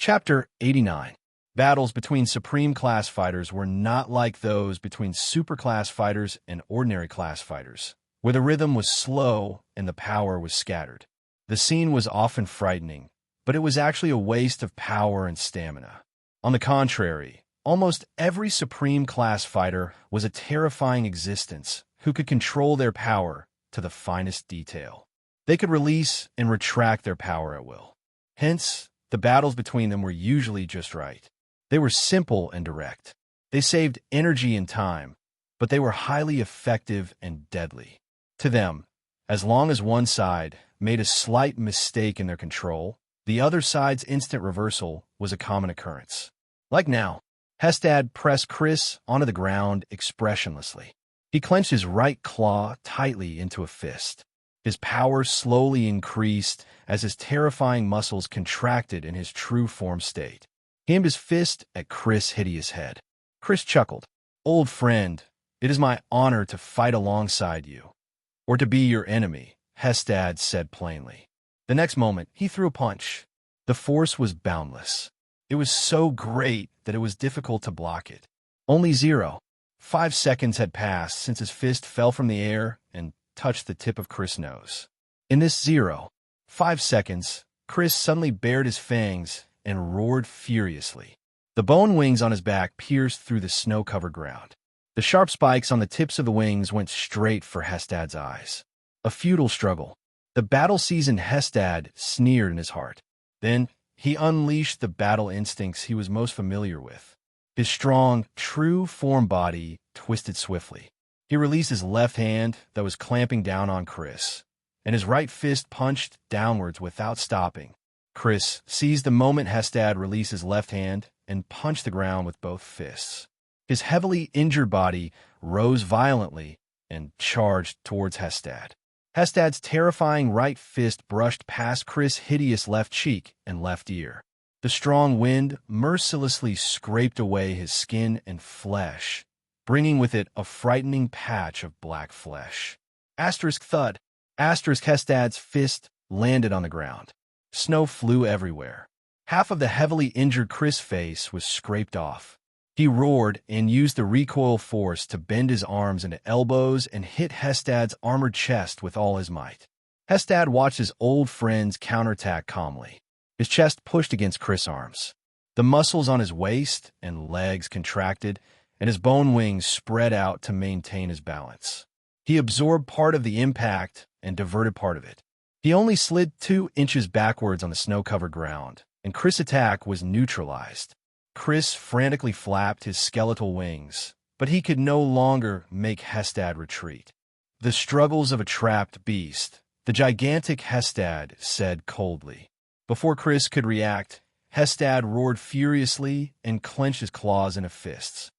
Chapter 89. Battles between Supreme Class fighters were not like those between Super Class fighters and Ordinary Class fighters, where the rhythm was slow and the power was scattered. The scene was often frightening, but it was actually a waste of power and stamina. On the contrary, almost every Supreme Class fighter was a terrifying existence who could control their power to the finest detail. They could release and retract their power at will. Hence, the battles between them were usually just right. They were simple and direct. They saved energy and time, but they were highly effective and deadly. To them, as long as one side made a slight mistake in their control, the other side's instant reversal was a common occurrence. Like now, Hestad pressed Chris onto the ground expressionlessly. He clenched his right claw tightly into a fist. His power slowly increased as his terrifying muscles contracted in his true form state. He aimed his fist at Chris' hideous head. Chris chuckled. "Old friend, it is my honor to fight alongside you, or to be your enemy," Hestad said plainly. The next moment, he threw a punch. The force was boundless. It was so great that it was difficult to block it. Only 0.5 seconds had passed since his fist fell from the air and touched the tip of Chris' nose. In this 0.5 seconds, Chris suddenly bared his fangs and roared furiously. The bone wings on his back pierced through the snow-covered ground. The sharp spikes on the tips of the wings went straight for Hestad's eyes. A futile struggle. The battle-seasoned Hestad sneered in his heart. Then he unleashed the battle instincts he was most familiar with. His strong, true-form body twisted swiftly. He released his left hand that was clamping down on Chris, and his right fist punched downwards without stopping. Chris seized the moment Hestad released his left hand and punched the ground with both fists. His heavily injured body rose violently and charged towards Hestad. Hestad's terrifying right fist brushed past Chris' hideous left cheek and left ear. The strong wind mercilessly scraped away his skin and flesh, bringing with it a frightening patch of black flesh. Asterisk thud. Asterisk Hestad's fist landed on the ground. Snow flew everywhere. Half of the heavily injured Chris' face was scraped off. He roared and used the recoil force to bend his arms into elbows and hit Hestad's armored chest with all his might. Hestad watched his old friends counterattack calmly. His chest pushed against Chris' arms. The muscles on his waist and legs contracted, and his bone wings spread out to maintain his balance. He absorbed part of the impact and diverted part of it. He only slid 2 inches backwards on the snow-covered ground, and Chris' attack was neutralized. Chris frantically flapped his skeletal wings, but he could no longer make Hestad retreat. "The struggles of a trapped beast," the gigantic Hestad said coldly. Before Chris could react, Hestad roared furiously and clenched his claws into fists.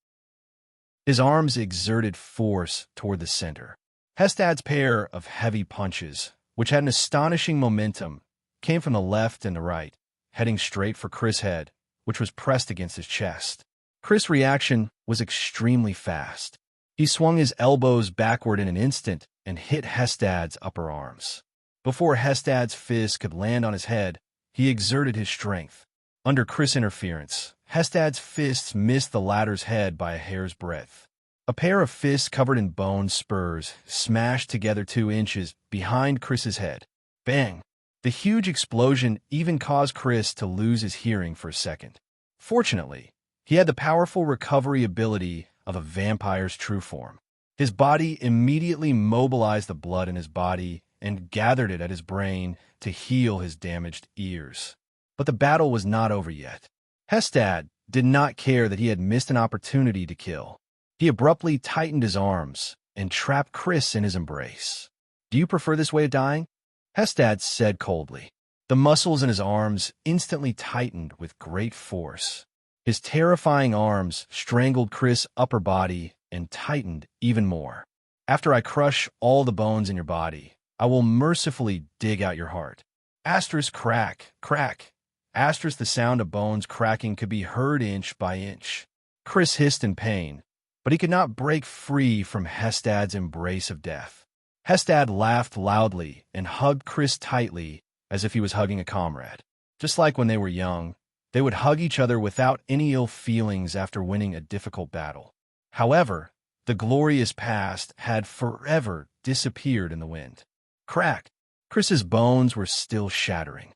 His arms exerted force toward the center. Hestad's pair of heavy punches, which had an astonishing momentum, came from the left and the right, heading straight for Chris' head, which was pressed against his chest. Chris' reaction was extremely fast. He swung his elbows backward in an instant and hit Hestad's upper arms. Before Hestad's fist could land on his head, he exerted his strength. Under Chris' interference, Hestad's fists missed the latter's head by a hair's breadth. A pair of fists covered in bone spurs smashed together 2 inches behind Chris's head. Bang! The huge explosion even caused Chris to lose his hearing for a second. Fortunately, he had the powerful recovery ability of a vampire's true form. His body immediately mobilized the blood in his body and gathered it at his brain to heal his damaged ears. But the battle was not over yet. Hestad did not care that he had missed an opportunity to kill. He abruptly tightened his arms and trapped Chris in his embrace. "Do you prefer this way of dying?" Hestad said coldly. The muscles in his arms instantly tightened with great force. His terrifying arms strangled Chris' upper body and tightened even more. "After I crush all the bones in your body, I will mercifully dig out your heart." Asterisk crack, crack. Asterisk the sound of bones cracking could be heard inch by inch. Chris hissed in pain, but he could not break free from Hestad's embrace of death. Hestad laughed loudly and hugged Chris tightly as if he was hugging a comrade. Just like when they were young, They would hug each other without any ill feelings after winning a difficult battle. However, the glorious past had forever disappeared in the wind. Crack! Chris's bones were still shattering.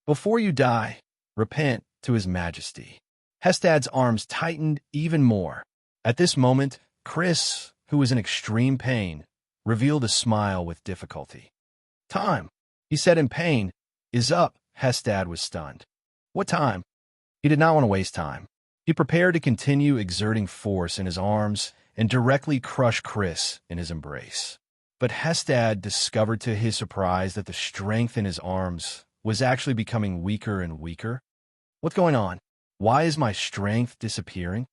Before you die, repent to his majesty. Hestad's arms tightened even more. At this moment, Chris, who was in extreme pain, revealed a smile with difficulty. Time, he said in pain, is up. Hestad was stunned. What time? He did not want to waste time. He prepared to continue exerting force in his arms and directly crush Chris in his embrace. But Hestad discovered to his surprise that the strength in his arms was actually becoming weaker and weaker. What's going on? Why is my strength disappearing?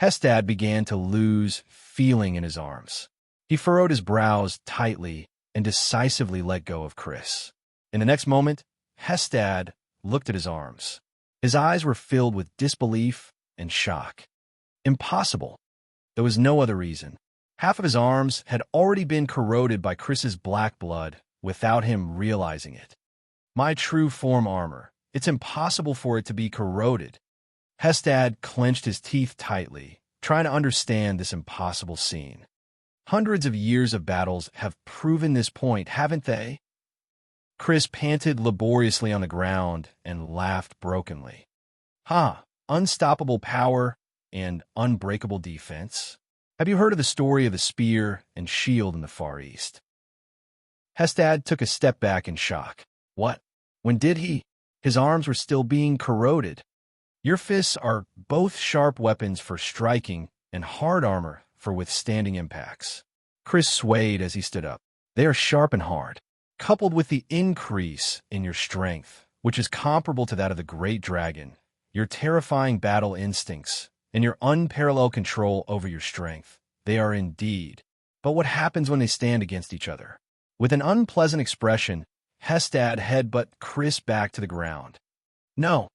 Hestad began to lose feeling in his arms. He furrowed his brows tightly and decisively let go of Chris. In the next moment, Hestad looked at his arms. His eyes were filled with disbelief and shock. Impossible. There was no other reason. Half of his arms had already been corroded by Chris's black blood without him realizing it. My true form armor. It's impossible for it to be corroded. Hestad clenched his teeth tightly, trying to understand this impossible scene. Hundreds of years of battles have proven this point, haven't they? Chris panted laboriously on the ground and laughed brokenly. Unstoppable power and unbreakable defense. Have you heard of the story of the spear and shield in the Far East? Hestad took a step back in shock. What? When did he? His arms were still being corroded. Your fists are both sharp weapons for striking and hard armor for withstanding impacts. Chris swayed as he stood up. They are sharp and hard, coupled with the increase in your strength, which is comparable to that of the great dragon, your terrifying battle instincts, and your unparalleled control over your strength. They are indeed. But what happens when they stand against each other? With an unpleasant expression, Hestad headbutt Chris back to the ground. No.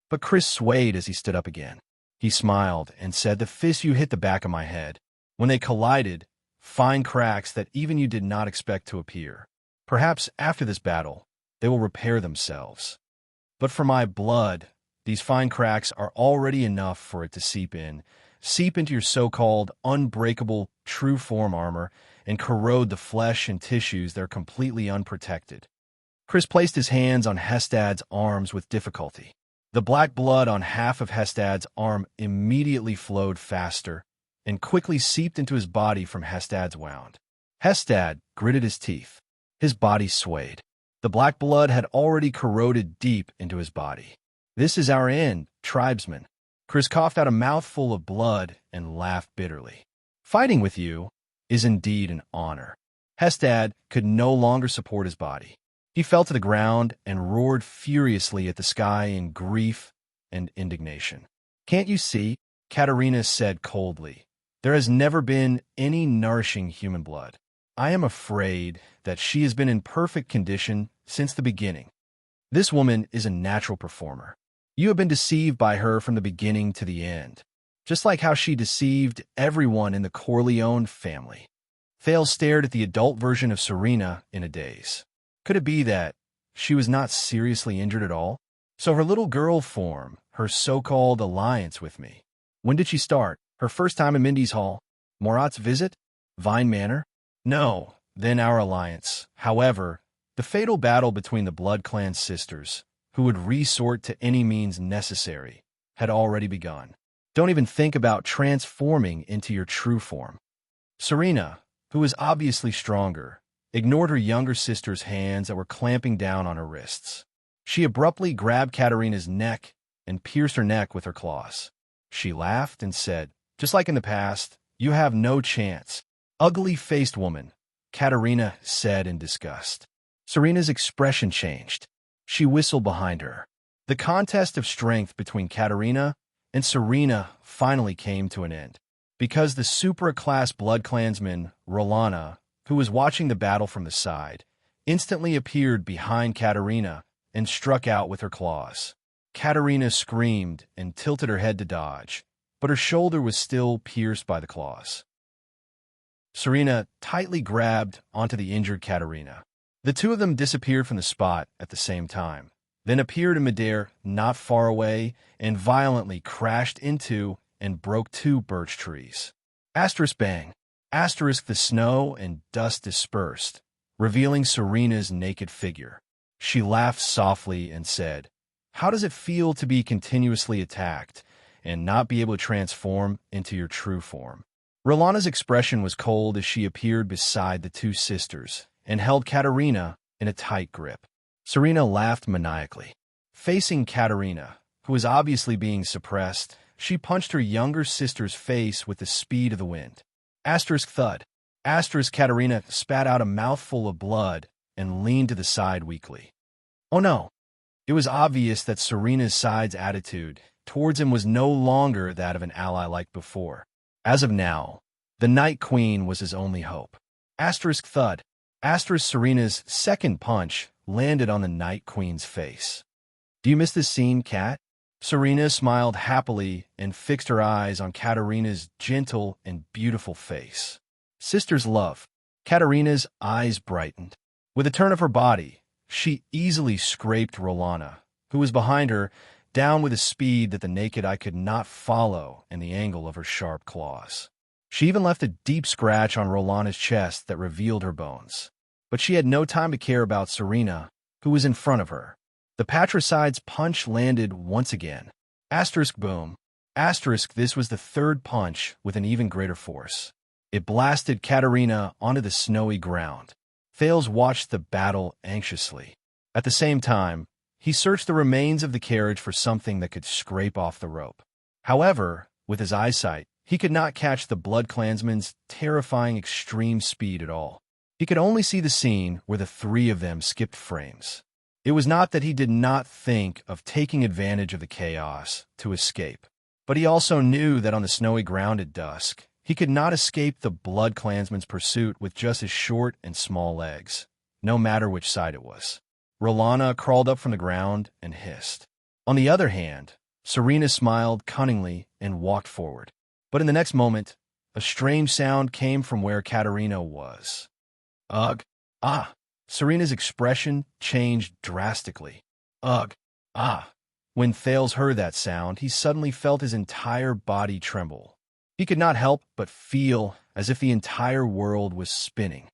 But Chris swayed as he stood up again. He smiled and said, the fist you hit the back of my head. When they collided, fine cracks that even you did not expect to appear. Perhaps after this battle, they will repair themselves. But for my blood, these fine cracks are already enough for it to seep into your so-called unbreakable true form armor and corrode the flesh and tissues that are completely unprotected. Chris placed his hands on Hestad's arms with difficulty. The black blood on half of Hestad's arm immediately flowed faster and quickly seeped into his body from Hestad's wound. Hestad gritted his teeth. His body swayed. The black blood had already corroded deep into his body. This is our end, tribesmen. Chris coughed out a mouthful of blood and laughed bitterly. Fighting with you is indeed an honor. Hestad could no longer support his body. He fell to the ground and roared furiously at the sky in grief and indignation. Can't you see? Katerina said coldly. There has never been any nourishing human blood. I am afraid that she has been in perfect condition since the beginning. This woman is a natural performer. You have been deceived by her from the beginning to the end, just like how she deceived everyone in the Corleone family. Thales stared at the adult version of Serena in a daze. Could it be that she was not seriously injured at all? So her little girl form, her so-called alliance with me. When did she start? Her first time in Mindy's Hall? Morat's visit? Vine Manor? No, then our alliance. However, the fatal battle between the Blood Clan sisters, who would resort to any means necessary, had already begun. Don't even think about transforming into your true form. Serena, who was obviously stronger, ignored her younger sister's hands that were clamping down on her wrists. She abruptly grabbed Katerina's neck and pierced her neck with her claws. She laughed and said, just like in the past, you have no chance. Ugly-faced woman, Katerina said in disgust. Serena's expression changed. She whistled behind her. The contest of strength between Katerina and Serena finally came to an end, because the supra-class blood clansman, Rolana, who was watching the battle from the side, instantly appeared behind Katerina and struck out with her claws. Katerina screamed and tilted her head to dodge, but her shoulder was still pierced by the claws. Serena tightly grabbed onto the injured Katerina. The two of them disappeared from the spot at the same time, then appeared in midair not far away and violently crashed into and broke two birch trees. Asterisk bang. Asterisk the snow and dust dispersed, revealing Serena's naked figure. She laughed softly and said, "How does it feel to be continuously attacked and not be able to transform into your true form?" Rolana's expression was cold as she appeared beside the two sisters and held Katerina in a tight grip. Serena laughed maniacally. Facing Katerina, who was obviously being suppressed, she punched her younger sister's face with the speed of the wind. Asterisk thud. Asterisk Katerina spat out a mouthful of blood and leaned to the side weakly. Oh no! It was obvious that Serena's side's attitude towards him was no longer that of an ally like before. As of now, the Night Queen was his only hope. Asterisk thud. Asterisk Serena's second punch landed on the Night Queen's face. Do you miss this scene, Kat? Serena smiled happily and fixed her eyes on Katerina's gentle and beautiful face. Sisters love. Katerina's eyes brightened. With a turn of her body, she easily scraped Rolana, who was behind her, down with a speed that the naked eye could not follow in the angle of her sharp claws. She even left a deep scratch on Rolana's chest that revealed her bones. But she had no time to care about Serena, who was in front of her. The patricide's punch landed once again. Asterisk boom. Asterisk this was the third punch with an even greater force. It blasted Katerina onto the snowy ground. Thales watched the battle anxiously. At the same time, he searched the remains of the carriage for something that could scrape off the rope. However, with his eyesight, he could not catch the Blood Clansman's terrifying extreme speed at all. He could only see the scene where the three of them skipped frames. It was not that he did not think of taking advantage of the chaos to escape, but he also knew that on the snowy ground at dusk, he could not escape the Blood Clansman's pursuit with just his short and small legs, no matter which side it was. Rolana crawled up from the ground and hissed. On the other hand, Serena smiled cunningly and walked forward. But in the next moment, a strange sound came from where Katerina was. Ugh! Ah! Serena's expression changed drastically. Ugh! Ah! When Thales heard that sound, he suddenly felt his entire body tremble. He could not help but feel as if the entire world was spinning.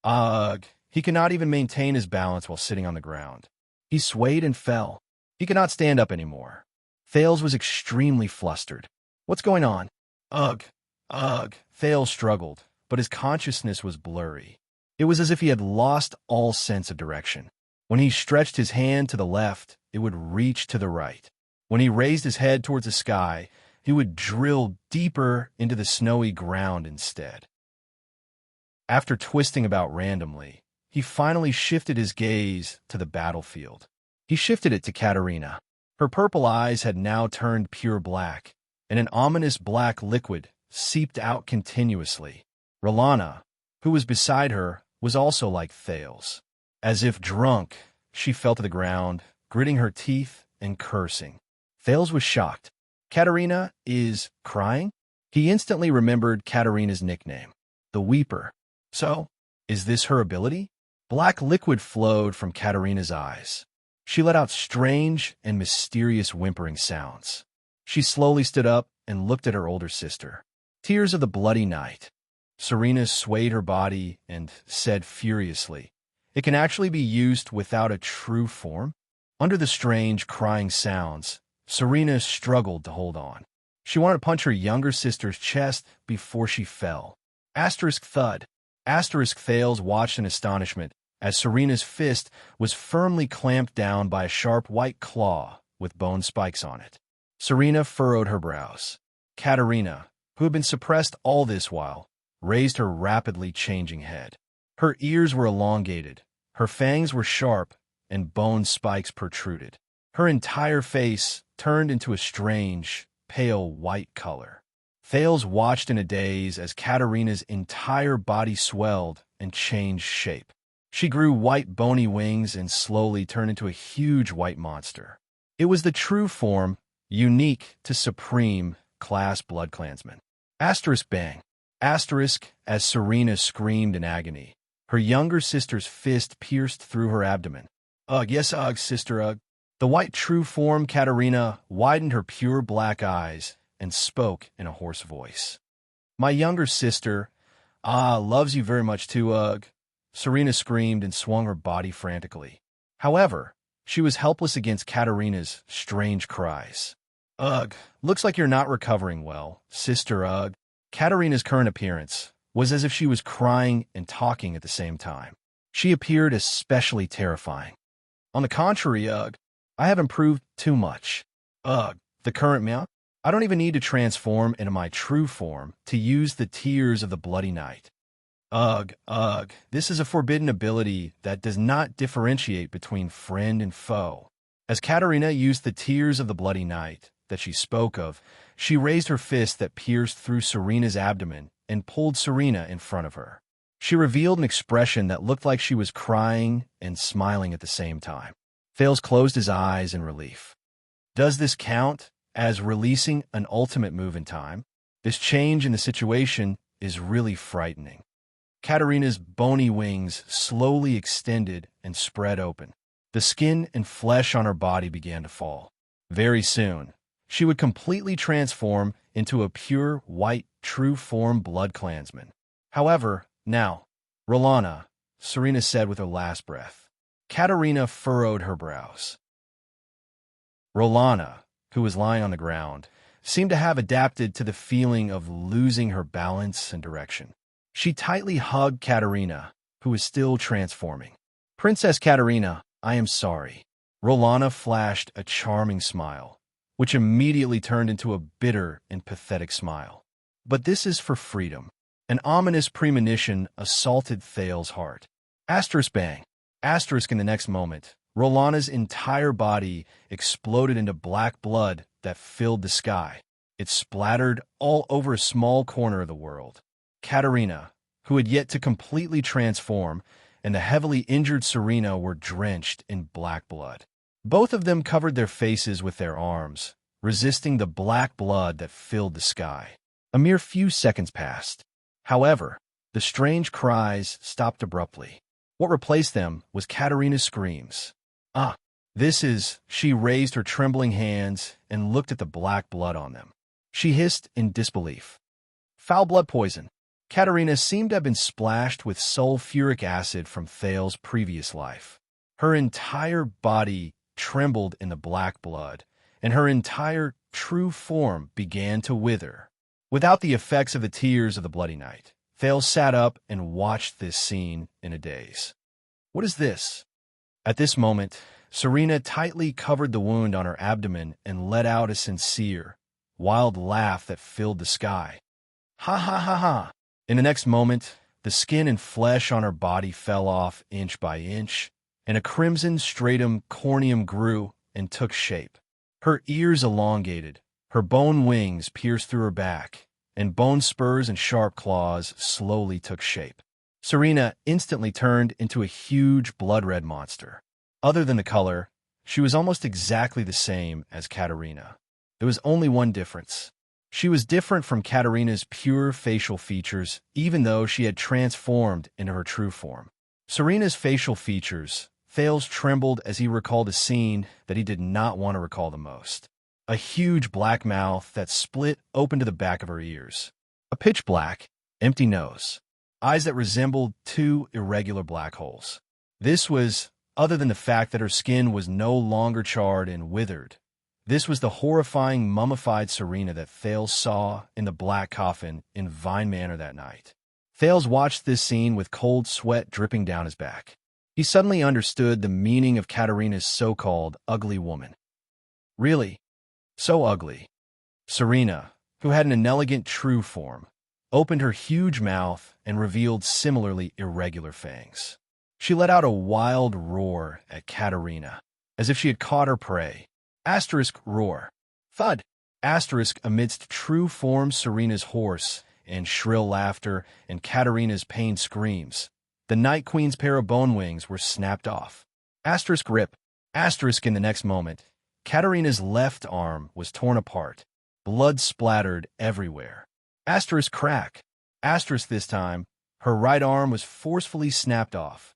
Ugh! He could not even maintain his balance while sitting on the ground. He swayed and fell. He could not stand up anymore. Thales was extremely flustered. What's going on? Ugh! Ugh! Thales struggled, but his consciousness was blurry. It was as if he had lost all sense of direction. When he stretched his hand to the left, it would reach to the right. When he raised his head towards the sky, he would drill deeper into the snowy ground instead. After twisting about randomly, he finally shifted his gaze to the battlefield. He shifted it to Katerina. Her purple eyes had now turned pure black, and an ominous black liquid seeped out continuously. Rolana, who was beside her, was also like Thales. As if drunk, she fell to the ground, gritting her teeth and cursing. Thales was shocked. Katerina is crying? He instantly remembered Katerina's nickname, the Weeper. So, is this her ability? Black liquid flowed from Katerina's eyes. She let out strange and mysterious whimpering sounds. She slowly stood up and looked at her older sister. Tears of the bloody night. Serena swayed her body and said furiously, "It can actually be used without a true form?" Under the strange, crying sounds, Serena struggled to hold on. She wanted to punch her younger sister's chest before she fell. Asterisk thud. Asterisk Thales watched in astonishment as Serena's fist was firmly clamped down by a sharp white claw with bone spikes on it. Serena furrowed her brows. Katerina, who had been suppressed all this while, raised her rapidly changing head. Her ears were elongated, her fangs were sharp, and bone spikes protruded. Her entire face turned into a strange, pale white color. Thales watched in a daze as Katerina's entire body swelled and changed shape. She grew white bony wings and slowly turned into a huge white monster. It was the true form, unique to Supreme Class Blood Clansmen. Asterisk bang. Asterisk as Serena screamed in agony. Her younger sister's fist pierced through her abdomen. Ugh, yes, ugh, sister, ugh. The white true form Katerina widened her pure black eyes and spoke in a hoarse voice. My younger sister, loves you very much too, ugh. Serena screamed and swung her body frantically. However, she was helpless against Katerina's strange cries. Ugh, looks like you're not recovering well, sister, ugh. Katerina's current appearance was as if she was crying and talking at the same time. She appeared especially terrifying. On the contrary, ugh, I have improved too much. Ugh, the current me? I don't even need to transform into my true form to use the tears of the bloody night. Ugh, this is a forbidden ability that does not differentiate between friend and foe. As Katerina used the tears of the bloody night that she spoke of, she raised her fist that pierced through Serena's abdomen and pulled Serena in front of her. She revealed an expression that looked like she was crying and smiling at the same time. Thales closed his eyes in relief. Does this count as releasing an ultimate move in time? This change in the situation is really frightening. Katerina's bony wings slowly extended and spread open. The skin and flesh on her body began to fall. Very soon, she would completely transform into a pure, white, true-form blood clansman. However, now, Rolana, Serena said with her last breath. Katerina furrowed her brows. Rolana, who was lying on the ground, seemed to have adapted to the feeling of losing her balance and direction. She tightly hugged Katerina, who was still transforming. Princess Katerina, I am sorry. Rolana flashed a charming smile, which immediately turned into a bitter and pathetic smile. But this is for freedom. An ominous premonition assaulted Thale's heart. Asterisk bang. Asterisk in the next moment, Rolana's entire body exploded into black blood that filled the sky. It splattered all over a small corner of the world. Katerina, who had yet to completely transform, and the heavily injured Serena were drenched in black blood. Both of them covered their faces with their arms, resisting the black blood that filled the sky. A mere few seconds passed. However, the strange cries stopped abruptly. What replaced them was Katerina's screams. She raised her trembling hands and looked at the black blood on them. She hissed in disbelief. Foul blood poison. Katerina seemed to have been splashed with sulfuric acid from Thale's previous life. Her entire body trembled in the black blood, and her entire true form began to wither. Without the effects of the tears of the bloody night, Thale sat up and watched this scene in a daze. What is this? At this moment, Serena tightly covered the wound on her abdomen and let out a sincere, wild laugh that filled the sky. Ha ha ha ha! In the next moment, the skin and flesh on her body fell off inch by inch, and a crimson stratum corneum grew and took shape. Her ears elongated, her bone wings pierced through her back, and bone spurs and sharp claws slowly took shape. Serena instantly turned into a huge blood-red monster. Other than the color, she was almost exactly the same as Katerina. There was only one difference. She was different from Katerina's pure facial features, even though she had transformed into her true form. Serena's facial features, Thales trembled as he recalled a scene that he did not want to recall the most. A huge black mouth that split open to the back of her ears. A pitch-black, empty nose. Eyes that resembled two irregular black holes. This was, other than the fact that her skin was no longer charred and withered, this was the horrifying mummified Serena that Thales saw in the black coffin in Vine Manor that night. Thales watched this scene with cold sweat dripping down his back. He suddenly understood the meaning of Katerina's so-called ugly woman. Really? So ugly. Serena, who had an inelegant true form, opened her huge mouth and revealed similarly irregular fangs. She let out a wild roar at Katerina, as if she had caught her prey. Asterisk roar. Thud. Asterisk amidst true form Serena's hoarse and shrill laughter and Katerina's pained screams. The Night Queen's pair of bone wings were snapped off. Asterisk rip. Asterisk in the next moment. Katerina's left arm was torn apart. Blood splattered everywhere. Asterisk crack. Asterisk this time, her right arm was forcefully snapped off.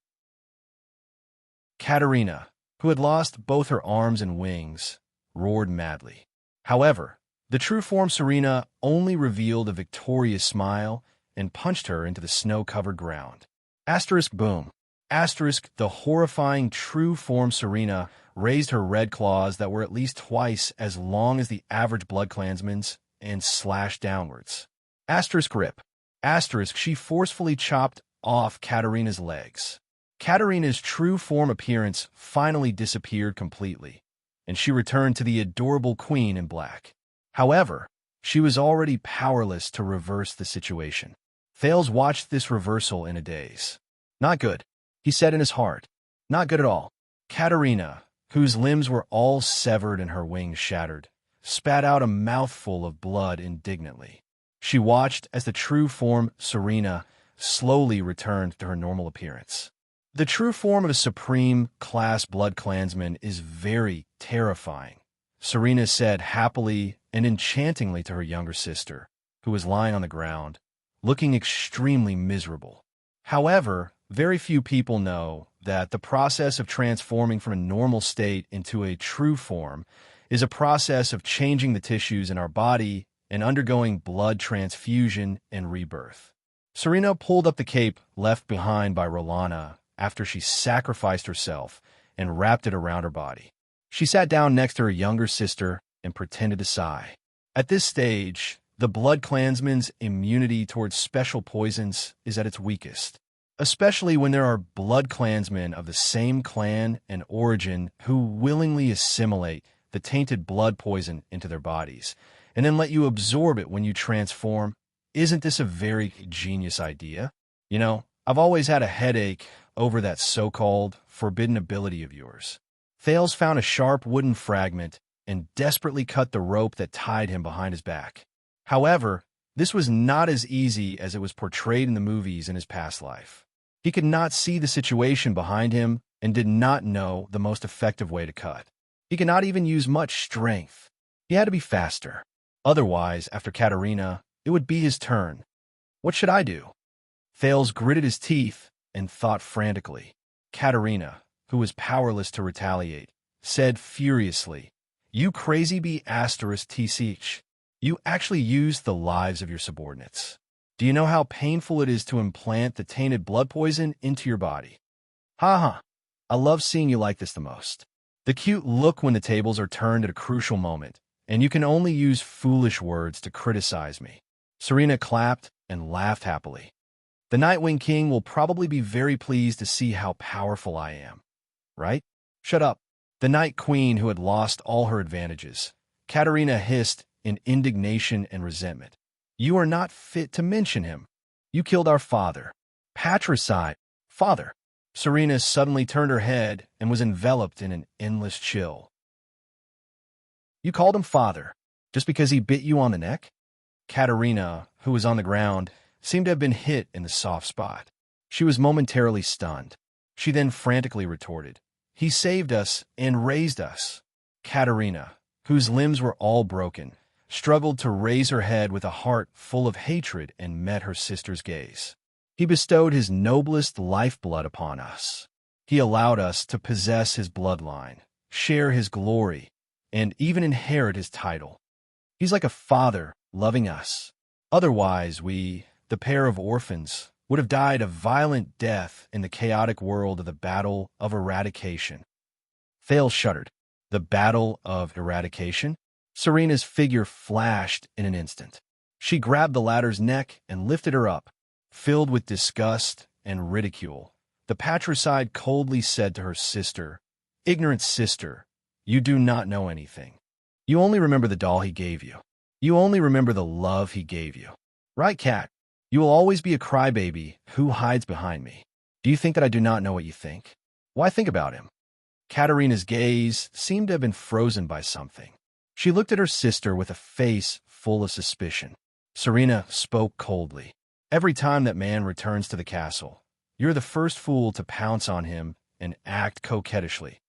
Katerina, who had lost both her arms and wings, roared madly. However, the true form Serena only revealed a victorious smile and punched her into the snow-covered ground. Asterisk boom. Asterisk, the horrifying true form Serena raised her red claws that were at least twice as long as the average blood clansman's and slashed downwards. Asterisk rip. Asterisk, she forcefully chopped off Katarina's legs. Katarina's true form appearance finally disappeared completely, and she returned to the adorable queen in black. However, she was already powerless to reverse the situation. Thales watched this reversal in a daze. Not good, he said in his heart. Not good at all. Katarina, whose limbs were all severed and her wings shattered, spat out a mouthful of blood indignantly. She watched as the true form Serena slowly returned to her normal appearance. The true form of a supreme class blood clansman is very terrifying, Serena said happily and enchantingly to her younger sister, who was lying on the ground, looking extremely miserable. However, very few people know that the process of transforming from a normal state into a true form is a process of changing the tissues in our body and undergoing blood transfusion and rebirth. Serena pulled up the cape left behind by Rolana after she sacrificed herself and wrapped it around her body. She sat down next to her younger sister and pretended to sigh. At this stage, the blood clansman's immunity towards special poisons is at its weakest, especially when there are blood clansmen of the same clan and origin who willingly assimilate the tainted blood poison into their bodies and then let you absorb it when you transform. Isn't this a very genius idea? You know, I've always had a headache over that so-called forbidden ability of yours. Thales found a sharp wooden fragment and desperately cut the rope that tied him behind his back. However, this was not as easy as it was portrayed in the movies in his past life. He could not see the situation behind him and did not know the most effective way to cut. He could not even use much strength. He had to be faster. Otherwise, after Katarina, it would be his turn. What should I do? Thales gritted his teeth and thought frantically. Katarina, who was powerless to retaliate, said furiously, "You crazy bee asterisk tch. You actually used the lives of your subordinates. Do you know how painful it is to implant the tainted blood poison into your body? Ha ha. I love seeing you like this the most. The cute look when the tables are turned at a crucial moment, and you can only use foolish words to criticize me." Serena clapped and laughed happily. The Nightwing King will probably be very pleased to see how powerful I am. Right? Shut up. The Night Queen, who had lost all her advantages. Katarina hissed in indignation and resentment. You are not fit to mention him. You killed our father. Patricide. Father. Serena suddenly turned her head and was enveloped in an endless chill. You called him father, just because he bit you on the neck? Katarina, who was on the ground, seemed to have been hit in the soft spot. She was momentarily stunned. She then frantically retorted, He saved us and raised us. Katarina, whose limbs were all broken, struggled to raise her head with a heart full of hatred and met her sister's gaze. He bestowed his noblest lifeblood upon us. He allowed us to possess his bloodline, share his glory, and even inherit his title. He's like a father loving us. Otherwise, we, the pair of orphans, would have died a violent death in the chaotic world of the Battle of Eradication. Thales shuddered. The Battle of Eradication? Serena's figure flashed in an instant. She grabbed the ladder's neck and lifted her up. Filled with disgust and ridicule, the patricide coldly said to her sister, Ignorant sister, you do not know anything. You only remember the doll he gave you. You only remember the love he gave you. Right, Cat? You will always be a crybaby who hides behind me. Do you think that I do not know what you think? Why think about him? Katarina's gaze seemed to have been frozen by something. She looked at her sister with a face full of suspicion. Serena spoke coldly. Every time that man returns to the castle, you're the first fool to pounce on him and act coquettishly.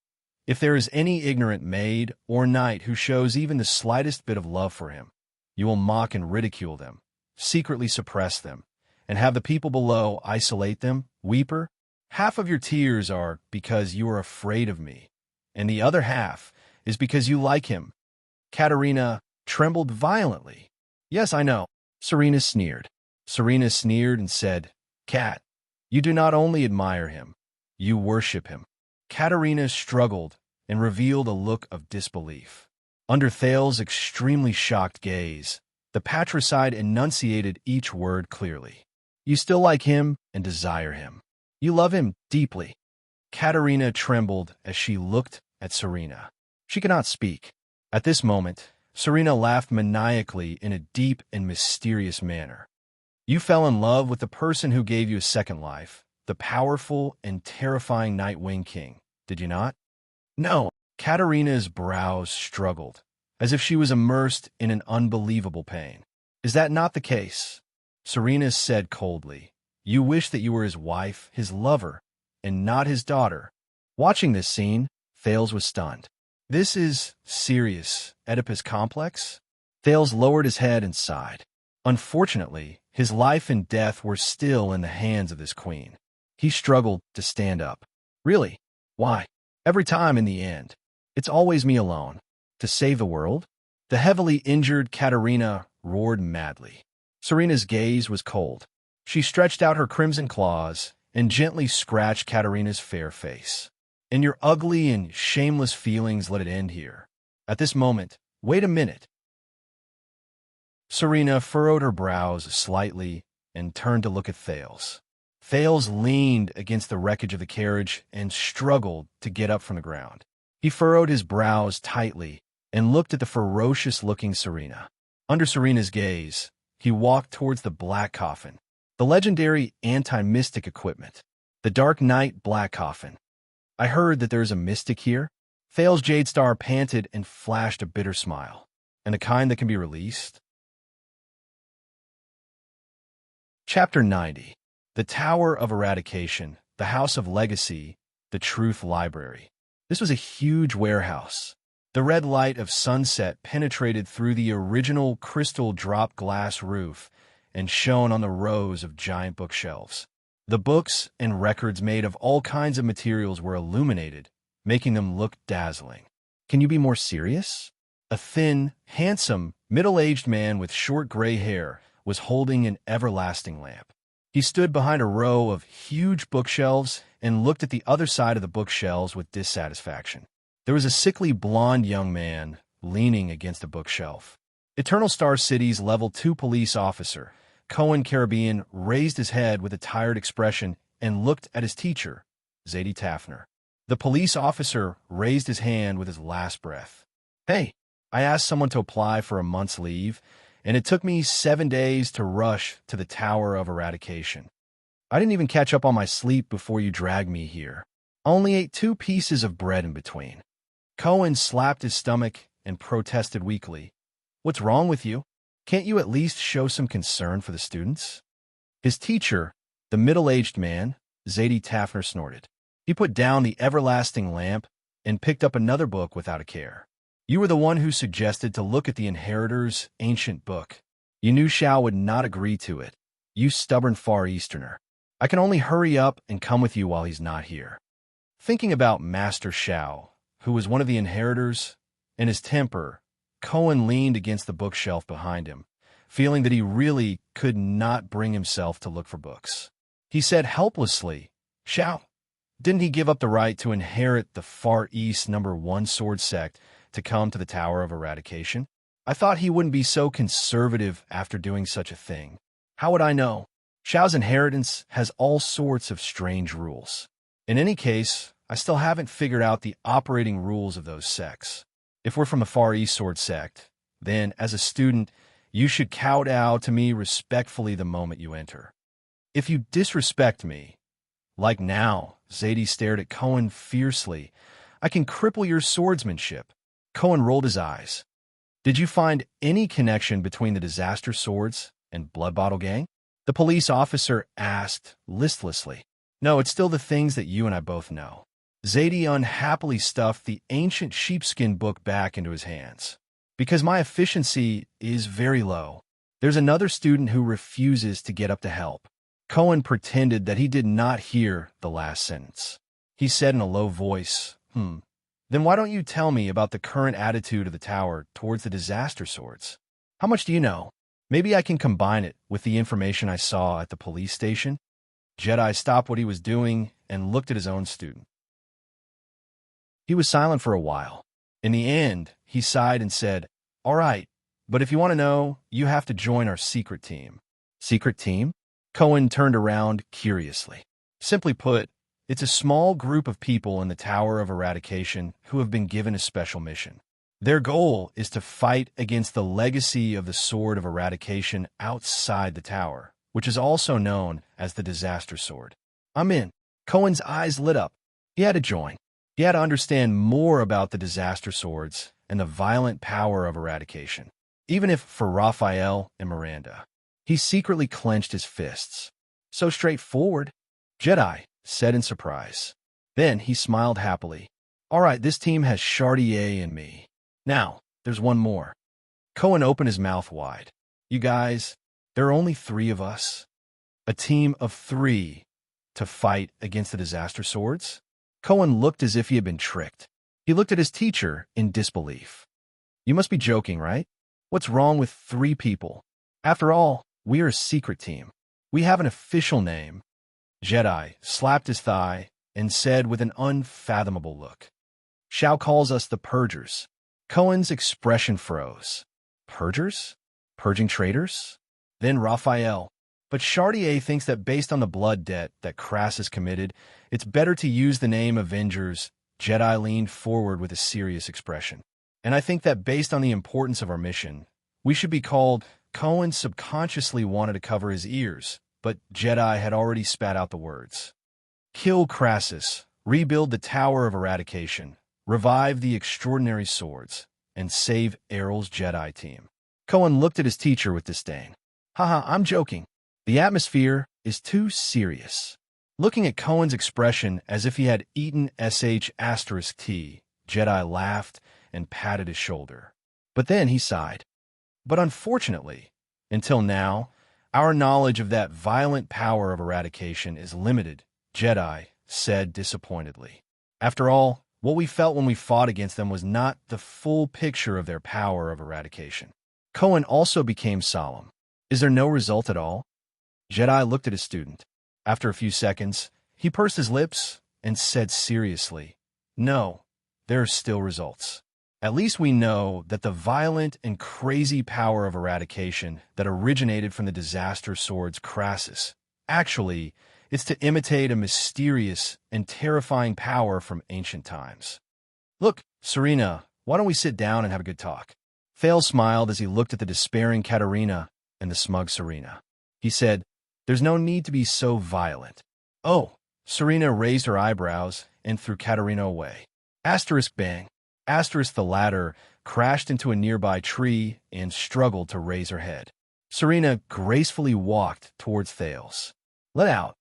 If there is any ignorant maid or knight who shows even the slightest bit of love for him, you will mock and ridicule them, secretly suppress them, and have the people below isolate them. Weeper, half of your tears are because you are afraid of me, and the other half is because you like him. Katerina trembled violently. Yes, I know. Serena sneered. Serena sneered and said, Kat, you do not only admire him, you worship him. Katerina struggled and revealed a look of disbelief. Under Thales's extremely shocked gaze, the patricide enunciated each word clearly. You still like him and desire him. You love him deeply. Katerina trembled as she looked at Serena. She could not speak. At this moment, Serena laughed maniacally in a deep and mysterious manner. You fell in love with the person who gave you a second life, the powerful and terrifying Nightwing King, did you not? No. Katerina's brows struggled, as if she was immersed in an unbelievable pain. Is that not the case? Serena said coldly. You wish that you were his wife, his lover, and not his daughter. Watching this scene, Thales was stunned. This is serious Oedipus complex? Thales lowered his head and sighed. Unfortunately, his life and death were still in the hands of this queen. He struggled to stand up. Really? Why? Every time in the end, it's always me alone. To save the world? The heavily injured Katerina roared madly. Serena's gaze was cold. She stretched out her crimson claws and gently scratched Katerina's fair face. And your ugly and shameless feelings let it end here. At this moment, wait a minute. Serena furrowed her brows slightly and turned to look at Thales. Thales leaned against the wreckage of the carriage and struggled to get up from the ground. He furrowed his brows tightly and looked at the ferocious-looking Serena. Under Serena's gaze, he walked towards the black coffin, the legendary anti-mystic equipment, the Dark Knight Black Coffin. I heard that there is a mystic here. Thales Jadestar panted and flashed a bitter smile. And the kind that can be released? Chapter 90. The Tower of Eradication, the House of Legacy, the Truth Library. This was a huge warehouse. The red light of sunset penetrated through the original crystal drop glass roof and shone on the rows of giant bookshelves. The books and records made of all kinds of materials were illuminated, making them look dazzling. Can you be more serious? A thin, handsome, middle-aged man with short gray hair was holding an everlasting lamp. He stood behind a row of huge bookshelves and looked at the other side of the bookshelves with dissatisfaction. There was a sickly blonde young man leaning against a bookshelf. Eternal Star City's Level 2 police officer, Cohen Caribbean, raised his head with a tired expression and looked at his teacher, Zadie Tafner. The police officer raised his hand with his last breath. Hey, I asked someone to apply for a month's leave, and it took me 7 days to rush to the Tower of Eradication. I didn't even catch up on my sleep before you dragged me here. I only ate 2 pieces of bread in between. Cohen slapped his stomach and protested weakly. What's wrong with you? Can't you at least show some concern for the students? His teacher, the middle-aged man, Zadie Tafner, snorted. He put down the everlasting lamp and picked up another book without a care. You were the one who suggested to look at the Inheritor's ancient book. You knew Shao would not agree to it. You stubborn Far Easterner. I can only hurry up and come with you while he's not here. Thinking about Master Shao, who was one of the Inheritors, and his temper, Cohen leaned against the bookshelf behind him, feeling that he really could not bring himself to look for books. He said helplessly, Shao, didn't he give up the right to inherit the Far East No. 1 sword sect to come to the Tower of Eradication? I thought he wouldn't be so conservative after doing such a thing. How would I know? Shao's inheritance has all sorts of strange rules. In any case, I still haven't figured out the operating rules of those sects. If we're from the Far East Sword Sect, then, as a student, you should kowtow to me respectfully the moment you enter. If you disrespect me, like now, Zadie stared at Cohen fiercely, I can cripple your swordsmanship. Cohen rolled his eyes. Did you find any connection between the Disaster Swords and Blood Bottle Gang? The police officer asked listlessly. No, it's still the things that you and I both know. Zadie unhappily stuffed the ancient sheepskin book back into his hands. Because my efficiency is very low. There's another student who refuses to get up to help. Cohen pretended that he did not hear the last sentence. He said in a low voice, Then Then why don't you tell me about the current attitude of the tower towards the disaster swords? How much do you know? Maybe I can combine it with the information I saw at the police station. Jedi stopped what he was doing and looked at his own student. He was silent for a while. In the end, he sighed and said, "All right, but if you want to know, you have to join our secret team." Secret team? Cohen turned around curiously. Simply put, it's a small group of people in the Tower of Eradication who have been given a special mission. Their goal is to fight against the legacy of the Sword of Eradication outside the tower, which is also known as the Disaster Sword. I'm in. Cohen's eyes lit up. He had to join. He had to understand more about the Disaster Swords and the violent power of eradication, even if for Raphael and Miranda. He secretly clenched his fists. So straightforward, Jedi said in surprise. Then he smiled happily. All right, this team has Chartier and me. Now, there's one more. Cohen opened his mouth wide. You guys, there are only 3 of us. A team of 3 to fight against the Disaster Swords? Cohen looked as if he had been tricked. He looked at his teacher in disbelief. You must be joking, right? What's wrong with 3 people? After all, we are a secret team. We have an official name. Jedi slapped his thigh and said with an unfathomable look, Shao calls us the Purgers. Cohen's expression froze. Purgers? Purging traitors? Then Raphael. But Chartier thinks that based on the blood debt that Crassus committed, it's better to use the name Avengers. Jedi leaned forward with a serious expression. And I think that based on the importance of our mission, we should be called. Cohen subconsciously wanted to cover his ears, but Jedi had already spat out the words. Kill Crassus, rebuild the Tower of Eradication, revive the extraordinary swords, and save Errol's Jedi team. Cohen looked at his teacher with disdain. Haha, I'm joking. The atmosphere is too serious. Looking at Cohen's expression as if he had eaten **T, Jedi laughed and patted his shoulder. But then he sighed. But unfortunately, until now, our knowledge of that violent power of eradication is limited, Jedi said disappointedly. After all, what we felt when we fought against them was not the full picture of their power of eradication. Cohen also became solemn. Is there no result at all? Jedi looked at his student. After a few seconds, he pursed his lips and said seriously, No, there are still results. At least we know that the violent and crazy power of eradication that originated from the disaster swords Crassus, actually, it's to imitate a mysterious and terrifying power from ancient times. Look, Serena, why don't we sit down and have a good talk? Thale smiled as he looked at the despairing Katerina and the smug Serena. He said, There's no need to be so violent. Oh, Serena raised her eyebrows and threw Katerina away. Asterisk bang. Asterisk the latter crashed into a nearby tree and struggled to raise her head. Serena gracefully walked towards Thales. Let out.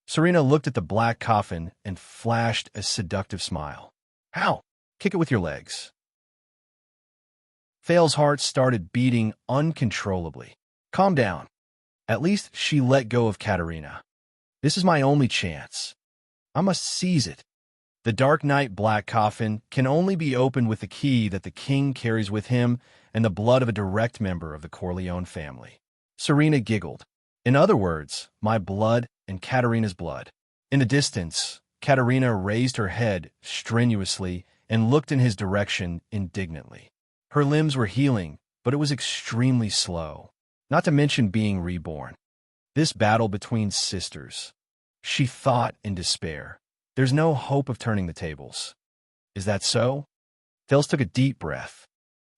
Serena looked at the black coffin and flashed a seductive smile. How? Kick it with your legs. Thale's heart started beating uncontrollably. Calm down. At least she let go of Katerina. This is my only chance. I must seize it. The Dark Knight black coffin can only be opened with the key that the king carries with him and the blood of a direct member of the Corleone family. Serena giggled. In other words, my blood and Katerina's blood. In the distance, Katerina raised her head strenuously and looked in his direction indignantly. Her limbs were healing, but it was extremely slow, not to mention being reborn. This battle between sisters. She thought in despair. There's no hope of turning the tables. Is that so? Thales took a deep breath.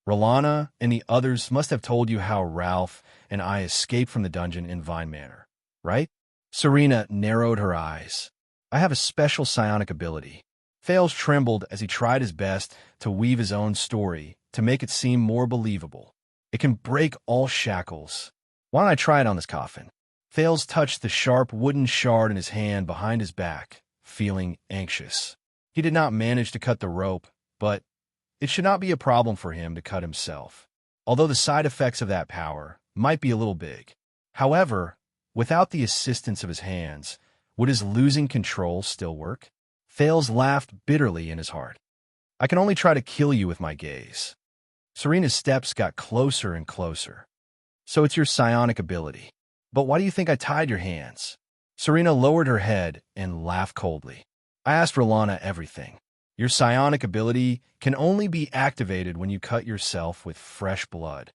Rolana and the others must have told you how Ralph and I escaped from the dungeon in Vine Manor, right? Serena narrowed her eyes. I have a special psionic ability. Thales trembled as he tried his best to weave his own story to make it seem more believable. It can break all shackles. Why don't I try it on this coffin? Thales touched the sharp wooden shard in his hand behind his back, feeling anxious. He did not manage to cut the rope, but it should not be a problem for him to cut himself, although the side effects of that power might be a little big. However, without the assistance of his hands, would his losing control still work? Thales laughed bitterly in his heart. I can only try to kill you with my gaze. Serena's steps got closer and closer. So it's your psionic ability. But why do you think I tied your hands? Serena lowered her head and laughed coldly. I asked Rolana everything. Your psionic ability can only be activated when you cut yourself with fresh blood.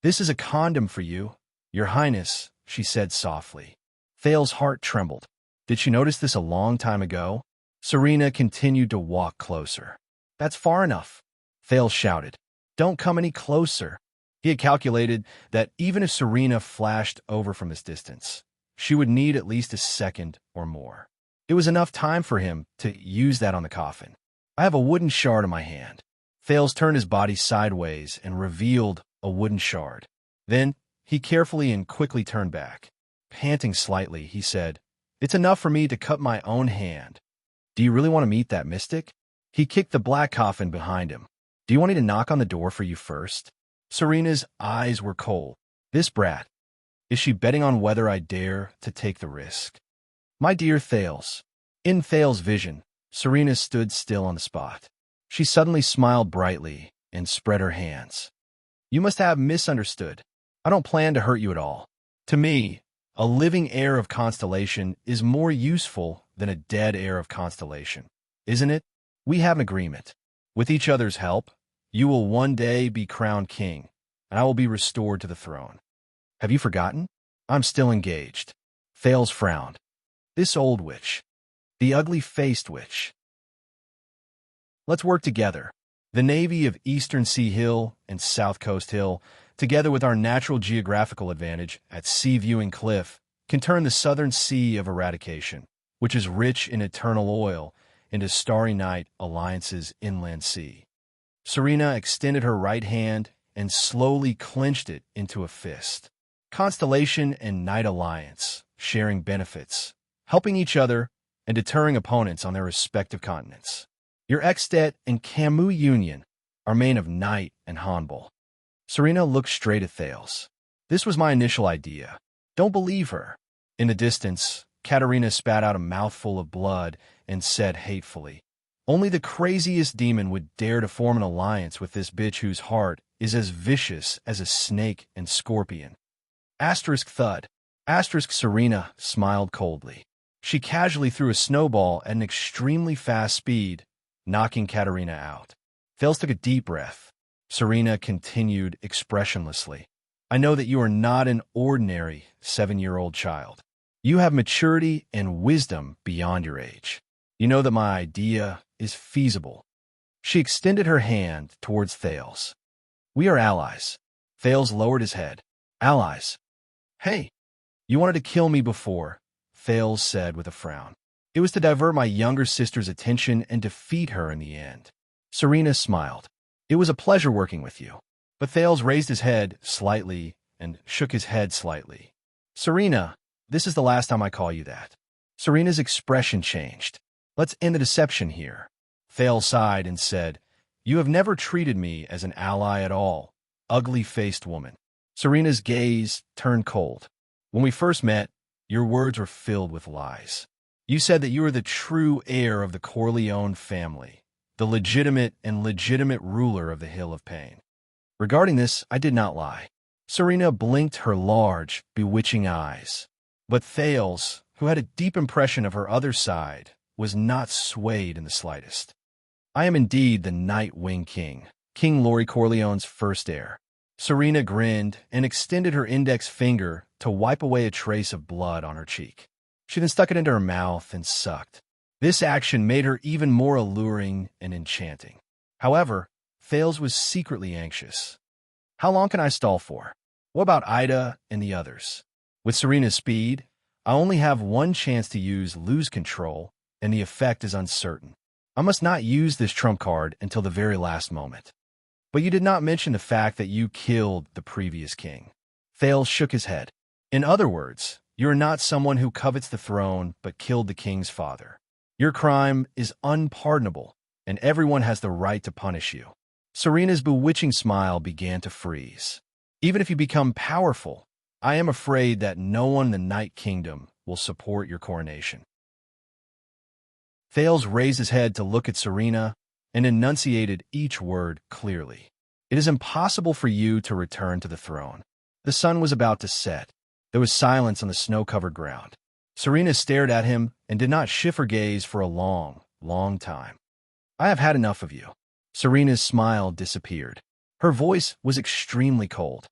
This is a condom for you, Your Highness, she said softly. Thale's heart trembled. Did she notice this a long time ago? Serena continued to walk closer. That's far enough, Thale shouted. Don't come any closer. He had calculated that even if Serena flashed over from this distance, she would need at least a second or more. It was enough time for him to use that on the coffin. I have a wooden shard in my hand. Thales turned his body sideways and revealed a wooden shard. Then he carefully and quickly turned back. Panting slightly, he said, It's enough for me to cut my own hand. Do you really want to meet that mystic? He kicked the black coffin behind him. Do you want me to knock on the door for you first? Serena's eyes were cold. This brat. Is she betting on whether I dare to take the risk? My dear Thales. In Thales' vision, Serena stood still on the spot. She suddenly smiled brightly and spread her hands. You must have misunderstood. I don't plan to hurt you at all. To me, a living heir of Constellation is more useful than a dead heir of Constellation, isn't it? We have an agreement. With each other's help, you will one day be crowned king, and I will be restored to the throne. Have you forgotten? I'm still engaged. Thales frowned. This old witch. The ugly-faced witch. Let's work together. The navy of Eastern Sea Hill and South Coast Hill, together with our natural geographical advantage at Sea Viewing Cliff, can turn the southern sea of eradication, which is rich in eternal oil, into Starry Night Alliance's inland sea. Serena extended her right hand and slowly clenched it into a fist. Constellation and Night Alliance, sharing benefits, helping each other, and deterring opponents on their respective continents. Your Extet and Camus union are made of Night and Hanbal. Serena looked straight at Thales. This was my initial idea. Don't believe her. In the distance, Katerina spat out a mouthful of blood and said hatefully, Only the craziest demon would dare to form an alliance with this bitch whose heart is as vicious as a snake and scorpion. Asterisk thud. Asterisk Serena smiled coldly. She casually threw a snowball at an extremely fast speed, knocking Katerina out. Thales took a deep breath. Serena continued expressionlessly. I know that you are not an ordinary 7-year-old child. You have maturity and wisdom beyond your age. You know that my idea is feasible. She extended her hand towards Thales. We are allies. Thales lowered his head. Allies. Hey, you wanted to kill me before, Thales said with a frown. It was to divert my younger sister's attention and defeat her in the end. Serena smiled. It was a pleasure working with you. But Thales raised his head slightly and shook his head slightly. Serena, this is the last time I call you that. Serena's expression changed. Let's end the deception here. Thales sighed and said, You have never treated me as an ally at all, ugly-faced woman. Serena's gaze turned cold. When we first met, your words were filled with lies. You said that you were the true heir of the Corleone family, the legitimate ruler of the Hill of Pain. Regarding this, I did not lie. Serena blinked her large, bewitching eyes. But Thales, who had a deep impression of her other side, was not swayed in the slightest. I am indeed the Night Wing King, King Laurie Corleone's first heir. Serena grinned and extended her index finger to wipe away a trace of blood on her cheek. She then stuck it into her mouth and sucked. This action made her even more alluring and enchanting. However, Thales was secretly anxious. How long can I stall for? What about Ida and the others? With Serena's speed, I only have one chance to use lose control, and the effect is uncertain. I must not use this trump card until the very last moment. But you did not mention the fact that you killed the previous king. Thales shook his head. In other words, you are not someone who covets the throne but killed the king's father. Your crime is unpardonable, and everyone has the right to punish you. Serena's bewitching smile began to freeze. Even if you become powerful, I am afraid that no one in the Night Kingdom will support your coronation. Thales raised his head to look at Serena, and enunciated each word clearly. It is impossible for you to return to the throne. The sun was about to set. There was silence on the snow-covered ground. Serena stared at him and did not shift her gaze for a long, long time. I have had enough of you. Serena's smile disappeared. Her voice was extremely cold.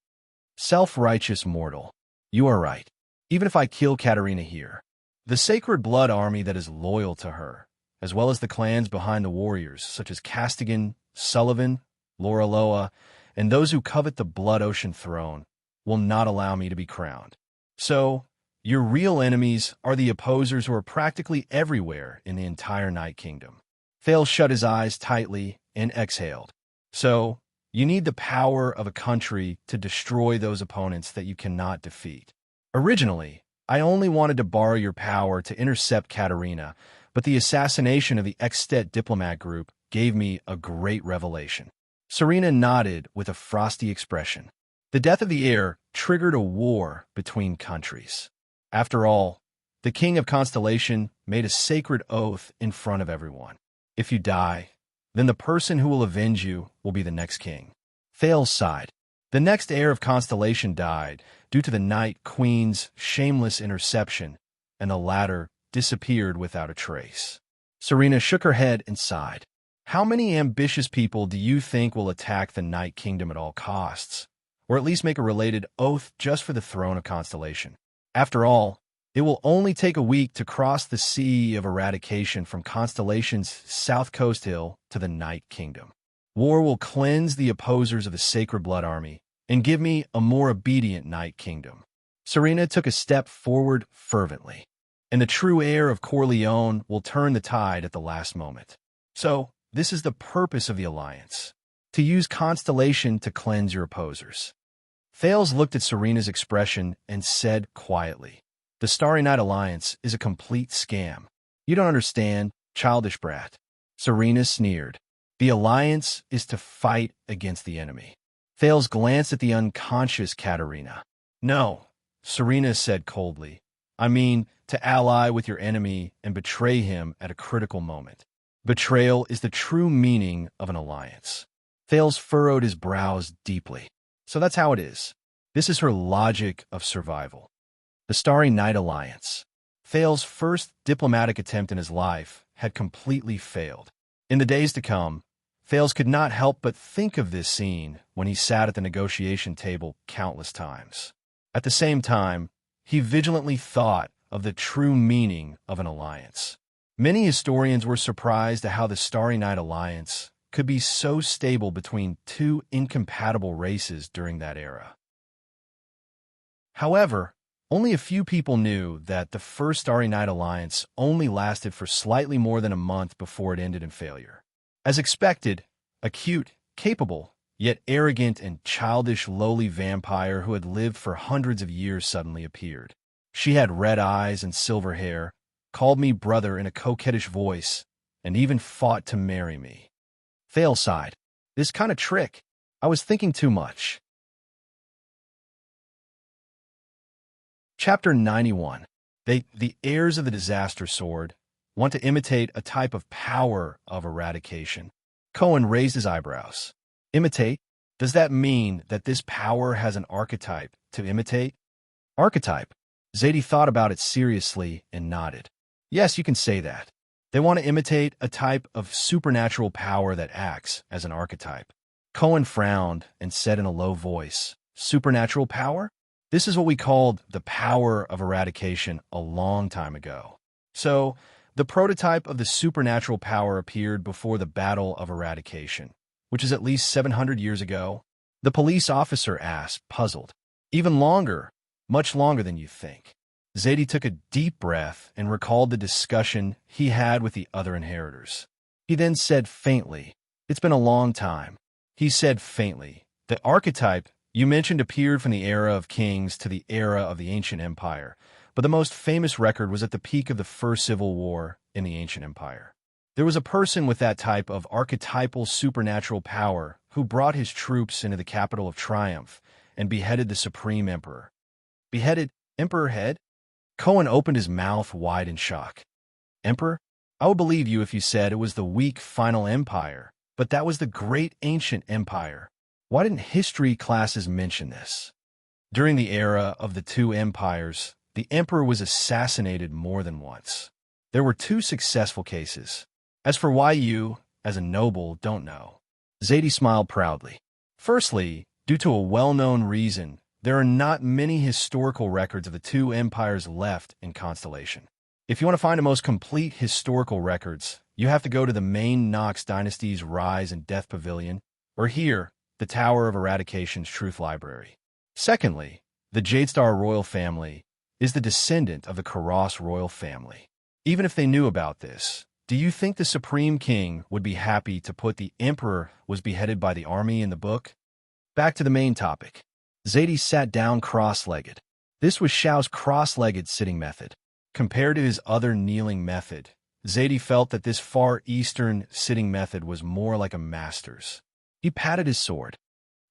Self-righteous mortal. You are right. Even if I kill Katerina here, the Sacred Blood Army that is loyal to her, as well as the clans behind the warriors, such as Castigan, Sullivan, Loraloa, and those who covet the Blood Ocean throne, will not allow me to be crowned. So, your real enemies are the opposers who are practically everywhere in the entire Night Kingdom. Thales shut his eyes tightly and exhaled. So, you need the power of a country to destroy those opponents that you cannot defeat. Originally, I only wanted to borrow your power to intercept Katerina, but the assassination of the Extet diplomat group gave me a great revelation. Serena nodded with a frosty expression. The death of the heir triggered a war between countries. After all, the King of Constellation made a sacred oath in front of everyone. If you die, then the person who will avenge you will be the next king. Thales sighed. The next heir of Constellation died due to the Night Queen's shameless interception, and the latter disappeared without a trace. Serena shook her head and sighed. How many ambitious people do you think will attack the Night Kingdom at all costs, or at least make a related oath just for the throne of Constellation? After all, it will only take a week to cross the sea of eradication from Constellation's South Coast Hill to the Night Kingdom. War will cleanse the opposers of the Sacred Blood Army and give me a more obedient Night Kingdom. Serena took a step forward fervently, and the true heir of Corleone will turn the tide at the last moment. So, this is the purpose of the alliance, to use Constellation to cleanse your opposers. Thales looked at Serena's expression and said quietly, The Starry Night Alliance is a complete scam. You don't understand, childish brat. Serena sneered. The alliance is to fight against the enemy. Thales glanced at the unconscious Katerina. No, Serena said coldly. I mean, to ally with your enemy and betray him at a critical moment. Betrayal is the true meaning of an alliance. Thales furrowed his brows deeply. So that's how it is. This is her logic of survival. The Starry Night Alliance. Thales' first diplomatic attempt in his life had completely failed. In the days to come, Thales could not help but think of this scene when he sat at the negotiation table countless times. At the same time, he vigilantly thought of the true meaning of an alliance. Many historians were surprised at how the Starry Night Alliance could be so stable between two incompatible races during that era. However, only a few people knew that the first Starry Night Alliance only lasted for slightly more than a month before it ended in failure. As expected, a cute, capable, yet arrogant and childish lowly vampire who had lived for hundreds of years suddenly appeared. She had red eyes and silver hair, called me brother in a coquettish voice, and even fought to marry me. Thales sighed. This kind of trick. I was thinking too much. Chapter 91. The heirs of the Disaster Sword want to imitate a type of power of eradication. Cohen raised his eyebrows. Imitate? Does that mean that this power has an archetype to imitate? Archetype? Zadie thought about it seriously and nodded. Yes, you can say that. They want to imitate a type of supernatural power that acts as an archetype. Cohen frowned and said in a low voice, Supernatural power? This is what we called the power of eradication a long time ago. So, the prototype of the supernatural power appeared before the Battle of Eradication, which is at least 700 years ago. The police officer asked, puzzled. Even longer, much longer than you think. Zadie took a deep breath and recalled the discussion he had with the other inheritors. He then said faintly, It's been a long time. He said faintly, The archetype you mentioned appeared from the era of kings to the era of the ancient empire, but the most famous record was at the peak of the First Civil War in the ancient empire. There was a person with that type of archetypal supernatural power who brought his troops into the capital of Triumph and beheaded the supreme emperor. Beheaded Emperor Head? Cohen opened his mouth wide in shock. Emperor? I would believe you if you said it was the weak final empire But that was the great ancient empire. Why didn't history classes mention this? During the era of the two empires, the emperor was assassinated more than once. There were two successful cases. As for why you, as a noble, don't know. Zadie smiled proudly. Firstly, due to a well-known reason, there are not many historical records of the two empires left in Constellation. If you want to find the most complete historical records, you have to go to the main Nox Dynasty's Rise and Death Pavilion, or here, the Tower of Eradication's Truth Library. Secondly, the Jadestar royal family is the descendant of the Karos royal family. Even if they knew about this, do you think the Supreme King would be happy to put the Emperor was beheaded by the army in the book? Back to the main topic. Zadie sat down cross-legged. This was Xiao's cross-legged sitting method. Compared to his other kneeling method, Zadie felt that this Far Eastern sitting method was more like a master's. He patted his sword.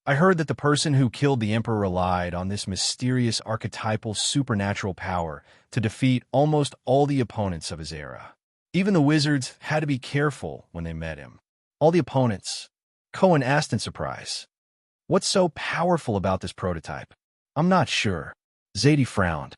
I heard that the person who killed the Emperor relied on this mysterious archetypal supernatural power to defeat almost all the opponents of his era. Even the wizards had to be careful when they met him. All the opponents? Cohen asked in surprise. What's so powerful about this prototype? I'm not sure. Zadie frowned.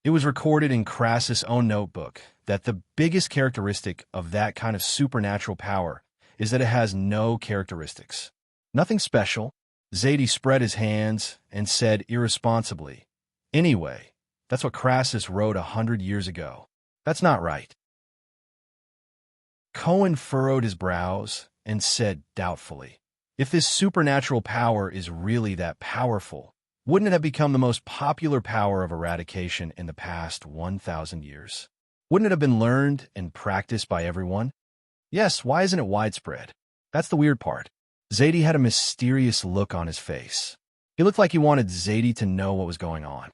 It was recorded in Crassus' own notebook that the biggest characteristic of that kind of supernatural power is that it has no characteristics. Nothing special. Zadie spread his hands and said irresponsibly, "Anyway, that's what Crassus wrote 100 years ago. That's not right." Cohen furrowed his brows and said doubtfully, "If this supernatural power is really that powerful, wouldn't it have become the most popular power of eradication in the past 1,000 years? Wouldn't it have been learned and practiced by everyone? Yes, why isn't it widespread? That's the weird part." Zadie had a mysterious look on his face. He looked like he wanted Zadie to know what was going on.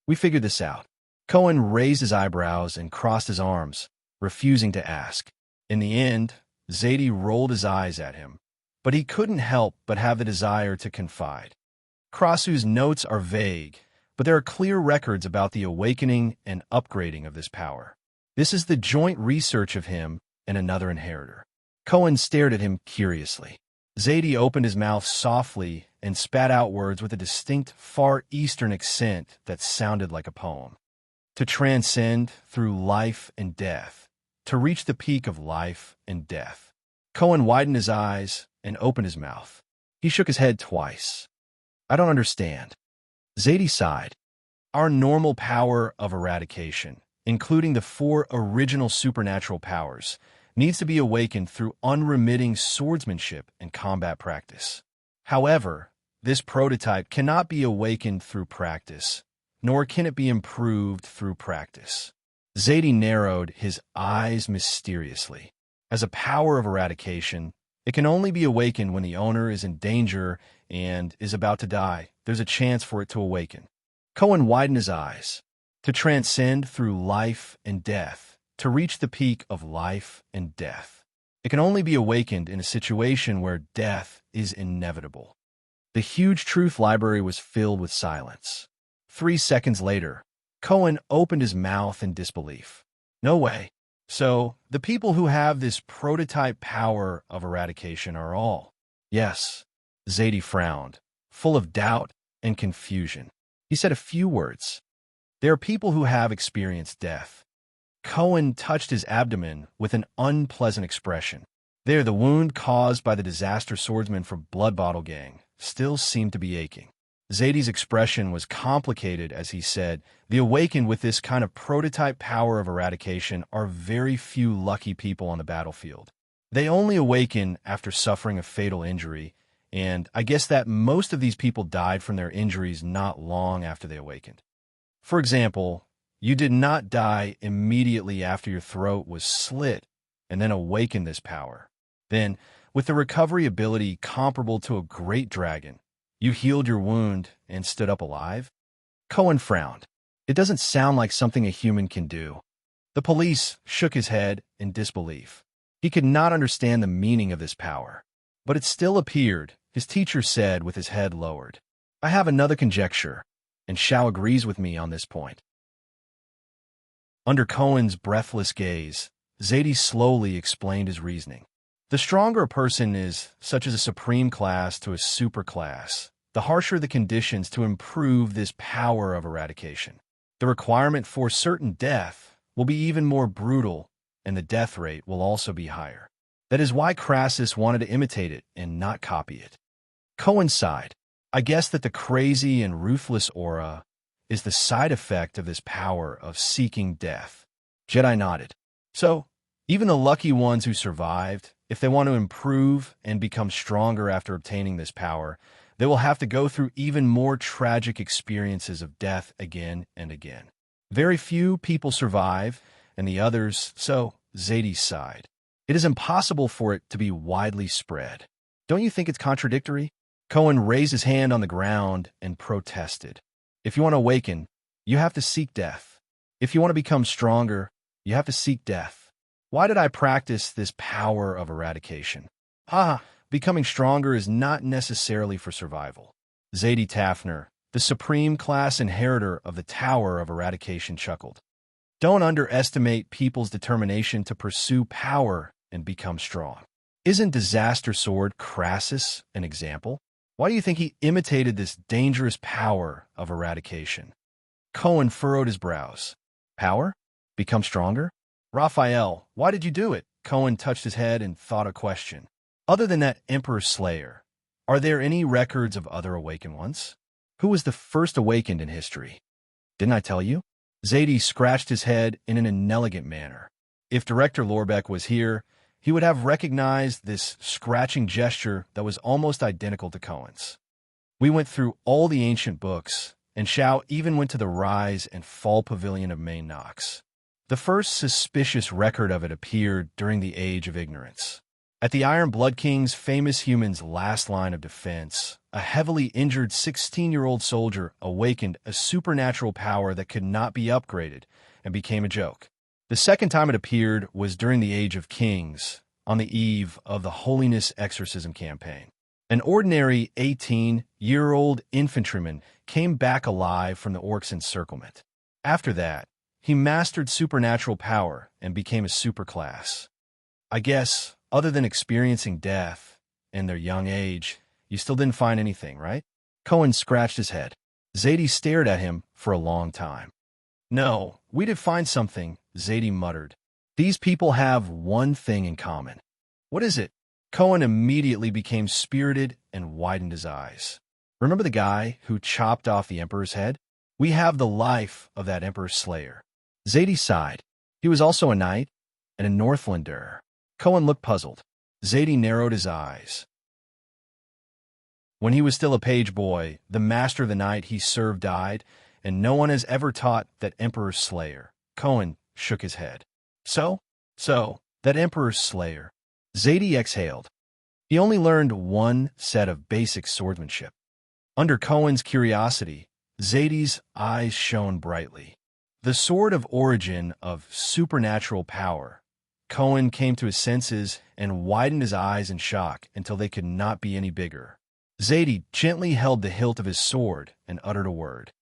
"We figured this out." Cohen raised his eyebrows and crossed his arms, refusing to ask. In the end, Zadie rolled his eyes at him, but he couldn't help but have the desire to confide. Krasu's notes are vague, but there are clear records about the awakening and upgrading of this power. This is the joint research of him and another inheritor. Cohen stared at him curiously. Zadie opened his mouth softly and spat out words with a distinct Far Eastern accent that sounded like a poem. To transcend through life and death, to reach the peak of life and death. Cohen widened his eyes and opened his mouth. He shook his head twice. "I don't understand." Zadie sighed. "Our normal power of eradication, including the 4 original supernatural powers, needs to be awakened through unremitting swordsmanship and combat practice. However, this prototype cannot be awakened through practice, nor can it be improved through practice." Zadie narrowed his eyes mysteriously. As a power of eradication, it can only be awakened when the owner is in danger and is about to die. There's a chance for it to awaken. Cohen widened his eyes. To transcend through life and death, to reach the peak of life and death. It can only be awakened in a situation where death is inevitable. The huge truth library was filled with silence. 3 seconds later, Cohen opened his mouth in disbelief. "No way. So, the people who have this prototype power of eradication are all..." "Yes." Zadie frowned, full of doubt and confusion. He said a few words. "There are people who have experienced death." Cohen touched his abdomen with an unpleasant expression. There, the wound caused by the disaster swordsman from Blood Bottle Gang still seemed to be aching. Zadie's expression was complicated as he said, "The awakened with this kind of prototype power of eradication are very few lucky people on the battlefield. They only awaken after suffering a fatal injury, and I guess that most of these people died from their injuries not long after they awakened. For example, you did not die immediately after your throat was slit and then awaken this power. Then, with the recovery ability comparable to a great dragon, you healed your wound and stood up alive?" Cohen frowned. "It doesn't sound like something a human can do." The police shook his head in disbelief. He could not understand the meaning of this power. But it still appeared, his teacher said with his head lowered. "I have another conjecture, and Xiao agrees with me on this point." Under Cohen's breathless gaze, Zadie slowly explained his reasoning. The stronger a person is, such as a supreme class to a super class, the harsher the conditions to improve this power of eradication. The requirement for certain death will be even more brutal, and the death rate will also be higher. That is why Crassus wanted to imitate it and not copy it. Cohen sighed. I guess that the crazy and ruthless aura is the side effect of this power of seeking death. Jedi nodded. So, even the lucky ones who survived, if they want to improve and become stronger after obtaining this power, they will have to go through even more tragic experiences of death again and again. Very few people survive, and the others, so Zadie sighed. It is impossible for it to be widely spread. Don't you think it's contradictory? Cohen raised his hand on the ground and protested. If you want to awaken, you have to seek death. If you want to become stronger, you have to seek death. Why did I practice this power of eradication? Becoming stronger is not necessarily for survival. Zadie Tafner, the supreme class inheritor of the Tower of Eradication, chuckled. Don't underestimate people's determination to pursue power and become strong. Isn't Disaster Sword Crassus an example? Why do you think he imitated this dangerous power of eradication? Cohen furrowed his brows. Power? Become stronger? Raphael, why did you do it? Cohen touched his head and thought a question. Other than that Emperor Slayer, are there any records of other awakened ones? Who was the first awakened in history? Didn't I tell you? Zadie scratched his head in an inelegant manner. If Director Lorbeck was here, he would have recognized this scratching gesture that was almost identical to Cohen's. We went through all the ancient books, and Shao even went to the Rise and Fall Pavilion of Main Nox. The first suspicious record of it appeared during the Age of Ignorance. At the Iron Blood King's famous human's last line of defense, a heavily injured 16-year-old soldier awakened a supernatural power that could not be upgraded and became a joke. The second time it appeared was during the Age of Kings, on the eve of the Holiness Exorcism campaign. An ordinary 18-year-old infantryman came back alive from the Orcs' encirclement. After that, he mastered supernatural power and became a superclass. I guess, other than experiencing death in their young age, you still didn't find anything, right? Cohen scratched his head. Zadie stared at him for a long time. No, we did find something, Zadie muttered. These people have one thing in common. What is it? Cohen immediately became spirited and widened his eyes. Remember the guy who chopped off the Emperor's head? We have the life of that Emperor's slayer. Zadie sighed. He was also a knight and a Northlander. Cohen looked puzzled. Zadie narrowed his eyes. When he was still a page boy, the master of the knight he served died, and no one has ever taught that Emperor's slayer. Cohen shook his head. So, that Emperor's slayer. Zadie exhaled. He only learned one set of basic swordsmanship. Under Cohen's curiosity, Zadie's eyes shone brightly. The sword of origin of supernatural power. Cohen came to his senses and widened his eyes in shock until they could not be any bigger. Zadie gently held the hilt of his sword and uttered a word.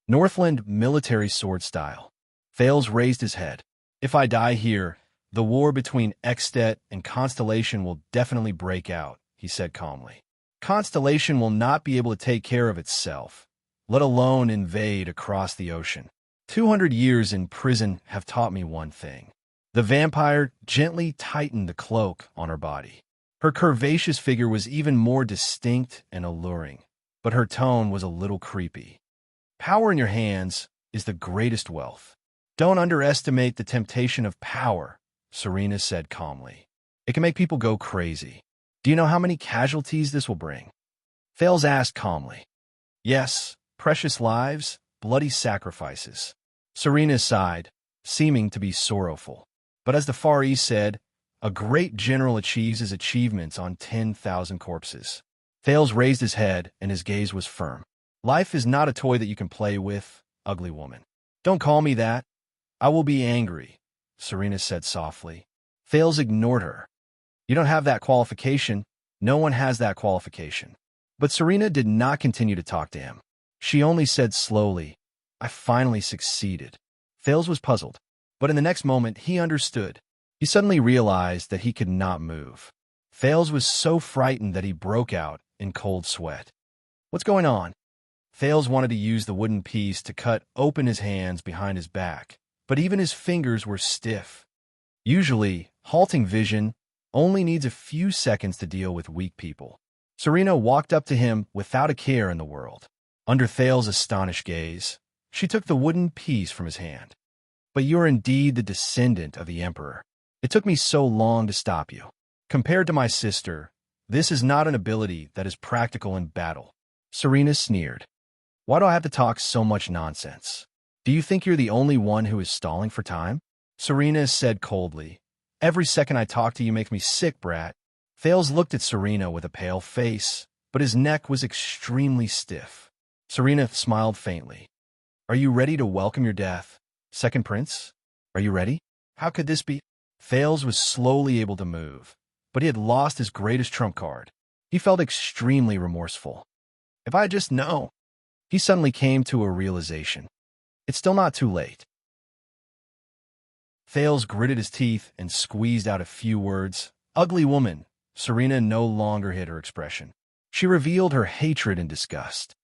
Northland military sword style. Thales raised his head. If I die here, the war between Extet and Constellation will definitely break out, he said calmly. Constellation will not be able to take care of itself, let alone invade across the ocean. 200 years in prison have taught me one thing. The vampire gently tightened the cloak on her body. Her curvaceous figure was even more distinct and alluring, but her tone was a little creepy. Power in your hands is the greatest wealth. Don't underestimate the temptation of power, Serena said calmly. It can make people go crazy. Do you know how many casualties this will bring? Thales asked calmly. Yes, precious lives, bloody sacrifices. Serena sighed, seeming to be sorrowful. But as the Far East said, a great general achieves his achievements on 10,000 corpses. Thales raised his head and his gaze was firm. Life is not a toy that you can play with, ugly woman. Don't call me that. I will be angry, Serena said softly. Thales ignored her. You don't have that qualification. No one has that qualification. But Serena did not continue to talk to him. She only said slowly, I finally succeeded. Thales was puzzled, but in the next moment he understood. He suddenly realized that he could not move. Thales was so frightened that he broke out in cold sweat. What's going on? Thales wanted to use the wooden piece to cut open his hands behind his back, but even his fingers were stiff. Usually, halting vision only needs a few seconds to deal with weak people. Serena walked up to him without a care in the world. Under Thales' astonished gaze, she took the wooden piece from his hand. But you are indeed the descendant of the Emperor. It took me so long to stop you. Compared to my sister, this is not an ability that is practical in battle. Serena sneered. Why do I have to talk so much nonsense? Do you think you're the only one who is stalling for time? Serena said coldly. Every second I talk to you makes me sick, brat. Thales looked at Serena with a pale face, but his neck was extremely stiff. Serena smiled faintly. Are you ready to welcome your death, Second Prince? Are you ready? How could this be? Thales was slowly able to move, but he had lost his greatest trump card. He felt extremely remorseful. If I just know. He suddenly came to a realization. It's still not too late. Thales gritted his teeth and squeezed out a few words. Ugly woman. Serena no longer hid her expression. She revealed her hatred and disgust.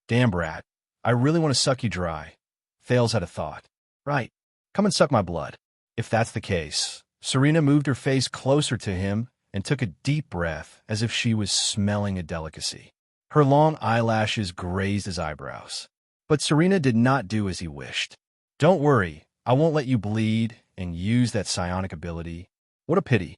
Damn, brat. I really want to suck you dry. Thales had a thought. Right. Come and suck my blood. If that's the case. Serena moved her face closer to him and took a deep breath as if she was smelling a delicacy. Her long eyelashes grazed his eyebrows. But Serena did not do as he wished. Don't worry, I won't let you bleed and use that psionic ability. What a pity.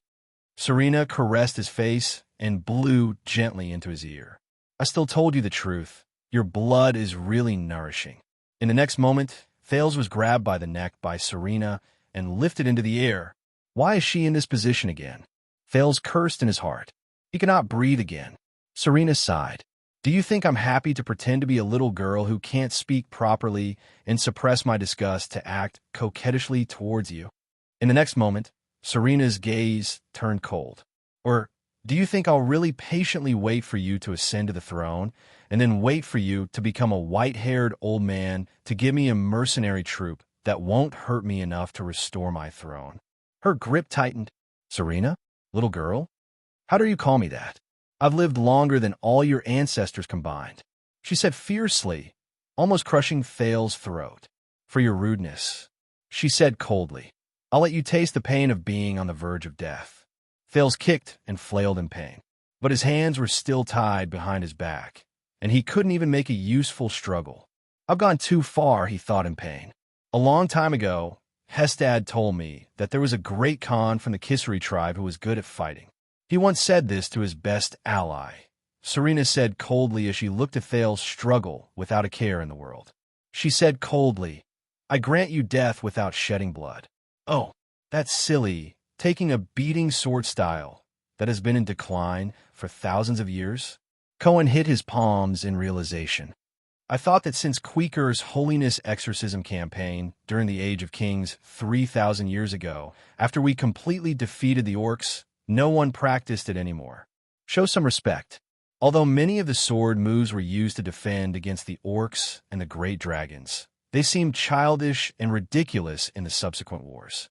Serena caressed his face and blew gently into his ear. I still told you the truth. Your blood is really nourishing. In the next moment, Thales was grabbed by the neck by Serena and lifted into the air. Why is she in this position again? Thales cursed in his heart. He could not breathe again. Serena sighed. Do you think I'm happy to pretend to be a little girl who can't speak properly and suppress my disgust to act coquettishly towards you? In the next moment, Serena's gaze turned cold. Or do you think I'll really patiently wait for you to ascend to the throne and then wait for you to become a white-haired old man to give me a mercenary troop that won't hurt me enough to restore my throne? Her grip tightened. Serena? Little girl? How dare you call me that? I've lived longer than all your ancestors combined, she said fiercely, almost crushing Thales' throat. For your rudeness, she said coldly. I'll let you taste the pain of being on the verge of death. Thales kicked and flailed in pain, but his hands were still tied behind his back, and he couldn't even make a useful struggle. I've gone too far, he thought in pain. A long time ago, Hestad told me that there was a great Khan from the Kisari tribe who was good at fighting. He once said this to his best ally. Serena said coldly as she looked at Thales struggle without a care in the world. She said coldly, I grant you death without shedding blood. Oh, that's silly, taking a beating sword style that has been in decline for thousands of years. Cohen hit his palms in realization. I thought that since Quaker's Holiness Exorcism campaign during the Age of Kings 3,000 years ago, after we completely defeated the orcs, no one practiced it anymore. Show some respect. Although many of the sword moves were used to defend against the orcs and the great dragons, they seemed childish and ridiculous in the subsequent wars.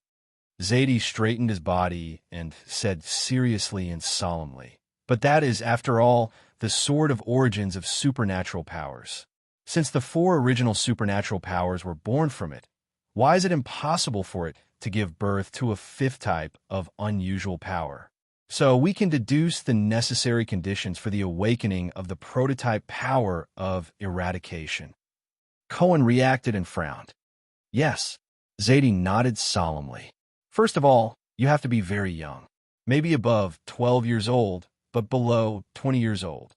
Zadie straightened his body and said seriously and solemnly, but that is, after all, the sword of origins of supernatural powers. Since the 4 original supernatural powers were born from it, why is it impossible for it to give birth to a 5th type of unusual power? So we can deduce the necessary conditions for the awakening of the prototype power of eradication. Cohen reacted and frowned. Yes, Zadie nodded solemnly. First of all, you have to be very young, maybe above 12 years old, but below 20 years old.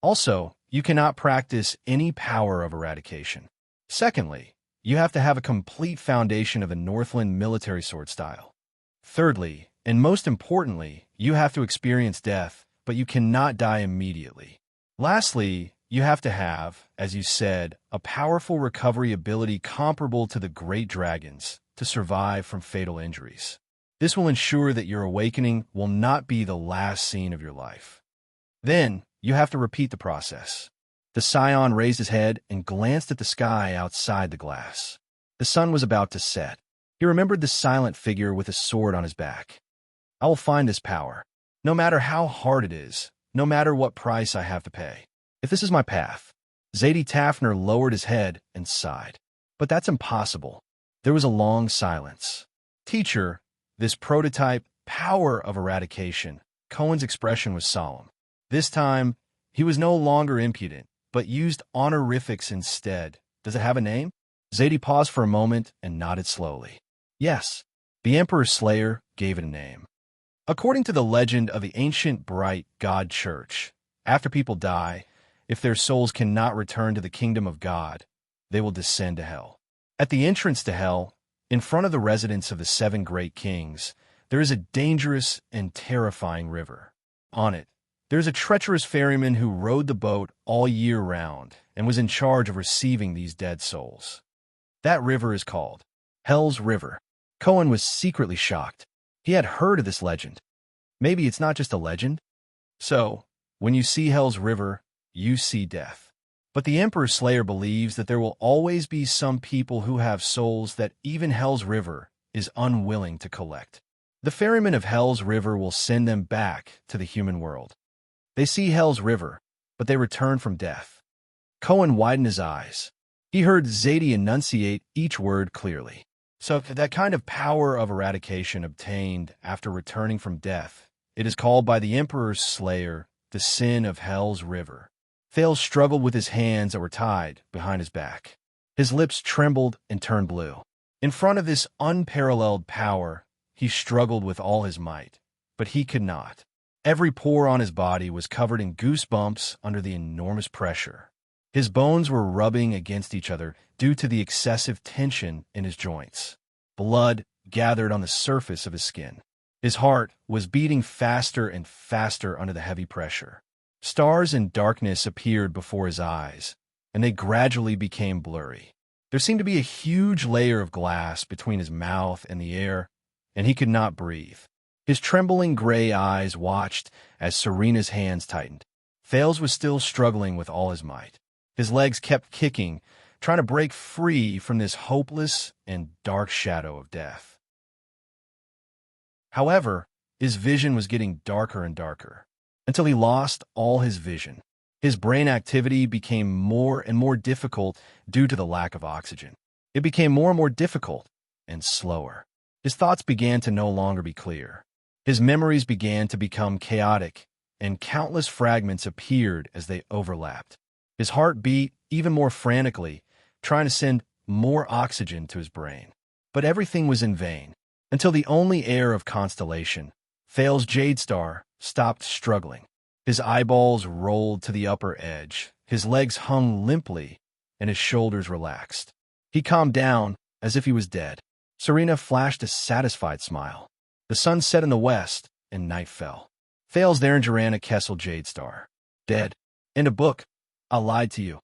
Also, you cannot practice any power of eradication. Secondly, you have to have a complete foundation of the Northland military sword style. Thirdly, and most importantly, you have to experience death, but you cannot die immediately. Lastly, you have to have, as you said, a powerful recovery ability comparable to the great dragons to survive from fatal injuries. This will ensure that your awakening will not be the last scene of your life. Then, you have to repeat the process. The scion raised his head and glanced at the sky outside the glass. The sun was about to set. He remembered the silent figure with a sword on his back. I will find this power, no matter how hard it is, no matter what price I have to pay. If this is my path. Zadie Tafner lowered his head and sighed. But that's impossible. There was a long silence. Teacher, this prototype power of eradication. Cohen's expression was solemn. This time, he was no longer impudent, but used honorifics instead. Does it have a name? Zadie paused for a moment and nodded slowly. Yes, the Emperor's Slayer gave it a name. According to the legend of the ancient bright God Church, after people die, if their souls cannot return to the kingdom of God, they will descend to hell. At the entrance to hell, in front of the residence of the 7 great kings, there is a dangerous and terrifying river. On it, there is a treacherous ferryman who rowed the boat all year round and was in charge of receiving these dead souls. That river is called Hell's River. Cohen was secretly shocked. He had heard of this legend. Maybe it's not just a legend? So, when you see Hell's River, you see death. But the Emperor's Slayer believes that there will always be some people who have souls that even Hell's River is unwilling to collect. The ferryman of Hell's River will send them back to the human world. They see Hell's River, but they return from death. Cohen widened his eyes. He heard Zadie enunciate each word clearly. So that kind of power of eradication obtained after returning from death, it is called by the Emperor's Slayer the sin of Hell's River. Thales struggled with his hands that were tied behind his back. His lips trembled and turned blue. In front of this unparalleled power, he struggled with all his might, but he could not. Every pore on his body was covered in goosebumps under the enormous pressure. His bones were rubbing against each other due to the excessive tension in his joints. Blood gathered on the surface of his skin. His heart was beating faster and faster under the heavy pressure. Stars and darkness appeared before his eyes, and they gradually became blurry. There seemed to be a huge layer of glass between his mouth and the air, and he could not breathe. His trembling gray eyes watched as Serena's hands tightened. Thales was still struggling with all his might. His legs kept kicking, trying to break free from this hopeless and dark shadow of death. However, his vision was getting darker and darker, until he lost all his vision. His brain activity became more and more difficult due to the lack of oxygen. It became more and more difficult and slower. His thoughts began to no longer be clear. His memories began to become chaotic, and countless fragments appeared as they overlapped. His heart beat even more frantically, trying to send more oxygen to his brain. But everything was in vain, until the only heir of Constellation, Thales Jadestar, stopped struggling. His eyeballs rolled to the upper edge, his legs hung limply, and his shoulders relaxed. He calmed down, as if he was dead. Serena flashed a satisfied smile. The sun set in the west, and night fell. Thales Therangerana Kessel Jadestar. Dead. In a book. I lied to you.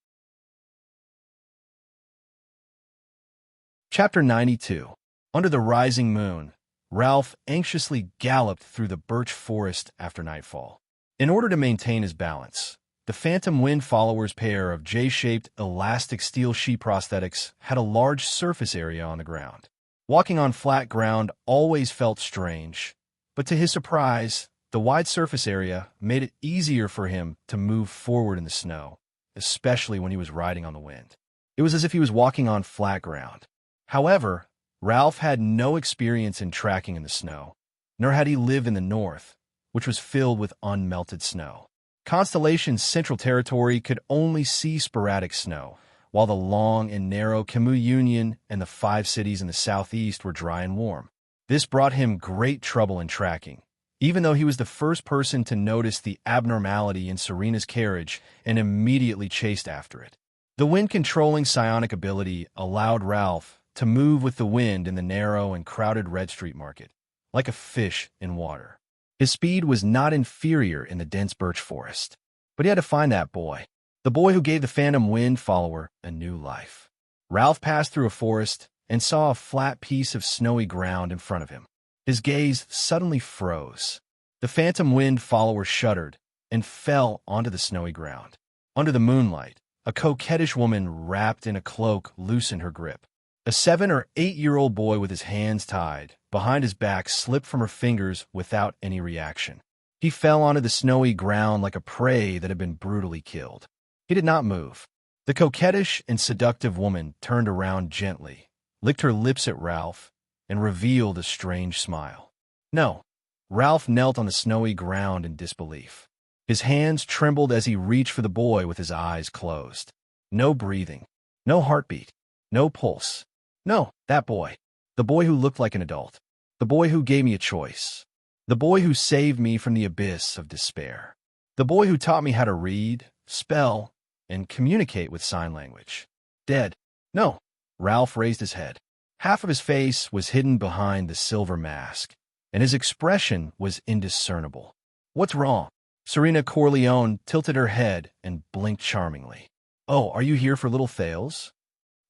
Chapter 92. Under the rising moon, Ralph anxiously galloped through the birch forest after nightfall. In order to maintain his balance, the Phantom Wind Follower's pair of J-shaped elastic steel sheet prosthetics had a large surface area on the ground. Walking on flat ground always felt strange, but to his surprise, the wide surface area made it easier for him to move forward in the snow, especially when he was riding on the wind. It was as if he was walking on flat ground. However, Ralph had no experience in tracking in the snow, nor had he lived in the north, which was filled with unmelted snow. Constellation's central territory could only see sporadic snow, while the long and narrow Camus Union and the 5 cities in the southeast were dry and warm. This brought him great trouble in tracking, even though he was the first person to notice the abnormality in Serena's carriage and immediately chased after it. The wind-controlling psionic ability allowed Ralph to move with the wind in the narrow and crowded Red Street Market, like a fish in water. His speed was not inferior in the dense birch forest, but he had to find that boy, the boy who gave the Phantom Wind Follower a new life. Ralph passed through a forest and saw a flat piece of snowy ground in front of him. His gaze suddenly froze. The Phantom Wind Follower shuddered and fell onto the snowy ground. Under the moonlight, a coquettish woman wrapped in a cloak loosened her grip. A 7 or 8-year-old boy with his hands tied behind his back slipped from her fingers without any reaction. He fell onto the snowy ground like a prey that had been brutally killed. He did not move. The coquettish and seductive woman turned around gently, licked her lips at Ralph, and revealed a strange smile. No. Ralph knelt on the snowy ground in disbelief. His hands trembled as he reached for the boy with his eyes closed. No breathing. No heartbeat. No pulse. No, that boy. The boy who looked like an adult. The boy who gave me a choice. The boy who saved me from the abyss of despair. The boy who taught me how to read, spell, and communicate with sign language. Dead. No. Ralph raised his head. Half of his face was hidden behind the silver mask, and his expression was indiscernible. What's wrong? Serena Corleone tilted her head and blinked charmingly. Oh, are you here for little Thales?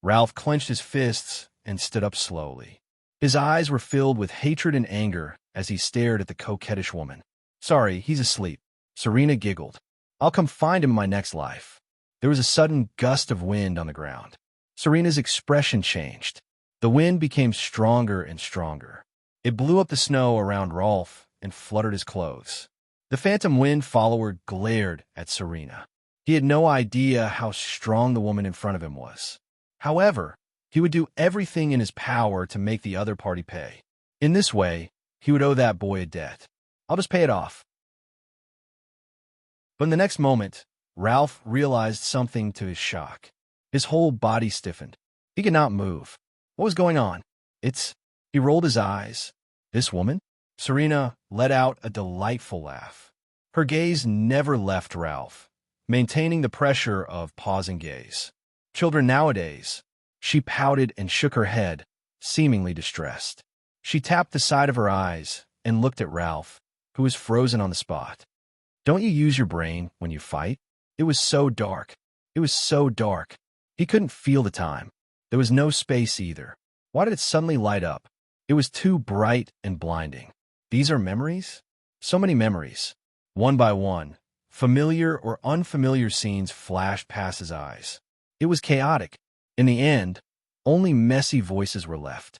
Ralph clenched his fists and stood up slowly. His eyes were filled with hatred and anger as he stared at the coquettish woman. Sorry, he's asleep. Serena giggled. I'll come find him in my next life. There was a sudden gust of wind on the ground. Serena's expression changed. The wind became stronger and stronger. It blew up the snow around Rolf and fluttered his clothes. The phantom wind follower glared at Serena. He had no idea how strong the woman in front of him was. However, he would do everything in his power to make the other party pay. In this way, he would owe that boy a debt. I'll just pay it off. But in the next moment, Ralph realized something to his shock. His whole body stiffened. He could not move. What was going on? He rolled his eyes. This woman? Serena let out a delightful laugh. Her gaze never left Ralph, maintaining the pressure of pausing gaze. Children nowadays. She pouted and shook her head, seemingly distressed. She tapped the side of her eyes and looked at Ralph, who was frozen on the spot. Don't you use your brain when you fight? It was so dark. It was so dark. He couldn't feel the time. There was no space either. Why did it suddenly light up? It was too bright and blinding. These are memories? So many memories. One by one, familiar or unfamiliar scenes flashed past his eyes. It was chaotic. In the end, only messy voices were left.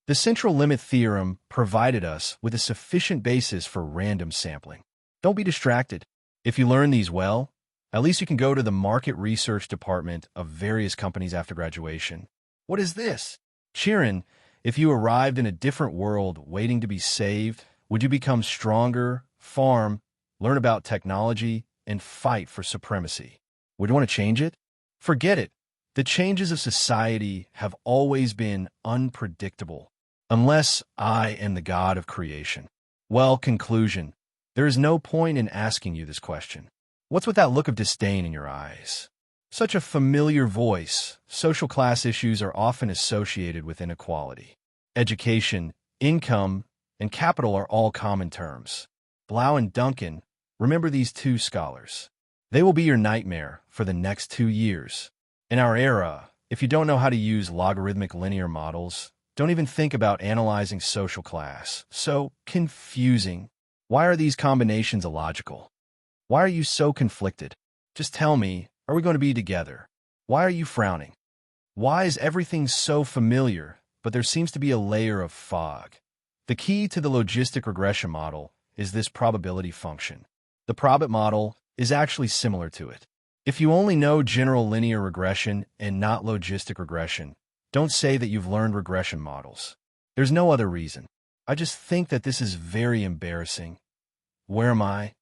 The central limit theorem provided us with a sufficient basis for random sampling. Don't be distracted. If you learn these well, at least you can go to the market research department of various companies after graduation. What is this? Chirin, if you arrived in a different world waiting to be saved, would you become stronger, farm, learn about technology, and fight for supremacy? Would you want to change it? Forget it. The changes of society have always been unpredictable, unless I am the god of creation. Well, conclusion. There is no point in asking you this question. What's with that look of disdain in your eyes? Such a familiar voice. Social class issues are often associated with inequality. Education, income, and capital are all common terms. Blau and Duncan, remember these two scholars. They will be your nightmare for the next 2 years. In our era, if you don't know how to use logarithmic linear models, don't even think about analyzing social class. So confusing. Why are these combinations illogical? Why are you so conflicted? Just tell me, are we going to be together? Why are you frowning? Why is everything so familiar, but there seems to be a layer of fog? The key to the logistic regression model is this probability function. The probit model is actually similar to it. If you only know general linear regression and not logistic regression, don't say that you've learned regression models. There's no other reason. I just think that this is very embarrassing. Where am I?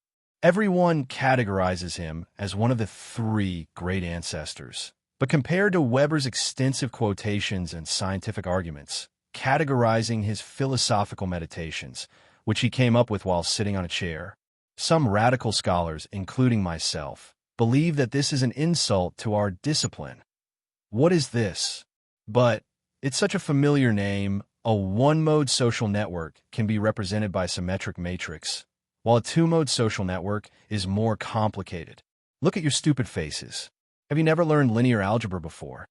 Everyone categorizes him as one of the 3 great ancestors. But compared to Weber's extensive quotations and scientific arguments, categorizing his philosophical meditations, which he came up with while sitting on a chair, some radical scholars, including myself, believe that this is an insult to our discipline. What is this? But it's such a familiar name. A one-mode social network can be represented by a symmetric matrix, while a 2-mode social network is more complicated. Look at your stupid faces. Have you never learned linear algebra before?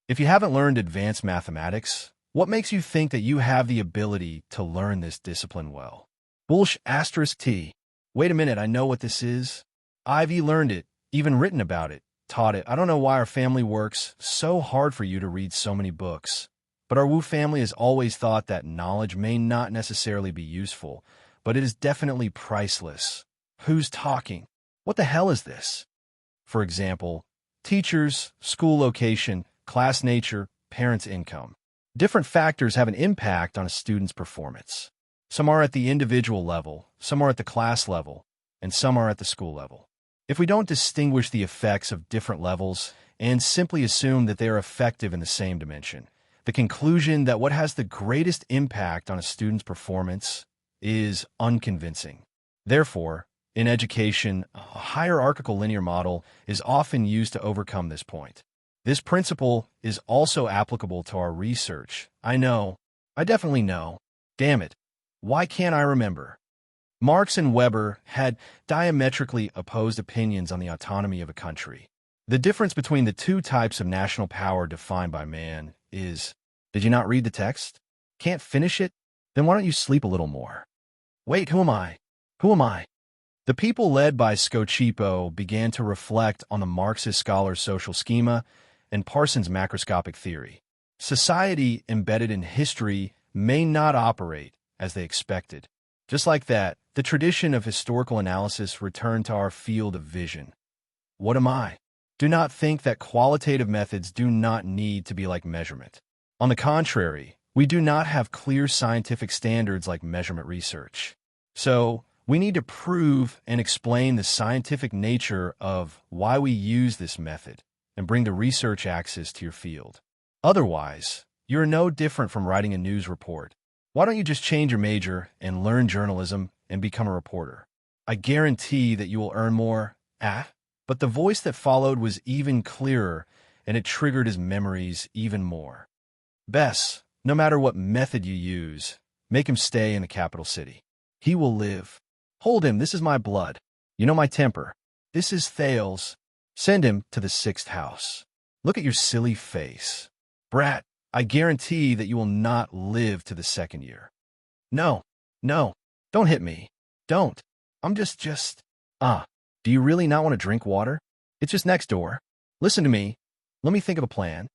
If you haven't learned advanced mathematics, what makes you think that you have the ability to learn this discipline well? Bullsh**T. Wait a minute, I know what this is. I've learned it, even written about it, taught it. I don't know why our family works so hard for you to read so many books. But our Wu family has always thought that knowledge may not necessarily be useful, but it is definitely priceless. Who's talking? What the hell is this? For example, teachers, school location, class nature, parents' income. Different factors have an impact on a student's performance. Some are at the individual level, some are at the class level, and some are at the school level. If we don't distinguish the effects of different levels and simply assume that they are effective in the same dimension, the conclusion that what has the greatest impact on a student's performance is unconvincing. Therefore, in education, a hierarchical linear model is often used to overcome this point. This principle is also applicable to our research. I know. I definitely know. Damn it. Why can't I remember? Marx and Weber had diametrically opposed opinions on the autonomy of a country. The difference between the two types of national power defined by man is, did you not read the text? Can't finish it? Then why don't you sleep a little more? Wait, who am I? Who am I? The people led by Scochipo began to reflect on the Marxist scholar's social schema and Parsons' macroscopic theory. Society embedded in history may not operate as they expected. Just like that, the tradition of historical analysis returned to our field of vision. What am I? Do not think that qualitative methods do not need to be like measurement. On the contrary, we do not have clear scientific standards like measurement research. So, we need to prove and explain the scientific nature of why we use this method and bring the research axis to your field. Otherwise, you're no different from writing a news report. Why don't you just change your major and learn journalism and become a reporter? I guarantee that you will earn more. But the voice that followed was even clearer, and it triggered his memories even more. Bess, no matter what method you use, make him stay in the capital city. He will live. Hold him, this is my blood. You know my temper. This is Thales. Send him to the 6th house. Look at your silly face. Brat, I guarantee that you will not live to the 2nd year. No, don't hit me. Don't. I'm just. Do you really not want to drink water? It's just next door. Listen to me. Let me think of a plan.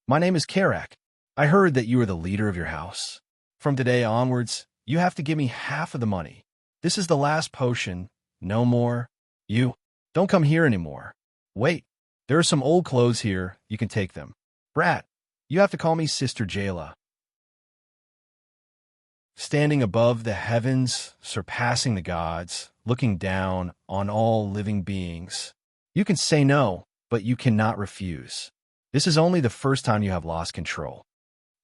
My name is Karak. I heard that you are the leader of your house. From today onwards, you have to give me half of the money. This is the last potion. No more. You. Don't come here anymore. Wait. There are some old clothes here. You can take them. Brat, you have to call me Sister Jayla. Standing above the heavens, surpassing the gods, looking down on all living beings. You can say no, but you cannot refuse. This is only the first time you have lost control.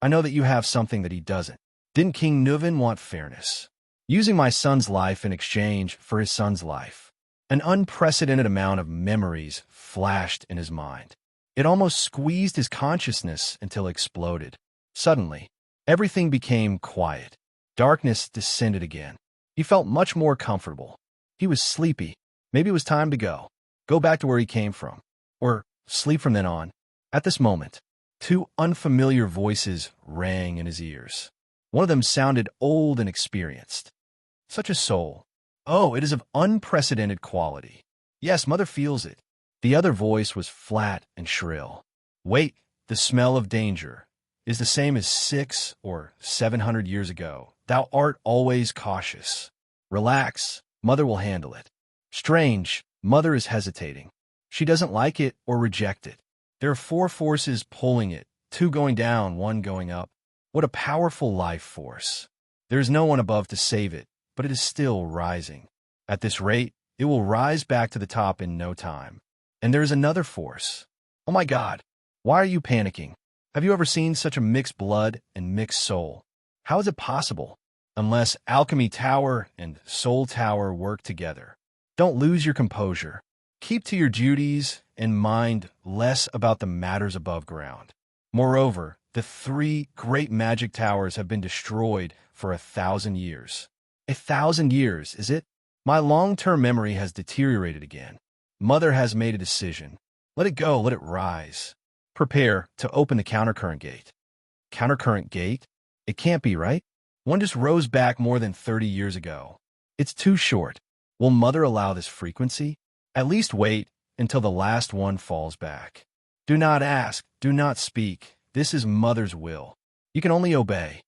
I know that you have something that he doesn't. Didn't King Nuvan want fairness? Using my son's life in exchange for his son's life. An unprecedented amount of memories flashed in his mind. It almost squeezed his consciousness until it exploded. Suddenly, everything became quiet. Darkness descended again. He felt much more comfortable. He was sleepy. Maybe it was time to go. Go back to where he came from. Or sleep from then on. At this moment, two unfamiliar voices rang in his ears. One of them sounded old and experienced. Such a soul. Oh, it is of unprecedented quality. Yes, Mother feels it. The other voice was flat and shrill. Wait, the smell of danger is the same as 600 or 700 years ago. Thou art always cautious. Relax, Mother will handle it. Strange, Mother is hesitating. She doesn't like it or reject it. There are 4 forces pulling it, 2 going down, 1 going up. What a powerful life force. There is no one above to save it, but it is still rising. At this rate, it will rise back to the top in no time. And there is another force. Oh my God, why are you panicking? Have you ever seen such a mixed blood and mixed soul? How is it possible? Unless Alchemy Tower and Soul Tower work together. Don't lose your composure. Keep to your duties and mind less about the matters above ground. Moreover, the 3 great magic towers have been destroyed for 1,000 years. 1,000 years, is it? My long-term memory has deteriorated again. Mother has made a decision. Let it go, let it rise. Prepare to open the countercurrent gate. Countercurrent gate? It can't be, right? One just rose back more than 30 years ago. It's too short. Will Mother allow this frequency? At least wait until the last one falls back. Do not ask, do not speak. This is Mother's will. You can only obey.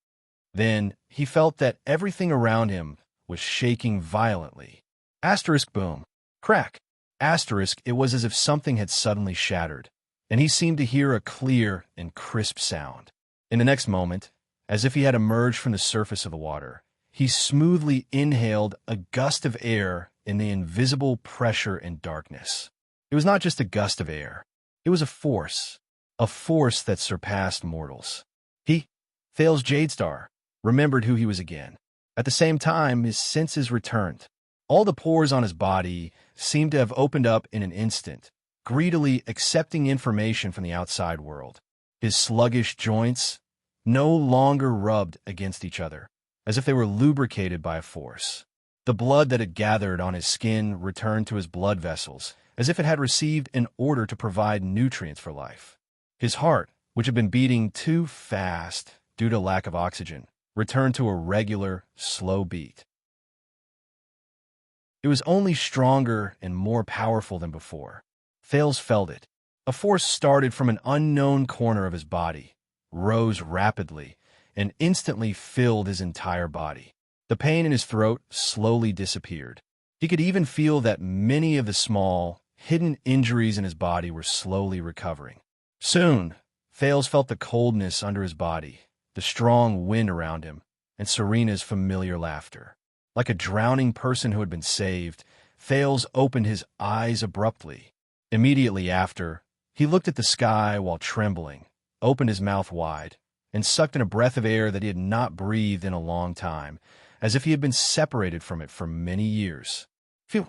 Then he felt that everything around him was shaking violently. Asterisk boom. Crack. Asterisk, it was as if something had suddenly shattered, and he seemed to hear a clear and crisp sound. In the next moment, as if he had emerged from the surface of the water, he smoothly inhaled a gust of air in the invisible pressure and darkness. It was not just a gust of air. It was a force that surpassed mortals. He, Thales Jadestar, remembered who he was again. At the same time, his senses returned. All the pores on his body seemed to have opened up in an instant, greedily accepting information from the outside world. His sluggish joints no longer rubbed against each other, as if they were lubricated by a force. The blood that had gathered on his skin returned to his blood vessels, as if it had received an order to provide nutrients for life. His heart, which had been beating too fast due to lack of oxygen, returned to a regular, slow beat. It was only stronger and more powerful than before. Thales felt it. A force started from an unknown corner of his body, rose rapidly, and instantly filled his entire body. The pain in his throat slowly disappeared. He could even feel that many of the small, hidden injuries in his body were slowly recovering. Soon, Thales felt the coldness under his body, the strong wind around him, and Serena's familiar laughter. Like a drowning person who had been saved, Thales opened his eyes abruptly. Immediately after, he looked at the sky while trembling, opened his mouth wide, and sucked in a breath of air that he had not breathed in a long time, as if he had been separated from it for many years. Phew!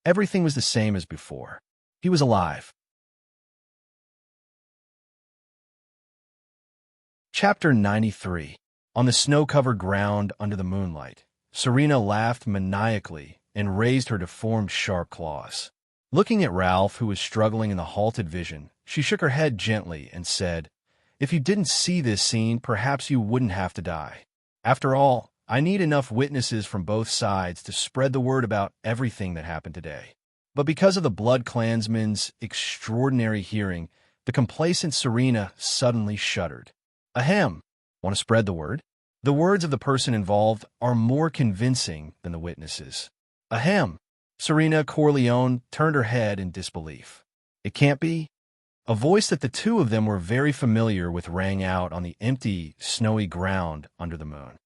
Everything was the same as before. He was alive. Chapter 93. On the snow-covered ground under the moonlight, Serena laughed maniacally and raised her deformed sharp claws. Looking at Ralph, who was struggling in the halted vision, she shook her head gently and said, "If you didn't see this scene, perhaps you wouldn't have to die. After all, I need enough witnesses from both sides to spread the word about everything that happened today." But because of the Blood Clansman's extraordinary hearing, the complacent Serena suddenly shuddered. Ahem! Want to spread the word? The words of the person involved are more convincing than the witnesses. Ahem! Serena Corleone turned her head in disbelief. It can't be? A voice that the two of them were very familiar with rang out on the empty, snowy ground under the moon.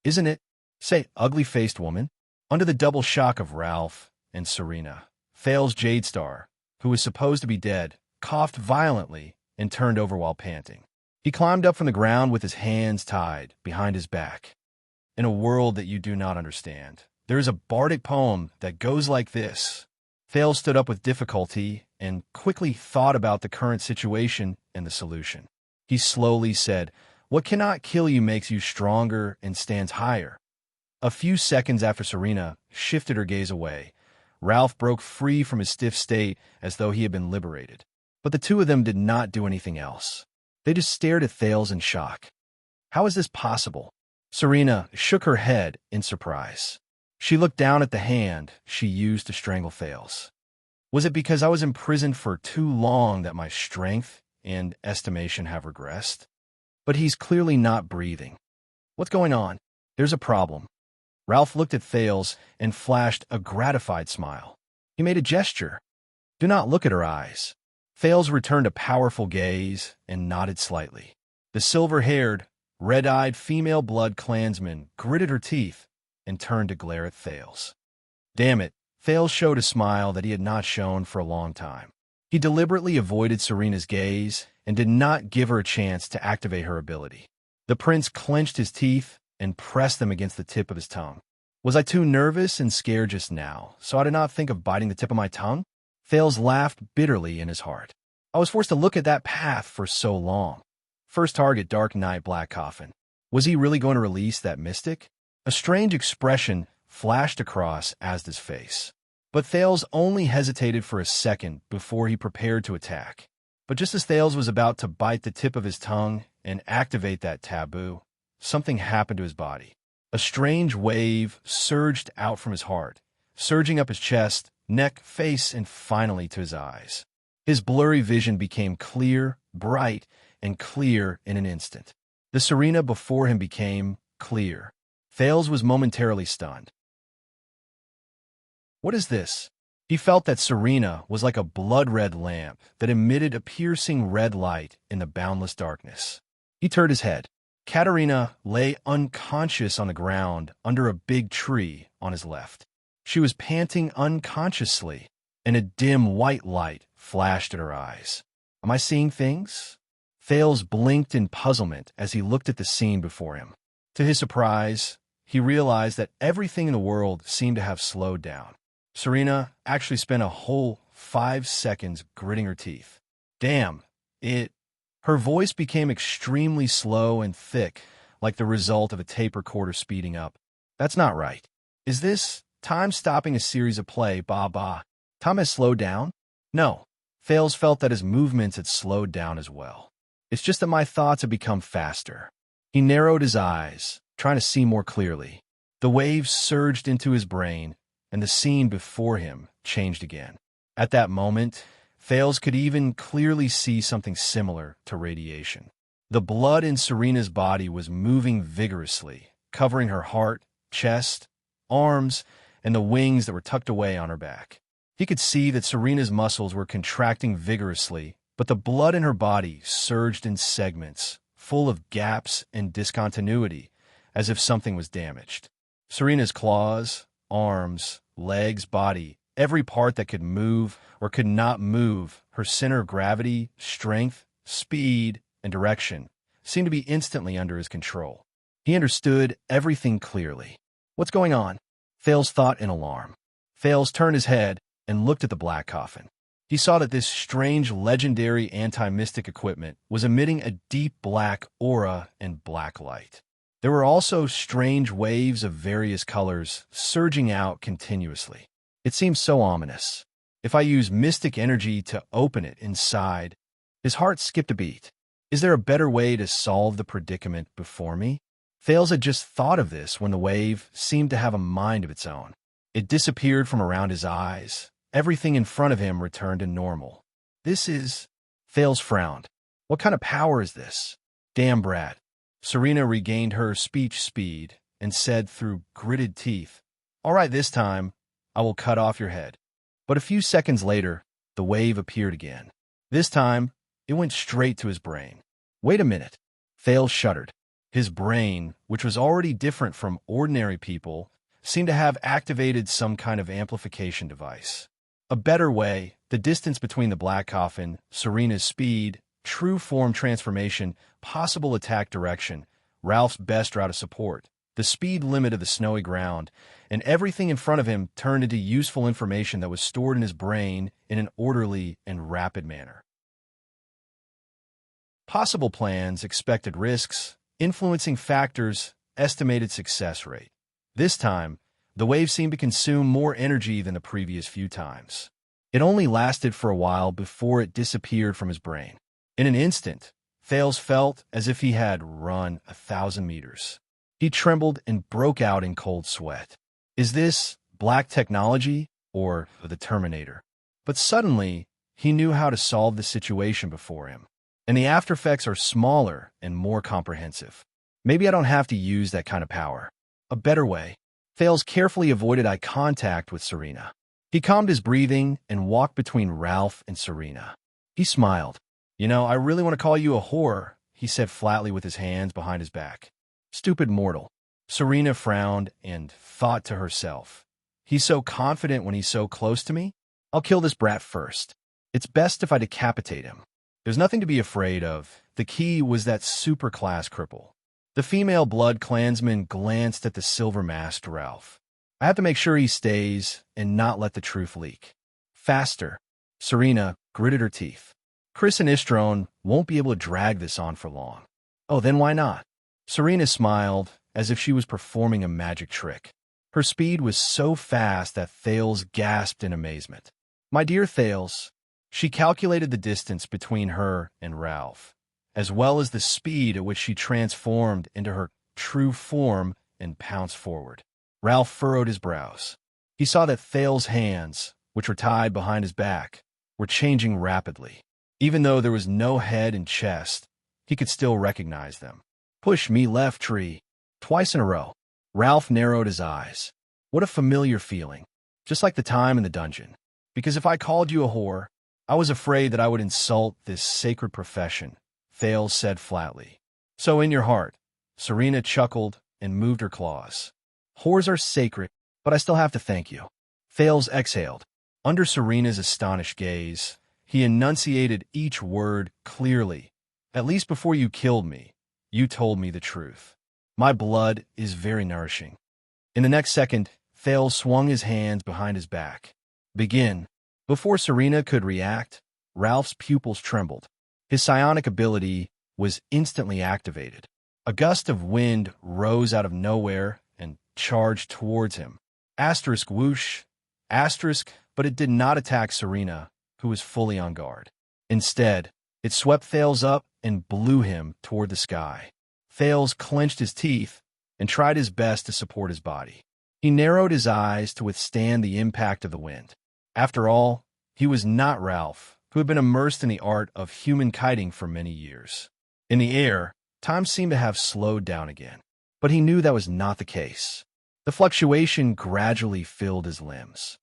Isn't it? Say, ugly-faced woman. Under the double shock of Ralph and Serena, Thales Jadestar, who was supposed to be dead, coughed violently and turned over while panting. He climbed up from the ground with his hands tied behind his back. In a world that you do not understand, there is a bardic poem that goes like this. Thales stood up with difficulty and quickly thought about the current situation and the solution. He slowly said, "What cannot kill you makes you stronger and stands higher." A few seconds after Serena shifted her gaze away, Ralph broke free from his stiff state as though he had been liberated. But the two of them did not do anything else. They just stared at Thales in shock. How is this possible? Serena shook her head in surprise. She looked down at the hand she used to strangle Thales. Was it because I was imprisoned for too long that my strength and estimation have regressed? But he's clearly not breathing. What's going on? There's a problem. Ralph looked at Thales and flashed a gratified smile. He made a gesture. Do not look at her eyes. Thales returned a powerful gaze and nodded slightly. The silver-haired, red-eyed female Blood Clansman gritted her teeth and turned to glare at Thales. Damn it, Thales showed a smile that he had not shown for a long time. He deliberately avoided Serena's gaze and did not give her a chance to activate her ability. The prince clenched his teeth and pressed them against the tip of his tongue. Was I too nervous and scared just now, so I did not think of biting the tip of my tongue? Thales laughed bitterly in his heart. I was forced to look at that path for so long. First target, Dark Knight Black Coffin. Was he really going to release that mystic? A strange expression flashed across Asda's face. But Thales only hesitated for a second before he prepared to attack. But just as Thales was about to bite the tip of his tongue and activate that taboo, something happened to his body. A strange wave surged out from his heart, surging up his chest neck, face, and finally to his eyes. His blurry vision became clear, bright, and clear in an instant. The Serena before him became clear. Thales was momentarily stunned. What is this? He felt that Serena was like a blood-red lamp that emitted a piercing red light in the boundless darkness. He turned his head. Katerina lay unconscious on the ground under a big tree on his left. She was panting unconsciously, and a dim white light flashed at her eyes. Am I seeing things? Thales blinked in puzzlement as he looked at the scene before him. To his surprise, he realized that everything in the world seemed to have slowed down. Serena actually spent a whole 5 seconds gritting her teeth. Damn, it... Her voice became extremely slow and thick, like the result of a tape recorder speeding up. That's not right. Is this time stopping a series of play, bah? Time has slowed down? No. Thales felt that his movements had slowed down as well. It's just that my thoughts have become faster. He narrowed his eyes, trying to see more clearly. The waves surged into his brain, and the scene before him changed again. At that moment, Thales could even clearly see something similar to radiation. The blood in Serena's body was moving vigorously, covering her heart, chest, arms, and the wings that were tucked away on her back. He could see that Serena's muscles were contracting vigorously, but the blood in her body surged in segments, full of gaps and discontinuity, as if something was damaged. Serena's claws, arms, legs, body, every part that could move or could not move, her center of gravity, strength, speed, and direction, seemed to be instantly under his control. He understood everything clearly. What's going on? Thales thought in alarm. Thales turned his head and looked at the black coffin. He saw that this strange, legendary anti-mystic equipment was emitting a deep black aura and black light. There were also strange waves of various colors surging out continuously. It seemed so ominous. If I use mystic energy to open it inside, his heart skipped a beat. Is there a better way to solve the predicament before me? Thales had just thought of this when the wave seemed to have a mind of its own. It disappeared from around his eyes. Everything in front of him returned to normal. This is... Thales frowned. What kind of power is this? Damn brat. Serena regained her speech speed and said through gritted teeth, All right, this time, I will cut off your head. But a few seconds later, the wave appeared again. This time, it went straight to his brain. Wait a minute. Thales shuddered. His brain, which was already different from ordinary people, seemed to have activated some kind of amplification device. A better way, the distance between the black coffin, Serena's speed, true form transformation, possible attack direction, Ralph's best route of support, the speed limit of the snowy ground, and everything in front of him turned into useful information that was stored in his brain in an orderly and rapid manner. Possible plans, expected risks, influencing factors, estimated success rate. This time, the wave seemed to consume more energy than the previous few times. It only lasted for a while before it disappeared from his brain. In an instant, Thales felt as if he had run 1,000 meters. He trembled and broke out in cold sweat. Is this black technology or the Terminator? But suddenly, he knew how to solve the situation before him. And the aftereffects are smaller and more comprehensive. Maybe I don't have to use that kind of power. A better way. Thales carefully avoided eye contact with Serena. He calmed his breathing and walked between Ralph and Serena. He smiled. I really want to call you a whore, he said flatly with his hands behind his back. Stupid mortal. Serena frowned and thought to herself. He's so confident when he's so close to me? I'll kill this brat first. It's best if I decapitate him. There's nothing to be afraid of. The key was that superclass cripple. The female blood clansman glanced at the silver-masked Ralph. I have to make sure he stays and not let the truth leak. Faster. Serena gritted her teeth. Chris and Istrone won't be able to drag this on for long. Oh, then why not? Serena smiled as if she was performing a magic trick. Her speed was so fast that Thales gasped in amazement. My dear Thales, she calculated the distance between her and Ralph, as well as the speed at which she transformed into her true form and pounced forward. Ralph furrowed his brows. He saw that Thales' hands, which were tied behind his back, were changing rapidly. Even though there was no head and chest, he could still recognize them. Push me left tree. Twice in a row. Ralph narrowed his eyes. What a familiar feeling. Just like the time in the dungeon. Because if I called you a whore, I was afraid that I would insult this sacred profession, Thales said flatly. So in your heart, Serena chuckled and moved her claws. Whores are sacred, but I still have to thank you. Thales exhaled. Under Serena's astonished gaze, he enunciated each word clearly. At least before you killed me, you told me the truth. My blood is very nourishing. In the next second, Thales swung his hands behind his back. Begin. Before Serena could react, Ralph's pupils trembled. His psionic ability was instantly activated. A gust of wind rose out of nowhere and charged towards him. Asterisk whoosh, asterisk, but it did not attack Serena, who was fully on guard. Instead, it swept Thales up and blew him toward the sky. Thales clenched his teeth and tried his best to support his body. He narrowed his eyes to withstand the impact of the wind. After all, he was not Ralph, who had been immersed in the art of human kiting for many years. In the air, time seemed to have slowed down again, but he knew that was not the case. The fluctuation gradually filled his limbs.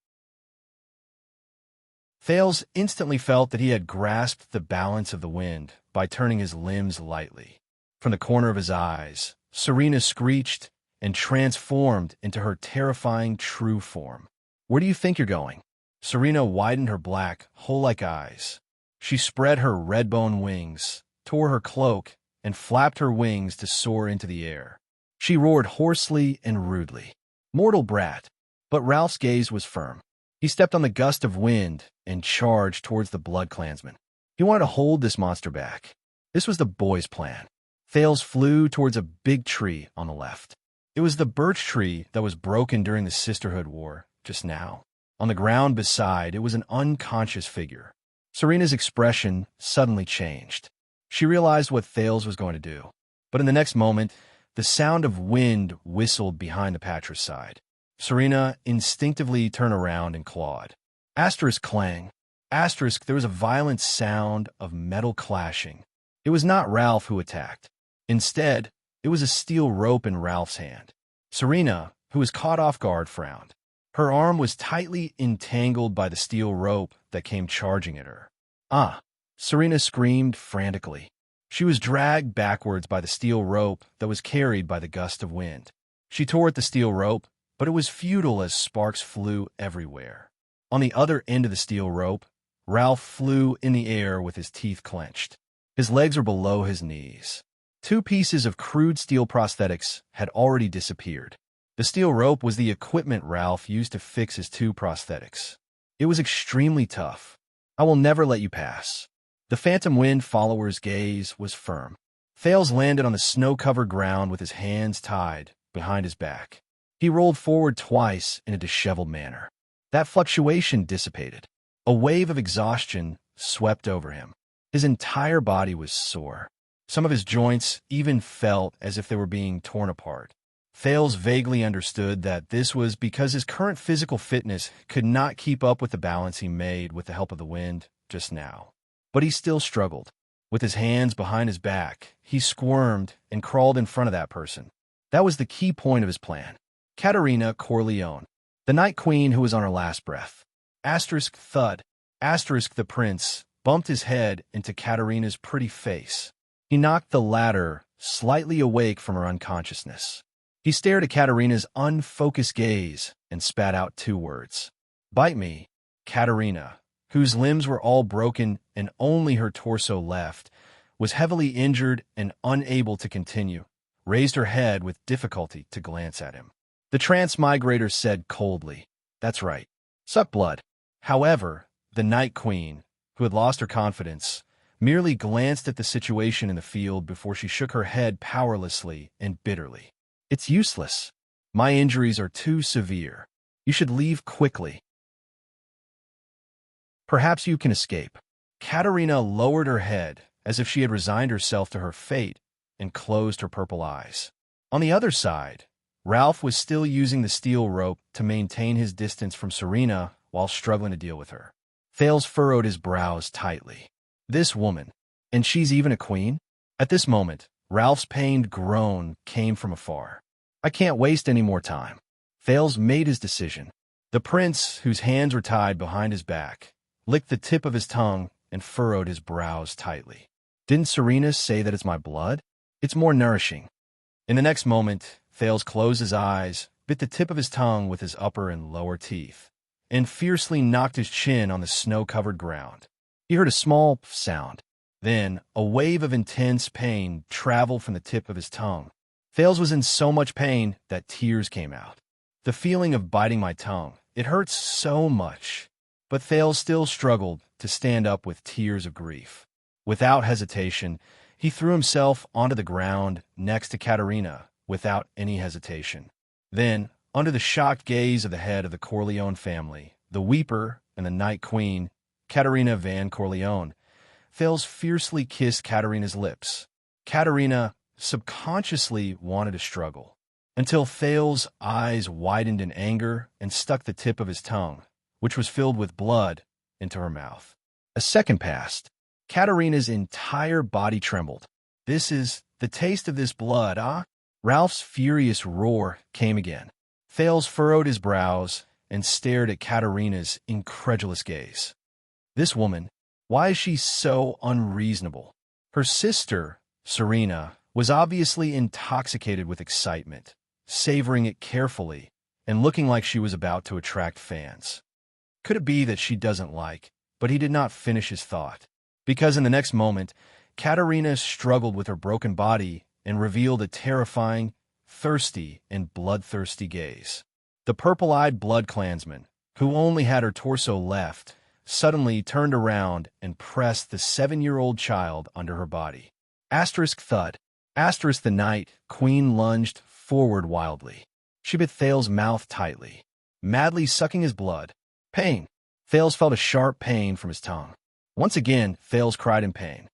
Thales instantly felt that he had grasped the balance of the wind by turning his limbs lightly. From the corner of his eyes, Serena screeched and transformed into her terrifying true form. Where do you think you're going? Serena widened her black, hole-like eyes. She spread her red-bone wings, tore her cloak, and flapped her wings to soar into the air. She roared hoarsely and rudely. Mortal brat. But Ralph's gaze was firm. He stepped on the gust of wind and charged towards the blood clansman. He wanted to hold this monster back. This was the boy's plan. Thales flew towards a big tree on the left. It was the birch tree that was broken during the Sisterhood War just now. On the ground beside, it was an unconscious figure. Serena's expression suddenly changed. She realized what Thales was going to do. But in the next moment, the sound of wind whistled behind the patricide. Serena instinctively turned around and clawed. Asterisk clang. Asterisk, there was a violent sound of metal clashing. It was not Ralph who attacked. Instead, it was a steel rope in Ralph's hand. Serena, who was caught off guard, frowned. Her arm was tightly entangled by the steel rope that came charging at her. Ah! Serena screamed frantically. She was dragged backwards by the steel rope that was carried by the gust of wind. She tore at the steel rope, but it was futile as sparks flew everywhere. On the other end of the steel rope, Ralph flew in the air with his teeth clenched. His legs were below his knees. 2 pieces of crude steel prosthetics had already disappeared. The steel rope was the equipment Ralph used to fix his 2 prosthetics. It was extremely tough. I will never let you pass. The Phantom Wind follower's gaze was firm. Thales landed on the snow-covered ground with his hands tied behind his back. He rolled forward twice in a disheveled manner. That fluctuation dissipated. A wave of exhaustion swept over him. His entire body was sore. Some of his joints even felt as if they were being torn apart. Thales vaguely understood that this was because his current physical fitness could not keep up with the balance he made with the help of the wind just now. But he still struggled. With his hands behind his back, he squirmed and crawled in front of that person. That was the key point of his plan. Katerina Corleone, the Night Queen who was on her last breath. Asterisk thud. Asterisk the prince bumped his head into Katerina's pretty face. He knocked the latter slightly awake from her unconsciousness. He stared at Katerina's unfocused gaze and spat out 2 words. Bite me. Katerina, whose limbs were all broken and only her torso left, was heavily injured and unable to continue, raised her head with difficulty to glance at him. The transmigrator said coldly, That's right. Suck blood. However, the Night Queen, who had lost her confidence, merely glanced at the situation in the field before she shook her head powerlessly and bitterly. It's useless. My injuries are too severe. You should leave quickly. Perhaps you can escape. Katerina lowered her head as if she had resigned herself to her fate and closed her purple eyes. On the other side, Ralph was still using the steel rope to maintain his distance from Serena while struggling to deal with her. Thales furrowed his brows tightly. This woman, and she's even a queen? At this moment, Ralph's pained groan came from afar. I can't waste any more time. Thales made his decision. The prince, whose hands were tied behind his back, licked the tip of his tongue and furrowed his brows tightly. Didn't Serena say that it's my blood? It's more nourishing. In the next moment, Thales closed his eyes, bit the tip of his tongue with his upper and lower teeth, and fiercely knocked his chin on the snow-covered ground. He heard a small sound. Then, a wave of intense pain traveled from the tip of his tongue. Thales was in so much pain that tears came out. The feeling of biting my tongue, it hurts so much. But Thales still struggled to stand up with tears of grief. Without hesitation, he threw himself onto the ground next to Katerina without any hesitation. Then, under the shocked gaze of the head of the Corleone family, the Weeper and the Night Queen, Katerina Van Corleone, Thales fiercely kissed Katerina's lips. Katerina subconsciously wanted to struggle, until Thales' eyes widened in anger and stuck the tip of his tongue, which was filled with blood, into her mouth. A second passed. Katerina's entire body trembled. This is the taste of this blood, ah? Ralph's furious roar came again. Thales furrowed his brows and stared at Katerina's incredulous gaze. This woman, why is she so unreasonable? Her sister, Serena, was obviously intoxicated with excitement, savoring it carefully and looking like she was about to attract fans. Could it be that she doesn't like? But he did not finish his thought, because in the next moment, Katerina struggled with her broken body and revealed a terrifying, thirsty, and bloodthirsty gaze. The purple-eyed blood clansman, who only had her torso left, suddenly turned around and pressed the 7-year-old child under her body. Asterisk thud. Asterisk the Night Queen lunged forward wildly. She bit Thales' mouth tightly, madly sucking his blood. Pain. Thales felt a sharp pain from his tongue. Once again, Thales cried in pain.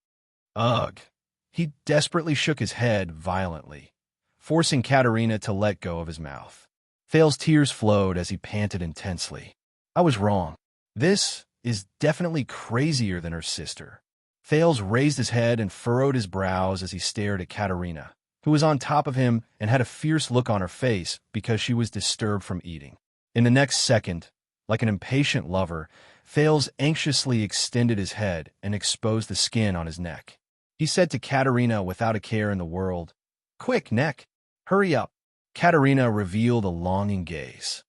Ugh. He desperately shook his head violently, forcing Katerina to let go of his mouth. Thales' tears flowed as he panted intensely. I was wrong. This is definitely crazier than her sister. Thales raised his head and furrowed his brows as he stared at Katerina, who was on top of him and had a fierce look on her face because she was disturbed from eating. In the next second, like an impatient lover, Thales anxiously extended his head and exposed the skin on his neck. He said to Katerina without a care in the world, Quick, neck! Hurry up! Katerina revealed a longing gaze.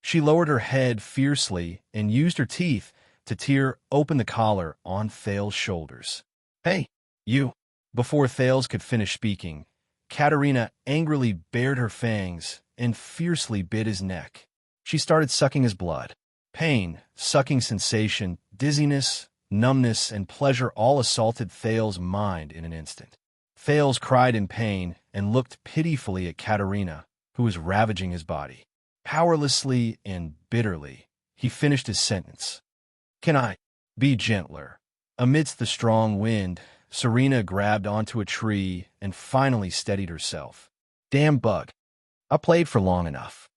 She lowered her head fiercely and used her teeth to tear open the collar on Thales' shoulders. Hey, you! Before Thales could finish speaking, Katerina angrily bared her fangs and fiercely bit his neck. She started sucking his blood. Pain, sucking sensation, dizziness, numbness, and pleasure all assaulted Thales' mind in an instant. Thales cried in pain and looked pitifully at Katerina, who was ravaging his body. Powerlessly and bitterly, he finished his sentence. Can I be gentler? Amidst the strong wind, Serena grabbed onto a tree and finally steadied herself. Damn bug. I played for long enough.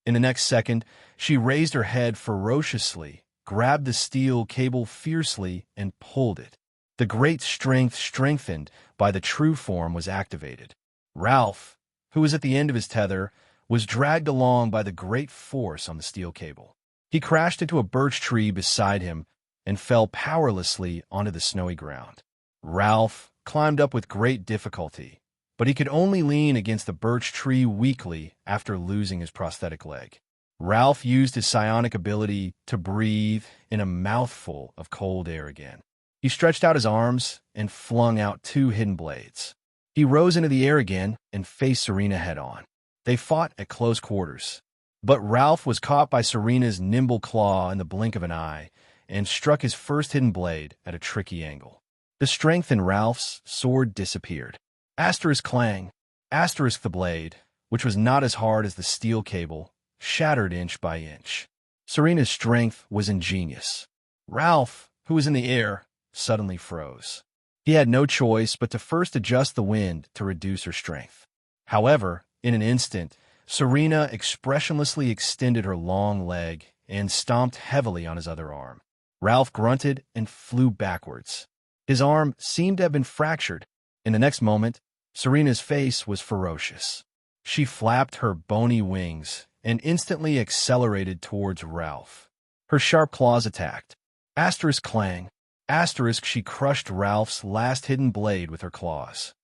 In the next second, she raised her head ferociously, grabbed the steel cable fiercely, and pulled it. The great strength strengthened by the true form was activated. Ralph, who was at the end of his tether, was dragged along by the great force on the steel cable. He crashed into a birch tree beside him and fell powerlessly onto the snowy ground. Ralph climbed up with great difficulty, but he could only lean against the birch tree weakly after losing his prosthetic leg. Ralph used his psionic ability to breathe in a mouthful of cold air again. He stretched out his arms and flung out 2 hidden blades. He rose into the air again and faced Serena head-on. They fought at close quarters, but Ralph was caught by Serena's nimble claw in the blink of an eye and struck his first hidden blade at a tricky angle. The strength in Ralph's sword disappeared. Asterisk clang. Asterisk the blade, which was not as hard as the steel cable, shattered inch by inch. Serena's strength was ingenious. Ralph, who was in the air, suddenly froze. He had no choice but to first adjust the wind to reduce her strength. However, in an instant, Serena expressionlessly extended her long leg and stomped heavily on his other arm. Ralph grunted and flew backwards. His arm seemed to have been fractured. In the next moment, Serena's face was ferocious. She flapped her bony wings and instantly accelerated towards Ralph. Her sharp claws attacked. Asterisk clang. Asterisk, she crushed Ralph's last hidden blade with her claws.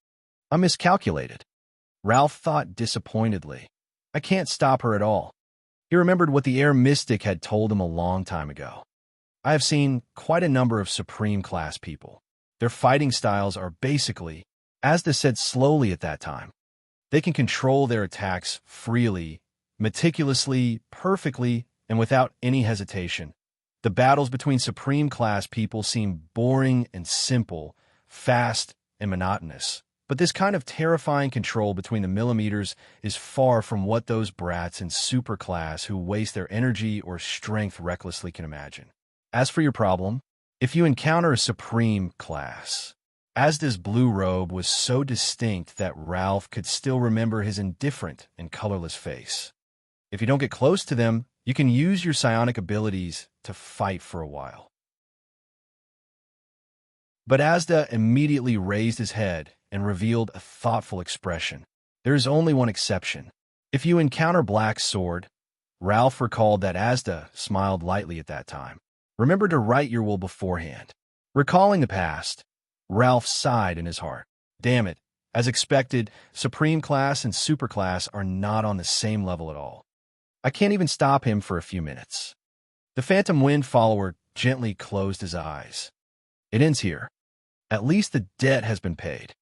I miscalculated. Ralph thought disappointedly. I can't stop her at all. He remembered what the air mystic had told him a long time ago. I have seen quite a number of Supreme-class people. Their fighting styles are basically, as they said slowly at that time. They can control their attacks freely, meticulously, perfectly, and without any hesitation. The battles between Supreme-class people seem boring and simple, fast and monotonous. But this kind of terrifying control between the millimeters is far from what those brats in superclass who waste their energy or strength recklessly can imagine. As for your problem, if you encounter a Supreme class, Asda's blue robe was so distinct that Ralph could still remember his indifferent and colorless face. If you don't get close to them, you can use your psionic abilities to fight for a while. But Asda immediately raised his head and revealed a thoughtful expression. There is only one exception. If you encounter Black's sword, Ralph recalled that Asda smiled lightly at that time. Remember to write your will beforehand. Recalling the past, Ralph sighed in his heart. Damn it. As expected, Supreme Class and Super Class are not on the same level at all. I can't even stop him for a few minutes. The Phantom Wind follower gently closed his eyes. It ends here. At least the debt has been paid.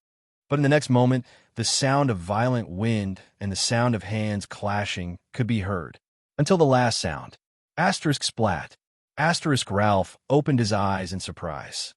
But in the next moment, the sound of violent wind and the sound of hands clashing could be heard. Until the last sound. Asterisk splat. Asterisk Ralph opened his eyes in surprise.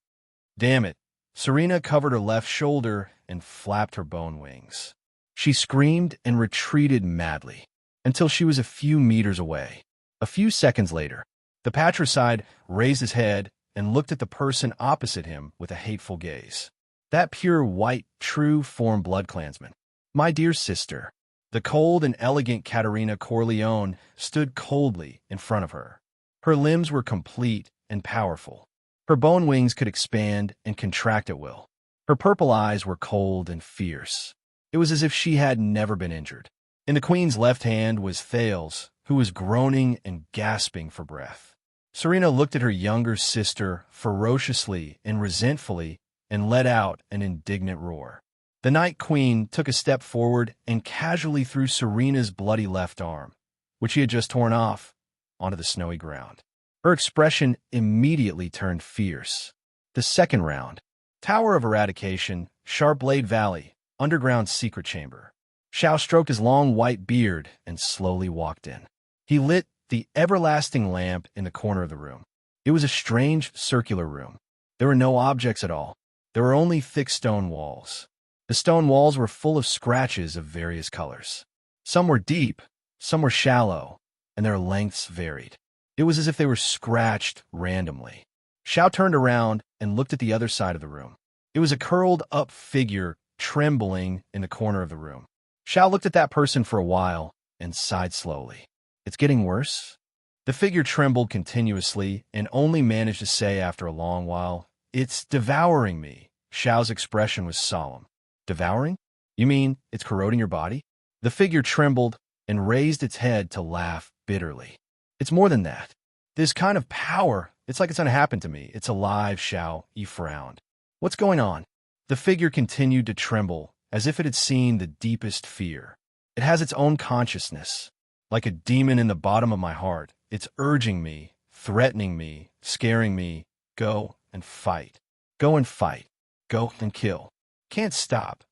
Damn it. Serena covered her left shoulder and flapped her bone wings. She screamed and retreated madly until she was a few meters away. A few seconds later, the patricide raised his head and looked at the person opposite him with a hateful gaze. That pure white, true-form bloodclansman. My dear sister. The cold and elegant Caterina Corleone stood coldly in front of her. Her limbs were complete and powerful. Her bone wings could expand and contract at will. Her purple eyes were cold and fierce. It was as if she had never been injured. In the queen's left hand was Thales, who was groaning and gasping for breath. Serena looked at her younger sister ferociously and resentfully and let out an indignant roar. The Night Queen took a step forward and casually threw Serena's bloody left arm, which she had just torn off, onto the snowy ground. Her expression immediately turned fierce. The second round. Tower of Eradication, Sharpblade Valley, underground secret chamber. Xiao stroked his long white beard and slowly walked in. He lit the everlasting lamp in the corner of the room. It was a strange circular room. There were no objects at all. There were only thick stone walls. The stone walls were full of scratches of various colors. Some were deep, some were shallow, and their lengths varied. It was as if they were scratched randomly. Xiao turned around and looked at the other side of the room. It was a curled-up figure trembling in the corner of the room. Xiao looked at that person for a while and sighed slowly. It's getting worse? The figure trembled continuously and only managed to say after a long while, It's devouring me. Xiao's expression was solemn. Devouring? You mean it's corroding your body? The figure trembled and raised its head to laugh bitterly. It's more than that. This kind of power, it's like it's going to happen to me. It's alive, Xiao. He frowned. What's going on? The figure continued to tremble, as if it had seen the deepest fear. It has its own consciousness. Like a demon in the bottom of my heart, it's urging me, threatening me, scaring me. Go and fight. Go and fight. Go and kill. Can't stop.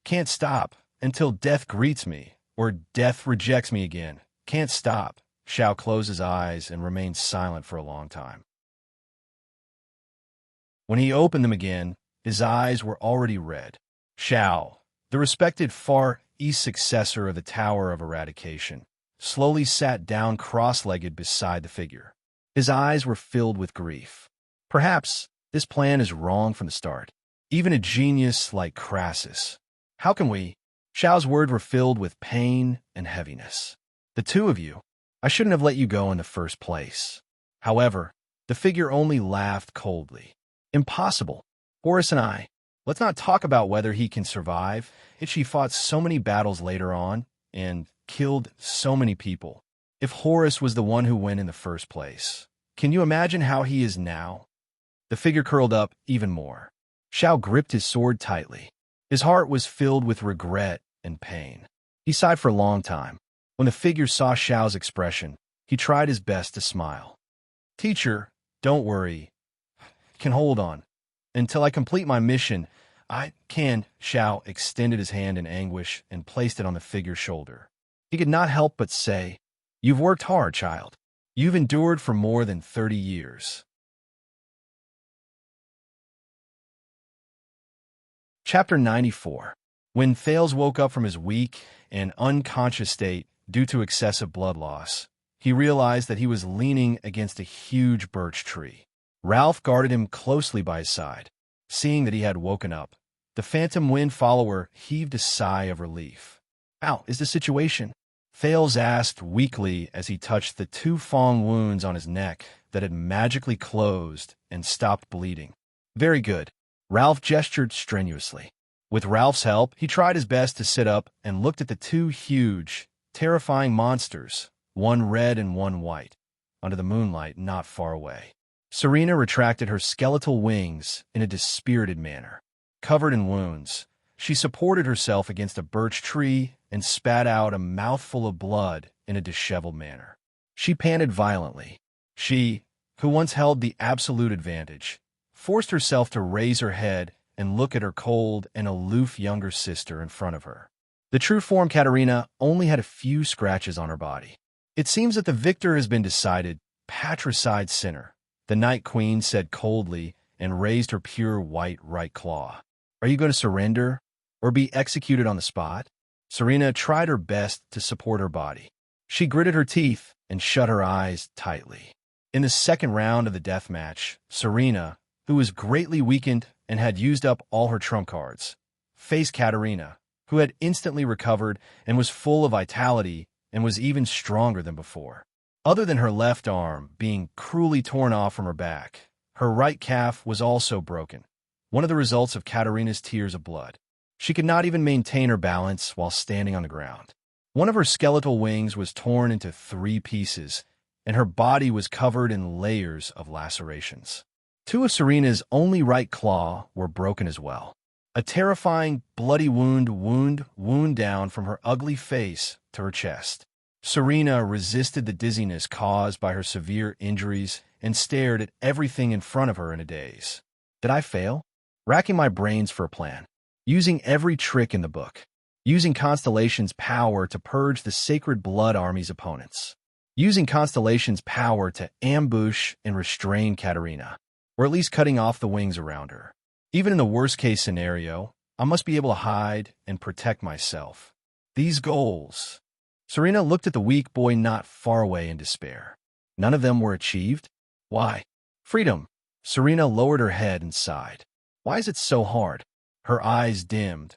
Can't stop until death greets me, or death rejects me again. Can't stop. Xiao closed his eyes and remained silent for a long time. When he opened them again, his eyes were already red. Xiao, the respected Far East successor of the Tower of Eradication, slowly sat down cross-legged beside the figure. His eyes were filled with grief. Perhaps this plan is wrong from the start. Even a genius like Crassus. How can we? Xiao's words were filled with pain and heaviness. The two of you, I shouldn't have let you go in the first place. However, the figure only laughed coldly. Impossible. Horace and I, let's not talk about whether he can survive. She fought so many battles later on and killed so many people. If Horace was the one who went in the first place, can you imagine how he is now? The figure curled up even more. Xiao gripped his sword tightly. His heart was filled with regret and pain. He sighed for a long time. When the figure saw Xiao's expression, he tried his best to smile. Teacher, don't worry. Can hold on. Until I complete my mission, I can. Xiao extended his hand in anguish and placed it on the figure's shoulder. He could not help but say, You've worked hard, child. You've endured for more than 30 years. Chapter 94. When Thales woke up from his weak and unconscious state due to excessive blood loss, he realized that he was leaning against a huge birch tree. Ralph guarded him closely by his side. Seeing that he had woken up, the Phantom Wind follower heaved a sigh of relief. How is the situation? Thales asked weakly as he touched the two fang wounds on his neck that had magically closed and stopped bleeding. Very good. Ralph gestured strenuously. With Ralph's help, he tried his best to sit up and looked at the two huge, terrifying monsters, one red and one white, under the moonlight not far away. Serena retracted her skeletal wings in a dispirited manner. Covered in wounds, she supported herself against a birch tree and spat out a mouthful of blood in a disheveled manner. She panted violently. She, who once held the absolute advantage, forced herself to raise her head and look at her cold and aloof younger sister in front of her. The true form Katerina only had a few scratches on her body. It seems that the victor has been decided, patricide sinner, the Night Queen said coldly and raised her pure white right claw. Are you going to surrender or be executed on the spot? Serena tried her best to support her body. She gritted her teeth and shut her eyes tightly. In the second round of the death match, Serena, who was greatly weakened and had used up all her trump cards, faced Katerina, who had instantly recovered and was full of vitality and was even stronger than before. Other than her left arm being cruelly torn off from her back, her right calf was also broken, one of the results of Katerina's tears of blood. She could not even maintain her balance while standing on the ground. One of her skeletal wings was torn into 3 pieces, and her body was covered in layers of lacerations. 2 of Serena's only right claw were broken as well. A terrifying, bloody wound down from her ugly face to her chest. Serena resisted the dizziness caused by her severe injuries and stared at everything in front of her in a daze. Did I fail? Racking my brains for a plan. Using every trick in the book. Using Constellation's power to purge the Sacred Blood Army's opponents. Using Constellation's power to ambush and restrain Katerina, or at least cutting off the wings around her. Even in the worst-case scenario, I must be able to hide and protect myself. These goals. Serena looked at the weak boy not far away in despair. None of them were achieved? Why? Freedom. Serena lowered her head and sighed. Why is it so hard? Her eyes dimmed,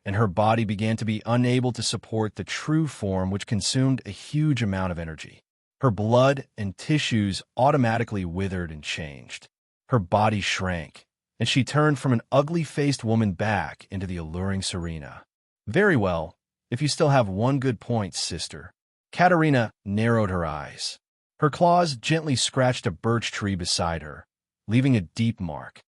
and her body began to be unable to support the true form which consumed a huge amount of energy. Her blood and tissues automatically withered and changed. Her body shrank, and she turned from an ugly-faced woman back into the alluring Serena. Very well, if you still have one good point, sister. Katerina narrowed her eyes. Her claws gently scratched a birch tree beside her, leaving a deep mark.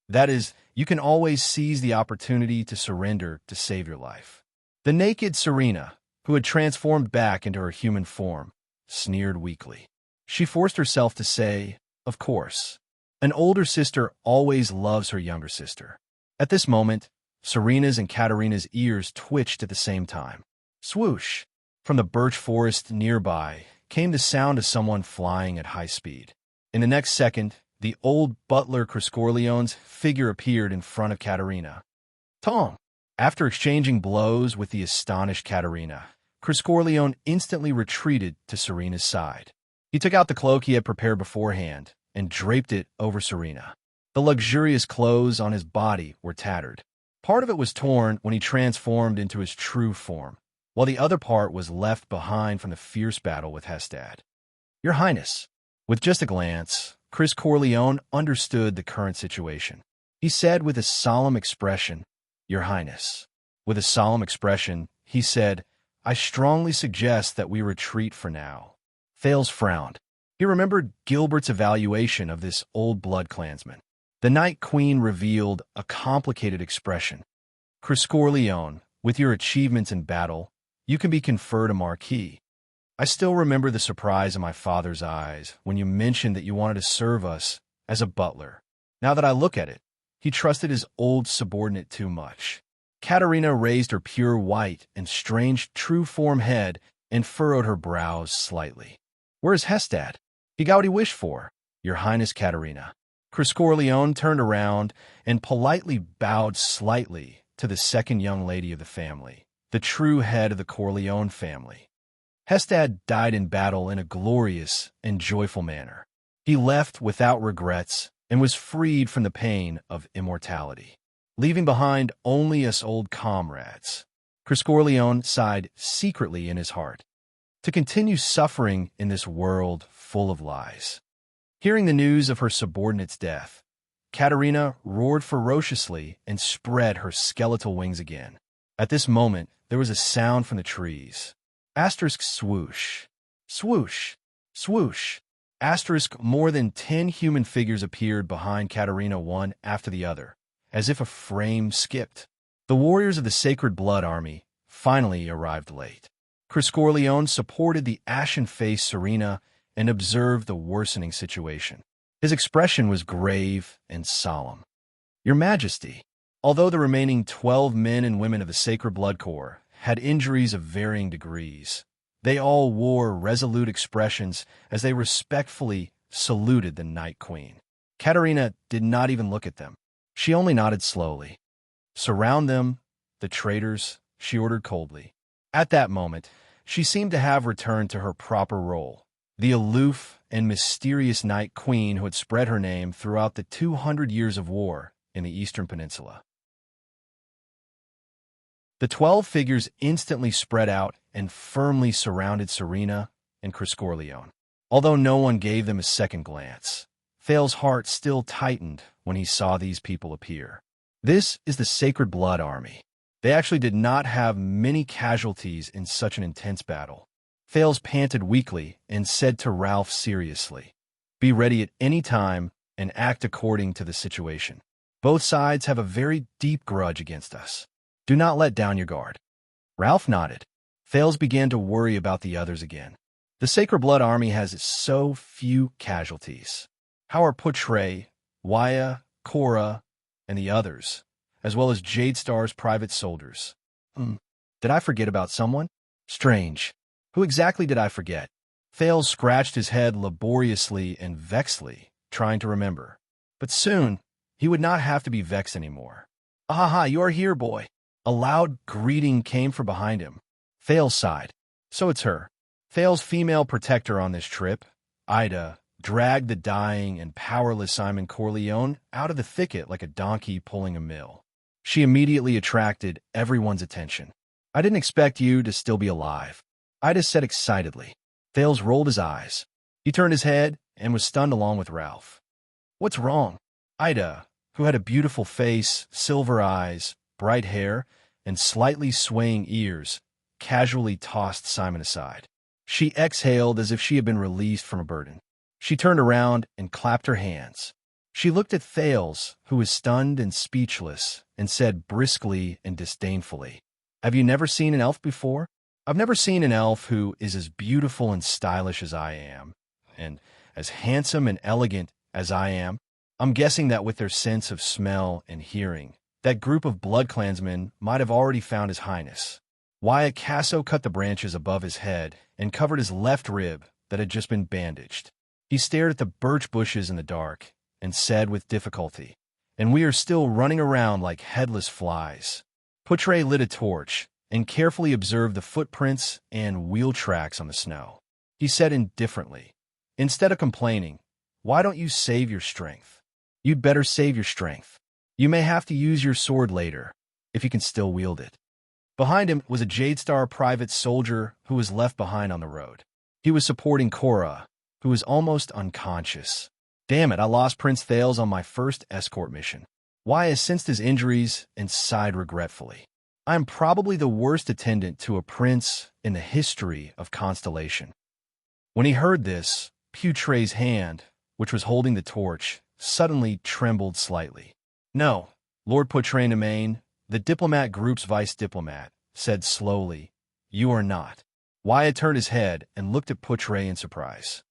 That is, you can always seize the opportunity to surrender to save your life. The naked Serena, who had transformed back into her human form, sneered weakly. She forced herself to say, of course. An older sister always loves her younger sister. At this moment, Serena's and Katerina's ears twitched at the same time. Swoosh! From the birch forest nearby came the sound of someone flying at high speed. In the next second, the old butler Criscorleone's figure appeared in front of Katerina. Tom! After exchanging blows with the astonished Katerina, Criscorleone instantly retreated to Serena's side. He took out the cloak he had prepared beforehand and draped it over Serena. The luxurious clothes on his body were tattered. Part of it was torn when he transformed into his true form, while the other part was left behind from the fierce battle with Hestad. Your Highness. With just a glance, Chris Corleone understood the current situation. He said with a solemn expression, Your Highness. With a solemn expression, he said, I strongly suggest that we retreat for now. Thales frowned. He remembered Gilbert's evaluation of this old blood clansman. The Night Queen revealed a complicated expression. Chris Corleone, with your achievements in battle, you can be conferred a marquis. I still remember the surprise in my father's eyes when you mentioned that you wanted to serve us as a butler. Now that I look at it, he trusted his old subordinate too much. Katerina raised her pure white and strange true-form head and furrowed her brows slightly. Where's Hestad? He got what he wished for, Your Highness Katerina. Chris Corleone turned around and politely bowed slightly to the second young lady of the family, the true head of the Corleone family. Hestad died in battle in a glorious and joyful manner. He left without regrets and was freed from the pain of immortality, leaving behind only us old comrades. Chris Corleone sighed secretly in his heart. To continue suffering in this world full of lies. Hearing the news of her subordinate's death, Katerina roared ferociously and spread her skeletal wings again. At this moment, there was a sound from the trees. Asterisk swoosh. Swoosh. Swoosh. Asterisk more than 10 human figures appeared behind Katerina one after the other, as if a frame skipped. The warriors of the Sacred Blood Army finally arrived late. Chris Corleone supported the ashen-faced Serena and observed the worsening situation. His expression was grave and solemn. Your Majesty, although the remaining 12 men and women of the Sacred Blood Corps had injuries of varying degrees, they all wore resolute expressions as they respectfully saluted the Night Queen. Katerina did not even look at them. She only nodded slowly. Surround them, the traitors, she ordered coldly. At that moment, she seemed to have returned to her proper role, the aloof and mysterious Night Queen who had spread her name throughout the 200 years of war in the Eastern Peninsula. The 12 figures instantly spread out and firmly surrounded Serena and Chris Corleone. Although no one gave them a second glance, Thale's heart still tightened when he saw these people appear. This is the Sacred Blood Army. They actually did not have many casualties in such an intense battle. Thales panted weakly and said to Ralph seriously, Be ready at any time and act according to the situation. Both sides have a very deep grudge against us. Do not let down your guard. Ralph nodded. Thales began to worry about the others again. The Sacred Blood Army has so few casualties. How are Putray, Waya, Cora, and the others, as well as Jade Star's private soldiers? Did I forget about someone? Strange. Who exactly did I forget? Thales scratched his head laboriously and vexedly, trying to remember. But soon, he would not have to be vexed anymore. Ahaha, you are here, boy. A loud greeting came from behind him. Thales sighed. So it's her. Thales' female protector on this trip, Ida, dragged the dying and powerless Simon Corleone out of the thicket like a donkey pulling a mill. She immediately attracted everyone's attention. I didn't expect you to still be alive, Ida said excitedly. Thales rolled his eyes. He turned his head and was stunned along with Ralph. What's wrong? Ida, who had a beautiful face, silver eyes, bright hair, and slightly swaying ears, casually tossed Simon aside. She exhaled as if she had been released from a burden. She turned around and clapped her hands. She looked at Thales, who was stunned and speechless, and said briskly and disdainfully, Have you never seen an elf before? I've never seen an elf who is as beautiful and stylish as I am, and as handsome and elegant as I am. I'm guessing that with their sense of smell and hearing, that group of blood clansmen might have already found His Highness. Wyatt Casso cut the branches above his head and covered his left rib that had just been bandaged. He stared at the birch bushes in the dark and said with difficulty, And we are still running around like headless flies. Putray lit a torch and carefully observed the footprints and wheel tracks on the snow. He said indifferently, Instead of complaining, why don't you save your strength? You'd better save your strength. You may have to use your sword later. if he can still wield it. Behind him was a Jadestar private soldier who was left behind on the road. He was supporting Cora, who was almost unconscious. Damn it, I lost Prince Thales on my first escort mission. Wyatt sensed his injuries and sighed regretfully. I am probably the worst attendant to a prince in the history of Constellation. When he heard this, Putre's hand, which was holding the torch, suddenly trembled slightly. No, Lord Putre, the diplomat group's vice diplomat, said slowly, "You are not." Wyatt turned his head and looked at Putre in surprise.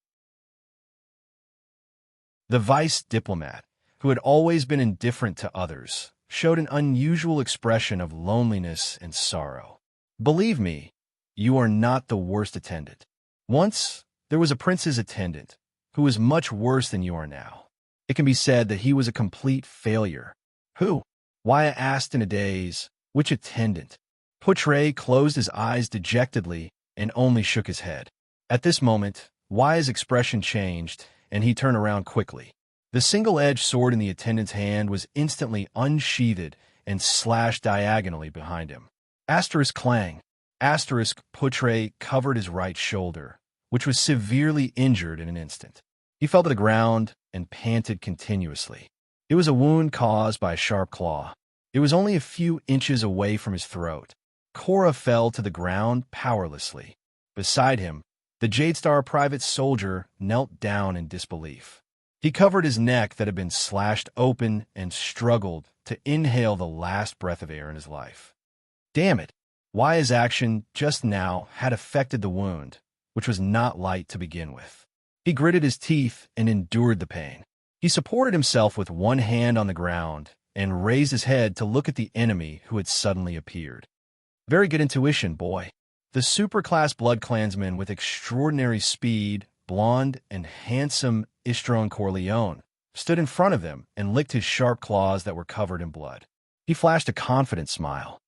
The vice diplomat, who had always been indifferent to others, showed an unusual expression of loneliness and sorrow. "Believe me, you are not the worst attendant. Once, there was a prince's attendant, who was much worse than you are now. It can be said that he was a complete failure." "Who?" Wyatt asked in a daze. "Which attendant?" Putre closed his eyes dejectedly and only shook his head. At this moment, Wyatt's expression changed, and he turned around quickly. The single-edged sword in the attendant's hand was instantly unsheathed and slashed diagonally behind him. Asterisk clang. Asterisk Putre covered his right shoulder, which was severely injured in an instant. He fell to the ground and panted continuously. It was a wound caused by a sharp claw. It was only a few inches away from his throat. Cora fell to the ground powerlessly. Beside him, the Jadestar private soldier knelt down in disbelief. He covered his neck that had been slashed open and struggled to inhale the last breath of air in his life. Damn it! Wyatt's action just now had affected the wound, which was not light to begin with. He gritted his teeth and endured the pain. He supported himself with one hand on the ground and raised his head to look at the enemy who had suddenly appeared. Very good intuition, boy. The superclass blood clansman with extraordinary speed, blonde and handsome Istron Corleone, stood in front of them and licked his sharp claws that were covered in blood. He flashed a confident smile.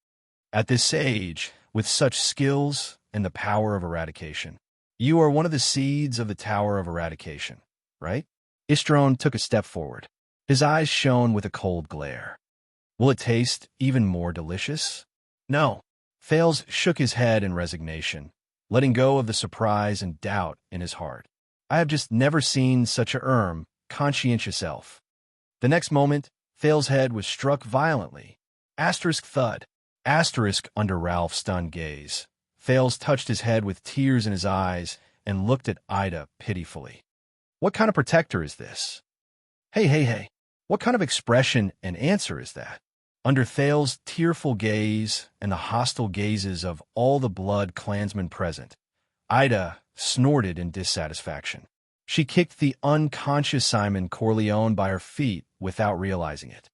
At this age, with such skills and the power of eradication, you are one of the seeds of the Tower of Eradication, right? Istron took a step forward. His eyes shone with a cold glare. Will it taste even more delicious? No. Thales shook his head in resignation, letting go of the surprise and doubt in his heart. I have just never seen such a conscientious elf. The next moment, Thales' head was struck violently. Asterisk thud. Asterisk under Ralph's stunned gaze. Thales touched his head with tears in his eyes and looked at Ida pitifully. What kind of protector is this? Hey. What kind of expression and answer is that? Under Thales' tearful gaze and the hostile gazes of all the blood clansmen present, Ida snorted in dissatisfaction. She kicked the unconscious Simon Corleone by her feet without realizing it.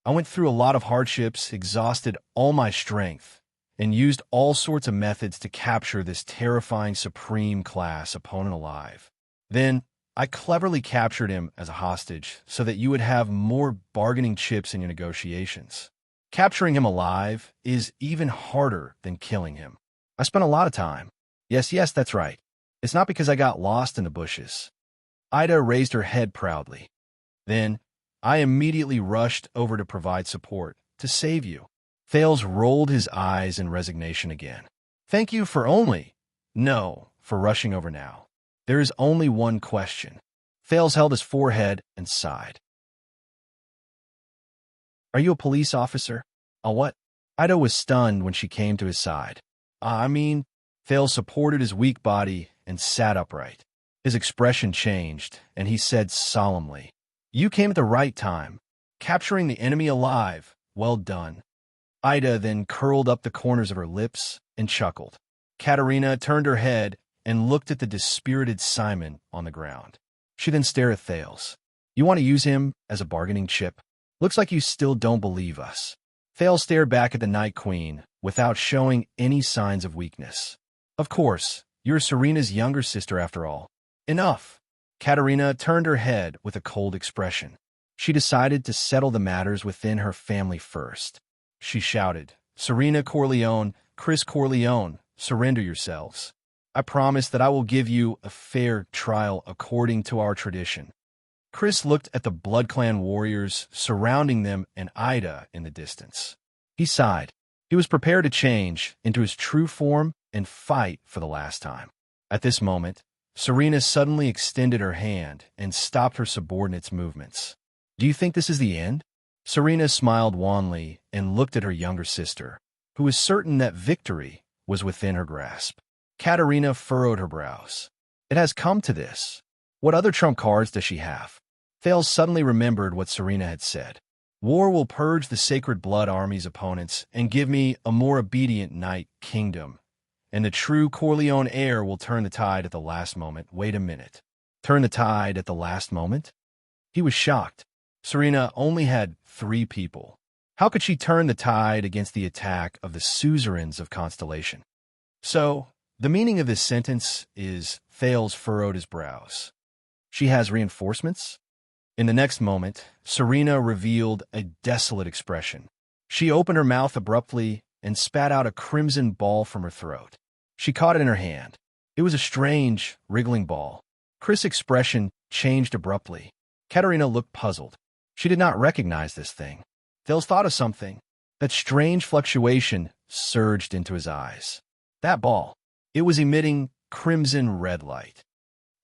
I went through a lot of hardships, exhausted all my strength, and used all sorts of methods to capture this terrifying supreme class opponent alive. Then, I cleverly captured him as a hostage so that you would have more bargaining chips in your negotiations. Capturing him alive is even harder than killing him. I spent a lot of time. Yes, that's right. It's not because I got lost in the bushes. Ida raised her head proudly. Then, I immediately rushed over to provide support, to save you. Thales rolled his eyes in resignation again. Thank you for rushing over now. There is only one question. Thales held his forehead and sighed. Are you a police officer? A what? Ida was stunned when she came to his side. Thales supported his weak body and sat upright. His expression changed, and he said solemnly, You came at the right time. Capturing the enemy alive. Well done. Ida then curled up the corners of her lips and chuckled. Katerina turned her head and looked at the dispirited Simon on the ground. She then stared at Thales. You want to use him as a bargaining chip? Looks like you still don't believe us. Thales stared back at the Night Queen without showing any signs of weakness. Of course, you're Serena's younger sister after all. Enough. Katerina turned her head with a cold expression. She decided to settle the matters within her family first. She shouted, Serena Corleone, Chris Corleone, surrender yourselves. I promise that I will give you a fair trial according to our tradition. Chris looked at the Blood Clan warriors surrounding them and Ida in the distance. He sighed. He was prepared to change into his true form and fight for the last time. At this moment, Serena suddenly extended her hand and stopped her subordinate's movements. "Do you think this is the end?" Serena smiled wanly and looked at her younger sister, who was certain that victory was within her grasp. Katerina furrowed her brows. "It has come to this. What other trump cards does she have?" Thales suddenly remembered what Serena had said. "War will purge the Sacred Blood Army's opponents and give me a more obedient knight kingdom. And the true Corleone heir will turn the tide at the last moment." Wait a minute. Turn the tide at the last moment? He was shocked. Serena only had 3 people. How could she turn the tide against the attack of the suzerains of Constellation? So, the meaning of this sentence is, Thales furrowed his brows. She has reinforcements? In the next moment, Serena revealed a desolate expression. She opened her mouth abruptly and spat out a crimson ball from her throat. She caught it in her hand. It was a strange, wriggling ball. Chris' expression changed abruptly. Katerina looked puzzled. She did not recognize this thing. Thales thought of something. That strange fluctuation surged into his eyes. That ball. It was emitting crimson red light.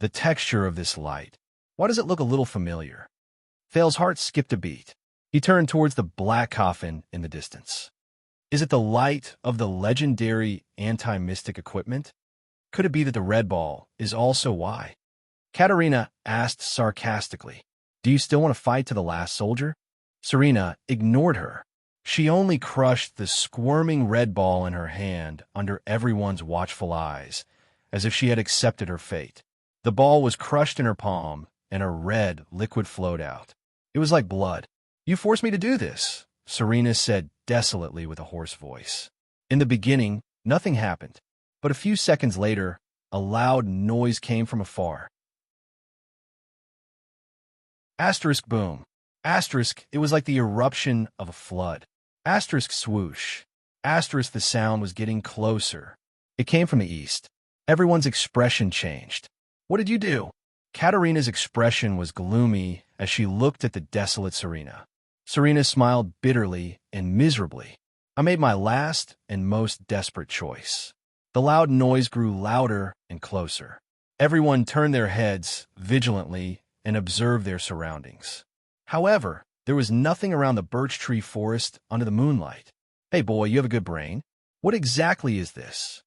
The texture of this light. Why does it look a little familiar? Thales' heart skipped a beat. He turned towards the black coffin in the distance. Is it the light of the legendary anti-mystic equipment? Could it be that the red ball is also why? Katerina asked sarcastically, "Do you still want to fight to the last soldier?" Serena ignored her. She only crushed the squirming red ball in her hand under everyone's watchful eyes, as if she had accepted her fate. The ball was crushed in her palm, and a red liquid flowed out. It was like blood. "You forced me to do this," Serena said desolately with a hoarse voice. In the beginning, nothing happened, but a few seconds later, a loud noise came from afar. Asterisk boom. Asterisk, it was like the eruption of a flood. Asterisk swoosh. Asterisk, the sound was getting closer. It came from the east. Everyone's expression changed. "What did you do?" Katerina's expression was gloomy as she looked at the desolate Serena. Serena smiled bitterly and miserably. "I made my last and most desperate choice." The loud noise grew louder and closer. Everyone turned their heads vigilantly and observed their surroundings. However, there was nothing around the birch tree forest under the moonlight. "Hey boy, you have a good brain. What exactly is this?"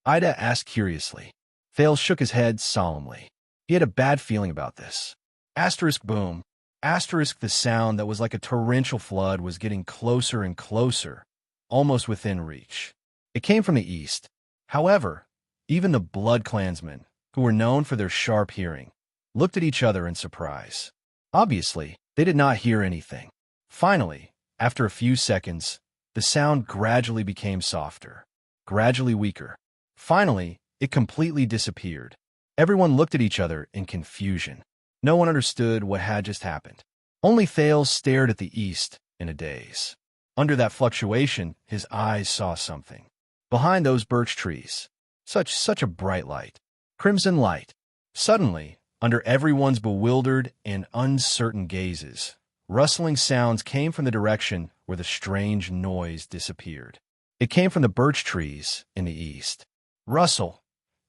Ida asked curiously. Thales shook his head solemnly. He had a bad feeling about this. Asterisk boom. Asterisk, the sound that was like a torrential flood was getting closer and closer, almost within reach. It came from the east. However, even the blood clansmen, who were known for their sharp hearing, looked at each other in surprise. Obviously, they did not hear anything. Finally, after a few seconds, the sound gradually became softer, gradually weaker. Finally, it completely disappeared. Everyone looked at each other in confusion. No one understood what had just happened. Only Thales stared at the east in a daze. Under that fluctuation, his eyes saw something. Behind those birch trees, such a bright light, crimson light. Suddenly, under everyone's bewildered and uncertain gazes, rustling sounds came from the direction where the strange noise disappeared. It came from the birch trees in the east. Rustle.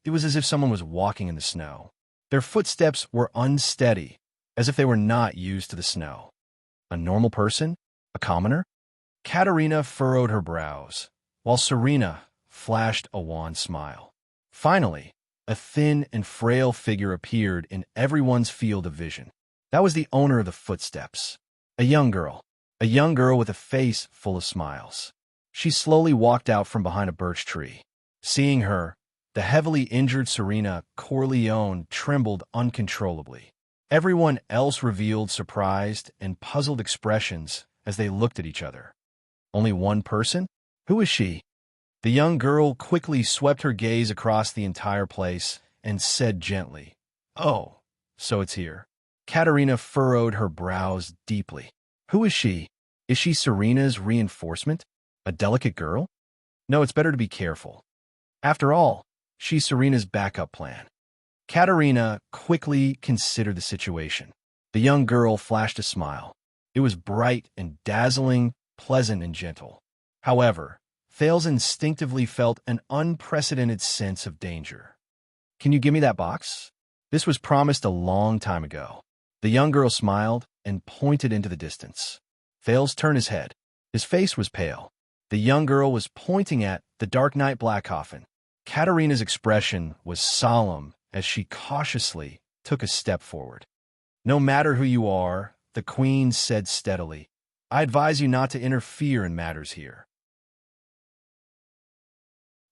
It was as if someone was walking in the snow. Their footsteps were unsteady, as if they were not used to the snow. A normal person? A commoner? Katerina furrowed her brows, while Serena flashed a wan smile. Finally, a thin and frail figure appeared in everyone's field of vision. That was the owner of the footsteps. A young girl with a face full of smiles. She slowly walked out from behind a birch tree. Seeing her, the heavily injured Serena Corleone trembled uncontrollably. Everyone else revealed surprised and puzzled expressions as they looked at each other. Only one person? Who is she? The young girl quickly swept her gaze across the entire place and said gently, "Oh, so it's here." Katerina furrowed her brows deeply. Who is she? Is she Serena's reinforcement? A delicate girl? No, it's better to be careful. After all, she's Serena's backup plan. Katerina quickly considered the situation. The young girl flashed a smile. It was bright and dazzling, pleasant and gentle. However, Thales instinctively felt an unprecedented sense of danger. "Can you give me that box?" This was promised a long time ago. The young girl smiled and pointed into the distance. Thales turned his head. His face was pale. The young girl was pointing at the dark night black coffin. Katerina's expression was solemn as she cautiously took a step forward. "No matter who you are," the queen said steadily, "I advise you not to interfere in matters here."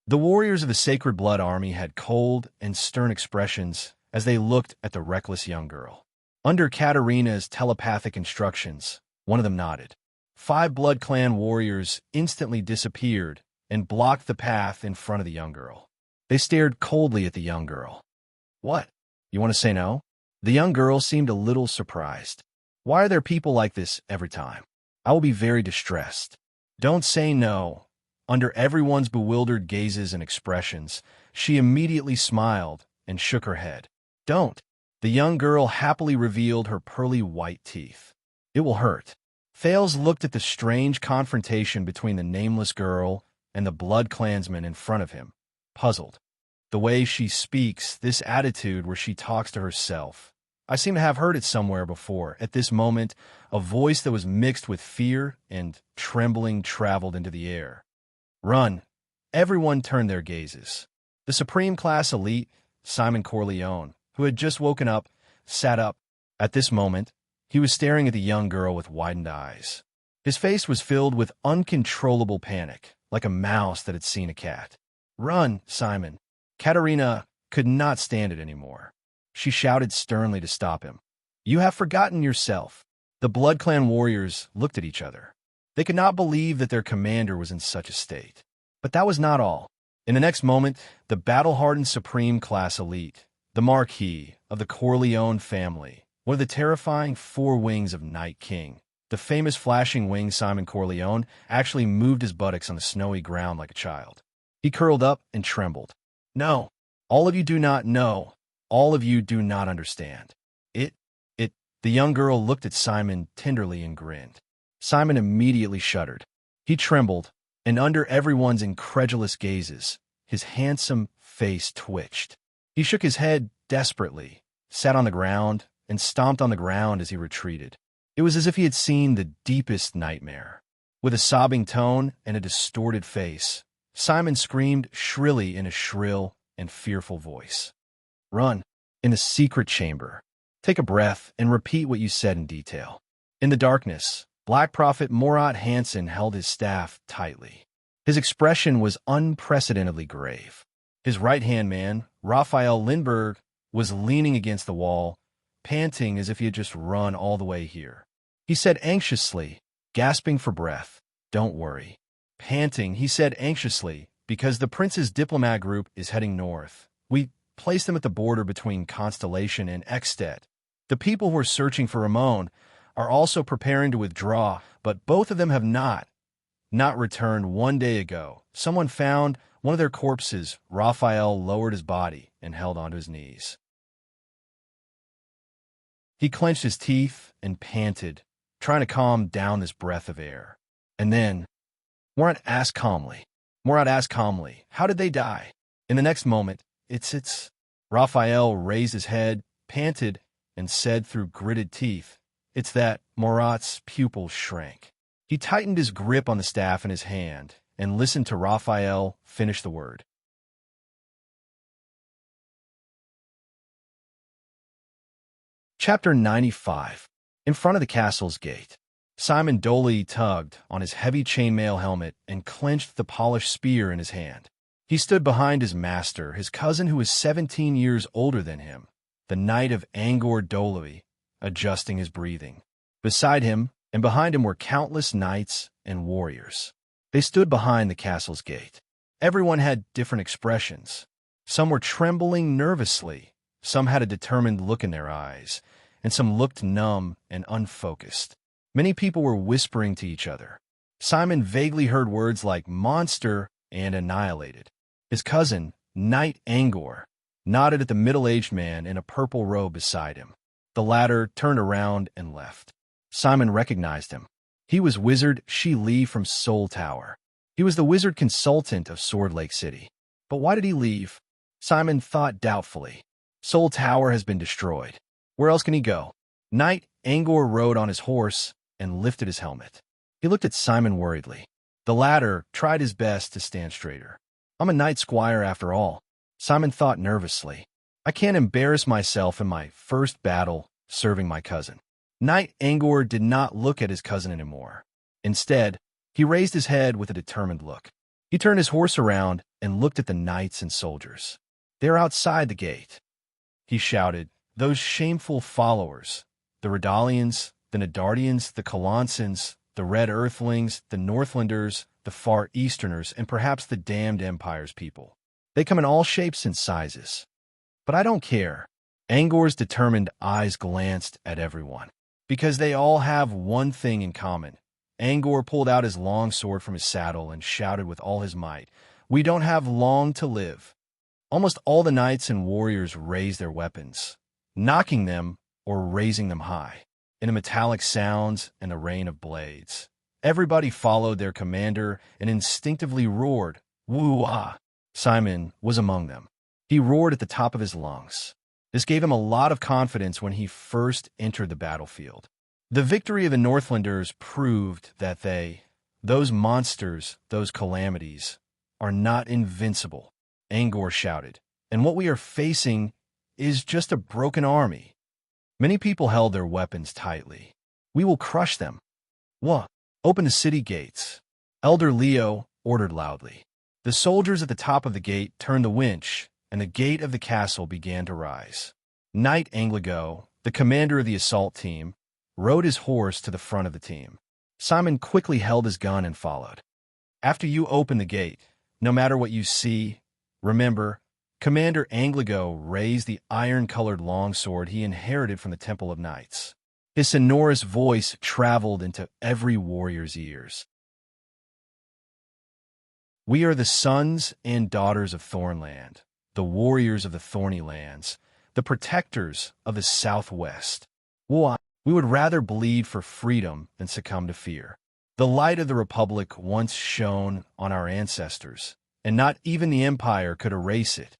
The warriors of the Sacred Blood Army had cold and stern expressions as they looked at the reckless young girl. Under Katerina's telepathic instructions, one of them nodded. 5 Blood Clan warriors instantly disappeared and blocked the path in front of the young girl. They stared coldly at the young girl. "What? You want to say no?" The young girl seemed a little surprised. "Why are there people like this every time? I will be very distressed." "Don't say no." Under everyone's bewildered gazes and expressions, she immediately smiled and shook her head. "Don't." The young girl happily revealed her pearly white teeth. "It will hurt." Thales looked at the strange confrontation between the nameless girl and the Blood Clansman in front of him, puzzled. The way she speaks, this attitude where she talks to herself. I seem to have heard it somewhere before. At this moment, a voice that was mixed with fear and trembling traveled into the air. "Run." Everyone turned their gazes. The Supreme Class Elite, Simon Corleone, who had just woken up, sat up. At this moment, he was staring at the young girl with widened eyes. His face was filled with uncontrollable panic, like a mouse that had seen a cat. "Run, Simon." Katerina could not stand it anymore. She shouted sternly to stop him. "You have forgotten yourself." The Blood Clan warriors looked at each other. They could not believe that their commander was in such a state. But that was not all. In the next moment, the battle-hardened Supreme Class Elite, the Marquis of the Corleone family, one of the terrifying 4 wings of Night King, the famous flashing wing Simon Corleone, actually moved his buttocks on the snowy ground like a child. He curled up and trembled. "No, all of you do not know. All of you do not understand. It. The young girl looked at Simon tenderly and grinned. Simon immediately shuddered. He trembled, and under everyone's incredulous gazes, his handsome face twitched. He shook his head desperately, sat on the ground, and stomped on the ground as he retreated. It was as if he had seen the deepest nightmare. With a sobbing tone and a distorted face, Simon screamed shrilly in a shrill and fearful voice. "Run." In the secret chamber. Take a breath and repeat what you said in detail. In the darkness, Black Prophet Morat Hansen held his staff tightly. His expression was unprecedentedly grave. His right-hand man, Raphael Lindbergh, was leaning against the wall, panting as if he had just run all the way here. He said anxiously, gasping for breath, "Don't worry." Panting, he said anxiously, "Because the prince's diplomat group is heading north. We placed them at the border between Constellation and Ekstedt. The people who are searching for Ramon are also preparing to withdraw, but both of them have not returned 1 day ago. Someone found one of their corpses." Raphael lowered his body and held onto his knees. He clenched his teeth and panted, trying to calm down this breath of air. And then, Murat asked calmly, "How did they die?" In the next moment, It's... Raphael raised his head, panted, and said through gritted teeth, "It's that." Murat's pupils shrank. He tightened his grip on the staff in his hand and listened to Raphael finish the word. Chapter 95. In front of the castle's gate. Simon dully tugged on his heavy chainmail helmet and clenched the polished spear in his hand. He stood behind his master, his cousin who was 17 years older than him, the Knight of Angor Dolovi, adjusting his breathing. Beside him and behind him were countless knights and warriors. They stood behind the castle's gate. Everyone had different expressions. Some were trembling nervously, some had a determined look in their eyes, and some looked numb and unfocused. Many people were whispering to each other. Simon vaguely heard words like monster and annihilated. His cousin, Knight Angor, nodded at the middle-aged man in a purple robe beside him. The latter turned around and left. Simon recognized him. He was Wizard Shi Li from Soul Tower. He was the wizard consultant of Sword Lake City. But why did he leave? Simon thought doubtfully. Soul Tower has been destroyed. Where else can he go? Knight Angor rode on his horse and lifted his helmet. He looked at Simon worriedly. The latter tried his best to stand straighter. I'm a knight squire after all. Simon thought nervously. I can't embarrass myself in my first battle serving my cousin. Knight Angor did not look at his cousin anymore. Instead, he raised his head with a determined look. He turned his horse around and looked at the knights and soldiers. They're outside the gate. He shouted, those shameful followers, the Redalians, the Nadardians, the Kalansans, the Red Earthlings, the Northlanders, the Far Easterners, and perhaps the damned Empire's people. They come in all shapes and sizes. But I don't care. Angor's determined eyes glanced at everyone. Because they all have one thing in common. Angor pulled out his long sword from his saddle and shouted with all his might, we don't have long to live. Almost all the knights and warriors raised their weapons, knocking them or raising them high, in a metallic sounds and a rain of blades. Everybody followed their commander and instinctively roared, woo-ah! Simon was among them. He roared at the top of his lungs. This gave him a lot of confidence when he first entered the battlefield. The victory of the Northlanders proved that those monsters, those calamities, are not invincible, Angor shouted, and what we are facing is just a broken army. Many people held their weapons tightly. We will crush them. What? Open the city gates. Elder Leo ordered loudly. The soldiers at the top of the gate turned the winch, and the gate of the castle began to rise. Knight Angligo, the commander of the assault team, rode his horse to the front of the team. Simon quickly held his gun and followed. After you open the gate, no matter what you see, remember, Commander Angligo raised the iron-colored longsword he inherited from the Temple of Knights. His sonorous voice traveled into every warrior's ears. We are the sons and daughters of Thornland, the warriors of the Thorny Lands, the protectors of the Southwest. We would rather bleed for freedom than succumb to fear. The light of the Republic once shone on our ancestors, and not even the Empire could erase it.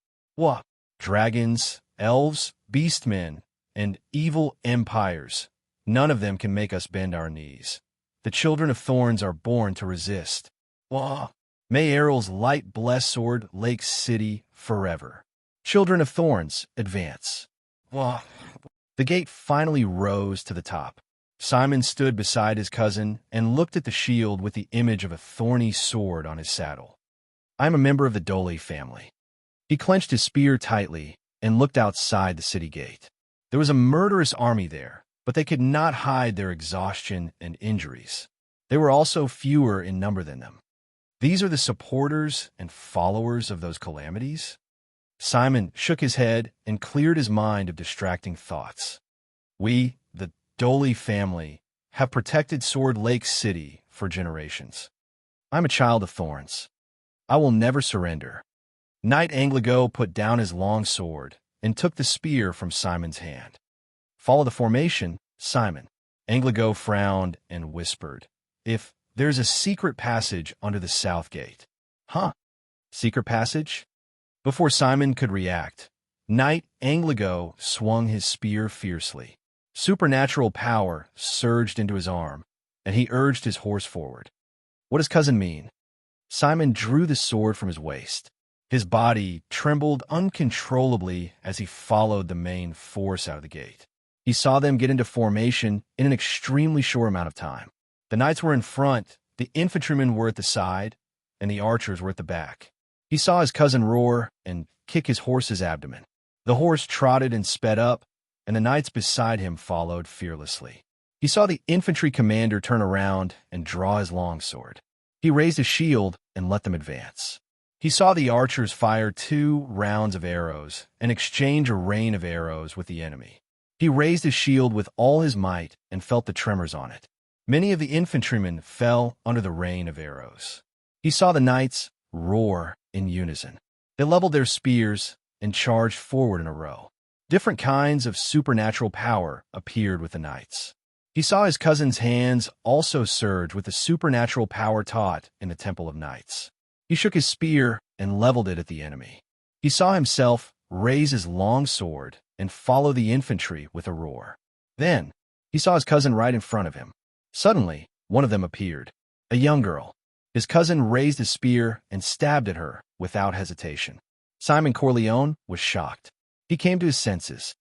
Dragons, elves, beastmen, and evil empires, none of them can make us bend our knees. The children of thorns are born to resist. May Errol's light bless Sword Lake City forever. Children of thorns, advance. The gate finally rose to the top. Simon stood beside his cousin and looked at the shield with the image of a thorny sword on his saddle. I am a member of the Dole family. He clenched his spear tightly and looked outside the city gate. There was a murderous army there, but they could not hide their exhaustion and injuries. They were also fewer in number than them. These are the supporters and followers of those calamities? Simon shook his head and cleared his mind of distracting thoughts. We, the Dole family, have protected Sword Lake City for generations. I'm a child of thorns. I will never surrender. Knight Angligo put down his long sword and took the spear from Simon's hand. Follow the formation, Simon. Angligo frowned and whispered, if there's a secret passage under the south gate. Secret passage? Before Simon could react, Knight Angligo swung his spear fiercely. Supernatural power surged into his arm, and he urged his horse forward. What does cousin mean? Simon drew the sword from his waist. His body trembled uncontrollably as he followed the main force out of the gate. He saw them get into formation in an extremely short amount of time. The knights were in front, the infantrymen were at the side, and the archers were at the back. He saw his cousin roar and kick his horse's abdomen. The horse trotted and sped up, and the knights beside him followed fearlessly. He saw the infantry commander turn around and draw his longsword. He raised his shield and let them advance. He saw the archers fire 2 rounds of arrows and exchange a rain of arrows with the enemy. He raised his shield with all his might and felt the tremors on it. Many of the infantrymen fell under the rain of arrows. He saw the knights roar in unison. They leveled their spears and charged forward in a row. Different kinds of supernatural power appeared with the knights. He saw his cousin's hands also surge with the supernatural power taught in the Temple of Knights. He shook his spear and leveled it at the enemy. He saw himself raise his long sword and follow the infantry with a roar. Then, he saw his cousin right in front of him. Suddenly, one of them appeared, a young girl. His cousin raised his spear and stabbed at her without hesitation. Simon Corleone was shocked. He came to his senses.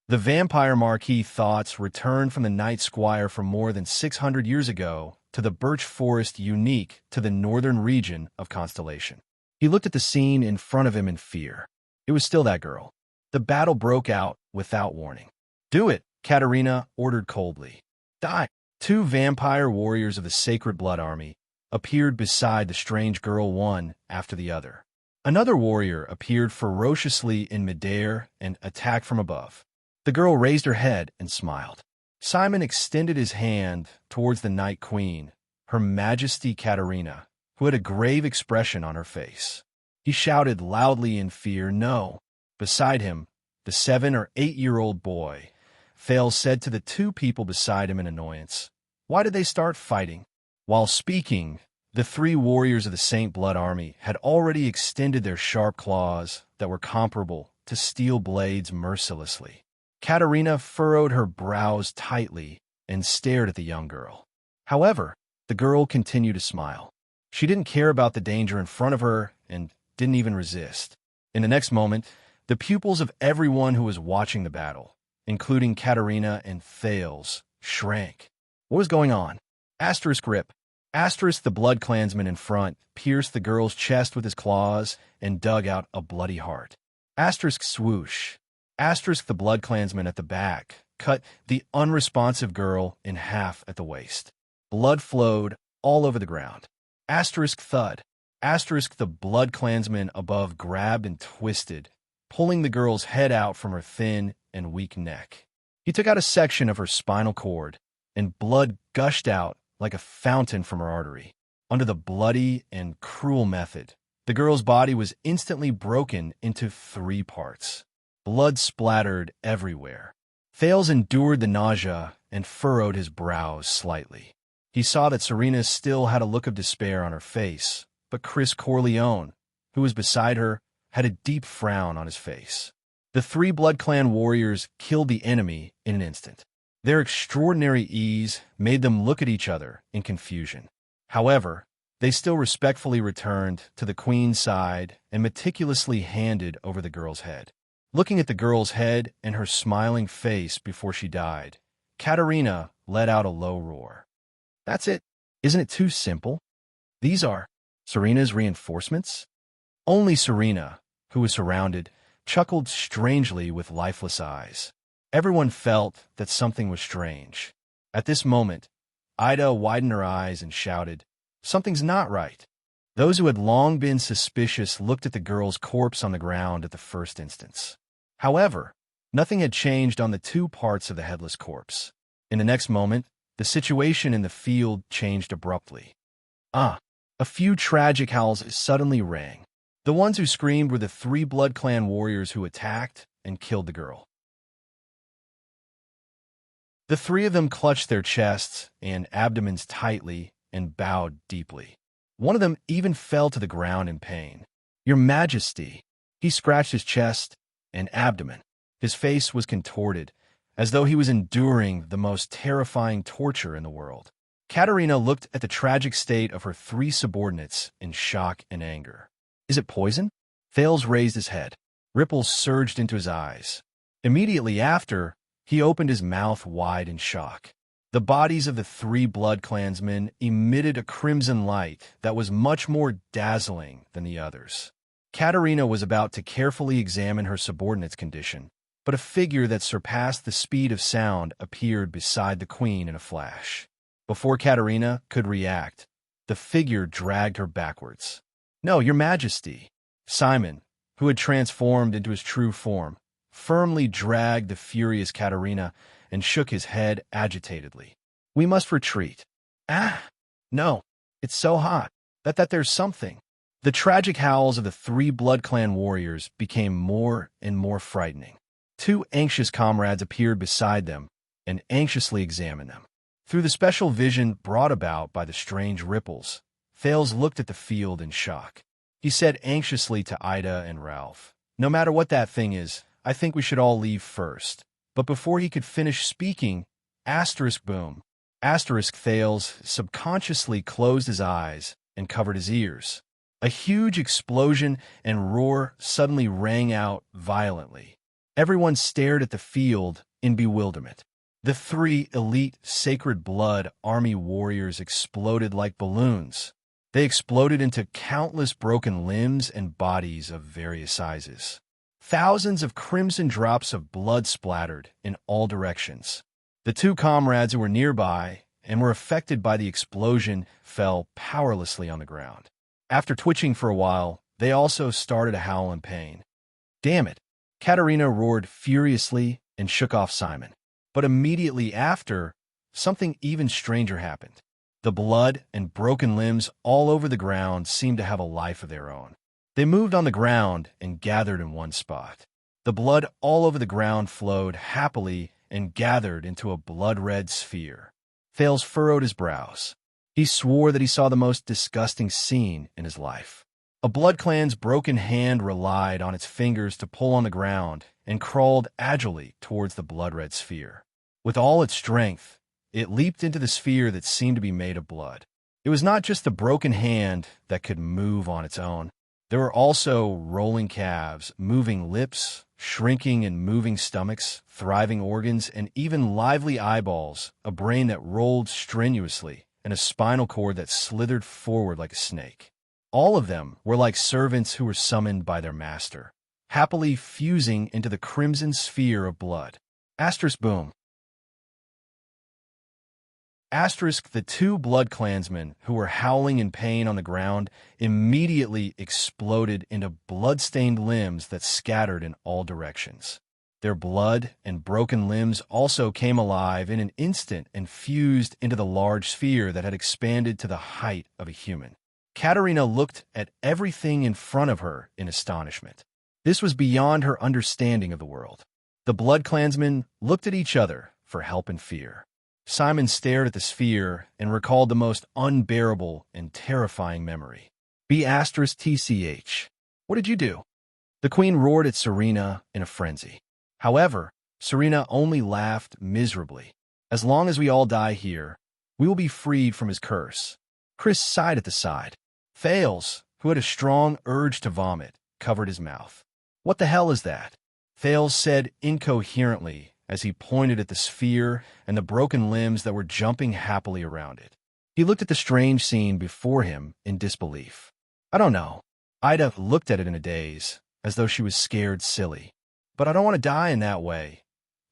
The vampire Marquis thoughts returned from the Night Squire from more than 600 years ago to the birch forest unique to the northern region of Constellation. He looked at the scene in front of him in fear. It was still that girl. The battle broke out without warning. "Do it," Katerina ordered coldly. "Die." Two vampire warriors of the Sacred Blood Army appeared beside the strange girl one after the other. Another warrior appeared ferociously in midair and attacked from above. The girl raised her head and smiled. Simon extended his hand towards the Night Queen, Her Majesty Katerina, who had a grave expression on her face. He shouted loudly in fear, "No." Beside him, the 7 or 8-year-old boy, Thales said to the two people beside him in annoyance, "Why did they start fighting?" While speaking, the 3 warriors of the Saint Blood Army had already extended their sharp claws that were comparable to steel blades mercilessly. Katerina furrowed her brows tightly and stared at the young girl. However, the girl continued to smile. She didn't care about the danger in front of her and didn't even resist. In the next moment, the pupils of everyone who was watching the battle, including Katerina and Thales, shrank. What was going on? Asterisk rip. Asterisk the blood clansman in front pierced the girl's chest with his claws and dug out a bloody heart. Asterisk swoosh. Asterisk the blood clansman at the back cut the unresponsive girl in half at the waist. Blood flowed all over the ground. Asterisk thud. Asterisk the blood clansman above grabbed and twisted, pulling the girl's head out from her thin and weak neck. He took out a section of her spinal cord, and blood gushed out like a fountain from her artery. Under the bloody and cruel method, the girl's body was instantly broken into 3 parts. Blood splattered everywhere. Thales endured the nausea and furrowed his brows slightly. He saw that Serena still had a look of despair on her face, but Chris Corleone, who was beside her, had a deep frown on his face. The 3 Blood Clan warriors killed the enemy in an instant. Their extraordinary ease made them look at each other in confusion. However, they still respectfully returned to the queen's side and meticulously handed over the girl's head. Looking at the girl's head and her smiling face before she died, Katerina let out a low roar. "That's it. Isn't it too simple? These are Serena's reinforcements?" Only Serena, who was surrounded, chuckled strangely with lifeless eyes. Everyone felt that something was strange. At this moment, Ida widened her eyes and shouted, "Something's not right." Those who had long been suspicious looked at the girl's corpse on the ground at the first instance. However, nothing had changed on the 2 parts of the headless corpse. In the next moment, the situation in the field changed abruptly. A few tragic howls suddenly rang. The ones who screamed were the 3 Blood Clan warriors who attacked and killed the girl. The 3 of them clutched their chests and abdomens tightly and bowed deeply. One of them even fell to the ground in pain. "Your Majesty." He scratched his chest and abdomen. His face was contorted, as though he was enduring the most terrifying torture in the world. Katerina looked at the tragic state of her 3 subordinates in shock and anger. "Is it poison?" Thales raised his head. Ripples surged into his eyes. Immediately after, he opened his mouth wide in shock. The bodies of the 3 Blood Clansmen emitted a crimson light that was much more dazzling than the others. Katerina was about to carefully examine her subordinate's condition, but a figure that surpassed the speed of sound appeared beside the queen in a flash. Before Katerina could react, the figure dragged her backwards. "No, Your Majesty." Simon, who had transformed into his true form, firmly dragged the furious Katerina and shook his head agitatedly. "We must retreat." No, it's so hot. That there's something." The tragic howls of the 3 Blood Clan warriors became more and more frightening. Two anxious comrades appeared beside them and anxiously examined them. Through the special vision brought about by the strange ripples, Thales looked at the field in shock. He said anxiously to Ida and Ralph, "No matter what that thing is, I think we should all leave first." But before he could finish speaking, boom. Thales subconsciously closed his eyes and covered his ears. A huge explosion and roar suddenly rang out violently. Everyone stared at the field in bewilderment. The three elite Sacred Blood Army warriors exploded like balloons. They exploded into countless broken limbs and bodies of various sizes. Thousands of crimson drops of blood splattered in all directions. The two comrades who were nearby and were affected by the explosion fell powerlessly on the ground. After twitching for a while, they also started to howl in pain. "Damn it!" Katerina roared furiously and shook off Simon. But immediately after, something even stranger happened. The blood and broken limbs all over the ground seemed to have a life of their own. They moved on the ground and gathered in one spot. The blood all over the ground flowed happily and gathered into a blood-red sphere. Thales furrowed his brows. He swore that he saw the most disgusting scene in his life. A BloodClan's broken hand relied on its fingers to pull on the ground and crawled agilely towards the blood-red sphere. With all its strength, it leaped into the sphere that seemed to be made of blood. It was not just the broken hand that could move on its own. There were also rolling calves, moving lips, shrinking and moving stomachs, thriving organs, and even lively eyeballs, a brain that rolled strenuously, and a spinal cord that slithered forward like a snake. All of them were like servants who were summoned by their master, happily fusing into the crimson sphere of blood. Boom. The two BloodClansmen who were howling in pain on the ground immediately exploded into blood-stained limbs that scattered in all directions. Their blood and broken limbs also came alive in an instant and fused into the large sphere that had expanded to the height of a human. Katerina looked at everything in front of her in astonishment. This was beyond her understanding of the world. The BloodClansmen looked at each other for help and fear. Simon stared at the sphere and recalled the most unbearable and terrifying memory. B*TCH. What did you do? The queen roared at Serena in a frenzy. However, Serena only laughed miserably. As long as we all die here, we will be freed from his curse. Chris sighed at the side. Thales, who had a strong urge to vomit, covered his mouth. What the hell is that? Thales said incoherently as he pointed at the sphere and the broken limbs that were jumping happily around it. He looked at the strange scene before him in disbelief. I don't know. Ida looked at it in a daze, as though she was scared silly. But I don't want to die in that way.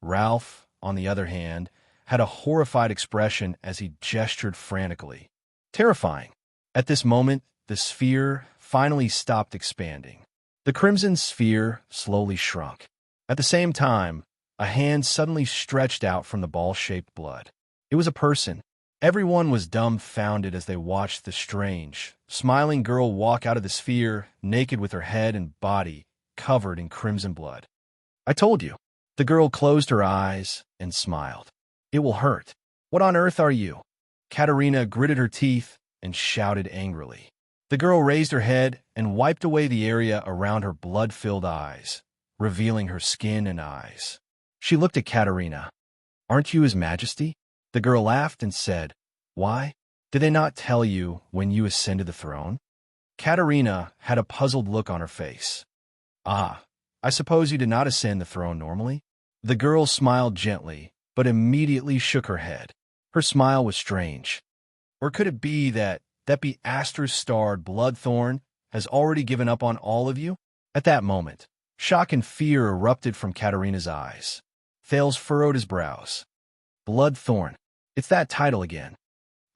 Ralph, on the other hand, had a horrified expression as he gestured frantically. Terrifying. At this moment, the sphere finally stopped expanding. The crimson sphere slowly shrunk. At the same time, a hand suddenly stretched out from the ball-shaped blood. It was a person. Everyone was dumbfounded as they watched the strange, smiling girl walk out of the sphere, naked with her head and body covered in crimson blood. I told you. The girl closed her eyes and smiled. It will hurt. What on earth are you? Katerina gritted her teeth and shouted angrily. The girl raised her head and wiped away the area around her blood-filled eyes, revealing her skin and eyes. She looked at Katerina. Aren't you His Majesty? The girl laughed and said, Why? Did they not tell you when you ascended the throne? Katerina had a puzzled look on her face. Ah, I suppose you did not ascend the throne normally? The girl smiled gently, but immediately shook her head. Her smile was strange. Or could it be that Be*-starred Bloodthorn has already given up on all of you? At that moment, shock and fear erupted from Katerina's eyes. Thales furrowed his brows. Bloodthorn. It's that title again.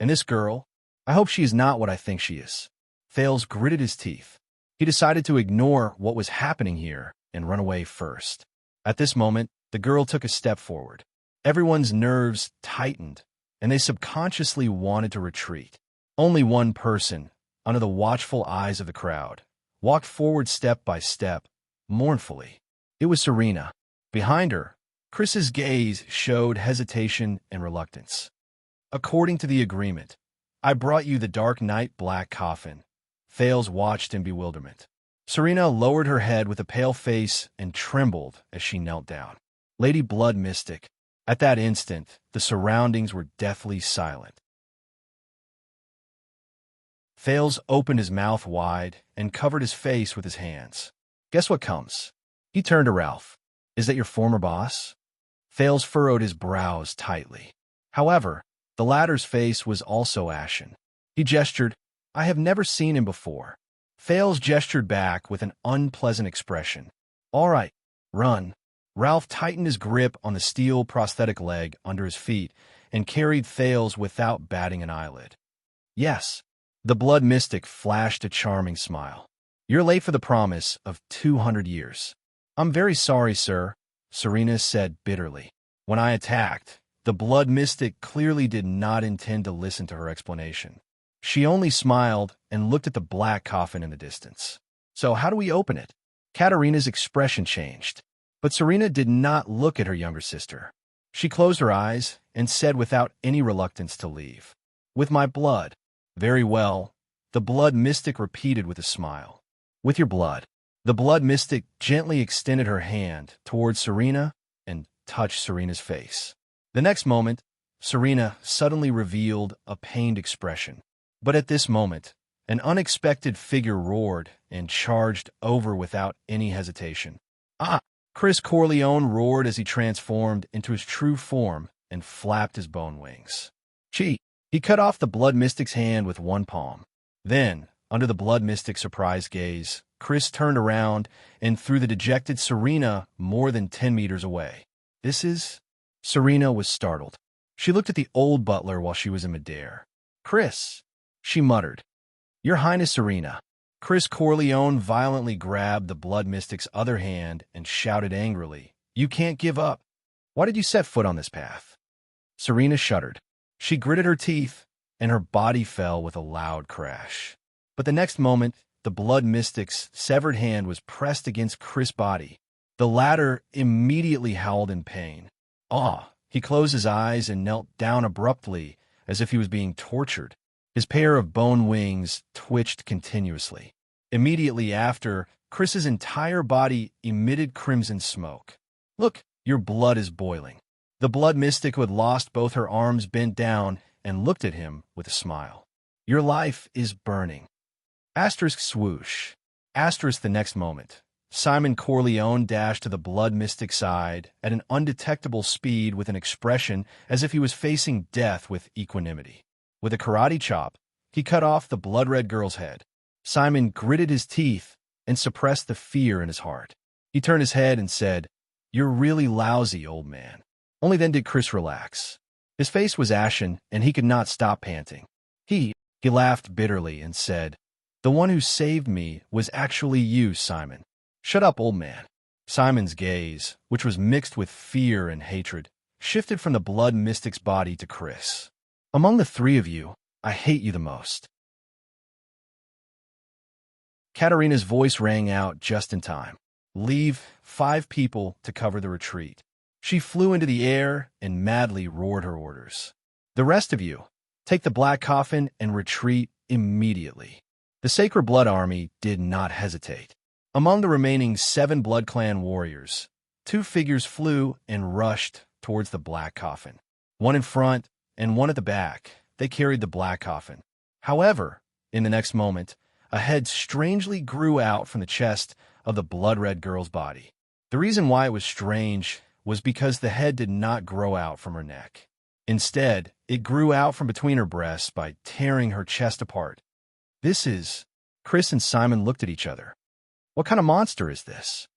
And this girl? I hope she is not what I think she is. Thales gritted his teeth. He decided to ignore what was happening here and run away first. At this moment, the girl took a step forward. Everyone's nerves tightened, and they subconsciously wanted to retreat. Only one person, under the watchful eyes of the crowd, walked forward step by step, mournfully. It was Serena. Behind her, Chris's gaze showed hesitation and reluctance. According to the agreement, I brought you the dark night black coffin. Thales watched in bewilderment. Serena lowered her head with a pale face and trembled as she knelt down. Lady Blood Mystic. At that instant, the surroundings were deathly silent. Thales opened his mouth wide and covered his face with his hands. Guess what comes? He turned to Ralph. Is that your former boss? Thales furrowed his brows tightly. However, the latter's face was also ashen. He gestured. I have never seen him before. Thales gestured back with an unpleasant expression. All right, run. Ralph tightened his grip on the steel prosthetic leg under his feet and carried Thales without batting an eyelid. Yes. The Blood Mystic flashed a charming smile. You're late for the promise of 200 years. I'm very sorry, sir, Serena said bitterly. When I attacked, the Blood Mystic clearly did not intend to listen to her explanation. She only smiled and looked at the black coffin in the distance. So how do we open it? Katarina's expression changed, but Serena did not look at her younger sister. She closed her eyes and said without any reluctance to leave. With my blood. Very well, the Blood Mystic repeated with a smile. With your blood. The Blood Mystic gently extended her hand towards Serena and touched Serena's face. The next moment, Serena suddenly revealed a pained expression. But at this moment, an unexpected figure roared and charged over without any hesitation. Ah! Chris Corleone roared as he transformed into his true form and flapped his bone wings. Gee! He cut off the Blood Mystic's hand with one palm. Then, under the Blood Mystic's surprised gaze, Chris turned around and threw the dejected Serena more than 10 meters away. This is... Serena was startled. She looked at the old butler while she was in midair. Chris, she muttered. Your Highness Serena. Chris Corleone violently grabbed the Blood Mystic's other hand and shouted angrily, You can't give up. Why did you set foot on this path? Serena shuddered. She gritted her teeth, and her body fell with a loud crash. But the next moment, the Blood Mystic's severed hand was pressed against Chris' body. The latter immediately howled in pain. He closed his eyes and knelt down abruptly, as if he was being tortured. His pair of bone wings twitched continuously. Immediately after, Chris's entire body emitted crimson smoke. Look, your blood is boiling. The Blood Mystic, who had lost both her arms, bent down and looked at him with a smile. Your life is burning. Asterisk swoosh. Asterisk the next moment. Simon Corleone dashed to the Blood Mystic's side at an undetectable speed with an expression as if he was facing death with equanimity. With a karate chop, he cut off the blood-red girl's head. Simon gritted his teeth and suppressed the fear in his heart. He turned his head and said, You're really lousy, old man. Only then did Chris relax. His face was ashen, and he could not stop panting. He laughed bitterly and said, The one who saved me was actually you, Simon. Shut up, old man. Simon's gaze, which was mixed with fear and hatred, shifted from the Blood Mystic's body to Chris. Among the three of you, I hate you the most. Katarina's voice rang out just in time. Leave 5 people to cover the retreat. She flew into the air and madly roared her orders. The rest of you, take the black coffin and retreat immediately. The Sacred Blood Army did not hesitate. Among the remaining 7 Blood Clan warriors, 2 figures flew and rushed towards the black coffin. One in front and one at the back, they carried the black coffin. However, in the next moment, a head strangely grew out from the chest of the blood-red girl's body. The reason why it was strange was because the head did not grow out from her neck. Instead, it grew out from between her breasts by tearing her chest apart. This is... Chris and Simon looked at each other. What kind of monster is this?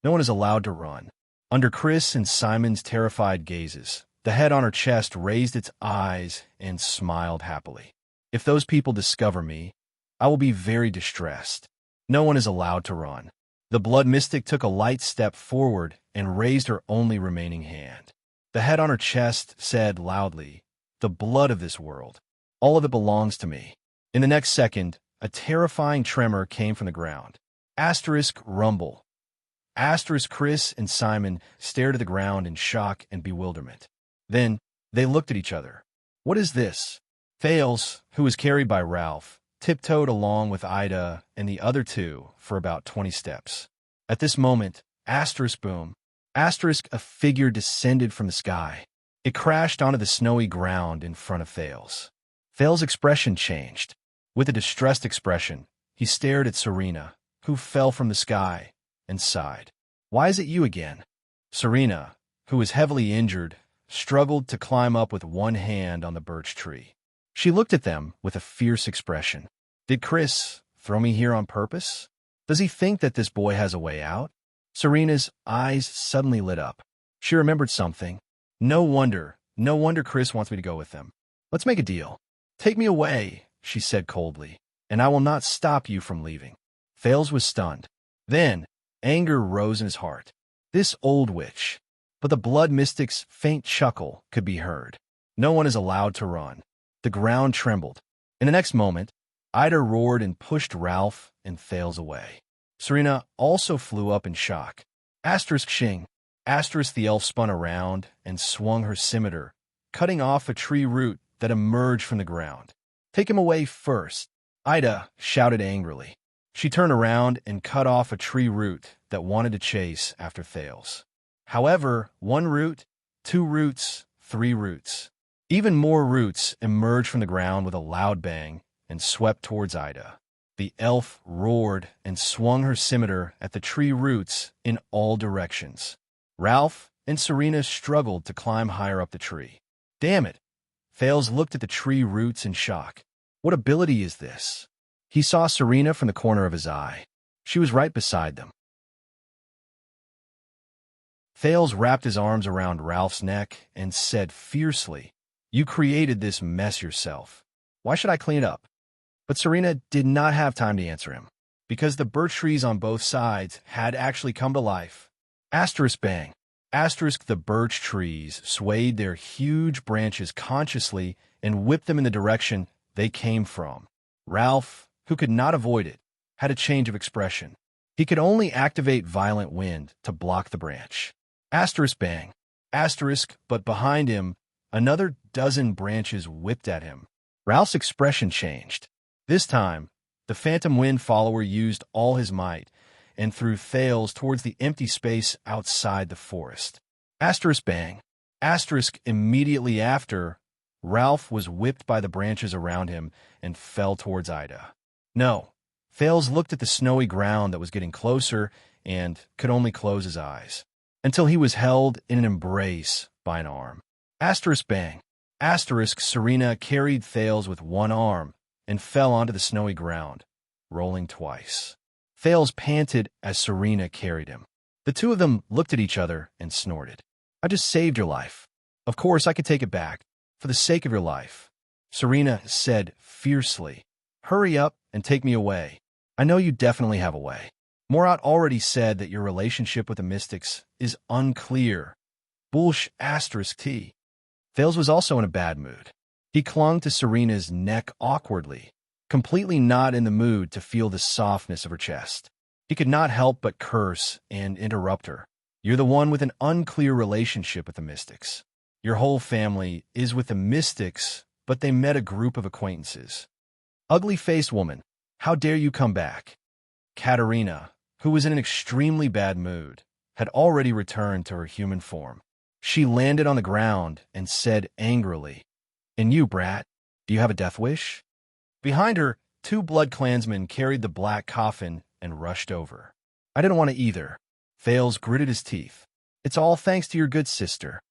No one is allowed to run. Under Chris and Simon's terrified gazes, the head on her chest raised its eyes and smiled happily. If those people discover me, I will be very distressed. No one is allowed to run. The Blood Mystic took a light step forward and raised her only remaining hand. The head on her chest said loudly, The blood of this world. All of it belongs to me. In the next second, a terrifying tremor came from the ground. Asterisk rumble. Chris and Simon stared at the ground in shock and bewilderment. Then, they looked at each other. What is this? Thales, who was carried by Ralph, tiptoed along with Ida and the other two for about 20 steps. At this moment, boom, a figure descended from the sky. It crashed onto the snowy ground in front of Thales. Thales' expression changed. With a distressed expression, he stared at Serena, who fell from the sky, and sighed. Why is it you again? Serena, who was heavily injured, struggled to climb up with one hand on the birch tree. She looked at them with a fierce expression. Did Chris throw me here on purpose? Does he think that this boy has a way out? Serena's eyes suddenly lit up. She remembered something. No wonder Chris wants me to go with them. Let's make a deal. Take me away, she said coldly, and I will not stop you from leaving. Thales was stunned. Then, anger rose in his heart. This old witch. But the blood mystic's faint chuckle could be heard. No one is allowed to run. The ground trembled. In the next moment, Ida roared and pushed Ralph and Thales away. Serena also flew up in shock. Shing. The elf spun around and swung her scimitar, cutting off a tree root that emerged from the ground. Take him away first, Ida shouted angrily. She turned around and cut off a tree root that wanted to chase after Thales. However, 1 root, 2 roots, 3 roots. Even more roots emerged from the ground with a loud bang and swept towards Ida. The elf roared and swung her scimitar at the tree roots in all directions. Ralph and Serena struggled to climb higher up the tree. Damn it! Thales looked at the tree roots in shock. What ability is this? He saw Serena from the corner of his eye. She was right beside them. Thales wrapped his arms around Ralph's neck and said fiercely, You created this mess yourself. Why should I clean it up? But Serena did not have time to answer him, because the birch trees on both sides had actually come to life. Bang. The birch trees swayed their huge branches consciously and whipped them in the direction they came from. Ralph, who could not avoid it, had a change of expression. He could only activate violent wind to block the branch. Bang. But behind him, another dozen branches whipped at him. Ralph's expression changed. This time, the phantom wind follower used all his might and threw Thales towards the empty space outside the forest. Bang. Immediately after, Ralph was whipped by the branches around him and fell towards Ida. No. Thales looked at the snowy ground that was getting closer and could only close his eyes, until he was held in an embrace by an arm. Bang. Serena carried Thales with one arm and fell onto the snowy ground, rolling twice. Thales panted as Serena carried him. The two of them looked at each other and snorted. I just saved your life. Of course, I could take it back, for the sake of your life. Serena said fiercely, Hurry up and take me away. I know you definitely have a way. Morat already said that your relationship with the mystics is unclear. Bullsh T. Thales was also in a bad mood. He clung to Serena's neck awkwardly, completely not in the mood to feel the softness of her chest. He could not help but curse and interrupt her. You're the one with an unclear relationship with the mystics. Your whole family is with the mystics, but they met a group of acquaintances. Ugly-faced woman, how dare you come back? Katerina, who was in an extremely bad mood, had already returned to her human form. She landed on the ground and said angrily, And you, brat, do you have a death wish? Behind her, 2 blood clansmen carried the black coffin and rushed over. I didn't want to either. Thales gritted his teeth. It's all thanks to your good sister.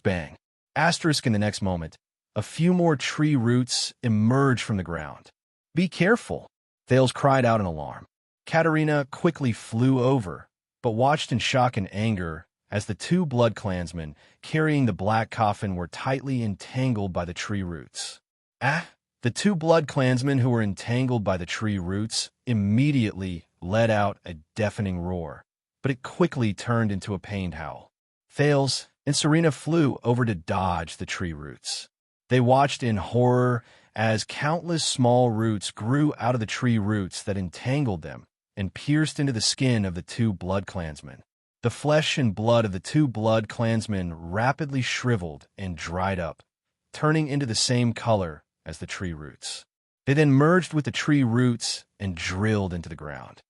Bang. In the next moment, a few more tree roots emerged from the ground. Be careful, Thales cried out in alarm. Katerina quickly flew over, but watched in shock and anger as the 2 blood clansmen carrying the black coffin were tightly entangled by the tree roots. The 2 blood clansmen who were entangled by the tree roots immediately let out a deafening roar, but it quickly turned into a pained howl. Thales and Serena flew over to dodge the tree roots. They watched in horror as countless small roots grew out of the tree roots that entangled them and pierced into the skin of the two blood clansmen. The flesh and blood of the two blood clansmen rapidly shriveled and dried up, turning into the same color as the tree roots. They then merged with the tree roots and drilled into the ground.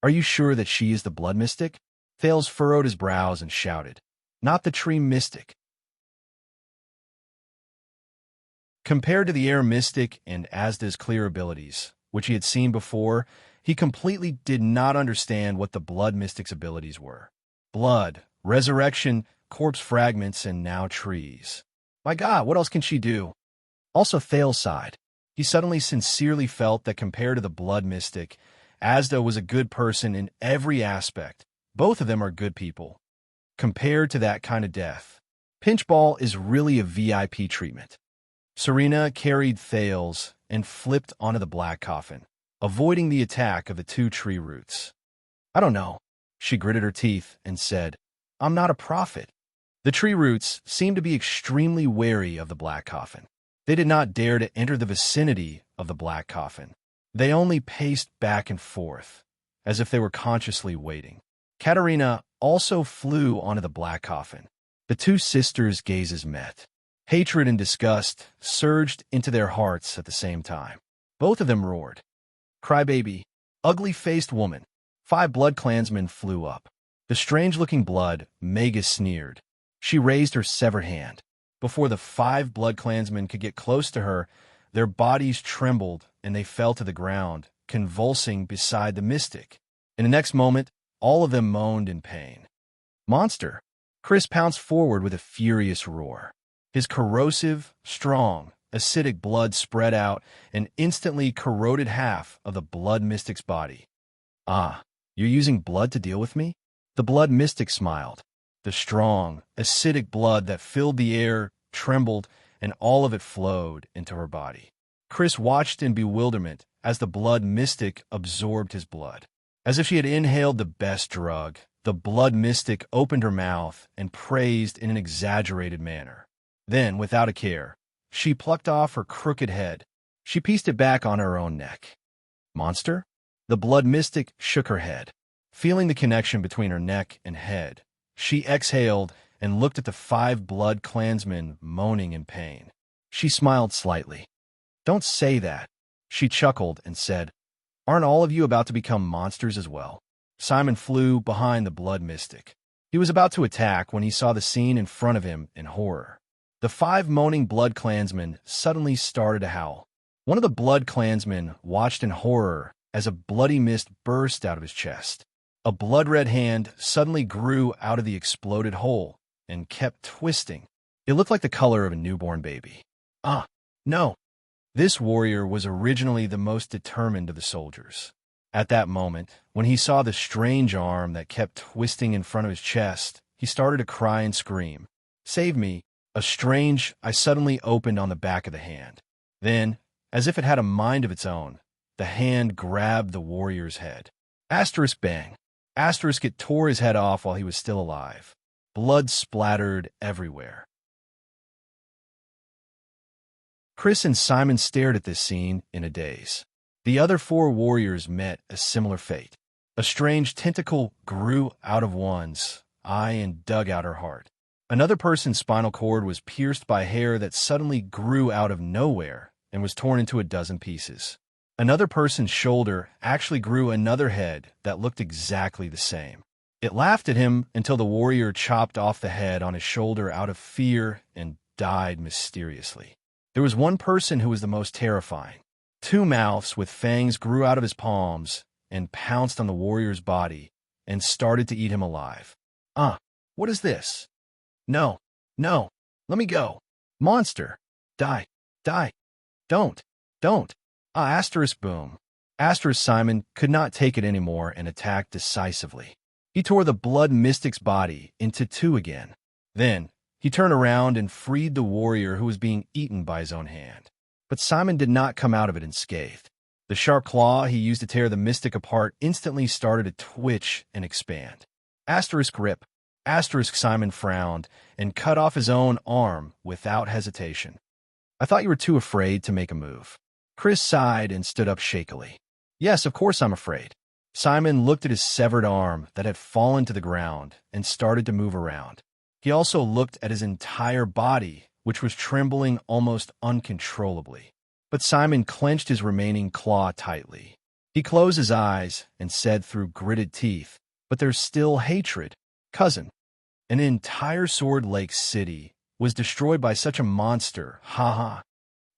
"Are you sure that she is the blood mystic?" Thales furrowed his brows and shouted, "Not the tree mystic." Compared to the air mystic and Asda's clear abilities, which he had seen before, he completely did not understand what the blood mystic's abilities were. Blood, resurrection, corpse fragments, and now trees. My God, what else can she do? Also, Thales sighed. He suddenly sincerely felt that compared to the blood mystic, Asda was a good person in every aspect. Both of them are good people. Compared to that kind of death, pinchball is really a VIP treatment. Serena carried Thales and flipped onto the black coffin, avoiding the attack of the two tree roots. "I don't know." She gritted her teeth and said, "I'm not a prophet." The tree roots seemed to be extremely wary of the black coffin. They did not dare to enter the vicinity of the black coffin. They only paced back and forth, as if they were consciously waiting. Katerina also flew onto the black coffin. The two sisters' gazes met. Hatred and disgust surged into their hearts at the same time. Both of them roared. "Crybaby, ugly-faced woman." 5 blood clansmen flew up. The strange-looking blood, Magus sneered. She raised her severed hand. Before the 5 blood clansmen could get close to her, their bodies trembled and they fell to the ground, convulsing beside the mystic. In the next moment, all of them moaned in pain. "Monster!" Chris pounced forward with a furious roar. His corrosive, strong, acidic blood spread out and instantly corroded half of the blood mystic's body. "Ah, you're using blood to deal with me?" The blood mystic smiled. The strong, acidic blood that filled the air trembled, and all of it flowed into her body. Chris watched in bewilderment as the blood mystic absorbed his blood. As if she had inhaled the best drug, the blood mystic opened her mouth and praised in an exaggerated manner. Then, without a care, she plucked off her crooked head. She pieced it back on her own neck. "Monster?" The blood mystic shook her head. Feeling the connection between her neck and head, she exhaled and looked at the 5 blood clansmen moaning in pain. She smiled slightly. "Don't say that." She chuckled and said, "Aren't all of you about to become monsters as well?" Simon flew behind the blood mystic. He was about to attack when he saw the scene in front of him in horror. The 5 moaning blood clansmen suddenly started to howl. One of the blood clansmen watched in horror as a bloody mist burst out of his chest. A blood-red hand suddenly grew out of the exploded hole and kept twisting. It looked like the color of a newborn baby. "Ah, no!" This warrior was originally the most determined of the soldiers. At that moment, when he saw the strange arm that kept twisting in front of his chest, he started to cry and scream. "Save me!" I suddenly opened on the back of the hand. Then, as if it had a mind of its own, the hand grabbed the warrior's head. Asterisk bang. Asterisk it tore his head off while he was still alive. Blood splattered everywhere. Chris and Simon stared at this scene in a daze. The other 4 warriors met a similar fate. A strange tentacle grew out of one's eye and dug out her heart. Another person's spinal cord was pierced by hair that suddenly grew out of nowhere and was torn into a dozen pieces. Another person's shoulder actually grew another head that looked exactly the same. It laughed at him until the warrior chopped off the head on his shoulder out of fear and died mysteriously. There was one person who was the most terrifying. 2 mouths with fangs grew out of his palms and pounced on the warrior's body and started to eat him alive. "Ah, what is this? No, no, let me go. Monster, die, die, don't. Ah, asterisk boom." Asterisk Simon could not take it anymore and attacked decisively. He tore the blood mystic's body into 2 again. Then, he turned around and freed the warrior who was being eaten by his own hand. But Simon did not come out of it unscathed. The sharp claw he used to tear the mystic apart instantly started to twitch and expand. Asterisk rip. Asterisk Simon frowned and cut off his own arm without hesitation. "I thought you were too afraid to make a move." Chris sighed and stood up shakily. "Yes, of course I'm afraid. Simon looked at his severed arm that had fallen to the ground and started to move around. He also looked at his entire body, which was trembling almost uncontrollably. But Simon clenched his remaining claw tightly. He closed his eyes and said through gritted teeth, "But there's still hatred, cousin." An entire Sword Lake city was destroyed by such a monster, ha.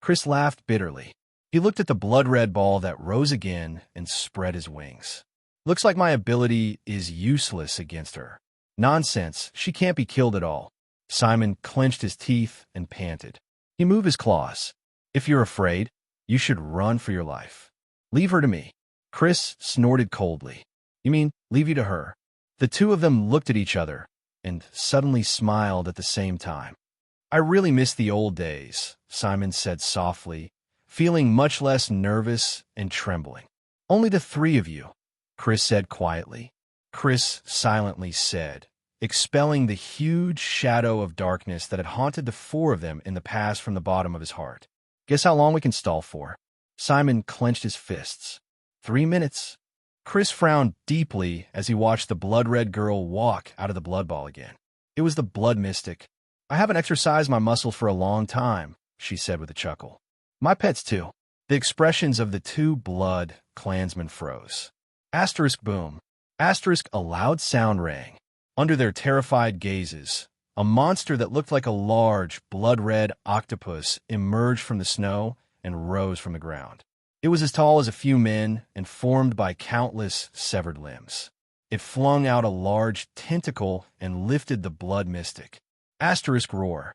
Chris laughed bitterly. He looked at the blood-red ball that rose again and spread his wings. "Looks like my ability is useless against her." "Nonsense, she can't be killed at all." Simon clenched his teeth and panted. He moved his claws. "If you're afraid, you should run for your life. Leave her to me." Chris snorted coldly. "You mean leave you to her?" The two of them looked at each other and suddenly smiled at the same time. "I really miss the old days," Simon said softly, feeling much less nervous and trembling. "Only the three of you," Chris said quietly. Chris silently said, expelling the huge shadow of darkness that had haunted the four of them in the past from the bottom of his heart. "Guess how long we can stall for?" Simon clenched his fists. 3 minutes. Chris frowned deeply as he watched the blood-red girl walk out of the blood ball again. It was the blood mystic. "I haven't exercised my muscles for a long time," she said with a chuckle. "My pets too." The expressions of the two blood clansmen froze. Asterisk boom. Asterisk a loud sound rang. Under their terrified gazes, a monster that looked like a large, blood-red octopus emerged from the snow and rose from the ground. It was as tall as a few men and formed by countless severed limbs. It flung out a large tentacle and lifted the blood mystic. Asterisk roar.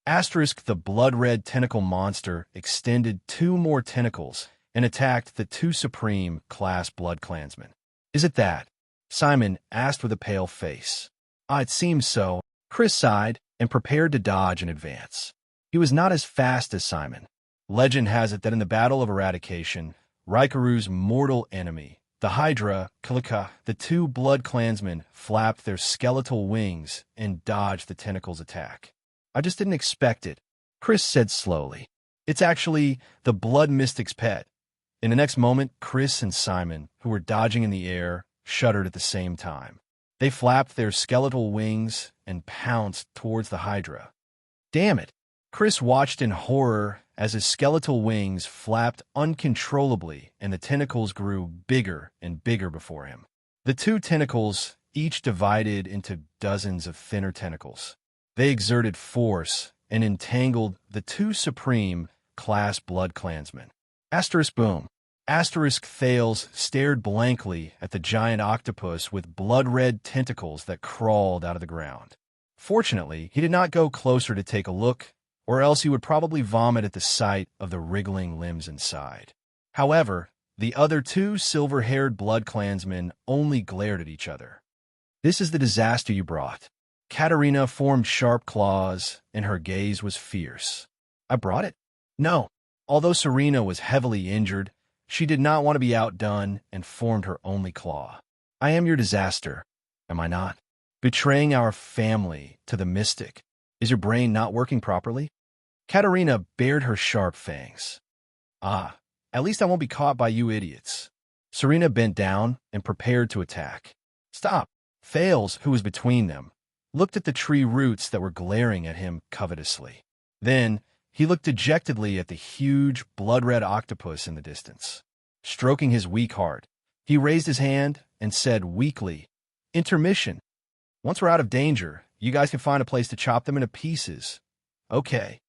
Asterisk the blood-red tentacle monster extended 2 more tentacles and attacked the 2 supreme class blood clansmen. "Is it that?" Simon asked with a pale face. "It seems so." Chris sighed and prepared to dodge in advance. He was not as fast as Simon. Legend has it that in the Battle of Eradication, Raikaru's mortal enemy, the Hydra, Kalika, the 2 blood clansmen flapped their skeletal wings and dodged the tentacle's attack. "I just didn't expect it," Chris said slowly. "It's actually the blood mystic's pet." In the next moment, Chris and Simon, who were dodging in the air, shuddered at the same time. They flapped their skeletal wings and pounced towards the Hydra. "Damn it!" Chris watched in horror as his skeletal wings flapped uncontrollably and the tentacles grew bigger and bigger before him. The 2 tentacles each divided into dozens of thinner tentacles. They exerted force and entangled the 2 supreme class blood clansmen. Asterisk boom. Asterisk Thales stared blankly at the giant octopus with blood-red tentacles that crawled out of the ground. Fortunately, he did not go closer to take a look, or else he would probably vomit at the sight of the wriggling limbs inside. However, the other 2 silver-haired blood clansmen only glared at each other. "This is the disaster you brought." Katerina formed sharp claws, and her gaze was fierce. "I brought it?" "No." Although Serena was heavily injured, she did not want to be outdone and formed her only claw. "I am your disaster, am I not? Betraying our family to the mystic. Is your brain not working properly?" Katerina bared her sharp fangs. At least I won't be caught by you idiots." Serena bent down and prepared to attack. "Stop." Thales, who was between them, looked at the tree roots that were glaring at him covetously. Then he looked dejectedly at the huge, blood-red octopus in the distance. Stroking his weak heart, he raised his hand and said weakly, "Intermission. Once we're out of danger, you guys can find a place to chop them into pieces." "Okay."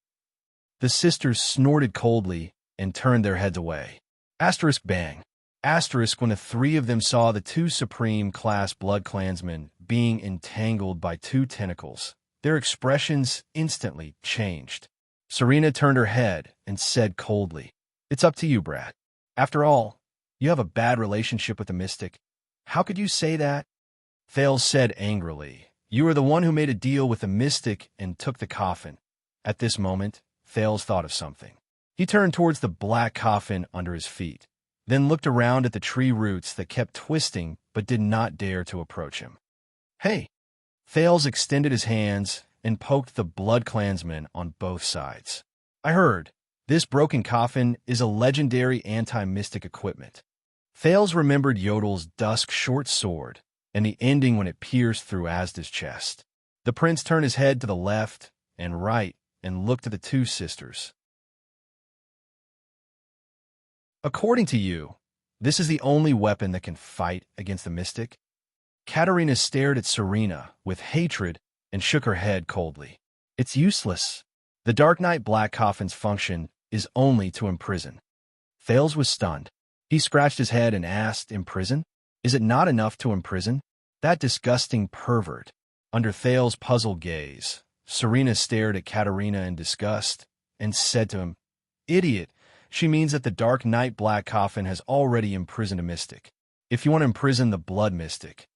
The sisters snorted coldly and turned their heads away. Asterisk bang. Asterisk when the 3 of them saw the 2 supreme class blood clansmen being entangled by 2 tentacles, their expressions instantly changed. Serena turned her head and said coldly, "It's up to you, Brad. After all, you have a bad relationship with the mystic. How could you say that?" Thales said angrily, "You are the one who made a deal with the mystic and took the coffin." At this moment, Thales thought of something. He turned towards the black coffin under his feet, then looked around at the tree roots that kept twisting but did not dare to approach him. "Hey!" Thales extended his hands and poked the blood clansmen on both sides. "I heard. This broken coffin is a legendary anti-mystic equipment. Thales remembered Yodel's dusk short sword and the ending when it pierced through Asda's chest. The prince turned his head to the left and right and looked at the two sisters. According to you, this is the only weapon that can fight against the mystic? Katerina stared at Serena with hatred and shook her head coldly. It's useless. The Dark Knight Black Coffin's function is only to imprison. Thales was stunned. He scratched his head and asked, imprison? Is it not enough to imprison? That disgusting pervert. Under Thales' puzzled gaze, Serena stared at Katerina in disgust and said to him, Idiot, she means that the Dark Knight Black Coffin has already imprisoned a mystic. If you want to imprison the blood mystic,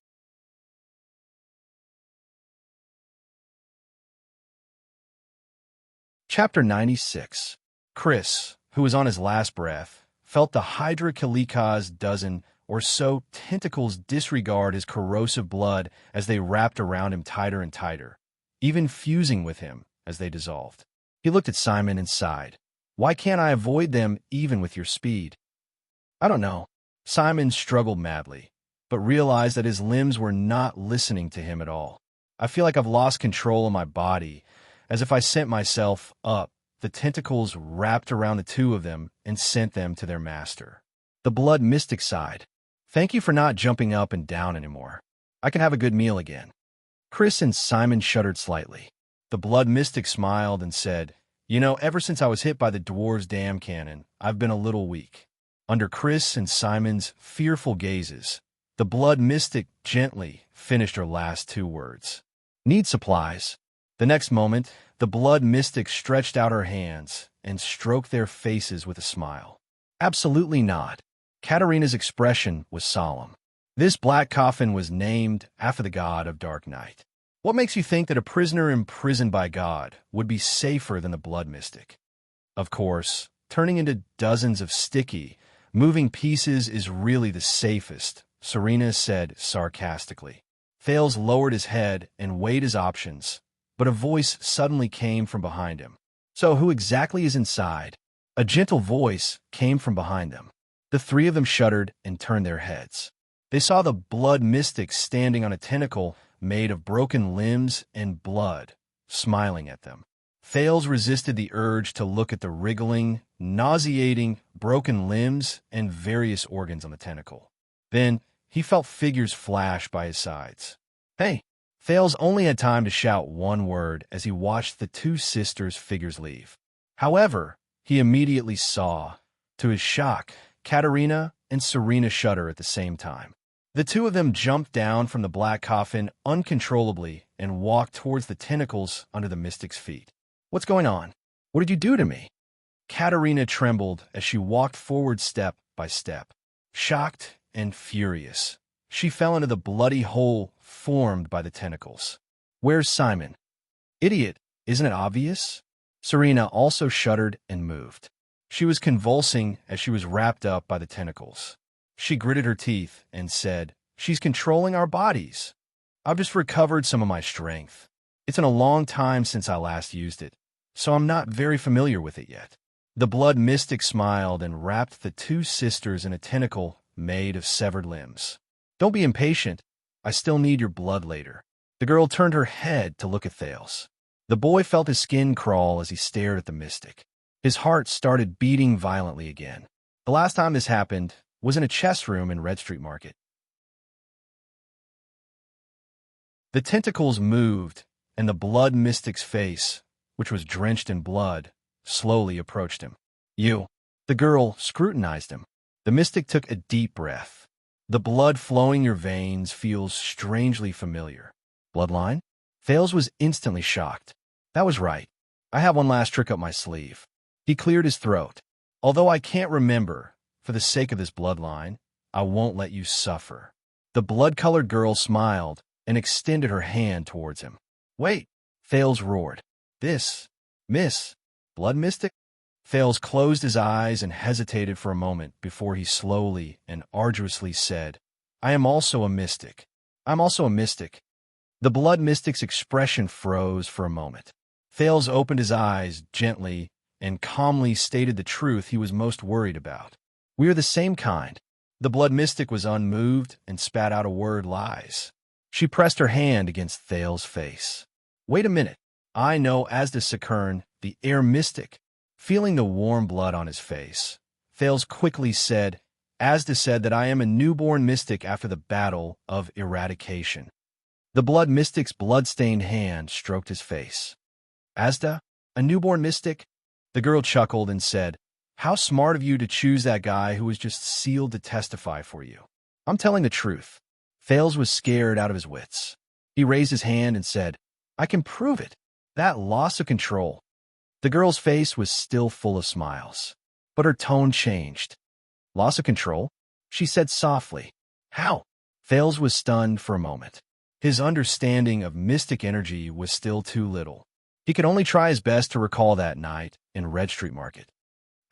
Chapter 96. Chris, who was on his last breath, felt the Hydra Kalika's dozen or so tentacles disregard his corrosive blood as they wrapped around him tighter and tighter, even fusing with him as they dissolved. He looked at Simon and sighed. Why can't I avoid them even with your speed? I don't know. Simon struggled madly, but realized that his limbs were not listening to him at all. I feel like I've lost control of my body, as if I sent myself up. The tentacles wrapped around the two of them and sent them to their master. The blood mystic sighed. Thank you for not jumping up and down anymore. I can have a good meal again. Chris and Simon shuddered slightly. The blood mystic smiled and said, ever since I was hit by the dwarves' dam cannon, I've been a little weak. Under Chris and Simon's fearful gazes, the blood mystic gently finished her last two words. Need supplies. The next moment, the blood mystic stretched out her hands and stroked their faces with a smile. Absolutely not. Katerina's expression was solemn. This black coffin was named after the god of Dark Night. What makes you think that a prisoner imprisoned by God would be safer than the blood mystic? Of course, turning into dozens of sticky, moving pieces is really the safest, Serena said sarcastically. Thales lowered his head and weighed his options, but a voice suddenly came from behind him. So who exactly is inside? A gentle voice came from behind them. The three of them shuddered and turned their heads. They saw the blood mystic standing on a tentacle made of broken limbs and blood, smiling at them. Thales resisted the urge to look at the wriggling, nauseating, broken limbs and various organs on the tentacle. Then he felt figures flash by his sides. Hey! Thales only had time to shout one word as he watched the two sisters' figures leave. However, he immediately saw, to his shock, Katerina and Serena shudder at the same time. The two of them jumped down from the black coffin uncontrollably and walked towards the tentacles under the mystic's feet. What's going on? What did you do to me? Katerina trembled as she walked forward step by step. Shocked and furious, she fell into the bloody hole formed by the tentacles. Where's Simon? Idiot, isn't it obvious? Serena also shuddered and moved. She was convulsing as she was wrapped up by the tentacles. She gritted her teeth and said, She's controlling our bodies. I've just recovered some of my strength. It's been a long time since I last used it, so I'm not very familiar with it yet. The blood mystic smiled and wrapped the two sisters in a tentacle made of severed limbs. Don't be impatient. I still need your blood later. The girl turned her head to look at Thales. The boy felt his skin crawl as he stared at the mystic. His heart started beating violently again. The last time this happened was in a chess room in Red Street Market. The tentacles moved, and the blood mystic's face, which was drenched in blood, slowly approached him. You. The girl scrutinized him. The mystic took a deep breath. The blood flowing your veins feels strangely familiar. Bloodline? Thales was instantly shocked. That was right. I have one last trick up my sleeve. He cleared his throat. Although I can't remember, for the sake of this bloodline, I won't let you suffer. The blood-colored girl smiled and extended her hand towards him. Wait, Thales roared. This, Miss, Blood Mystic? Thales closed his eyes and hesitated for a moment before he slowly and arduously said, I am also a mystic. I'm also a mystic. The blood mystic's expression froze for a moment. Thales opened his eyes gently and calmly stated the truth he was most worried about. "We are the same kind." The blood mystic was unmoved and spat out a word: "Lies." She pressed her hand against Thales's face. "Wait a minute. I know Asda Sakern, the air mystic." Feeling the warm blood on his face, Thales quickly said, "Asda said that I am a newborn mystic after the battle of eradication." The blood mystic's blood-stained hand stroked his face. "Asda? A newborn mystic?" The girl chuckled and said, "How smart of you to choose that guy who was just sealed to testify for you." "I'm telling the truth." Thales was scared out of his wits. He raised his hand and said, "I can prove it." That loss of control. The girl's face was still full of smiles, but her tone changed. "Loss of control?" she said softly. "How?" Thales was stunned for a moment. His understanding of mystic energy was still too little. He could only try his best to recall that night in Red Street Market.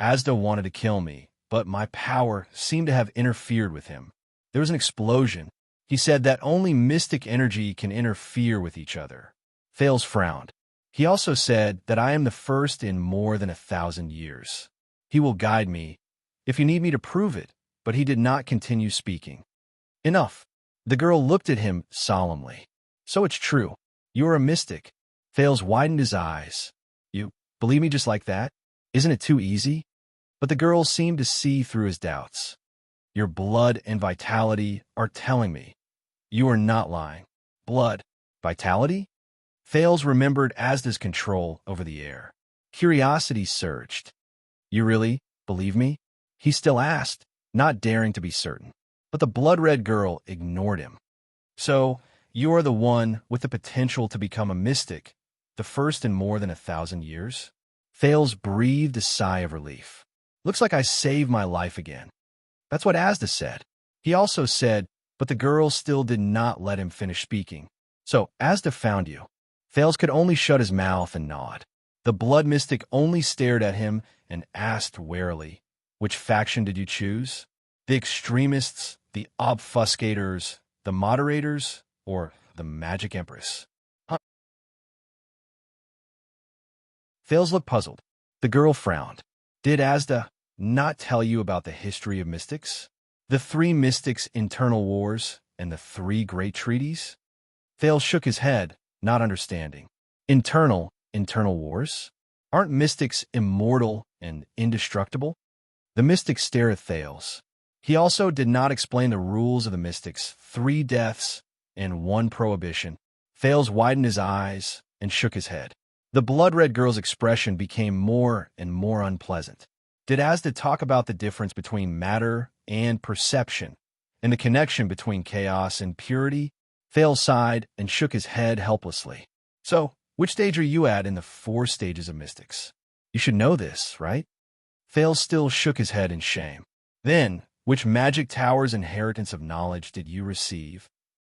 Asda wanted to kill me, but my power seemed to have interfered with him. There was an explosion. He said that only mystic energy can interfere with each other. Thales frowned. He also said that I am the first in more than 1,000 years. He will guide me if you need me to prove it, but he did not continue speaking. "Enough." The girl looked at him solemnly. "So it's true. You are a mystic." Thales widened his eyes. "You believe me just like that? Isn't it too easy?" But the girl seemed to see through his doubts. "Your blood and vitality are telling me. You are not lying." "Blood? Vitality?" Thales remembered Asda's control over the air. Curiosity surged. "You really believe me?" he still asked, not daring to be certain. But the blood-red girl ignored him. "So, you are the one with the potential to become a mystic, the first in more than 1,000 years?" Thales breathed a sigh of relief. "Looks like I saved my life again." That's what Asda said. He also said, but the girl still did not let him finish speaking. "So, Asda found you." Thales could only shut his mouth and nod. The blood mystic only stared at him and asked warily, "Which faction did you choose? The extremists, the obfuscators, the moderators, or the Magic Empress?" Huh? Thales looked puzzled. The girl frowned. "Did Asda not tell you about the history of mystics? The three mystics' internal wars and the three great treaties?" Thales shook his head, not understanding. Internal wars? Aren't mystics immortal and indestructible?" The mystics stared at Thales. He also did not explain the rules of the mystics: 3 deaths and 1 prohibition. Thales widened his eyes and shook his head. The blood-red girl's expression became more and more unpleasant. Did Asda talk about the difference between matter and perception, and the connection between chaos and purity? Thales sighed and shook his head helplessly. "So, which stage are you at in the 4 stages of mystics? You should know this, right?" Thales still shook his head in shame. "Then, which magic tower's inheritance of knowledge did you receive?"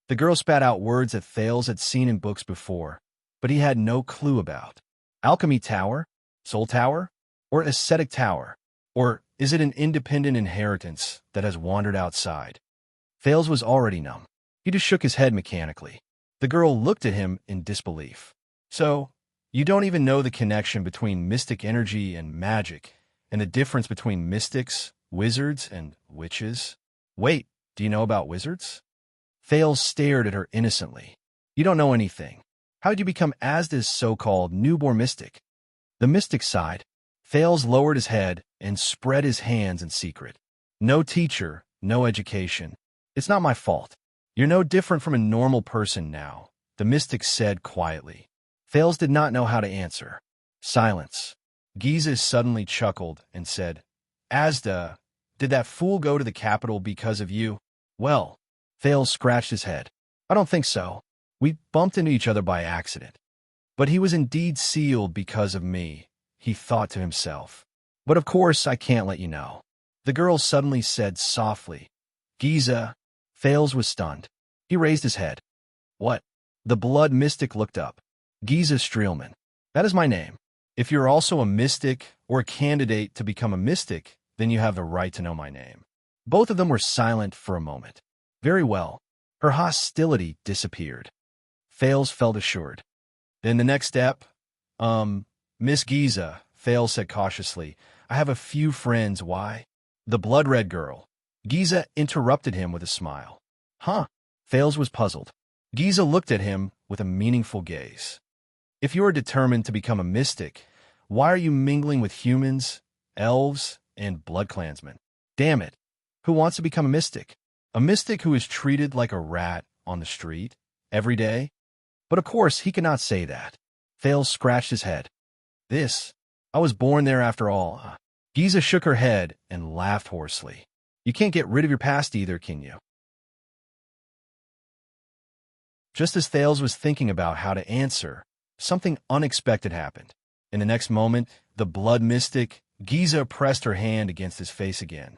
The girl spat out words that Thales had seen in books before, but he had no clue about. "Alchemy Tower? Soul Tower? Or Ascetic Tower? Or is it an independent inheritance that has wandered outside?" Thales was already numb. He just shook his head mechanically. The girl looked at him in disbelief. "So, you don't even know the connection between mystic energy and magic, and the difference between mystics, wizards, and witches? Wait, do you know about wizards?" Thales stared at her innocently. "You don't know anything. How did you become Asda's so-called newborn mystic?" The mystic sighed. Thales lowered his head and spread his hands in secret. "No teacher, no education. It's not my fault. You're no different from a normal person now," the mystic said quietly. Thales did not know how to answer. Silence. Giza suddenly chuckled and said, "Asda, did that fool go to the capital because of you?" "Well," Thales scratched his head. "I don't think so. We bumped into each other by accident. But he was indeed sealed because of me," he thought to himself. "But of course I can't let you know." The girl suddenly said softly, "Giza." Thales was stunned. He raised his head. "What?" The blood mystic looked up. "Giza Streelman. That is my name. If you're also a mystic or a candidate to become a mystic, then you have the right to know my name." Both of them were silent for a moment. "Very well." Her hostility disappeared. Thales felt assured. "Then the next step? Miss Giza," Thales said cautiously. I have a few friends. Why? The blood-red girl. Giza interrupted him with a smile. Huh? Thales was puzzled. Giza looked at him with a meaningful gaze. If you are determined to become a mystic, why are you mingling with humans, elves, and blood clansmen? Damn it. Who wants to become a mystic? A mystic who is treated like a rat on the street every day? But of course, he cannot say that. Thales scratched his head. I was born there after all. Giza shook her head and laughed hoarsely. You can't get rid of your past either, can you? Just as Thales was thinking about how to answer, something unexpected happened. In the next moment, the blood mystic, Giza pressed her hand against his face again.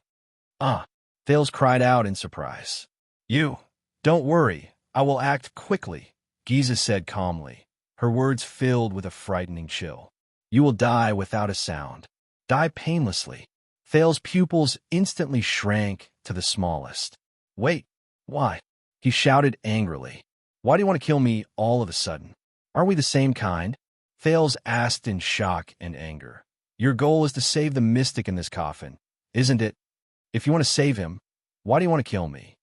Thales cried out in surprise. Don't worry, I will act quickly, Giza said calmly, her words filled with a frightening chill. You will die without a sound. Die painlessly. Thales' pupils instantly shrank to the smallest. Wait, why? He shouted angrily. Why do you want to kill me all of a sudden? Are we the same kind? Thales asked in shock and anger. Your goal is to save the mystic in this coffin, isn't it? If you want to save him, why do you want to kill me?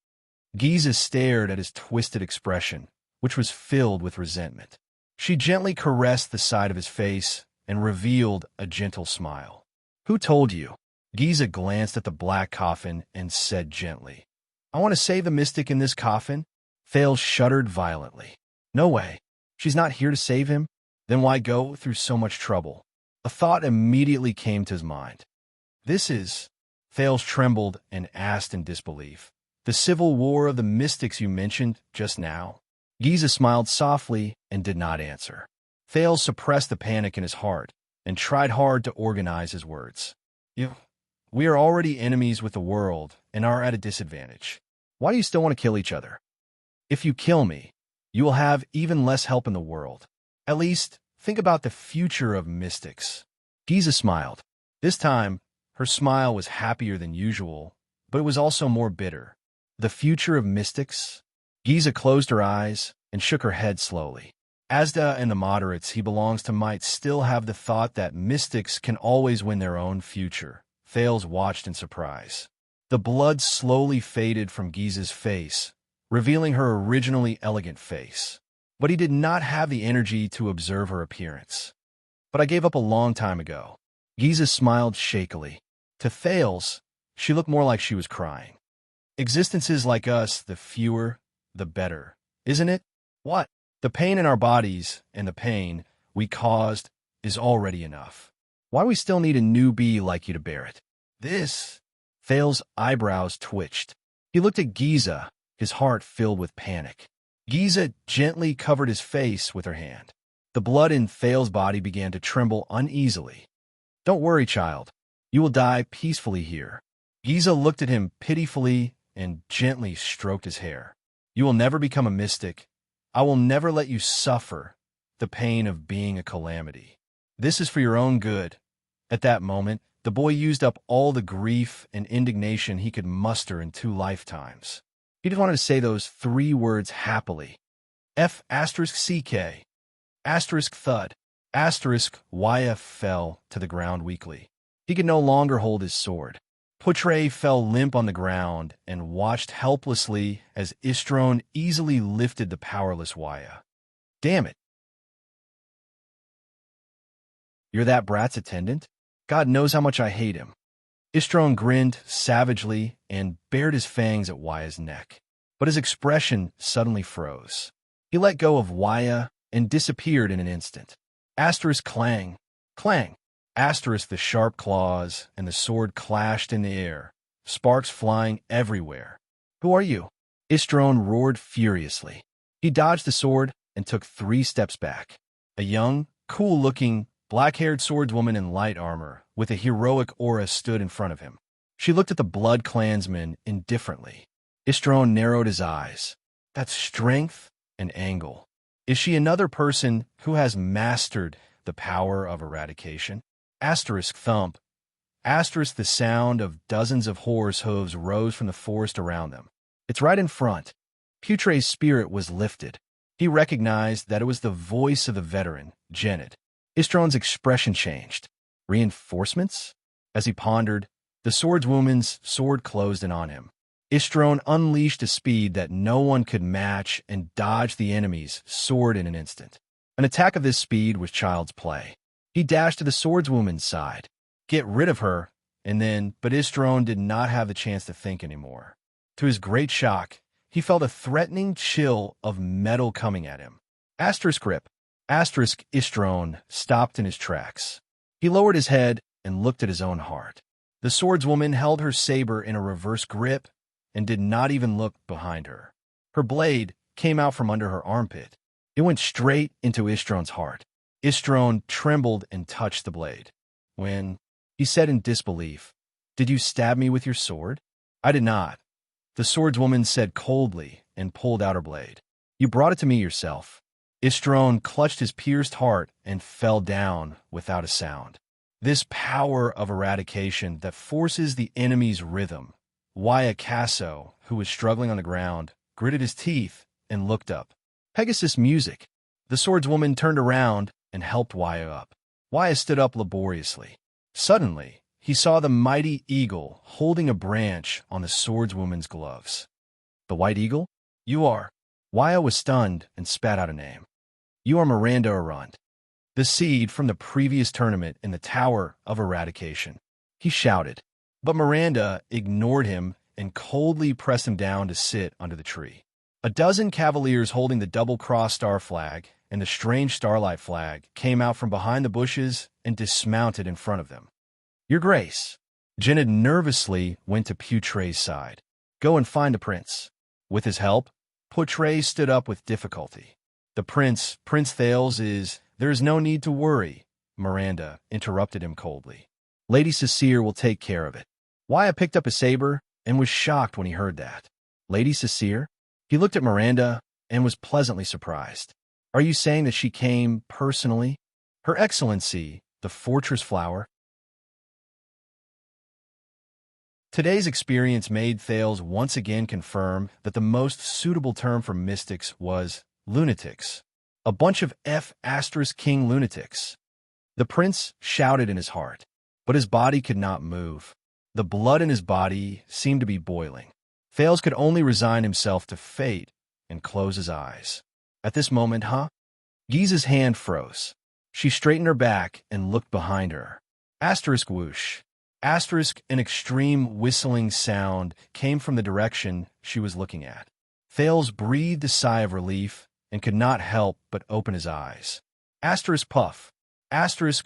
Giza stared at his twisted expression, which was filled with resentment. She gently caressed the side of his face and revealed a gentle smile. Who told you? Giza glanced at the black coffin and said gently. I want to save the mystic in this coffin? Thales shuddered violently. No way. She's not here to save him? Then why go through so much trouble? A thought immediately came to his mind. Thales trembled and asked in disbelief. The civil war of the mystics you mentioned just now? Giza smiled softly and did not answer. Thales suppressed the panic in his heart and tried hard to organize his words. We are already enemies with the world and are at a disadvantage. Why do you still want to kill each other? If you kill me, you will have even less help in the world. At least, think about the future of mystics. Giza smiled. This time, her smile was happier than usual, but it was also more bitter. The future of mystics? Giza closed her eyes and shook her head slowly. Asda and the moderates he belongs to might still have the thought that mystics can always win their own future. Thales watched in surprise. The blood slowly faded from Giza's face, revealing her originally elegant face. But he did not have the energy to observe her appearance. But I gave up a long time ago. Giza smiled shakily. To Thales, she looked more like she was crying. Existences like us, the fewer, the better, isn't it? What? The pain in our bodies and the pain we caused is already enough. Why we still need a newbie like you to bear it? Thales' eyebrows twitched. He looked at Giza, his heart filled with panic. Giza gently covered his face with her hand. The blood in Thales' body began to tremble uneasily. Don't worry, child. You will die peacefully here. Giza looked at him pitifully and gently stroked his hair. You will never become a mystic. I will never let you suffer the pain of being a calamity. This is for your own good. At that moment, the boy used up all the grief and indignation he could muster in 2 lifetimes. He just wanted to say those 3 words happily. F*CK. Thud. Waya fell to the ground weakly. He could no longer hold his sword. Putre fell limp on the ground and watched helplessly as Istron easily lifted the powerless Waya. Damn it. You're that brat's attendant? God knows how much I hate him. Istron grinned savagely and bared his fangs at Waya's neck. But his expression suddenly froze. He let go of Waya and disappeared in an instant. Clang. Clang. The sharp claws and the sword clashed in the air, sparks flying everywhere. Who are you? Istron roared furiously. He dodged the sword and took 3 steps back. A young, cool-looking, black-haired swordswoman in light armor with a heroic aura stood in front of him. She looked at the blood clansman indifferently. Istron narrowed his eyes. That's strength and angle. Is she another person who has mastered the power of eradication? Thump. The sound of dozens of horse hooves rose from the forest around them. It's right in front. Putre's spirit was lifted. He recognized that it was the voice of the veteran, Janet. Istron's expression changed. Reinforcements? As he pondered, the swordswoman's sword closed in on him. Istrone unleashed a speed that no one could match and dodged the enemy's sword in an instant. An attack of this speed was child's play. He dashed to the swordswoman's side. Get rid of her, but Istrone did not have the chance to think anymore. To his great shock, he felt a threatening chill of metal coming at him. Grip. Istrone stopped in his tracks. He lowered his head and looked at his own heart. The swordswoman held her saber in a reverse grip and did not even look behind her. Her blade came out from under her armpit. It went straight into Istrone's heart. Istrone trembled and touched the blade. When, he said in disbelief, "Did you stab me with your sword?" "I did not," the swordswoman said coldly and pulled out her blade. "You brought it to me yourself." Istrone clutched his pierced heart and fell down without a sound. This power of eradication that forces the enemy's rhythm. Wyacasso, who was struggling on the ground, gritted his teeth and looked up. Pegasus music. The swordswoman turned around and helped Wya up. Wya stood up laboriously. Suddenly, he saw the mighty eagle holding a branch on the swordswoman's gloves. "The white eagle? You are." Wya was stunned and spat out a name. "You are Miranda Arund, the seed from the previous tournament in the Tower of Eradication." He shouted, but Miranda ignored him and coldly pressed him down to sit under the tree. A dozen cavaliers holding the double-cross star flag and the strange starlight flag came out from behind the bushes and dismounted in front of them. "Your Grace." Jenna nervously went to Poutre's side. "Go and find the prince." With his help, Poutre stood up with difficulty. "The prince, Prince Thales, there is no need to worry," Miranda interrupted him coldly. "Lady Cecile will take care of it." Wyatt picked up a saber and was shocked when he heard that. "Lady Cecile?" He looked at Miranda and was pleasantly surprised. "Are you saying that she came personally?" "Her Excellency, the Fortress Flower." Today's experience made Thales once again confirm that the most suitable term for mystics was lunatics. A bunch of King lunatics. The prince shouted in his heart, but his body could not move. The blood in his body seemed to be boiling. Thales could only resign himself to fate and close his eyes. At this moment, Giza's hand froze. She straightened her back and looked behind her. Whoosh. An extreme whistling sound came from the direction she was looking at. Thales breathed a sigh of relief and could not help but open his eyes. Puff.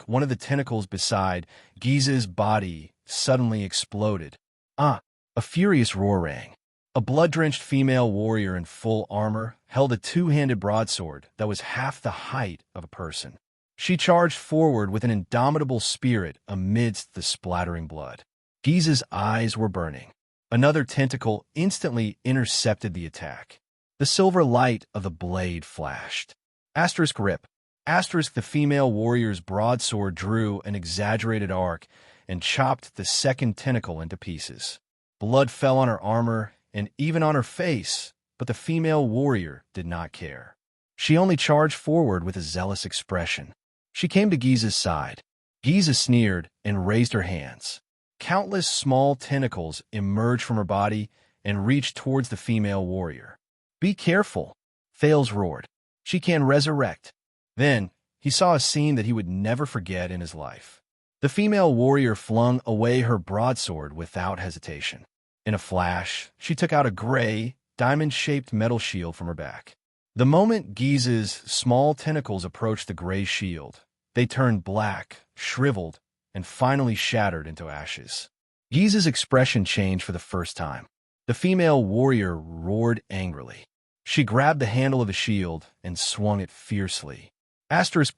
One of the tentacles beside Giza's body suddenly exploded. A furious roar rang. A blood-drenched female warrior in full armor held a two-handed broadsword that was half the height of a person. She charged forward with an indomitable spirit amidst the splattering blood. Giza's eyes were burning. Another tentacle instantly intercepted the attack. The silver light of the blade flashed. Rip. The female warrior's broadsword drew an exaggerated arc and chopped the second tentacle into pieces. Blood fell on her armor and even on her face, but the female warrior did not care. She only charged forward with a zealous expression. She came to Giza's side. Giza sneered and raised her hands. Countless small tentacles emerged from her body and reached towards the female warrior. "Be careful," Thales roared. "She can resurrect." Then, he saw a scene that he would never forget in his life. The female warrior flung away her broadsword without hesitation. In a flash, she took out a gray, diamond-shaped metal shield from her back. The moment Giza's small tentacles approached the gray shield, they turned black, shriveled, and finally shattered into ashes. Giza's expression changed for the first time. The female warrior roared angrily. She grabbed the handle of the shield and swung it fiercely.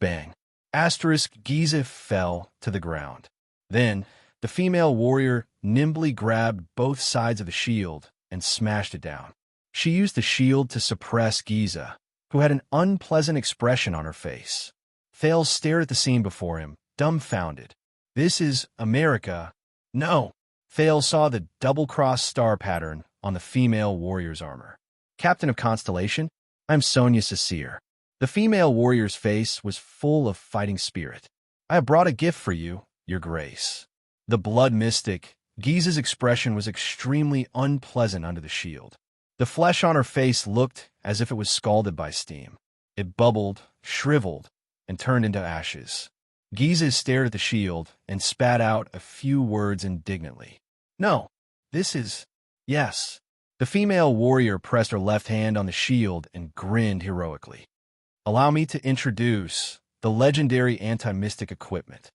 Bang. Giza fell to the ground. Then, the female warrior nimbly grabbed both sides of the shield and smashed it down. She used the shield to suppress Giza, who had an unpleasant expression on her face. Thales stared at the scene before him, dumbfounded. "This is America." "No." Thales saw the double-cross star pattern on the female warrior's armor. "Captain of Constellation, I'm Sonia Cecile." The female warrior's face was full of fighting spirit. "I have brought a gift for you," Your Grace. The blood mystic, Giza's expression was extremely unpleasant under the shield. The flesh on her face looked as if it was scalded by steam. It bubbled, shriveled, and turned into ashes. Giza stared at the shield and spat out a few words indignantly. No, this is... Yes. The female warrior pressed her left hand on the shield and grinned heroically. Allow me to introduce the legendary anti-mystic equipment.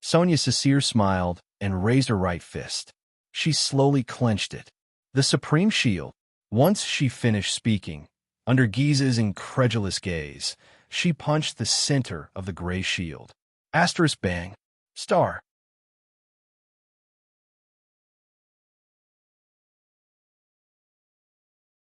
Sonia Cecere smiled and raised her right fist. She slowly clenched it. The Supreme Shield. Once she finished speaking, under Giza's incredulous gaze, she punched the center of the gray shield. Asterisk bang. Star.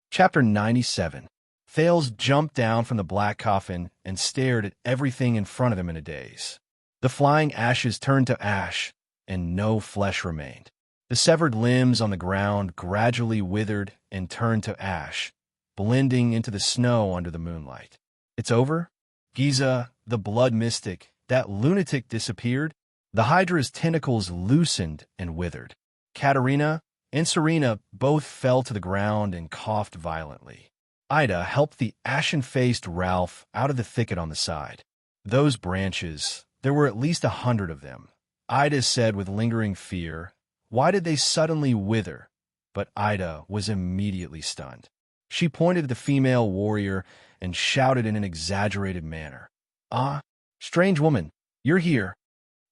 Chapter 97. Thales jumped down from the black coffin and stared at everything in front of him in a daze. The flying ashes turned to ash, and no flesh remained. The severed limbs on the ground gradually withered and turned to ash, blending into the snow under the moonlight. It's over? Giza, the blood mystic, that lunatic disappeared? The Hydra's tentacles loosened and withered. Katerina and Serena both fell to the ground and coughed violently. Ida helped the ashen-faced Ralph out of the thicket on the side. Those branches, there were at least 100 of them. Ida said with lingering fear, why did they suddenly wither? But Ida was immediately stunned. She pointed at the female warrior and shouted in an exaggerated manner. Ah, strange woman, you're here.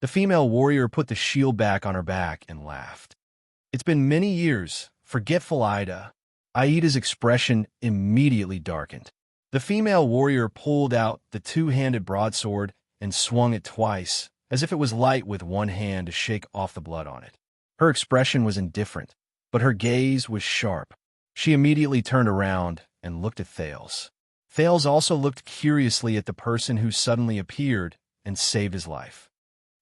The female warrior put the shield back on her back and laughed. It's been many years, forgetful Ida. Aida's expression immediately darkened. The female warrior pulled out the two-handed broadsword and swung it twice, as if it was light with one hand to shake off the blood on it. Her expression was indifferent, but her gaze was sharp. She immediately turned around and looked at Thales. Thales also looked curiously at the person who suddenly appeared and saved his life.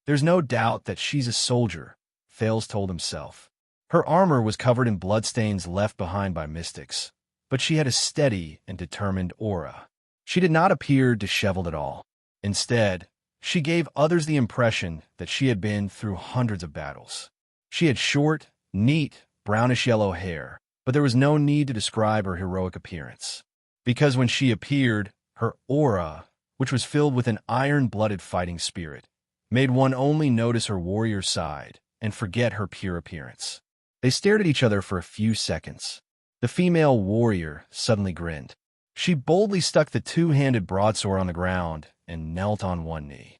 There's no doubt that she's a soldier, Thales told himself. Her armor was covered in bloodstains left behind by mystics, but she had a steady and determined aura. She did not appear disheveled at all. Instead, she gave others the impression that she had been through hundreds of battles. She had short, neat, brownish-yellow hair, but there was no need to describe her heroic appearance. Because when she appeared, her aura, which was filled with an iron-blooded fighting spirit, made one only notice her warrior side and forget her pure appearance. They stared at each other for a few seconds. The female warrior suddenly grinned. She boldly stuck the two-handed broadsword on the ground and knelt on one knee.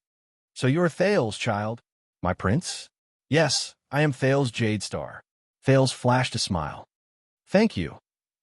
So you're Thales, child? My prince? Yes, I am Thales Jadestar. Thales flashed a smile. Thank you.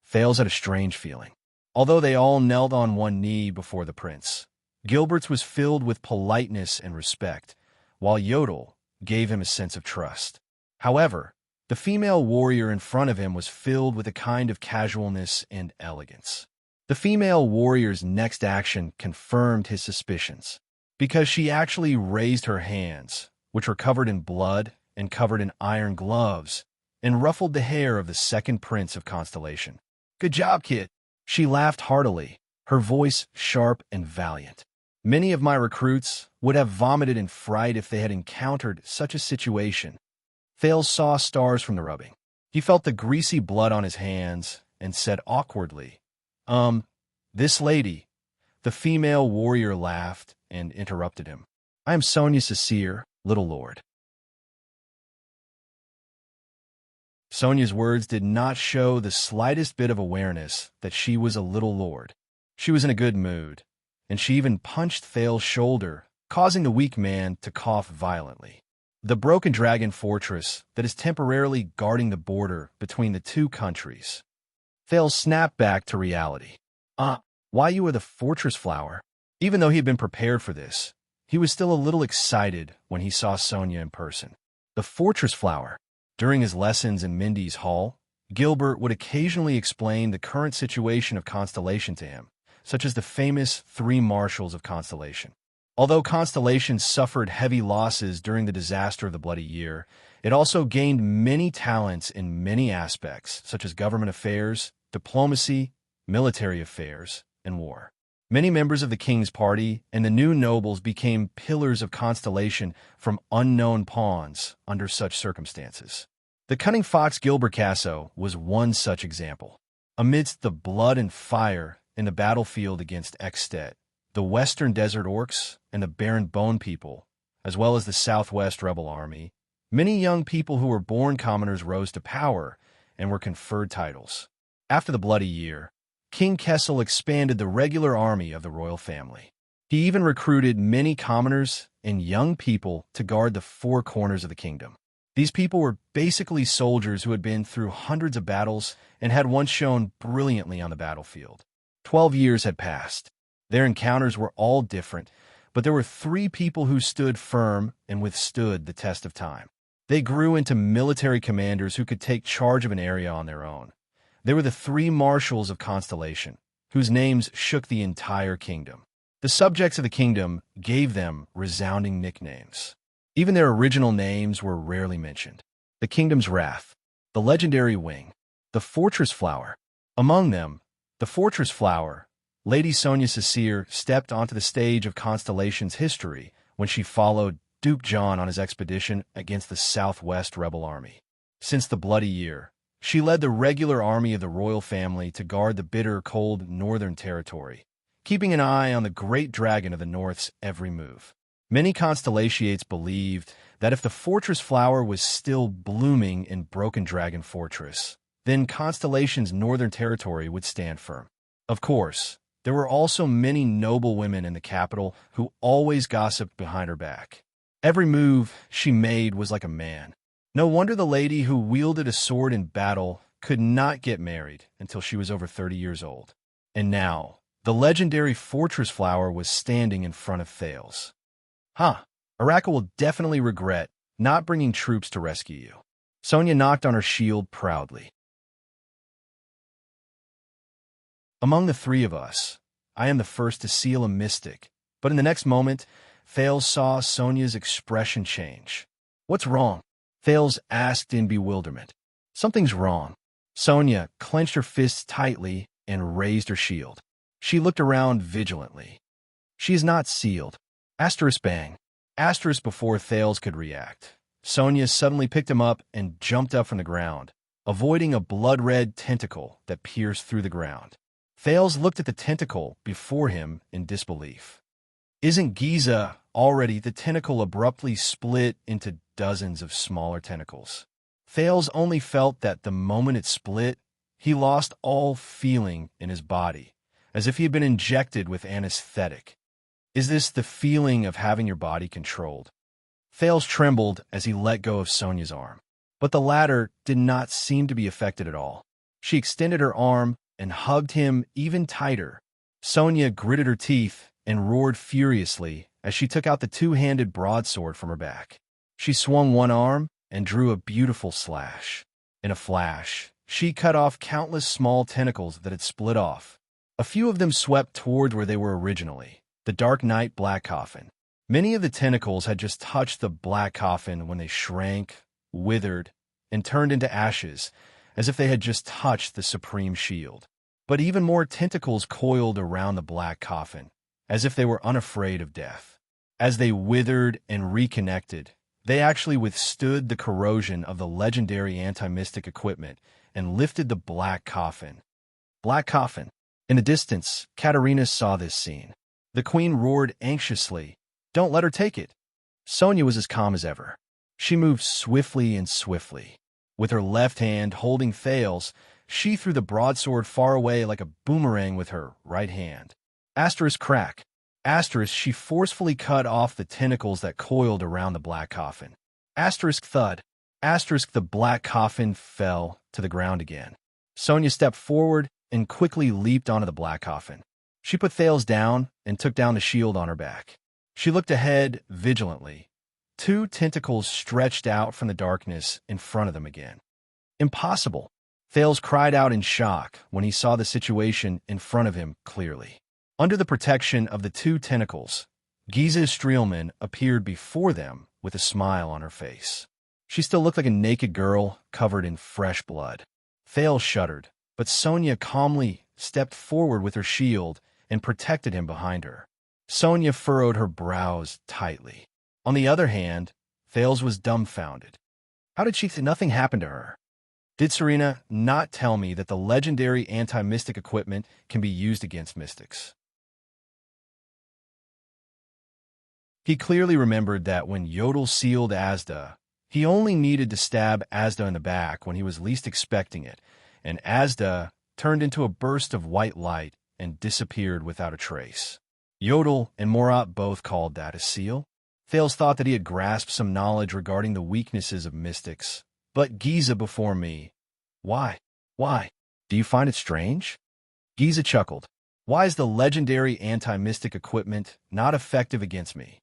Thales had a strange feeling. Although they all knelt on one knee before the prince, Gilbert's was filled with politeness and respect, while Yodel gave him a sense of trust. However, the female warrior in front of him was filled with a kind of casualness and elegance. The female warrior's next action confirmed his suspicions, because she actually raised her hands, which were covered in blood and covered in iron gloves, and ruffled the hair of the second prince of Constellation. Good job, kid. She laughed heartily, her voice sharp and valiant. Many of my recruits would have vomited in fright if they had encountered such a situation. Thales saw stars from the rubbing. He felt the greasy blood on his hands and said awkwardly, this lady. The female warrior laughed and interrupted him. I am Sonia Cecere, little lord. Sonia's words did not show the slightest bit of awareness that she was a little lord. She was in a good mood, and she even punched Thales' shoulder, causing the weak man to cough violently. The Broken Dragon Fortress that is temporarily guarding the border between the two countries. Thales snapped back to reality. Why you are the fortress flower? Even though he had been prepared for this, he was still a little excited when he saw Sonia in person. The fortress flower. During his lessons in Mindy's hall, Gilbert would occasionally explain the current situation of Constellation to him, such as the famous three marshals of Constellation. Although Constellation suffered heavy losses during the disaster of the Bloody Year, it also gained many talents in many aspects, such as government affairs, diplomacy, military affairs, and war. Many members of the king's party and the new nobles became pillars of constellation from unknown pawns under such circumstances. The cunning fox Gilbercasso was one such example. Amidst the blood and fire in the battlefield against Extet, the western desert orcs and the barren bone people, as well as the southwest rebel army, many young people who were born commoners rose to power and were conferred titles. After the Bloody Year, King Kessel expanded the regular army of the royal family. He even recruited many commoners and young people to guard the four corners of the kingdom. These people were basically soldiers who had been through hundreds of battles and had once shone brilliantly on the battlefield. 12 years had passed. Their encounters were all different, but there were three people who stood firm and withstood the test of time. They grew into military commanders who could take charge of an area on their own. They were the three marshals of Constellation, whose names shook the entire kingdom. The subjects of the kingdom gave them resounding nicknames. Even their original names were rarely mentioned. The Kingdom's Wrath, the Legendary Wing, the Fortress Flower. Among them, the Fortress Flower, Lady Sonia Cecere stepped onto the stage of Constellation's history when she followed Duke John on his expedition against the Southwest rebel army. Since the Bloody Year, she led the regular army of the royal family to guard the bitter, cold northern territory, keeping an eye on the great dragon of the North's every move. Many Constellationates believed that if the Fortress Flower was still blooming in Broken Dragon Fortress, then Constellation's northern territory would stand firm. Of course, there were also many noble women in the capital who always gossiped behind her back. Every move she made was like a man. No wonder the lady who wielded a sword in battle could not get married until she was over 30 years old. And now, the legendary Fortress Flower was standing in front of Thales. Araka will definitely regret not bringing troops to rescue you. Sonia knocked on her shield proudly. Among the three of us, I am the first to seal a mystic, but in the next moment, Thales saw Sonia's expression change. What's wrong? Thales asked in bewilderment. Something's wrong. Sonia clenched her fists tightly and raised her shield. She looked around vigilantly. She is not sealed. Asterisk bang. Asterisk before Thales could react. Sonia suddenly picked him up and jumped up from the ground, avoiding a blood-red tentacle that pierced through the ground. Thales looked at the tentacle before him in disbelief. Isn't Giza already? The tentacle abruptly split into dozens of smaller tentacles. Thales only felt that the moment it split, he lost all feeling in his body, as if he had been injected with anesthetic. Is this the feeling of having your body controlled? Thales trembled as he let go of Sonia's arm, but the latter did not seem to be affected at all. She extended her arm and hugged him even tighter. Sonia gritted her teeth and roared furiously as she took out the two-handed broadsword from her back. She swung one arm and drew a beautiful slash. In a flash, she cut off countless small tentacles that had split off. A few of them swept toward where they were originally, the Dark Knight Black Coffin. Many of the tentacles had just touched the Black Coffin when they shrank, withered, and turned into ashes, as if they had just touched the Supreme Shield. But even more tentacles coiled around the Black Coffin, as if they were unafraid of death. As they withered and reconnected, they actually withstood the corrosion of the legendary anti-mystic equipment and lifted the Black Coffin. Black Coffin. In the distance, Katerina saw this scene. The queen roared anxiously, "Don't let her take it." Sonia was as calm as ever. She moved swiftly and swiftly. With her left hand holding Thales, she threw the broadsword far away like a boomerang with her right hand. Asterisk crack. Asterisk, she forcefully cut off the tentacles that coiled around the Black Coffin. Asterisk thud. Asterisk, the Black Coffin fell to the ground again. Sonia stepped forward and quickly leaped onto the Black Coffin. She put Thales down and took down the shield on her back. She looked ahead vigilantly. Two tentacles stretched out from the darkness in front of them again. Impossible! Thales cried out in shock when he saw the situation in front of him clearly. Under the protection of the two tentacles, Giza Streelman appeared before them with a smile on her face. She still looked like a naked girl covered in fresh blood. Thales shuddered, but Sonia calmly stepped forward with her shield and protected him behind her. Sonia furrowed her brows tightly. On the other hand, Thales was dumbfounded. How did she think nothing happened to her? Did Serena not tell me that the legendary anti-mystic equipment can be used against mystics? He clearly remembered that when Yodel sealed Asda, he only needed to stab Asda in the back when he was least expecting it, and Asda turned into a burst of white light and disappeared without a trace. Yodel and Morat both called that a seal. Thales thought that he had grasped some knowledge regarding the weaknesses of mystics. But Giza before me. Why? Why? Do you find it strange? Giza chuckled. Why is the legendary anti-mystic equipment not effective against me?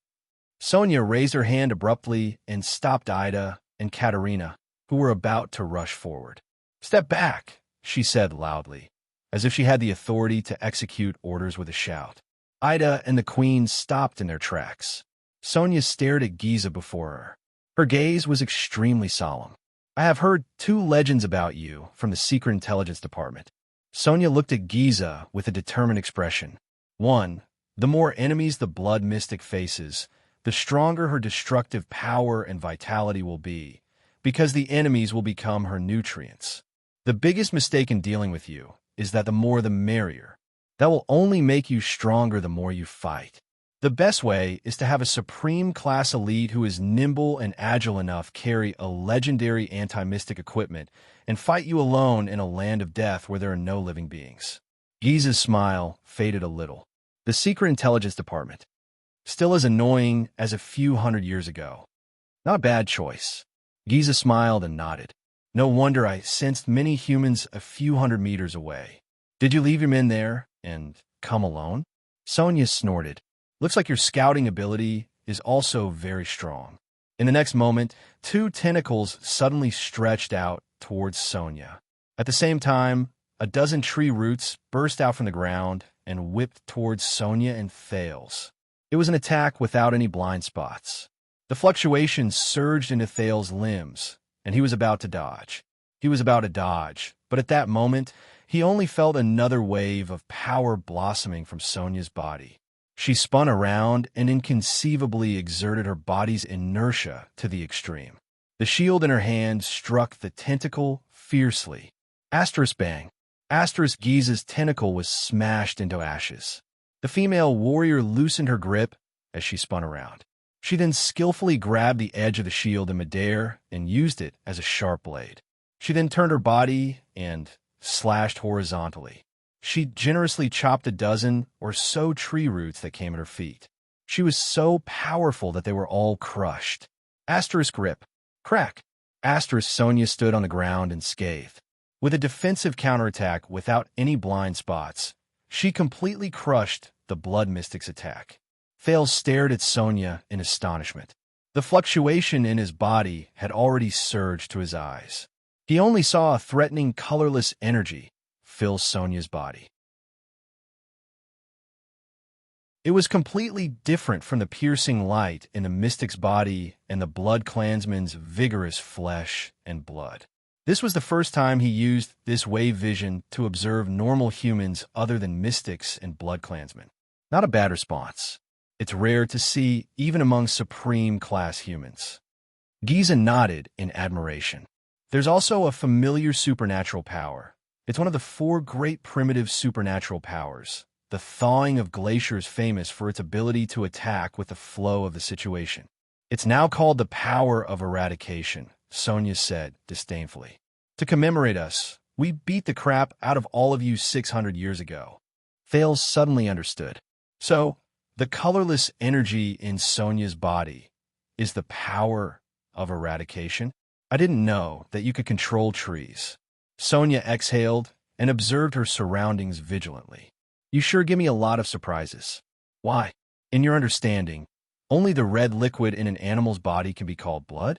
Sonia raised her hand abruptly and stopped Ida and Katerina, who were about to rush forward. Step back, she said loudly, as if she had the authority to execute orders with a shout. Ida and the queen stopped in their tracks. Sonia stared at Giza before her. Her gaze was extremely solemn. I have heard 2 legends about you from the Secret Intelligence Department. Sonia looked at Giza with a determined expression. 1. The more enemies the blood mystic faces, the stronger her destructive power and vitality will be, because the enemies will become her nutrients. The biggest mistake in dealing with you is that the more the merrier. That will only make you stronger the more you fight. The best way is to have a supreme class elite who is nimble and agile enough carry a legendary anti-mystic equipment and fight you alone in a land of death where there are no living beings. Giza's smile faded a little. The Secret Intelligence Department. Still as annoying as a few hundred years ago. Not a bad choice. Giza smiled and nodded. No wonder I sensed many humans a few hundred meters away. Did you leave your men there and come alone? Sonia snorted. Looks like your scouting ability is also very strong. In the next moment, 2 tentacles suddenly stretched out towards Sonia. At the same time, a dozen tree roots burst out from the ground and whipped towards Sonia and Thales. It was an attack without any blind spots. The fluctuations surged into Thales' limbs, and he was about to dodge. But at that moment, he only felt another wave of power blossoming from Sonia's body. She spun around and inconceivably exerted her body's inertia to the extreme. The shield in her hand struck the tentacle fiercely. Asterisk bang. Asterisk Giza's tentacle was smashed into ashes. The female warrior loosened her grip as she spun around. She then skillfully grabbed the edge of the shield in midair and used it as a sharp blade. She then turned her body and slashed horizontally. She generously chopped a dozen or so tree roots that came at her feet. She was so powerful that they were all crushed. Asterisk rip. Crack. Asterisk Sonia stood on the ground and scathed. With a defensive counterattack without any blind spots, she completely crushed the blood mystic's attack. Thales stared at Sonia in astonishment. The fluctuation in his body had already surged to his eyes. He only saw a threatening, colorless energy fill Sonia's body. It was completely different from the piercing light in the mystic's body and the blood clansman's vigorous flesh and blood. This was the first time he used this wave vision to observe normal humans other than mystics and blood clansmen. Not a bad response. It's rare to see even among supreme class humans. Giza nodded in admiration. There's also a familiar supernatural power. It's one of the 4 great primitive supernatural powers. The thawing of glaciers famous for its ability to attack with the flow of the situation. It's now called the power of eradication, Sonia said disdainfully. To commemorate us, we beat the crap out of all of you 600 years ago. Thales suddenly understood. So, the colorless energy in Sonia's body is the power of eradication? I didn't know that you could control trees. Sonia exhaled and observed her surroundings vigilantly. You sure give me a lot of surprises. Why? In your understanding, only the red liquid in an animal's body can be called blood?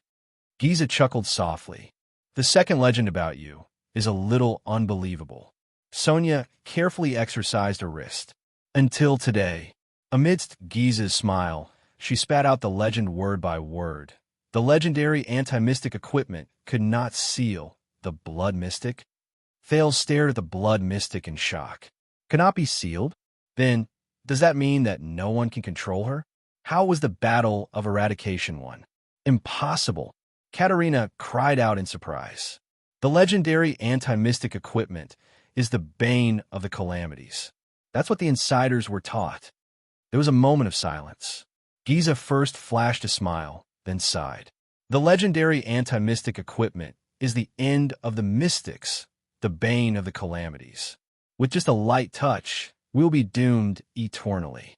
Giza chuckled softly. The second legend about you is a little unbelievable. Sonia carefully exercised her wrist. Until today. Amidst Giza's smile, she spat out the legend word by word. The legendary anti-mystic equipment could not seal the blood mystic. Thales stared at the blood mystic in shock. Could not be sealed? Then, does that mean that no one can control her? How was the battle of eradication won? Impossible. Katerina cried out in surprise. The legendary anti-mystic equipment is the bane of the calamities. That's what the insiders were taught. There was a moment of silence. Giza first flashed a smile, then sighed. The legendary anti-mystic equipment is the end of the mystics, the bane of the calamities. With just a light touch, we'll be doomed eternally.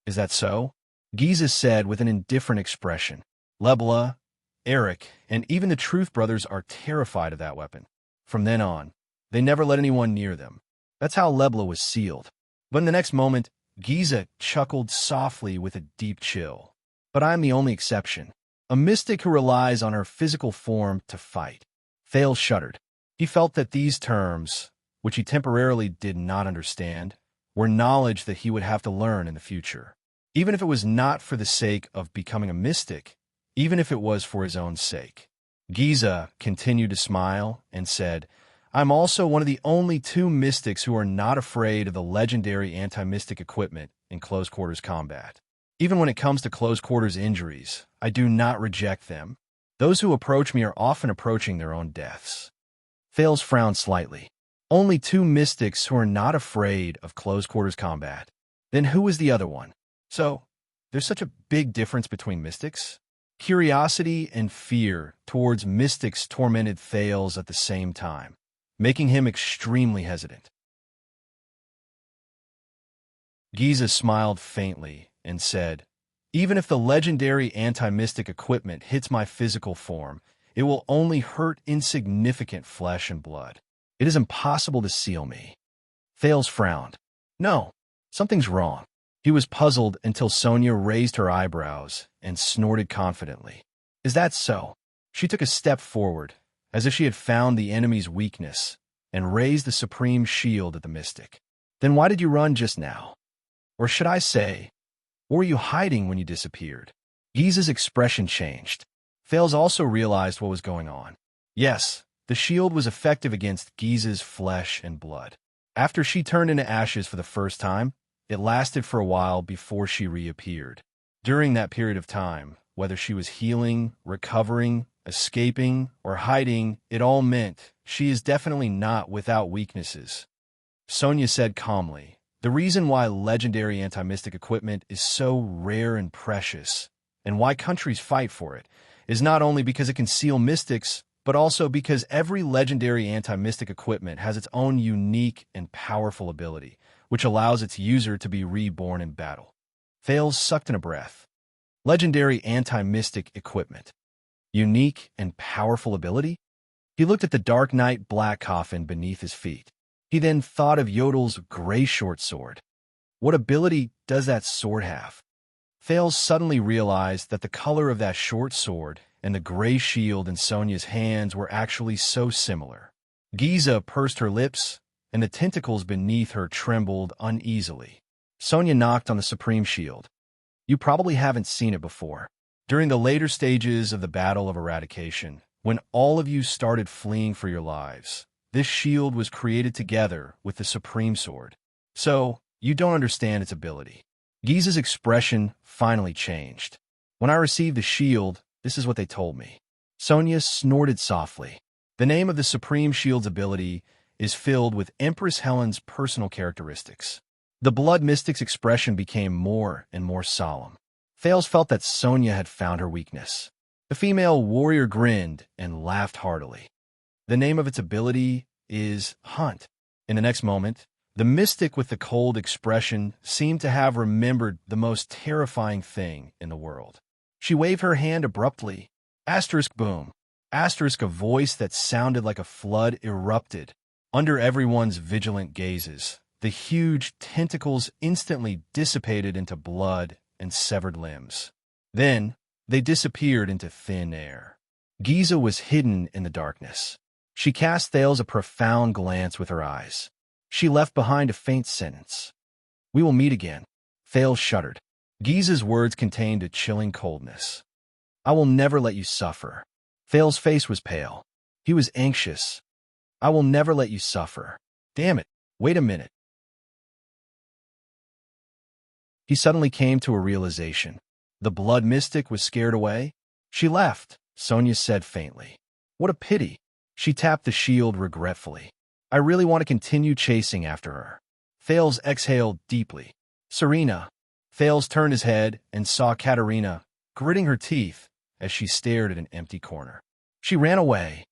Is that so? Giza said with an indifferent expression. Lebla, Eric, and even the Truth Brothers are terrified of that weapon. From then on, they never let anyone near them. That's how Lebla was sealed. But in the next moment, Giza chuckled softly with a deep chill. But I'm the only exception. A mystic who relies on her physical form to fight. Thales shuddered. He felt that these terms, which he temporarily did not understand, were knowledge that he would have to learn in the future. Even if it was not for the sake of becoming a mystic, even if it was for his own sake. Giza continued to smile and said, I'm also one of the only two mystics who are not afraid of the legendary anti-mystic equipment in close-quarters combat. Even when it comes to close-quarters injuries, I do not reject them. Those who approach me are often approaching their own deaths. Thales frowned slightly. Only two mystics who are not afraid of close-quarters combat. Then who is the other one? So, there's such a big difference between mystics? Curiosity and fear towards mystics tormented Thales at the same time, making him extremely hesitant. Giza smiled faintly and said, Even if the legendary anti-mystic equipment hits my physical form, it will only hurt insignificant flesh and blood. It is impossible to seal me. Thales frowned. No, something's wrong. He was puzzled until Sonia raised her eyebrows and snorted confidently. Is that so? She took a step forward, as if she had found the enemy's weakness, and raised the supreme shield at the mystic. Then why did you run just now? Or should I say, what were you hiding when you disappeared? Giza's expression changed. Thales also realized what was going on. Yes, the shield was effective against Giza's flesh and blood. After she turned into ashes for the first time, it lasted for a while before she reappeared. During that period of time, whether she was healing, recovering, escaping, or hiding, it all meant she is definitely not without weaknesses. Sonia said calmly, the reason why legendary anti-mystic equipment is so rare and precious, and why countries fight for it, is not only because it can seal mystics, but also because every legendary anti-mystic equipment has its own unique and powerful ability, which allows its user to be reborn in battle. Thales sucked in a breath. Legendary anti-mystic equipment. Unique and powerful ability? He looked at the Dark Knight black coffin beneath his feet. He then thought of Yodel's gray short sword. What ability does that sword have? Thales suddenly realized that the color of that short sword and the gray shield in Sonia's hands were actually so similar. Giza pursed her lips, and the tentacles beneath her trembled uneasily. Sonia knocked on the supreme shield. You probably haven't seen it before. During the later stages of the Battle of Eradication, when all of you started fleeing for your lives, this shield was created together with the supreme sword. So, you don't understand its ability. Giza's expression finally changed. When I received the shield, this is what they told me. Sonia snorted softly. The name of the supreme shield's ability is filled with Empress Helen's personal characteristics. The blood mystic's expression became more and more solemn. Thales felt that Sonia had found her weakness. The female warrior grinned and laughed heartily. The name of its ability is Hunt. In the next moment, the mystic with the cold expression seemed to have remembered the most terrifying thing in the world. She waved her hand abruptly. Asterisk boom. Asterisk a voice that sounded like a flood erupted. Under everyone's vigilant gazes, the huge tentacles instantly dissipated into blood and severed limbs. Then, they disappeared into thin air. Giza was hidden in the darkness. She cast Thales a profound glance with her eyes. She left behind a faint sentence. We will meet again. Thales shuddered. Giza's words contained a chilling coldness. I will never let you suffer. Thales' face was pale. He was anxious. I will never let you suffer. Damn it, wait a minute. He suddenly came to a realization. The blood mystic was scared away. She left, Sonia said faintly. What a pity. She tapped the shield regretfully. I really want to continue chasing after her. Thales exhaled deeply. Serena. Thales turned his head and saw Katerina, gritting her teeth as she stared at an empty corner. She ran away.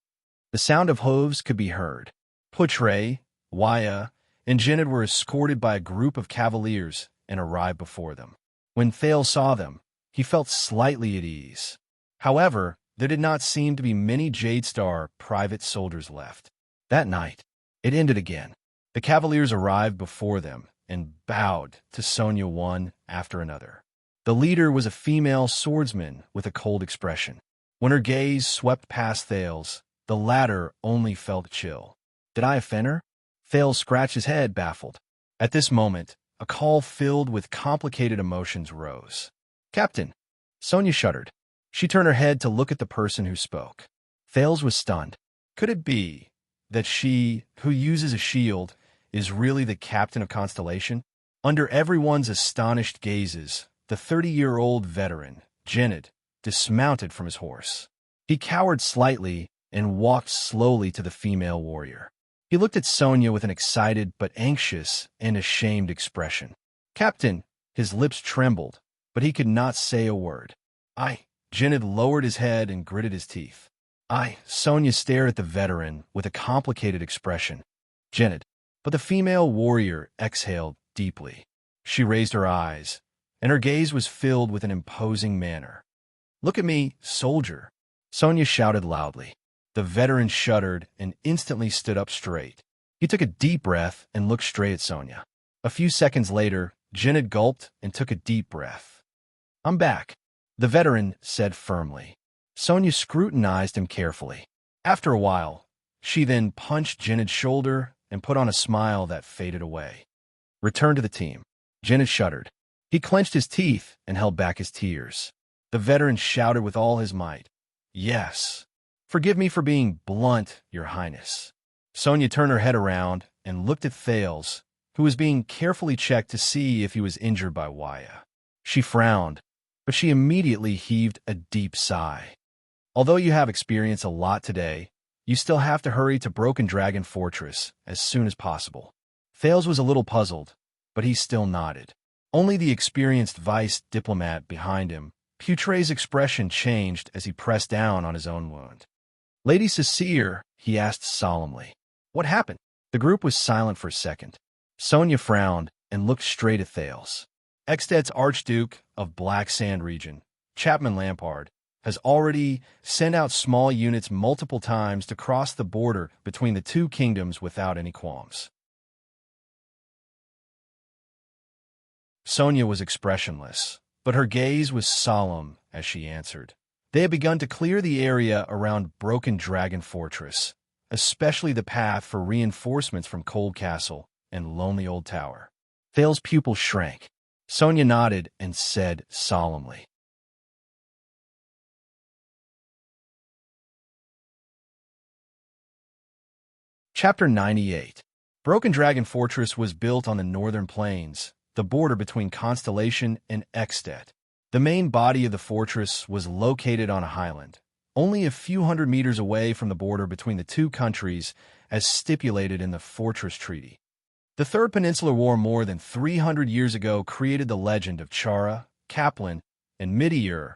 The sound of hooves could be heard. Putre, Waya, and Jenid were escorted by a group of cavaliers and arrived before them. When Thales saw them, he felt slightly at ease. However, there did not seem to be many Jadestar private soldiers left. That night, it ended again. The cavaliers arrived before them and bowed to Sonia one after another. The leader was a female swordsman with a cold expression. When her gaze swept past Thales, the latter only felt chill. Did I offend her? Thales scratched his head, baffled. At this moment, a call filled with complicated emotions rose. Captain. Sonia shuddered. She turned her head to look at the person who spoke. Thales was stunned. Could it be that she, who uses a shield, is really the captain of Constellation? Under everyone's astonished gazes, the 30-year-old veteran, Jenid, dismounted from his horse. He cowered slightly and walked slowly to the female warrior. He looked at Sonia with an excited but anxious and ashamed expression. Captain, his lips trembled, but he could not say a word. Jenid lowered his head and gritted his teeth. Sonia stared at the veteran with a complicated expression. Jenid. But the female warrior exhaled deeply. She raised her eyes, and her gaze was filled with an imposing manner. Look at me, soldier. Sonia shouted loudly. The veteran shuddered and instantly stood up straight. He took a deep breath and looked straight at Sonia. A few seconds later, Jenid gulped and took a deep breath. I'm back, the veteran said firmly. Sonia scrutinized him carefully. After a while, she then punched Jenid's shoulder and put on a smile that faded away. Return to the team. Jenid shuddered. He clenched his teeth and held back his tears. The veteran shouted with all his might. Yes. Forgive me for being blunt, Your Highness. Sonia turned her head around and looked at Thales, who was being carefully checked to see if he was injured by Waya. She frowned, but she immediately heaved a deep sigh. Although you have experienced a lot today, you still have to hurry to Broken Dragon Fortress as soon as possible. Thales was a little puzzled, but he still nodded. Only the experienced vice diplomat behind him, Putre's expression changed as he pressed down on his own wound. Lady Cecile, he asked solemnly. What happened? The group was silent for a second. Sonia frowned and looked straight at Thales. Exted's Archduke of Black Sand region, Chapman Lampard, has already sent out small units multiple times to cross the border between the two kingdoms without any qualms. Sonia was expressionless, but her gaze was solemn as she answered. They had begun to clear the area around Broken Dragon Fortress, especially the path for reinforcements from Cold Castle and Lonely Old Tower. Thales' pupil shrank. Sonia nodded and said solemnly. Chapter 98. Broken Dragon Fortress was built on the northern plains, the border between Constellation and Exted. The main body of the fortress was located on a highland, only a few hundred meters away from the border between the two countries as stipulated in the Fortress Treaty. The Third Peninsular War more than 300 years ago created the legend of Chara, Kaplan, and Midir,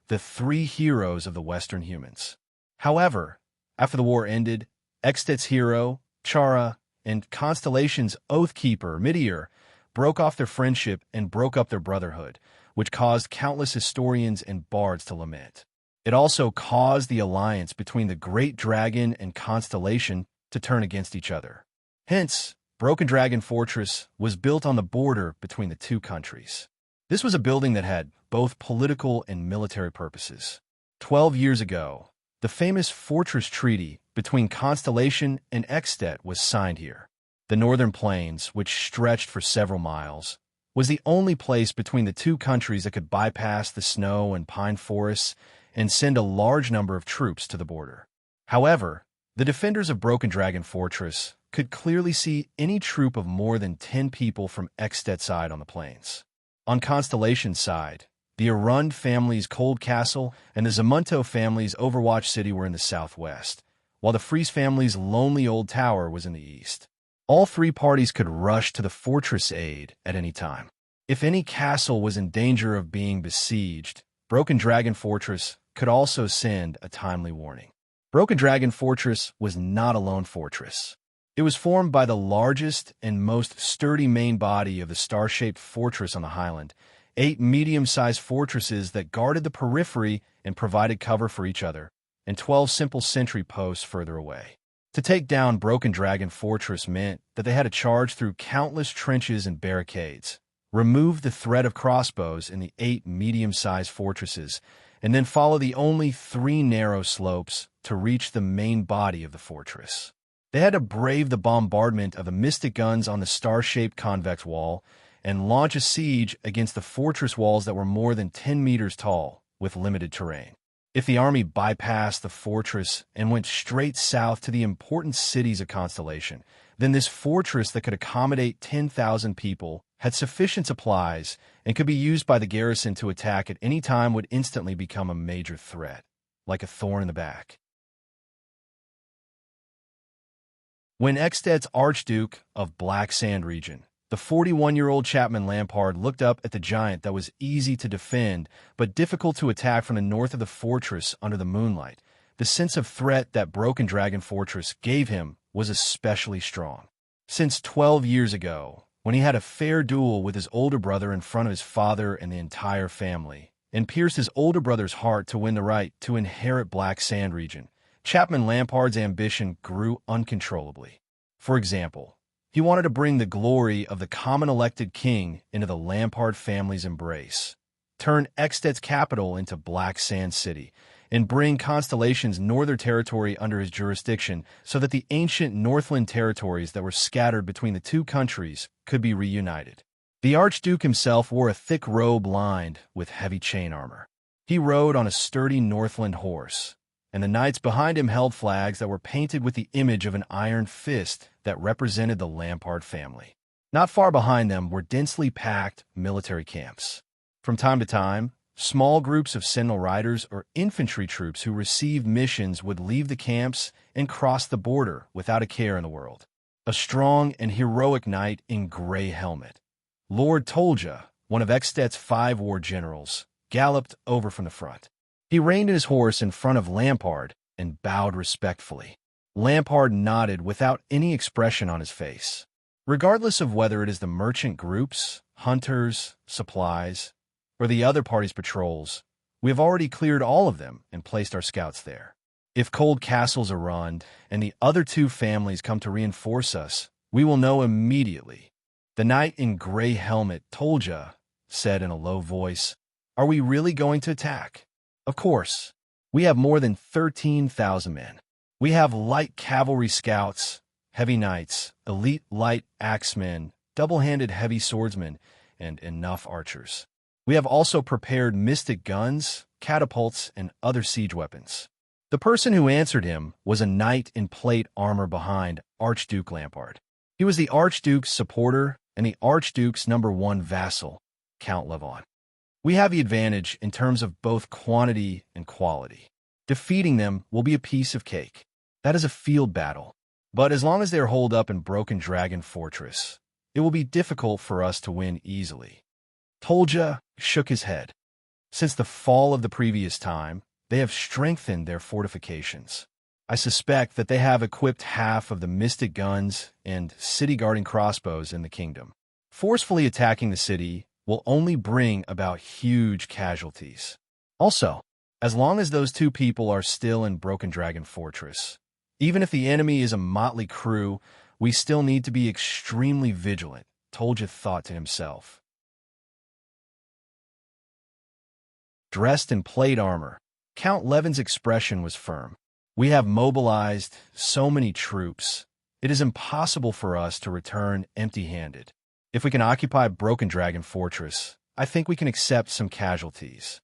the three heroes of the Western humans. However, after the war ended, Exted's hero, Chara, and Constellation's Oathkeeper, Midir, broke off their friendship and broke up their brotherhood, which caused countless historians and bards to lament. It also caused the alliance between the Great Dragon and Constellation to turn against each other. Hence, Broken Dragon Fortress was built on the border between the two countries. This was a building that had both political and military purposes. 12 years ago, the famous Fortress Treaty between Constellation and Exted was signed here. The northern plains, which stretched for several miles, was the only place between the two countries that could bypass the snow and pine forests and send a large number of troops to the border. However, the defenders of Broken Dragon Fortress could clearly see any troop of more than 10 people from Exted's side on the plains. On Constellation's side, the Arund family's Cold Castle and the Zamunto family's Overwatch City were in the southwest, while the Freeze family's Lonely Old Tower was in the east. All three parties could rush to the fortress aid at any time. If any castle was in danger of being besieged, Broken Dragon Fortress could also send a timely warning. Broken Dragon Fortress was not a lone fortress. It was formed by the largest and most sturdy main body of the star-shaped fortress on the highland, 8 medium-sized fortresses that guarded the periphery and provided cover for each other, and 12 simple sentry posts further away. To take down Broken Dragon Fortress meant that they had to charge through countless trenches and barricades, remove the threat of crossbows in the 8 medium-sized fortresses, and then follow the only 3 narrow slopes to reach the main body of the fortress. They had to brave the bombardment of the mystic guns on the star-shaped convex wall and launch a siege against the fortress walls that were more than 10 meters tall with limited terrain. If the army bypassed the fortress and went straight south to the important cities of Constellation, then this fortress that could accommodate 10,000 people had sufficient supplies and could be used by the garrison to attack at any time would instantly become a major threat, like a thorn in the back. When Eksted's Archduke of Black Sand region, the 41-year-old Chapman Lampard looked up at the giant that was easy to defend but difficult to attack from the north of the fortress under the moonlight, the sense of threat that Broken Dragon Fortress gave him was especially strong. Since 12 years ago, when he had a fair duel with his older brother in front of his father and the entire family, and pierced his older brother's heart to win the right to inherit Black Sand region, Chapman Lampard's ambition grew uncontrollably. For example, he wanted to bring the glory of the common elected king into the Lampard family's embrace, turn Eksted's capital into Black Sand City, and bring Constellation's northern territory under his jurisdiction so that the ancient Northland territories that were scattered between the two countries could be reunited. The Archduke himself wore a thick robe lined with heavy chain armor. He rode on a sturdy Northland horse, and the knights behind him held flags that were painted with the image of an iron fist that represented the Lampard family. Not far behind them were densely packed military camps. From time to time, small groups of Sentinel riders or infantry troops who received missions would leave the camps and cross the border without a care in the world. A strong and heroic knight in gray helmet, Lord Tolja, one of Eksted's 5 war generals, galloped over from the front. He reined his horse in front of Lampard and bowed respectfully. Lampard nodded without any expression on his face. Regardless of whether it is the merchant groups, hunters, supplies, or the other party's patrols, we have already cleared all of them and placed our scouts there. If Cold Castle's Arund and the other 2 families come to reinforce us, we will know immediately. The knight in gray helmet, Tolja, said in a low voice, "Are we really going to attack?" Of course. We have more than 13,000 men. We have light cavalry scouts, heavy knights, elite light axemen, double-handed heavy swordsmen, and enough archers. We have also prepared mystic guns, catapults, and other siege weapons. The person who answered him was a knight in plate armor behind Archduke Lampard. He was the Archduke's supporter and the Archduke's #1 vassal, Count Levon. We have the advantage in terms of both quantity and quality. Defeating them will be a piece of cake. That is a field battle. But as long as they are holed up in Broken Dragon Fortress, it will be difficult for us to win easily. Tolja shook his head. Since the fall of the previous time, they have strengthened their fortifications. I suspect that they have equipped half of the mystic guns and city-guarding crossbows in the kingdom. Forcefully attacking the city will only bring about huge casualties. Also, as long as those 2 people are still in Broken Dragon Fortress, even if the enemy is a motley crew, we still need to be extremely vigilant, Tolja thought to himself. Dressed in plate armor, Count Levin's expression was firm. We have mobilized so many troops, it is impossible for us to return empty-handed. If we can occupy Broken Dragon Fortress, I think we can accept some casualties.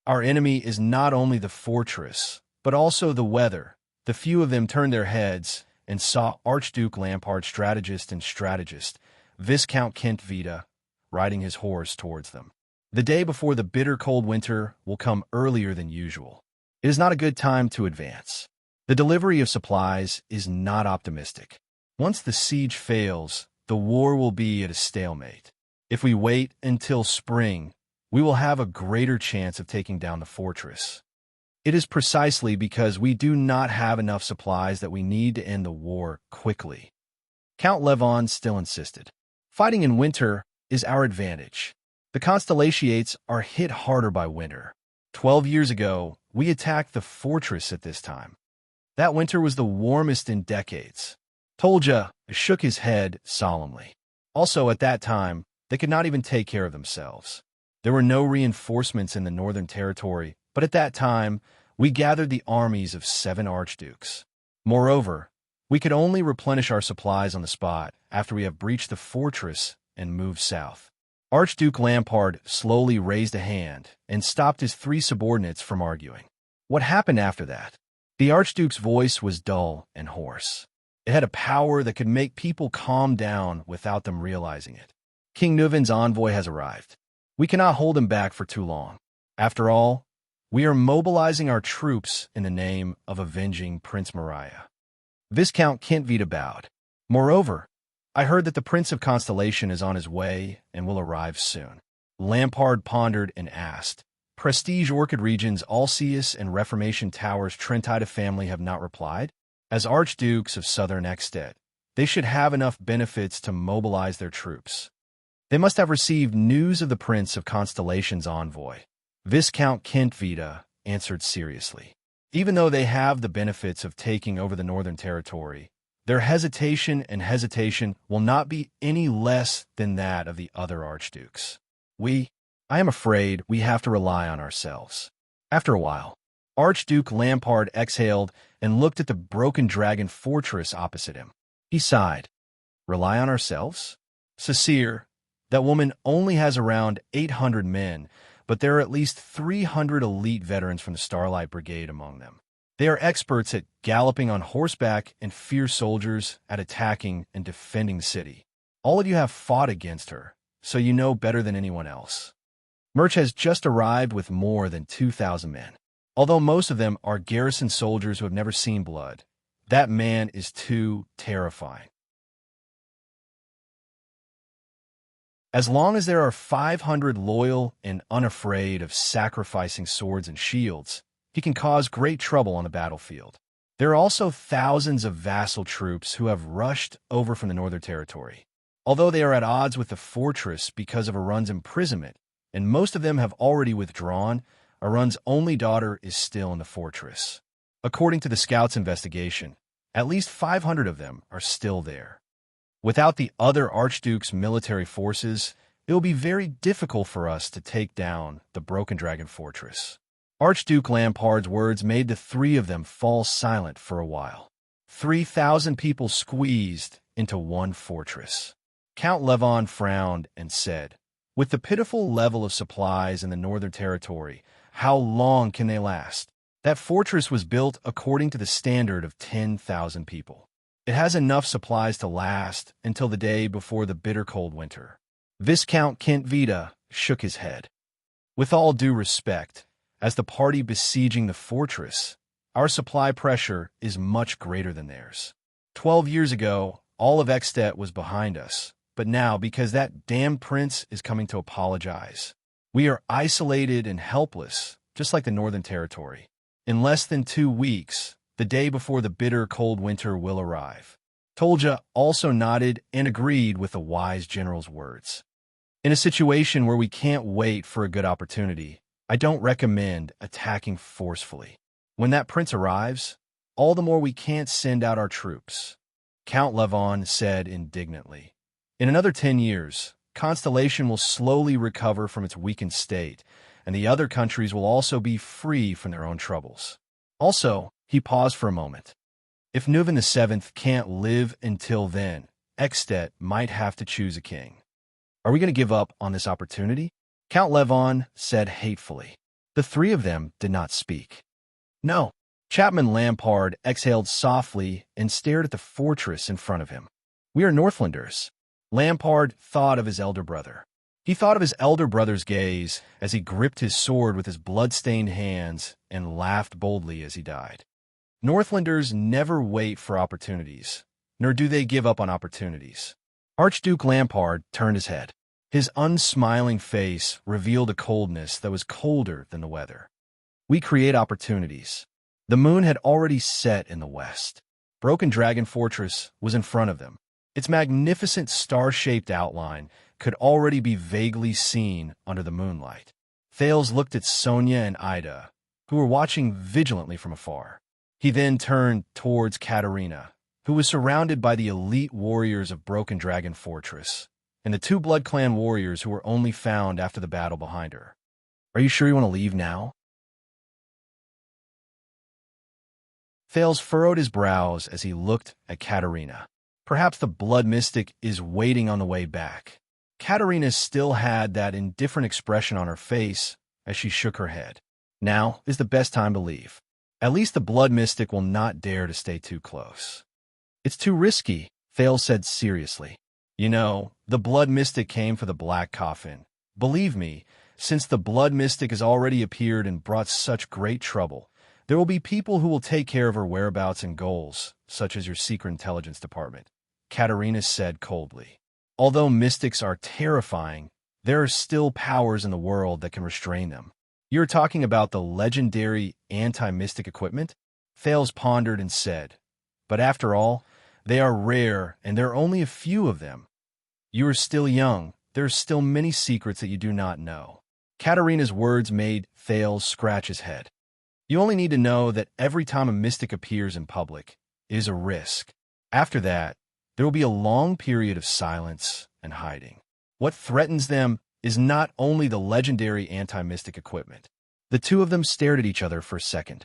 Our enemy is not only the fortress, but also the weather. The few of them turned their heads and saw Archduke Lampard, strategist, Viscount Kent Vita, riding his horse towards them. The day before the bitter cold winter will come earlier than usual. It is not a good time to advance. The delivery of supplies is not optimistic. Once the siege fails, the war will be at a stalemate. If we wait until spring, we will have a greater chance of taking down the fortress. It is precisely because we do not have enough supplies that we need to end the war quickly. Count Levon still insisted. Fighting in winter is our advantage. The Constellations are hit harder by winter. 12 years ago, we attacked the fortress at this time. That winter was the warmest in decades. Tolja shook his head solemnly. Also, at that time, they could not even take care of themselves. There were no reinforcements in the Northern Territory, but at that time, we gathered the armies of 7 archdukes. Moreover, we could only replenish our supplies on the spot after we have breached the fortress and moved south. Archduke Lampard slowly raised a hand and stopped his 3 subordinates from arguing. What happened after that? The Archduke's voice was dull and hoarse. It had a power that could make people calm down without them realizing it. King Nuvin's envoy has arrived. We cannot hold him back for too long. After all, we are mobilizing our troops in the name of avenging Prince Mariah. Viscount Kentvita bowed. Moreover, I heard that the Prince of Constellation is on his way and will arrive soon. Lampard pondered and asked, Prestige Orchid Region's Alceus and Reformation Tower's Trentida family have not replied? As Archdukes of Southern Ekstedt, they should have enough benefits to mobilize their troops. They must have received news of the Prince of Constellation's envoy. Viscount Kentvita answered seriously. Even though they have the benefits of taking over the Northern Territory, their hesitation will not be any less than that of the other archdukes. I am afraid we have to rely on ourselves. After a while, Archduke Lampard exhaled and looked at the broken dragon fortress opposite him. He sighed. Rely on ourselves? Cecile, that woman only has around 800 men, but there are at least 300 elite veterans from the Starlight Brigade among them. They are experts at galloping on horseback and fierce soldiers at attacking and defending the city. All of you have fought against her, so you know better than anyone else. Murch has just arrived with more than 2,000 men. Although most of them are garrison soldiers who have never seen blood, that man is too terrifying. As long as there are 500 loyal and unafraid of sacrificing swords and shields, he can cause great trouble on the battlefield. There are also thousands of vassal troops who have rushed over from the Northern Territory. Although they are at odds with the fortress because of Arun's imprisonment, and most of them have already withdrawn, Arun's only daughter is still in the fortress. According to the scouts' investigation, at least 500 of them are still there. Without the other archduke's military forces, it will be very difficult for us to take down the Broken Dragon Fortress. Archduke Lampard's words made the 3 of them fall silent for a while. 3,000 people squeezed into one fortress. Count Levon frowned and said, with the pitiful level of supplies in the Northern Territory, how long can they last? That fortress was built according to the standard of 10,000 people. It has enough supplies to last until the day before the bitter cold winter. Viscount Kentvita shook his head. With all due respect, as the party besieging the fortress, our supply pressure is much greater than theirs. 12 years ago, all of Ekstedt was behind us, but now, because that damned prince is coming to apologize, we are isolated and helpless, just like the Northern Territory. In less than 2 weeks, the day before the bitter cold winter will arrive. Tolja also nodded and agreed with the wise general's words. In a situation where we can't wait for a good opportunity, I don't recommend attacking forcefully. When that prince arrives, all the more we can't send out our troops. Count Levon said indignantly. In another 10 years, Constellation will slowly recover from its weakened state, and the other countries will also be free from their own troubles. Also, he paused for a moment. If Nuven VII can't live until then, Ekstedt might have to choose a king. Are we going to give up on this opportunity? Count Levon said hatefully. The 3 of them did not speak. No. Chapman Lampard exhaled softly and stared at the fortress in front of him. We are Northlanders. Lampard thought of his elder brother. He thought of his elder brother's gaze as he gripped his sword with his blood-stained hands and laughed boldly as he died. Northlanders never wait for opportunities, nor do they give up on opportunities. Archduke Lampard turned his head. His unsmiling face revealed a coldness that was colder than the weather. We create opportunities. The moon had already set in the west. Broken Dragon Fortress was in front of them. Its magnificent star-shaped outline could already be vaguely seen under the moonlight. Thales looked at Sonia and Ida, who were watching vigilantly from afar. He then turned towards Katerina, who was surrounded by the elite warriors of Broken Dragon Fortress, and the two Blood Clan warriors who were only found after the battle behind her. Are you sure you want to leave now? Thales furrowed his brows as he looked at Katerina. Perhaps the Blood Mystic is waiting on the way back. Katerina still had that indifferent expression on her face as she shook her head. Now is the best time to leave. At least the Blood Mystic will not dare to stay too close. It's too risky, Thales said seriously. You know, the Blood Mystic came for the Black Coffin. Believe me, since the Blood Mystic has already appeared and brought such great trouble, there will be people who will take care of her whereabouts and goals, such as your secret intelligence department, Katerina said coldly. Although mystics are terrifying, there are still powers in the world that can restrain them. You're talking about the legendary anti-mystic equipment? Thales pondered and said, but after all, they are rare and there are only a few of them. You are still young. There are still many secrets that you do not know. Katerina's words made Thales scratch his head. You only need to know that every time a mystic appears in public, it is a risk. After that, there will be a long period of silence and hiding. What threatens them is not only the legendary anti-mystic equipment. The two of them stared at each other for a second.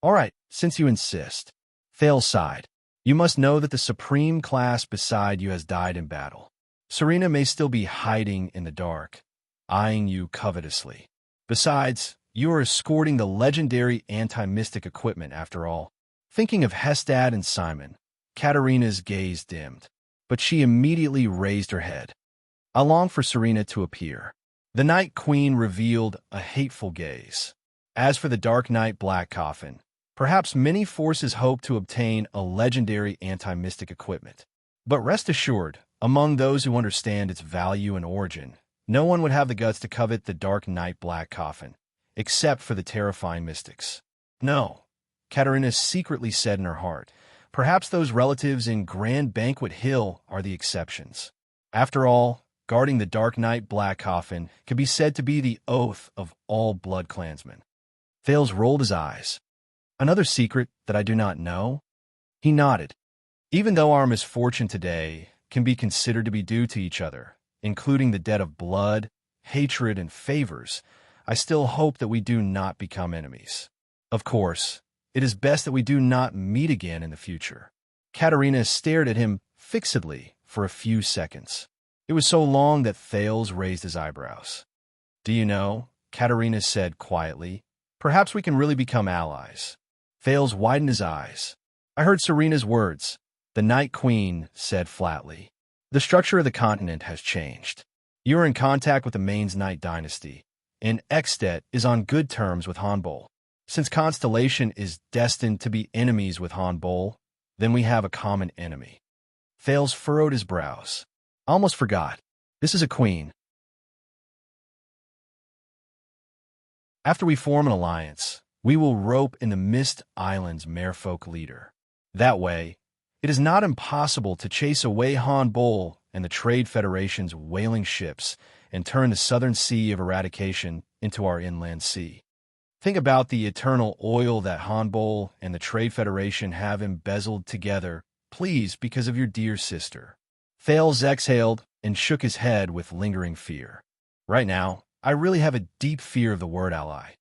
All right, since you insist. Thales sighed. You must know that the supreme class beside you has died in battle. Serena may still be hiding in the dark, eyeing you covetously. Besides, you are escorting the legendary anti-mystic equipment after all. Thinking of Hestad and Simon, Katerina's gaze dimmed, but she immediately raised her head. I long for Serena to appear. The Night Queen revealed a hateful gaze. As for the Dark Knight Black Coffin, perhaps many forces hope to obtain a legendary anti-mystic equipment. But rest assured, among those who understand its value and origin, no one would have the guts to covet the Dark Knight Black Coffin, except for the terrifying mystics. No, Katerina secretly said in her heart. Perhaps those relatives in Grand Banquet Hill are the exceptions. After all, guarding the Dark Knight Black Coffin can be said to be the oath of all Blood Clansmen. Thales rolled his eyes. Another secret that I do not know? He nodded. Even though our misfortune today can be considered to be due to each other, including the debt of blood, hatred, and favors, I still hope that we do not become enemies. Of course, it is best that we do not meet again in the future. Katerina stared at him fixedly for a few seconds. It was so long that Thales raised his eyebrows. Do you know, Katerina said quietly, perhaps we can really become allies. Thales widened his eyes. I heard Serena's words. The Night Queen said flatly. The structure of the continent has changed. You are in contact with the Mainz Knight dynasty, and Ekstedt is on good terms with Hanbol. Since Constellation is destined to be enemies with Hanbol, then we have a common enemy. Thales furrowed his brows. Almost forgot. This is a queen. After we form an alliance, we will rope in the Mist Island's merfolk leader. That way, it is not impossible to chase away Hanbol and the Trade Federation's whaling ships and turn the Southern Sea of Eradication into our inland sea. Think about the eternal oil that Hanbol and the Trade Federation have embezzled together, please, because of your dear sister. Thales exhaled and shook his head with lingering fear. Right now, I really have a deep fear of the word ally.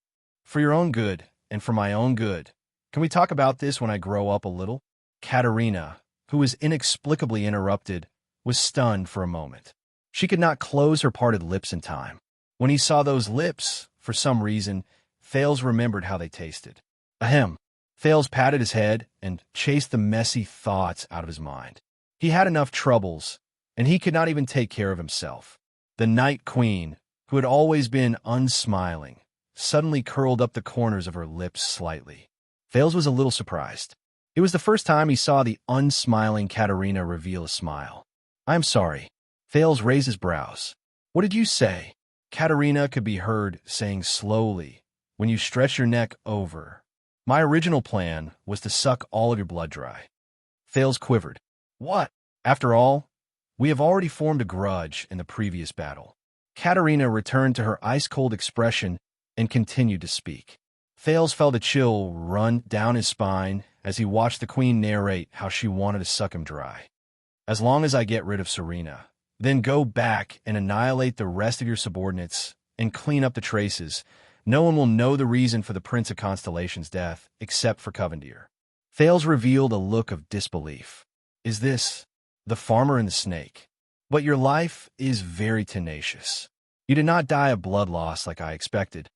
For your own good, and for my own good, can we talk about this when I grow up a little? Katerina, who was inexplicably interrupted, was stunned for a moment. She could not close her parted lips in time. When he saw those lips, for some reason, Thales remembered how they tasted. Ahem. Thales patted his head and chased the messy thoughts out of his mind. He had enough troubles, and he could not even take care of himself. The Night Queen, who had always been unsmiling, suddenly curled up the corners of her lips slightly. Thales was a little surprised. It was the first time he saw the unsmiling Katerina reveal a smile. "I'm sorry." Thales raised his brows. "What did you say?" Katerina could be heard saying slowly, "When you stretch your neck over. My original plan was to suck all of your blood dry." Thales quivered. "What? After all, we have already formed a grudge in the previous battle." Katerina returned to her ice-cold expression and continued to speak. Thales felt a chill run down his spine as he watched the queen narrate how she wanted to suck him dry. "As long as I get rid of Serena, then go back and annihilate the rest of your subordinates and clean up the traces, no one will know the reason for the Prince of Constellation's death except for Covendier." Thales revealed a look of disbelief. "Is this the farmer and the snake? But your life is very tenacious. You did not die of blood loss like I expected."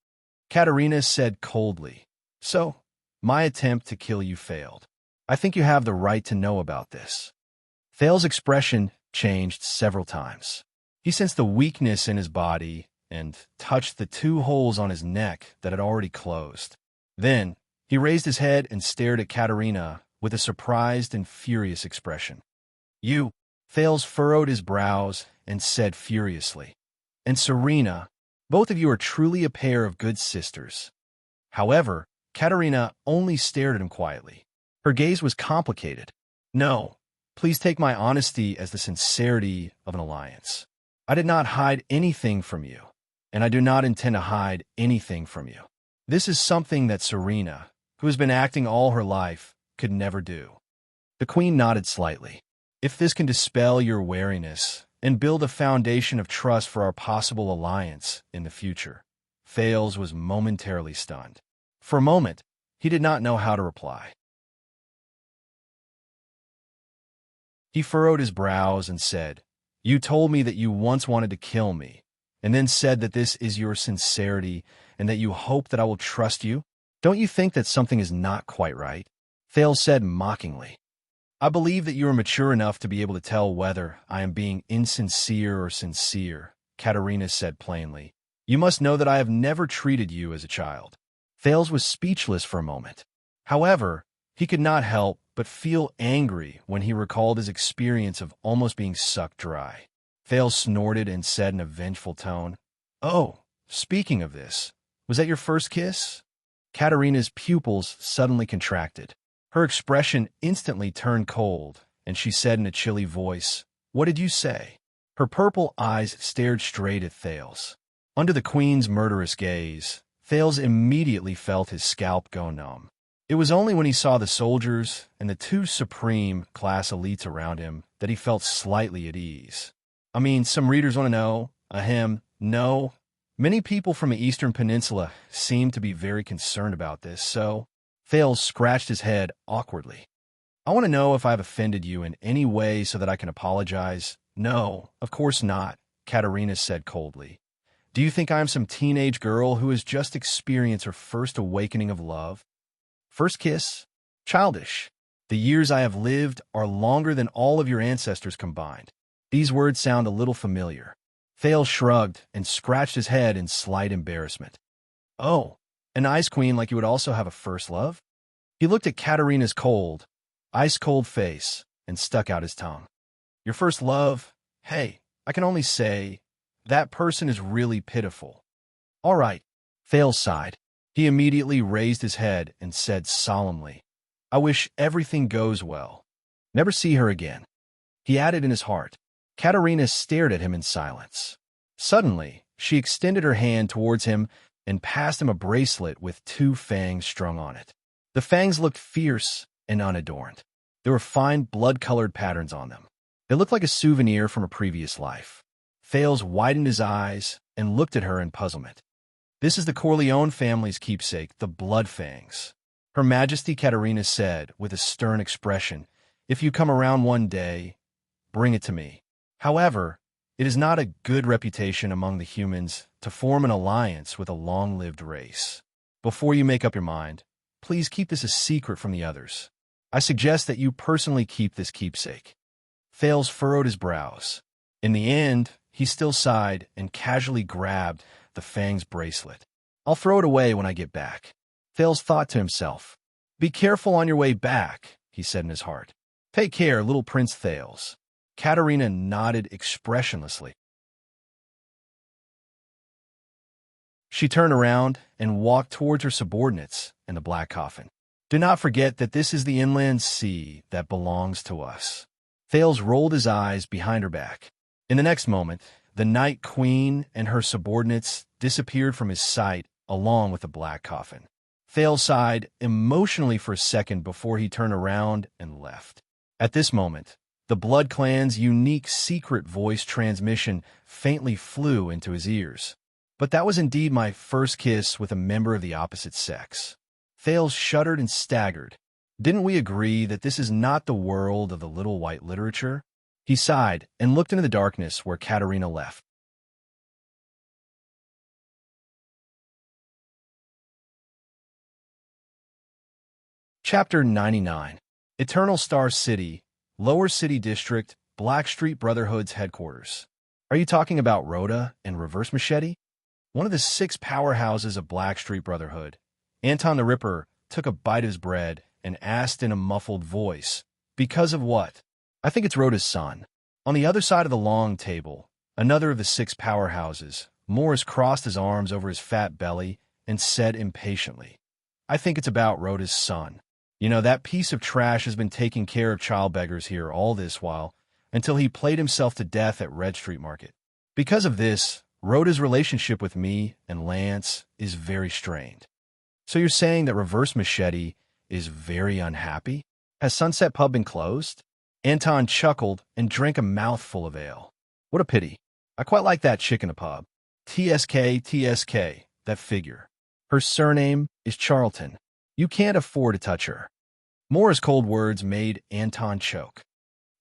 Katerina said coldly, "So, my attempt to kill you failed. I think you have the right to know about this." Thales' expression changed several times. He sensed the weakness in his body and touched the 2 holes on his neck that had already closed. Then, he raised his head and stared at Katerina with a surprised and furious expression. "You," Thales furrowed his brows and said furiously, "and Serena, both of you are truly a pair of good sisters." However, Katerina only stared at him quietly. Her gaze was complicated. "No, please take my honesty as the sincerity of an alliance. I did not hide anything from you, and I do not intend to hide anything from you. This is something that Serena, who has been acting all her life, could never do." The queen nodded slightly. "If this can dispel your wariness and build a foundation of trust for our possible alliance in the future." Thales was momentarily stunned. For a moment, he did not know how to reply. He furrowed his brows and said, "You told me that you once wanted to kill me, and then said that this is your sincerity and that you hope that I will trust you? Don't you think that something is not quite right?" Thales said mockingly. "I believe that you are mature enough to be able to tell whether I am being insincere or sincere," Katerina said plainly. "You must know that I have never treated you as a child." Thales was speechless for a moment. However, he could not help but feel angry when he recalled his experience of almost being sucked dry. Thales snorted and said in a vengeful tone, "Oh, speaking of this, was that your first kiss?" Katerina's pupils suddenly contracted. Her expression instantly turned cold, and she said in a chilly voice, "What did you say?" Her purple eyes stared straight at Thales. Under the queen's murderous gaze, Thales immediately felt his scalp go numb. It was only when he saw the soldiers and the 2 supreme class elites around him that he felt slightly at ease. I mean, some readers want to know, no. Many people from the Eastern Peninsula seem to be very concerned about this, so Thales scratched his head awkwardly. "I want to know if I have offended you in any way so that I can apologize." "No, of course not," Katerina said coldly. "Do you think I am some teenage girl who has just experienced her first awakening of love? First kiss? Childish. The years I have lived are longer than all of your ancestors combined." These words sound a little familiar. Thales shrugged and scratched his head in slight embarrassment. "Oh, an ice queen like you would also have a first love?" He looked at Katerina's cold, ice-cold face and stuck out his tongue. "Your first love? Hey, I can only say, that person is really pitiful." "All right," Thales sighed. He immediately raised his head and said solemnly, "I wish everything goes well. Never see her again." He added in his heart. Katerina stared at him in silence. Suddenly, she extended her hand towards him and passed him a bracelet with 2 fangs strung on it. The fangs looked fierce and unadorned. There were fine blood-colored patterns on them. They looked like a souvenir from a previous life. Thales widened his eyes and looked at her in puzzlement. "This is the Corleone family's keepsake, the blood fangs." Her Majesty Katerina said with a stern expression, "If you come around one day, bring it to me. However, it is not a good reputation among the humans to form an alliance with a long-lived race. Before you make up your mind, please keep this a secret from the others. I suggest that you personally keep this keepsake." Thales furrowed his brows. In the end, he still sighed and casually grabbed the Fang's bracelet. I'll throw it away when I get back. Thales thought to himself. Be careful on your way back, he said in his heart. Take care, little Prince Thales. Katerina nodded expressionlessly. She turned around and walked towards her subordinates in the black coffin. Do not forget that this is the inland sea that belongs to us. Thales rolled his eyes behind her back. In the next moment, the Night Queen and her subordinates disappeared from his sight along with the black coffin. Thales sighed emotionally for a second before he turned around and left. At this moment, the Blood Clan's unique secret voice transmission faintly flew into his ears. But that was indeed my first kiss with a member of the opposite sex. Thales shuddered and staggered. Didn't we agree that this is not the world of the little white literature? He sighed and looked into the darkness where Katerina left. Chapter 99. Eternal Star City, Lower City District, Blackstreet Brotherhood's headquarters. Are you talking about Rhoda and Reverse Machete? One of the 6 powerhouses of Blackstreet Brotherhood. Anton the Ripper took a bite of his bread and asked in a muffled voice, because of what? I think it's Rhoda's son. On the other side of the long table, another of the 6 powerhouses, Morris crossed his arms over his fat belly and said impatiently, I think it's about Rhoda's son. You know, that piece of trash has been taking care of child beggars here all this while, until he played himself to death at Red Street Market. Because of this, Rhoda's relationship with me and Lance is very strained. So you're saying that Reverse Machete is very unhappy? Has Sunset Pub been closed? Anton chuckled and drank a mouthful of ale. What a pity. I quite like that chick in the pub. TSK, that figure. Her surname is Charlton. You can't afford to touch her. Moore's cold words made Anton choke.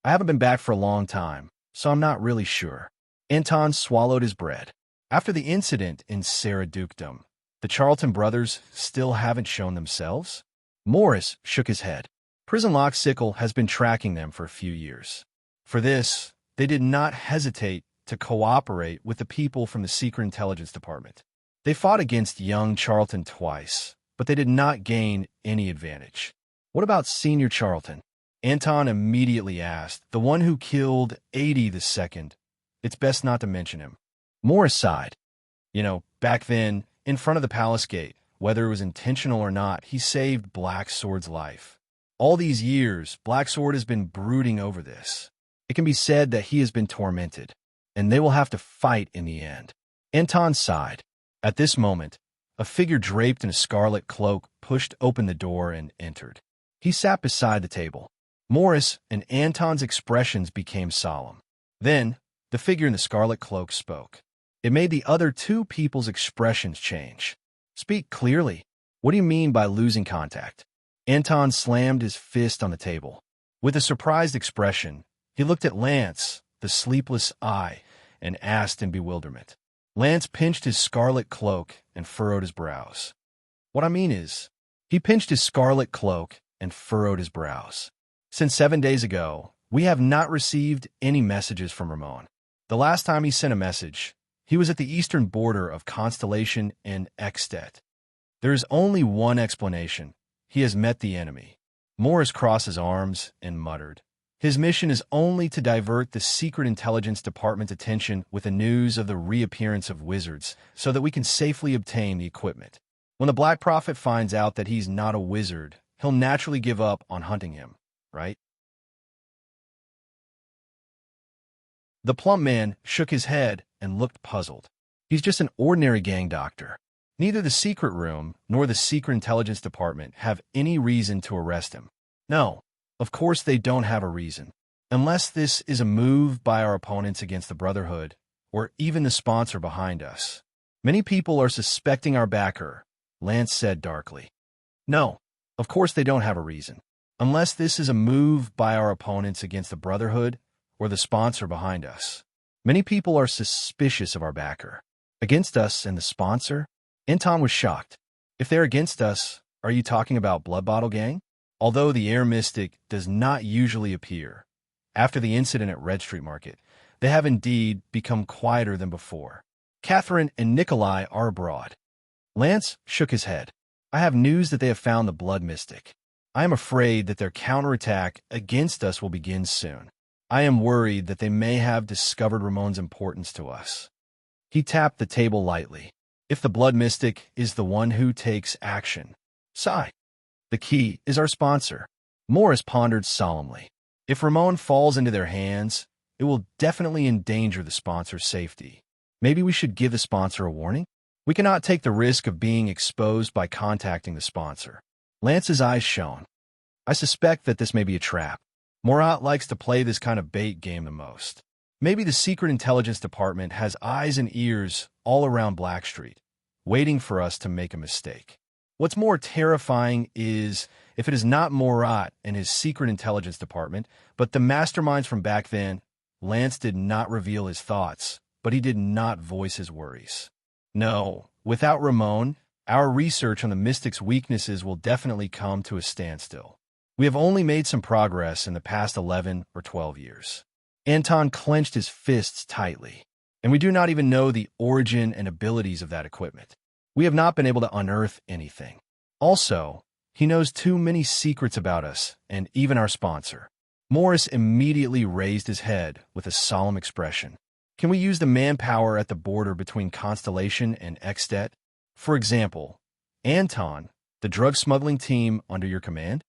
I haven't been back for a long time, so I'm not really sure. Anton swallowed his bread. After the incident in Sarah Dukedom, the Charlton brothers still haven't shown themselves? Morris shook his head. Prison Lock Sickle has been tracking them for a few years. For this, they did not hesitate to cooperate with the people from the Secret Intelligence Department. They fought against young Charlton twice, but they did not gain any advantage. What about Senior Charlton? Anton immediately asked, the one who killed 80 the second. It's best not to mention him. Morris sighed. You know, back then, in front of the palace gate, whether it was intentional or not, he saved Black Sword's life. All these years, Black Sword has been brooding over this. It can be said that he has been tormented, and they will have to fight in the end. Anton sighed. At this moment, a figure draped in a scarlet cloak pushed open the door and entered. He sat beside the table. Morris and Anton's expressions became solemn. Then, the figure in the scarlet cloak spoke. It made the other 2 people's expressions change. Speak clearly. What do you mean by losing contact? Anton slammed his fist on the table. With a surprised expression, he looked at Lance, the sleepless eye, and asked in bewilderment. Lance pinched his scarlet cloak and furrowed his brows. What I mean is, he pinched his scarlet cloak and furrowed his brows. Since 7 days ago, we have not received any messages from Ramon. The last time he sent a message, he was at the eastern border of Constellation and Extet. There is only one explanation. He has met the enemy. Morris crossed his arms and muttered. His mission is only to divert the Secret Intelligence Department's attention with the news of the reappearance of wizards so that we can safely obtain the equipment. When the Black Prophet finds out that he's not a wizard, he'll naturally give up on hunting him, right? The plump man shook his head and looked puzzled. He's just an ordinary gang doctor. Neither the secret room nor the Secret Intelligence Department have any reason to arrest him. No, of course they don't have a reason. Unless this is a move by our opponents against the Brotherhood, or even the sponsor behind us. Many people are suspecting our backer, Lance said darkly. No, of course they don't have a reason. Unless this is a move by our opponents against the Brotherhood, or the sponsor behind us. Many people are suspicious of our backer. Against us and the sponsor? Anton was shocked. If they're against us, are you talking about Blood Bottle Gang? Although the Air Mystic does not usually appear. After the incident at Red Street Market, They have indeed become quieter than before. Catherine and Nikolai are abroad. Lance shook his head. I have news that they have found the blood mystic. I am afraid that their counterattack against us will begin soon. I am worried that they may have discovered Ramon's importance to us. He tapped the table lightly. If the blood mystic is the one who takes action. Sigh. The key is our sponsor. Morris pondered solemnly. If Ramon falls into their hands, it will definitely endanger the sponsor's safety. Maybe we should give the sponsor a warning? We cannot take the risk of being exposed by contacting the sponsor. Lance's eyes shone. I suspect that this may be a trap. Morat likes to play this kind of bait game the most. Maybe the Secret Intelligence Department has eyes and ears all around Blackstreet, waiting for us to make a mistake. What's more terrifying is if it is not Morat and his Secret Intelligence Department, but the masterminds from back then. Lance did not reveal his thoughts, but he did not voice his worries. No, without Ramon, our research on the Mystic's weaknesses will definitely come to a standstill. We have only made some progress in the past 11 or 12 years. Anton clenched his fists tightly, and we do not even know the origin and abilities of that equipment. We have not been able to unearth anything. Also, he knows too many secrets about us and even our sponsor. Morris immediately raised his head with a solemn expression. Can we use the manpower at the border between Constellation and Extet? For example, Anton, the drug smuggling team under your command?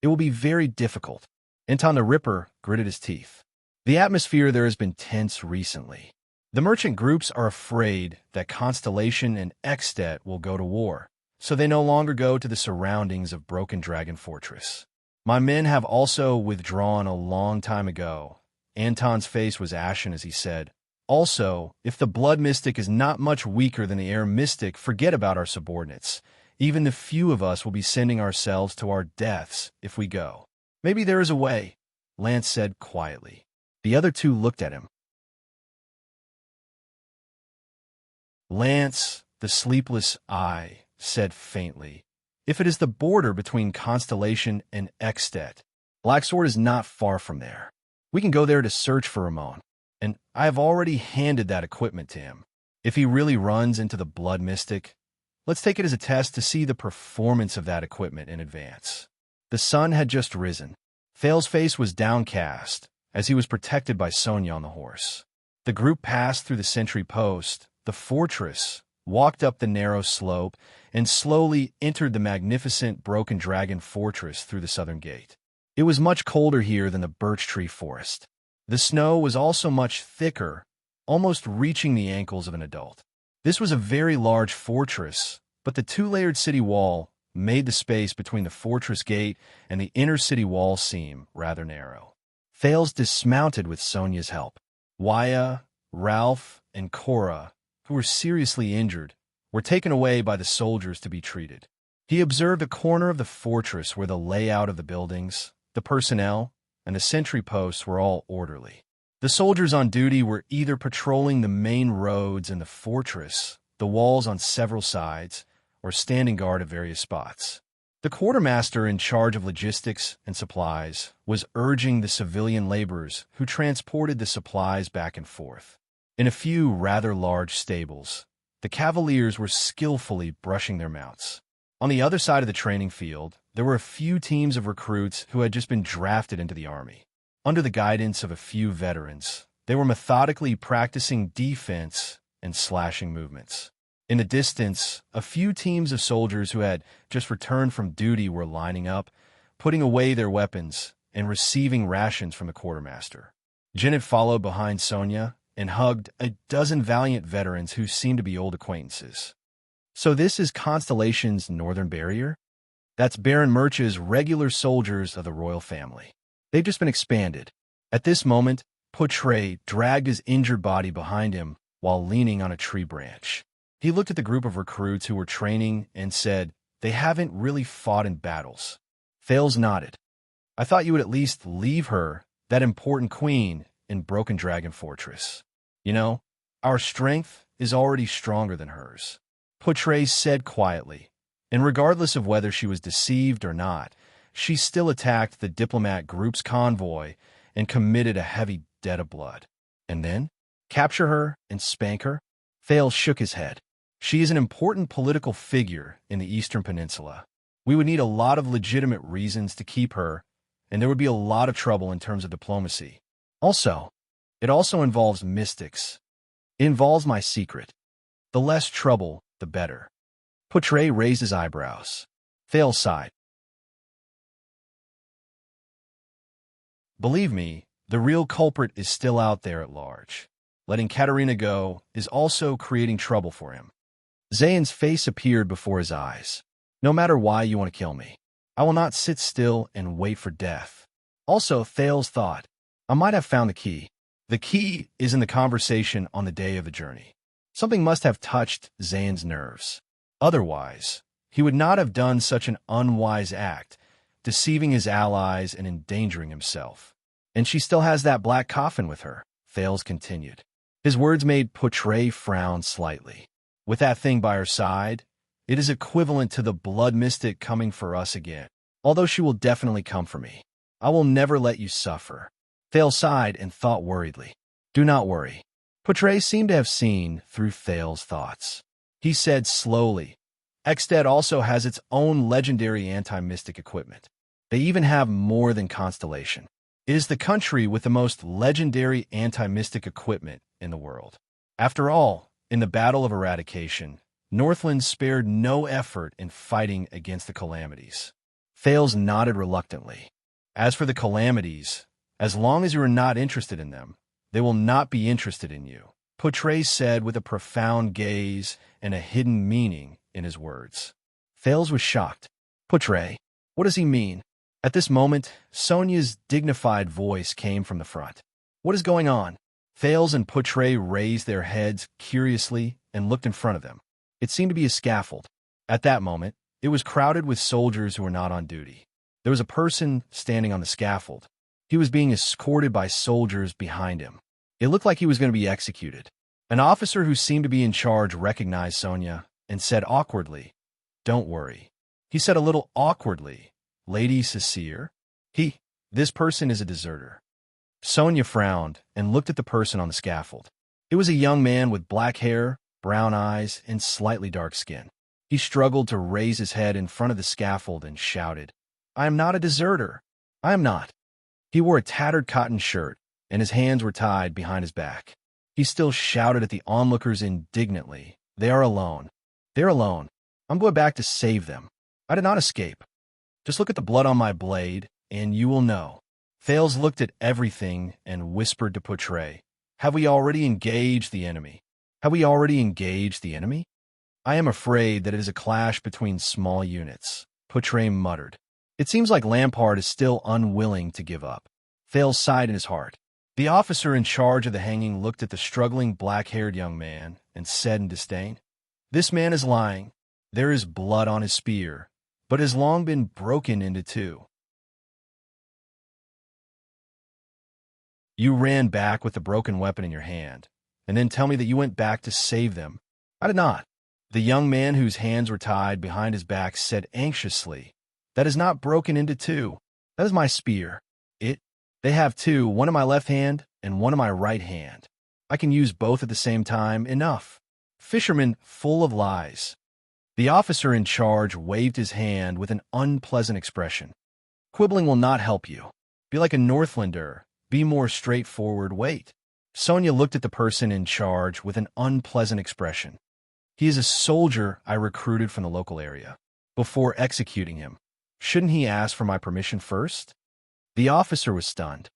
It will be very difficult. Anton the Ripper gritted his teeth. The atmosphere there has been tense recently. The merchant groups are afraid that Constellation and Extet will go to war, so they no longer go to the surroundings of Broken Dragon Fortress. My men have also withdrawn a long time ago. Anton's face was ashen as he said, also, if the blood mystic is not much weaker than the air mystic, forget about our subordinates. Even the few of us will be sending ourselves to our deaths if we go. Maybe there is a way, Lance said quietly. The other two looked at him. Lance, the sleepless eye, said faintly, if it is the border between Constellation and Extet, Blacksword is not far from there. We can go there to search for Ramon, and I have already handed that equipment to him. If he really runs into the blood mystic, let's take it as a test to see the performance of that equipment in advance. The sun had just risen. Thale's face was downcast, as he was protected by Sonia on the horse. The group passed through the sentry post, the fortress, walked up the narrow slope, and slowly entered the magnificent Broken Dragon Fortress through the southern gate. It was much colder here than the birch tree forest. The snow was also much thicker, almost reaching the ankles of an adult. This was a very large fortress, but the two-layered city wall made the space between the fortress gate and the inner city wall seem rather narrow. Thales dismounted with Sonia's help. Waya, Ralph, and Cora, who were seriously injured, were taken away by the soldiers to be treated. He observed a corner of the fortress where the layout of the buildings, the personnel, and the sentry posts were all orderly. The soldiers on duty were either patrolling the main roads in the fortress, the walls on several sides, or standing guard at various spots. The quartermaster in charge of logistics and supplies was urging the civilian laborers who transported the supplies back and forth. In a few rather large stables, the cavaliers were skillfully brushing their mounts. On the other side of the training field, there were a few teams of recruits who had just been drafted into the army. Under the guidance of a few veterans, they were methodically practicing defense and slashing movements. In the distance, a few teams of soldiers who had just returned from duty were lining up, putting away their weapons, and receiving rations from the quartermaster. Janet followed behind Sonia and hugged a dozen valiant veterans who seemed to be old acquaintances. So this is Constellation's northern barrier? That's Baron Murch's regular soldiers of the royal family. They've just been expanded. At this moment, Poitret dragged his injured body behind him while leaning on a tree branch. He looked at the group of recruits who were training and said, they haven't really fought in battles. Thales nodded. I thought you would at least leave her, that important queen, in Broken Dragon Fortress. You know, our strength is already stronger than hers. Poitret said quietly, and regardless of whether she was deceived or not, she still attacked the diplomat group's convoy and committed a heavy debt of blood. And then? Capture her and spank her? Thales shook his head. She is an important political figure in the Eastern Peninsula. We would need a lot of legitimate reasons to keep her, and there would be a lot of trouble in terms of diplomacy. It also involves mystics. It involves my secret. The less trouble, the better. Portray raised his eyebrows. Thales sighed. Believe me, the real culprit is still out there at large. Letting Katerina go is also creating trouble for him. Zayn's face appeared before his eyes. No matter why you want to kill me, I will not sit still and wait for death. Also, Thales thought, I might have found the key. The key is in the conversation on the day of the journey. Something must have touched Zayn's nerves. Otherwise, he would not have done such an unwise act, deceiving his allies and endangering himself. And she still has that black coffin with her, Thales continued. His words made Portray frown slightly. With that thing by her side, it is equivalent to the blood mystic coming for us again. Although she will definitely come for me. I will never let you suffer. Thales sighed and thought worriedly. Do not worry. Portray seemed to have seen through Thales' thoughts. He said slowly, Exted also has its own legendary anti-mystic equipment. They even have more than Constellation. It is the country with the most legendary anti-mystic equipment in the world. After all, in the Battle of Eradication, Northland spared no effort in fighting against the Calamities. Thales nodded reluctantly. As for the Calamities, as long as you are not interested in them, they will not be interested in you, Portray said with a profound gaze and a hidden meaning in his words. Thales was shocked. Portray, what does he mean? At this moment, Sonia's dignified voice came from the front. What is going on? Thales and Portray raised their heads curiously and looked in front of them. It seemed to be a scaffold. At that moment, it was crowded with soldiers who were not on duty. There was a person standing on the scaffold. He was being escorted by soldiers behind him. It looked like he was going to be executed. An officer who seemed to be in charge recognized Sonia and said awkwardly, Don't worry. He said a little awkwardly, Lady Cecile? This person is a deserter. Sonia frowned and looked at the person on the scaffold. It was a young man with black hair, brown eyes, and slightly dark skin. He struggled to raise his head in front of the scaffold and shouted, I am not a deserter. I am not. He wore a tattered cotton shirt, and his hands were tied behind his back. He still shouted at the onlookers indignantly, They are alone. They are alone. I'm going back to save them. I did not escape. Just look at the blood on my blade, and you will know. Thales looked at everything and whispered to Portray, Have we already engaged the enemy? Have we already engaged the enemy? I am afraid that it is a clash between small units, Portray muttered. It seems like Lampard is still unwilling to give up. Thales sighed in his heart. The officer in charge of the hanging looked at the struggling black-haired young man and said in disdain, This man is lying. There is blood on his spear, but it has long been broken into two. You ran back with the broken weapon in your hand, and then tell me that you went back to save them. I did not. The young man whose hands were tied behind his back said anxiously, That is not broken into two. That is my spear. They have two, one in my left hand and one in my right hand. I can use both at the same time, enough. Fisherman full of lies. The officer in charge waved his hand with an unpleasant expression. Quibbling will not help you. Be like a Northlander. Be more straightforward. Wait. Sonia looked at the person in charge with an unpleasant expression. He is a soldier I recruited from the local area. Before executing him, shouldn't he ask for my permission first? The officer was stunned.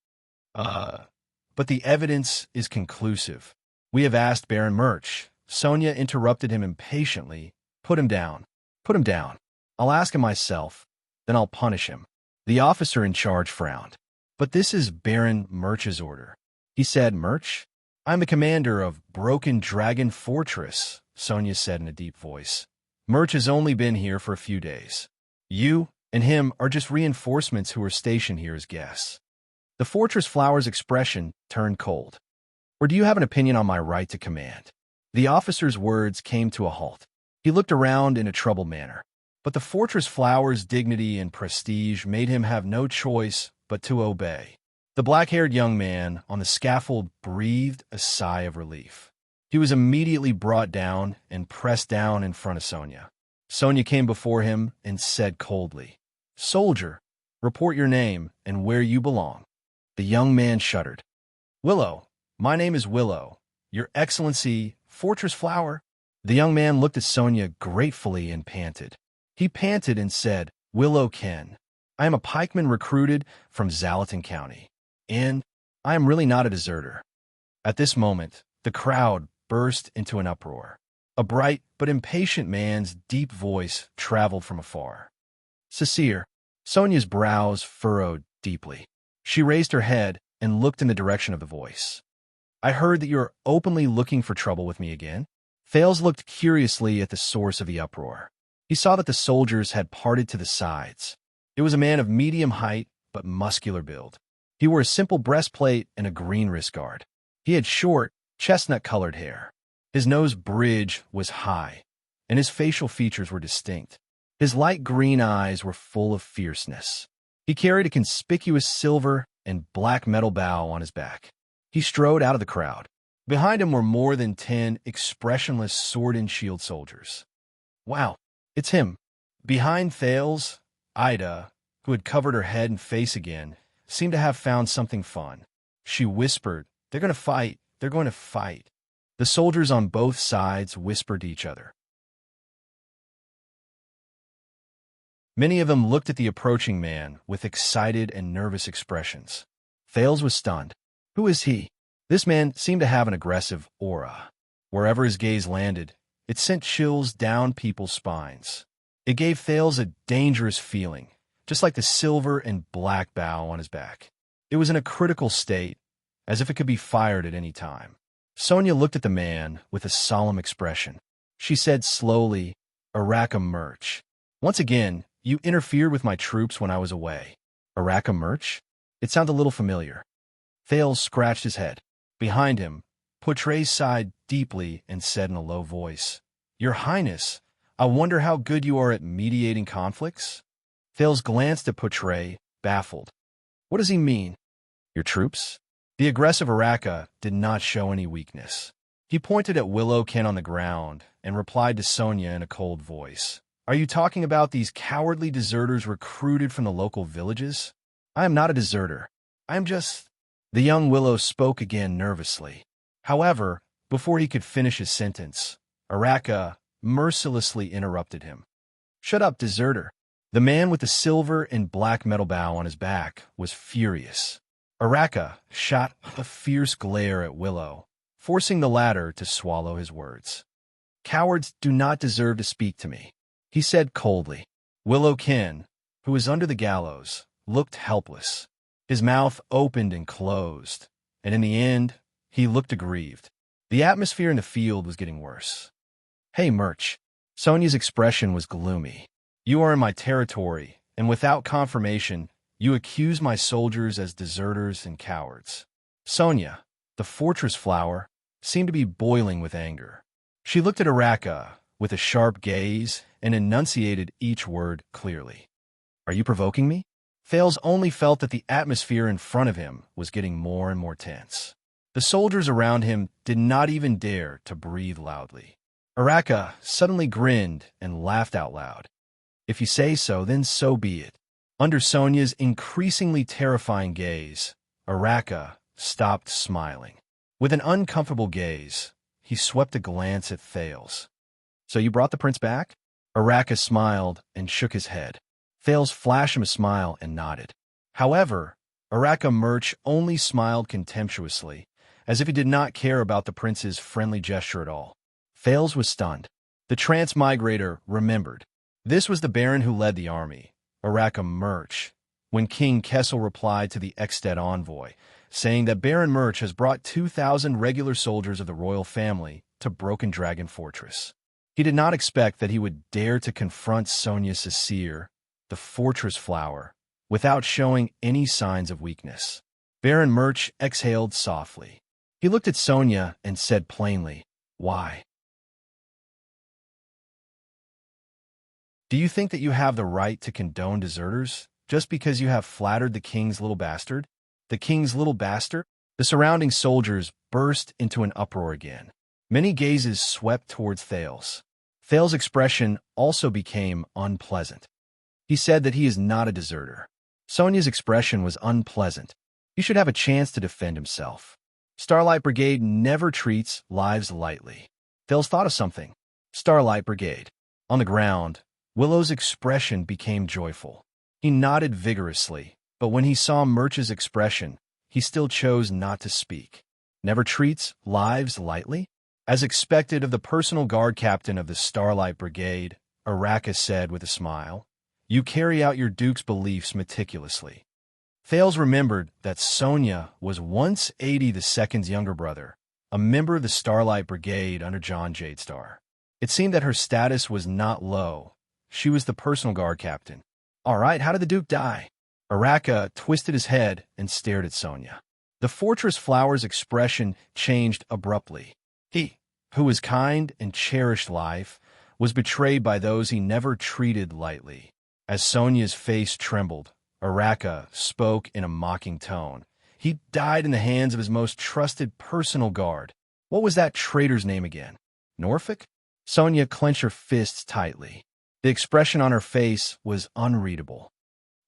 But the evidence is conclusive. We have asked Baron Murch. Sonia interrupted him impatiently. Put him down. Put him down. I'll ask him myself. Then I'll punish him. The officer in charge frowned. But this is Baron Murch's order. He said, Murch? I'm the commander of Broken Dragon Fortress, Sonia said in a deep voice. Murch has only been here for a few days. You and him are just reinforcements who are stationed here as guests. The fortress flower's expression turned cold. Or do you have an opinion on my right to command? The officer's words came to a halt. He looked around in a troubled manner. But the fortress flower's dignity and prestige made him have no choice but to obey. The black-haired young man on the scaffold breathed a sigh of relief. He was immediately brought down and pressed down in front of Sonia. Sonia came before him and said coldly, "Soldier, report your name and where you belong." The young man shuddered. "Willow, my name is Willow. Your Excellency, Fortress Flower." The young man looked at Sonia gratefully and panted. He panted and said, "Willow Ken, I am a pikeman recruited from Zalaton County, and I am really not a deserter." At this moment, the crowd burst into an uproar. A bright but impatient man's deep voice traveled from afar. "Cecere." Sonia's brows furrowed deeply. She raised her head and looked in the direction of the voice. "I heard that you're openly looking for trouble with me again." Thales looked curiously at the source of the uproar. He saw that the soldiers had parted to the sides. It was a man of medium height but muscular build. He wore a simple breastplate and a green wrist guard. He had short, chestnut-colored hair. His nose bridge was high, and his facial features were distinct. His light green eyes were full of fierceness. He carried a conspicuous silver and black metal bow on his back. He strode out of the crowd. Behind him were more than 10 expressionless sword and shield soldiers. "Wow, it's him." Behind Thales, Ida, who had covered her head and face again, seemed to have found something fun. She whispered, "They're going to fight. They're going to fight." The soldiers on both sides whispered to each other. Many of them looked at the approaching man with excited and nervous expressions. Thales was stunned. Who is he? This man seemed to have an aggressive aura. Wherever his gaze landed, it sent chills down people's spines. It gave Thales a dangerous feeling, just like the silver and black bow on his back. It was in a critical state, as if it could be fired at any time. Sonia looked at the man with a solemn expression. She said slowly, "Embark. Once again, you interfered with my troops when I was away." "Embark?" It sounded a little familiar. Thales scratched his head. Behind him, Poitras sighed deeply and said in a low voice, "Your Highness, I wonder how good you are at mediating conflicts?" Thales glanced at Poitras, baffled. What does he mean? Your troops? The aggressive Araka did not show any weakness. He pointed at Willow Ken on the ground and replied to Sonia in a cold voice. "Are you talking about these cowardly deserters recruited from the local villages?" "I am not a deserter. I am just—" The young Willow spoke again nervously. However, before he could finish his sentence, Araka mercilessly interrupted him. "Shut up, deserter." The man with the silver and black metal bow on his back was furious. Araka shot a fierce glare at Willow, forcing the latter to swallow his words. "Cowards do not deserve to speak to me," he said coldly. Willow Ken, who was under the gallows, looked helpless. His mouth opened and closed, and in the end, he looked aggrieved. The atmosphere in the field was getting worse. "Hey, Murch." Sonia's expression was gloomy. "You are in my territory, and without confirmation, you accuse my soldiers as deserters and cowards." Sonia, the fortress flower, seemed to be boiling with anger. She looked at Araka with a sharp gaze and enunciated each word clearly. "Are you provoking me?" Thales only felt that the atmosphere in front of him was getting more and more tense. The soldiers around him did not even dare to breathe loudly. Araka suddenly grinned and laughed out loud. "If you say so, then so be it." Under Sonia's increasingly terrifying gaze, Araka stopped smiling. With an uncomfortable gaze, he swept a glance at Thales. "So you brought the prince back?" Araka smiled and shook his head. Thales flashed him a smile and nodded. However, Araka Murch only smiled contemptuously, as if he did not care about the prince's friendly gesture at all. Thales was stunned. The transmigrator remembered. This was the baron who led the army, Araka Murch, when King Kessel replied to the Exted envoy, saying that Baron Murch has brought 2,000 regular soldiers of the royal family to Broken Dragon Fortress. He did not expect that he would dare to confront Sonia Cecere, the fortress flower, without showing any signs of weakness. Baron Murch exhaled softly. He looked at Sonia and said plainly, "Why? Do you think that you have the right to condone deserters just because you have flattered the king's little bastard?" The king's little bastard? The surrounding soldiers burst into an uproar again. Many gazes swept towards Thales. Thales' expression also became unpleasant. He said that he is not a deserter. Sonia's expression was unpleasant. He should have a chance to defend himself. Starlight Brigade never treats lives lightly. Thales thought of something. Starlight Brigade. On the ground, Willow's expression became joyful. He nodded vigorously, but when he saw Murch's expression, he still chose not to speak. Never treats lives lightly? As expected of the personal guard captain of the Starlight Brigade, Araka said with a smile, "You carry out your duke's beliefs meticulously." Thales remembered that Sonia was once 80 the Second's younger brother, a member of the Starlight Brigade under John Jadestar. It seemed that her status was not low. She was the personal guard captain. All right, how did the Duke die? Araka twisted his head and stared at Sonia. The fortress flower's expression changed abruptly. He, who was kind and cherished life, was betrayed by those he never treated lightly. As Sonia's face trembled, Araka spoke in a mocking tone. He died in the hands of his most trusted personal guard. What was that traitor's name again? Norfolk? Sonia clenched her fists tightly. The expression on her face was unreadable.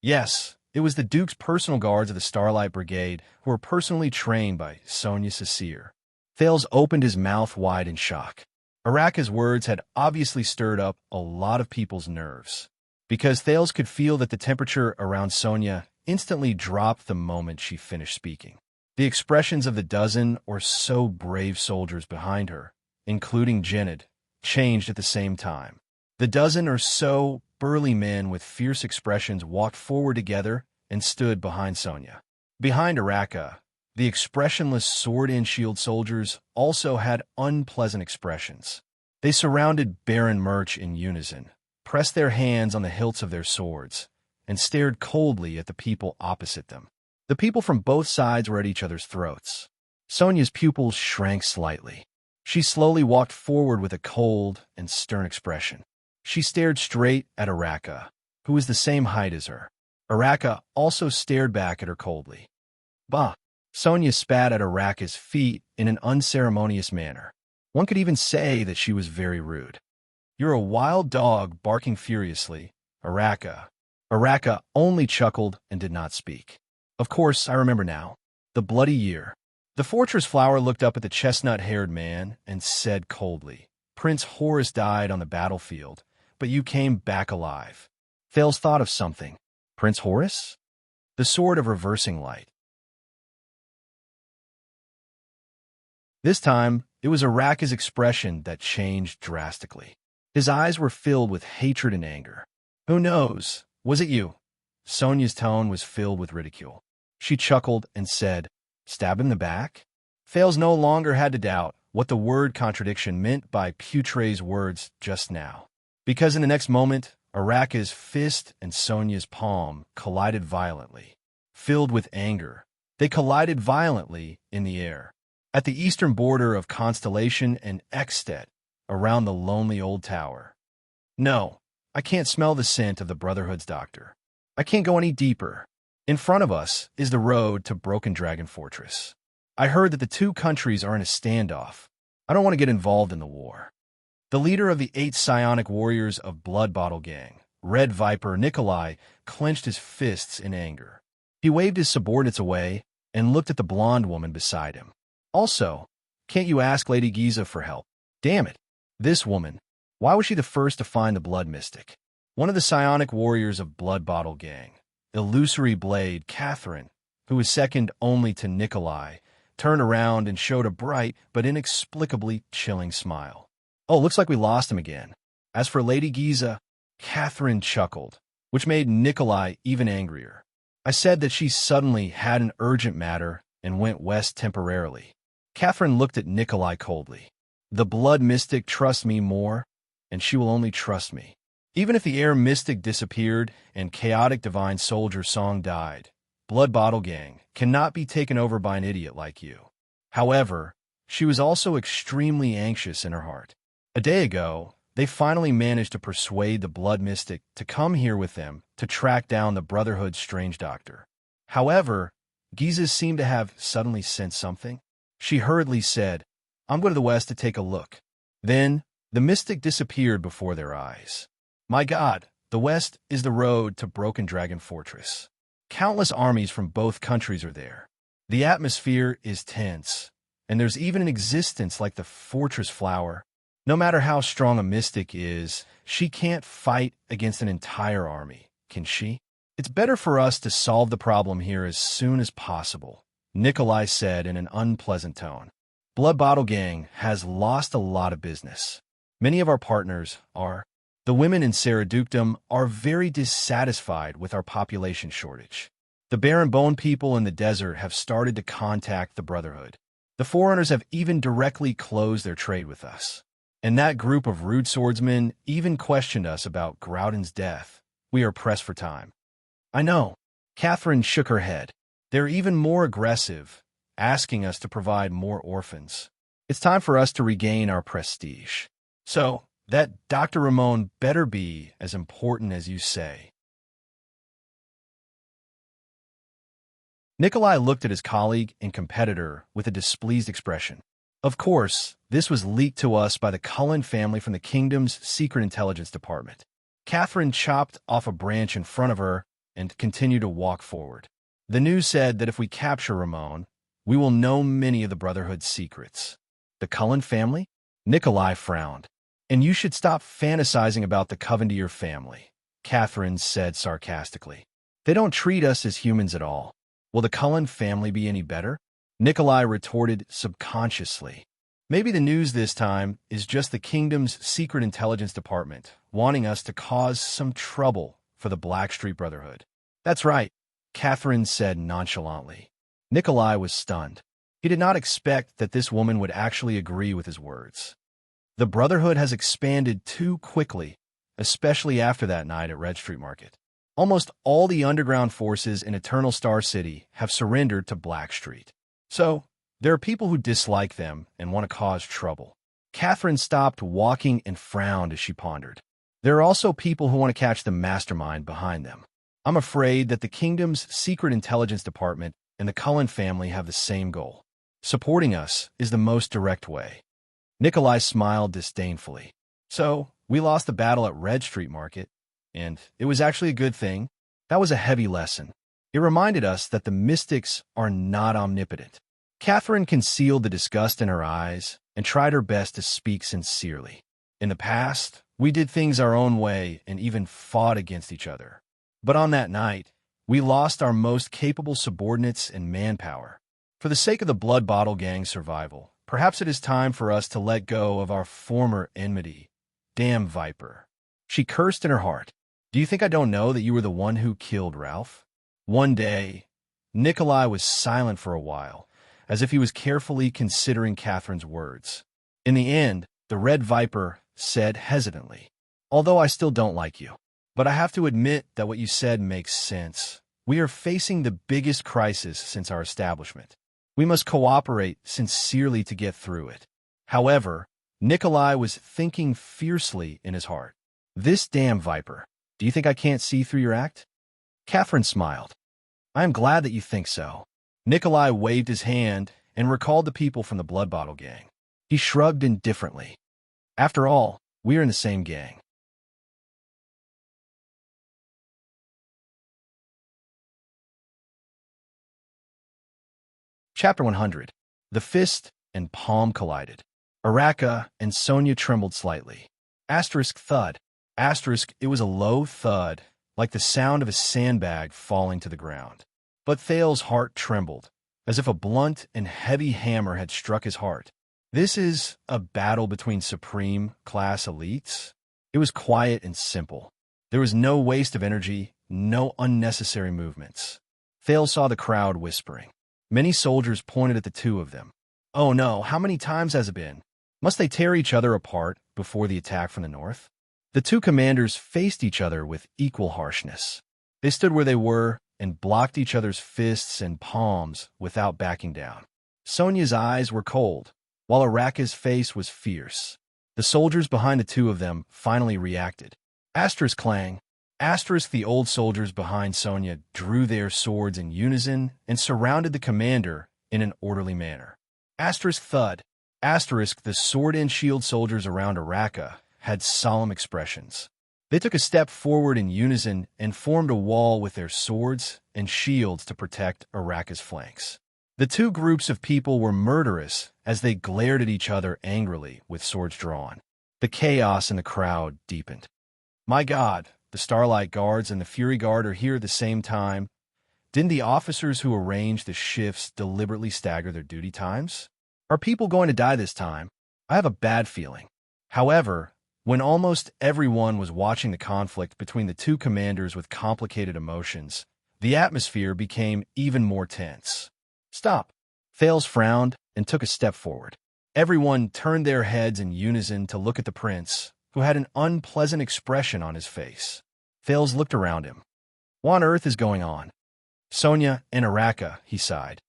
Yes, it was the Duke's personal guards of the Starlight Brigade who were personally trained by Sonia Cecere. Thales opened his mouth wide in shock. Araka's words had obviously stirred up a lot of people's nerves, because Thales could feel that the temperature around Sonia instantly dropped the moment she finished speaking. The expressions of the dozen or so brave soldiers behind her, including Jennid, changed at the same time. The dozen or so burly men with fierce expressions walked forward together and stood behind Sonia. Behind Araka, the expressionless sword-and-shield soldiers also had unpleasant expressions. They surrounded Baron Murch in unison, pressed their hands on the hilts of their swords, and stared coldly at the people opposite them. The people from both sides were at each other's throats. Sonia's pupils shrank slightly. She slowly walked forward with a cold and stern expression. She stared straight at Araka, who was the same height as her. Araka also stared back at her coldly. Bah! Sonia spat at Araka's feet in an unceremonious manner. One could even say that she was very rude. You're a wild dog barking furiously, Araka. Araka only chuckled and did not speak. Of course, I remember now. The bloody year. The fortress flower looked up at the chestnut-haired man and said coldly, Prince Horace died on the battlefield, but you came back alive. Thales thought of something. Prince Horace? The sword of reversing light. This time, it was Araka's expression that changed drastically. His eyes were filled with hatred and anger. Who knows? Was it you? Sonia's tone was filled with ridicule. She chuckled and said, Stab him in the back? Thales no longer had to doubt what the word contradiction meant by Putre's words just now. Because in the next moment, Araka's fist and Sonia's palm collided violently. Filled with anger, they collided violently in the air. At the eastern border of Constellation and Ekstedt, around the lonely old tower. No, I can't smell the scent of the Brotherhood's doctor. I can't go any deeper. In front of us is the road to Broken Dragon Fortress. I heard that the two countries are in a standoff. I don't want to get involved in the war. The leader of the 8 psionic warriors of Blood Bottle Gang, Red Viper Nikolai, clenched his fists in anger. He waved his subordinates away and looked at the blonde woman beside him. Also, can't you ask Lady Giza for help? Damn it. This woman. Why was she the first to find the Blood Mystic? One of the psionic warriors of Blood Bottle Gang, Illusory Blade Catherine, who was second only to Nikolai, turned around and showed a bright but inexplicably chilling smile. Oh, looks like we lost him again. As for Lady Giza, Catherine chuckled, which made Nikolai even angrier. I said that she suddenly had an urgent matter and went west temporarily. Catherine looked at Nikolai coldly. The Blood Mystic trusts me more, and she will only trust me. Even if the Air Mystic disappeared and Chaotic Divine Soldier Song died, Blood Bottle Gang cannot be taken over by an idiot like you. However, she was also extremely anxious in her heart. A day ago, they finally managed to persuade the Blood Mystic to come here with them to track down the Brotherhood's strange doctor. However, Giza seemed to have suddenly sensed something. She hurriedly said, "I'm going to the west to take a look." Then, the mystic disappeared before their eyes. My God, the west is the road to Broken Dragon Fortress. Countless armies from both countries are there. The atmosphere is tense, and there's even an existence like the Fortress Flower. No matter how strong a mystic is, she can't fight against an entire army, can she? It's better for us to solve the problem here as soon as possible, Nikolai said in an unpleasant tone. Blood Bottle Gang has lost a lot of business. Many of our partners are. The women in Saradukedom are very dissatisfied with our population shortage. The Baron Bone people in the desert have started to contact the Brotherhood. The Forerunners have even directly closed their trade with us. And that group of rude swordsmen even questioned us about Groudon's death. We are pressed for time. I know. Catherine shook her head. They're even more aggressive, asking us to provide more orphans. It's time for us to regain our prestige. So, that Dr. Ramon better be as important as you say. Nikolai looked at his colleague and competitor with a displeased expression. Of course, this was leaked to us by the Cullen family from the kingdom's secret intelligence department. Catherine chopped off a branch in front of her and continued to walk forward. The news said that if we capture Ramon, we will know many of the Brotherhood's secrets. The Cullen family? Nikolai frowned. And you should stop fantasizing about the Covendier family, Catherine said sarcastically. They don't treat us as humans at all. Will the Cullen family be any better? Nikolai retorted subconsciously. Maybe the news this time is just the kingdom's secret intelligence department wanting us to cause some trouble for the Blackstreet Brotherhood. That's right, Catherine said nonchalantly. Nikolai was stunned. He did not expect that this woman would actually agree with his words. The Brotherhood has expanded too quickly, especially after that night at Red Street Market. Almost all the underground forces in Eternal Star City have surrendered to Blackstreet. So, there are people who dislike them and want to cause trouble. Catherine stopped walking and frowned as she pondered. There are also people who want to catch the mastermind behind them. I'm afraid that the kingdom's secret intelligence department and the Cullen family have the same goal. Supporting us is the most direct way. Nikolai smiled disdainfully. So, we lost the battle at Red Street Market, and it was actually a good thing. That was a heavy lesson. It reminded us that the mystics are not omnipotent. Catherine concealed the disgust in her eyes and tried her best to speak sincerely. In the past, we did things our own way and even fought against each other. But on that night, we lost our most capable subordinates and manpower. For the sake of the Blood Bottle Gang's survival, perhaps it is time for us to let go of our former enmity. Damn Viper. She cursed in her heart. Do you think I don't know that you were the one who killed Ralph? One day, Nikolai was silent for a while, as if he was carefully considering Catherine's words. In the end, the Red Viper said hesitantly, "Although I still don't like you, but I have to admit that what you said makes sense. We are facing the biggest crisis since our establishment. We must cooperate sincerely to get through it." However, Nikolai was thinking fiercely in his heart. This damn Viper. Do you think I can't see through your act? Catherine smiled. I am glad that you think so. Nikolai waved his hand and recalled the people from the Blood Bottle Gang. He shrugged indifferently. After all, we are in the same gang. Chapter 100. The fist and palm collided. Araka and Sonia trembled slightly. Asterisk thud. Asterisk, it was a low thud, like the sound of a sandbag falling to the ground. But Thal's heart trembled, as if a blunt and heavy hammer had struck his heart. This is a battle between supreme class elites? It was quiet and simple. There was no waste of energy, no unnecessary movements. Thale saw the crowd whispering. Many soldiers pointed at the two of them. Oh no, how many times has it been? Must they tear each other apart before the attack from the north? The two commanders faced each other with equal harshness. They stood where they were and blocked each other's fists and palms without backing down. Sonia's eyes were cold, while Araka's face was fierce. The soldiers behind the two of them finally reacted. Asterisk clang. Asterisk the old soldiers behind Sonia drew their swords in unison and surrounded the commander in an orderly manner. Asterisk thud. Asterisk the sword and shield soldiers around Araka had solemn expressions. They took a step forward in unison and formed a wall with their swords and shields to protect Araka's flanks. The two groups of people were murderous as they glared at each other angrily with swords drawn. The chaos in the crowd deepened. My God, the Starlight Guards and the Fury Guard are here at the same time. Didn't the officers who arranged the shifts deliberately stagger their duty times? Are people going to die this time? I have a bad feeling. However, when almost everyone was watching the conflict between the two commanders with complicated emotions, the atmosphere became even more tense. Stop. Thales frowned and took a step forward. Everyone turned their heads in unison to look at the prince, who had an unpleasant expression on his face. Thales looked around him. What on earth is going on? Sonia and Araka, he sighed.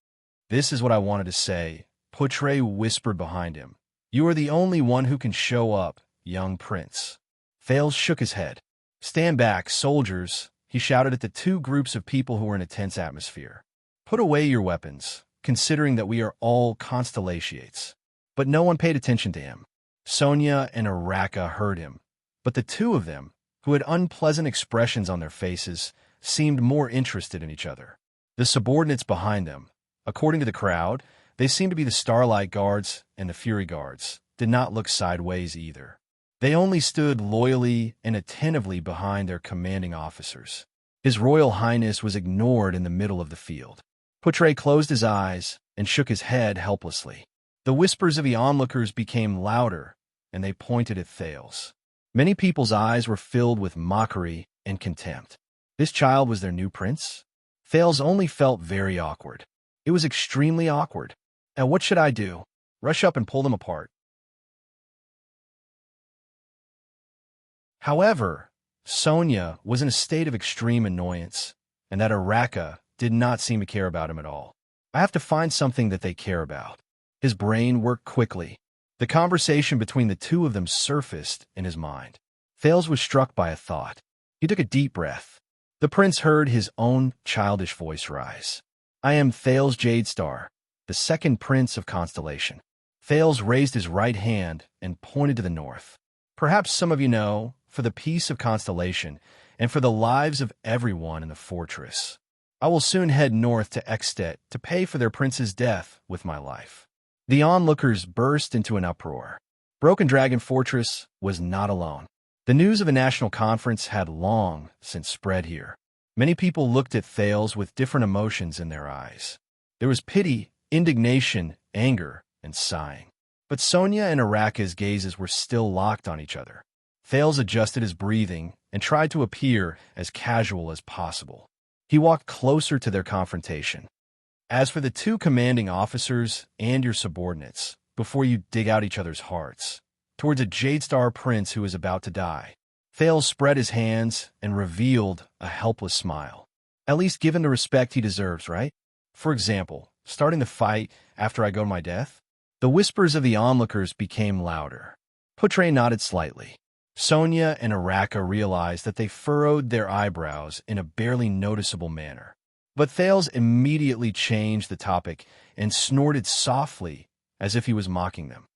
This is what I wanted to say, Potre whispered behind him. You are the only one who can show up, young prince. Thales shook his head. Stand back, soldiers, he shouted at the two groups of people who were in a tense atmosphere. Put away your weapons, considering that we are all constellations. But no one paid attention to him. Sonia and Araka heard him, but the two of them, who had unpleasant expressions on their faces, seemed more interested in each other. The subordinates behind them, according to the crowd, they seemed to be the Starlight Guards and the Fury Guards, did not look sideways either. They only stood loyally and attentively behind their commanding officers. His Royal Highness was ignored in the middle of the field. Potre closed his eyes and shook his head helplessly. The whispers of the onlookers became louder, and they pointed at Thales. Many people's eyes were filled with mockery and contempt. This child was their new prince? Thales only felt very awkward. It was extremely awkward. And what should I do? Rush up and pull them apart. However, Sonia was in a state of extreme annoyance, and that Araka did not seem to care about him at all. I have to find something that they care about. His brain worked quickly. The conversation between the two of them surfaced in his mind. Thales was struck by a thought. He took a deep breath. The prince heard his own childish voice rise. I am Thales Jadestar, the second prince of Constellation. Thales raised his right hand and pointed to the north. Perhaps some of you know, for the peace of Constellation and for the lives of everyone in the fortress, I will soon head north to Extet to pay for their prince's death with my life. The onlookers burst into an uproar. Broken Dragon Fortress was not alone. The news of a national conference had long since spread here. Many people looked at Thales with different emotions in their eyes. There was pity, indignation, anger, and sighing. But Sonia and Araka's gazes were still locked on each other. Thales adjusted his breathing and tried to appear as casual as possible. He walked closer to their confrontation. As for the two commanding officers and your subordinates, before you dig out each other's hearts, towards a Jadestar prince who is about to die, Thales spread his hands and revealed a helpless smile. At least give him the respect he deserves, right? For example, starting the fight after I go to my death? The whispers of the onlookers became louder. Potre nodded slightly. Sonia and Araka realized that they furrowed their eyebrows in a barely noticeable manner. But Thales immediately changed the topic and snorted softly as if he was mocking them.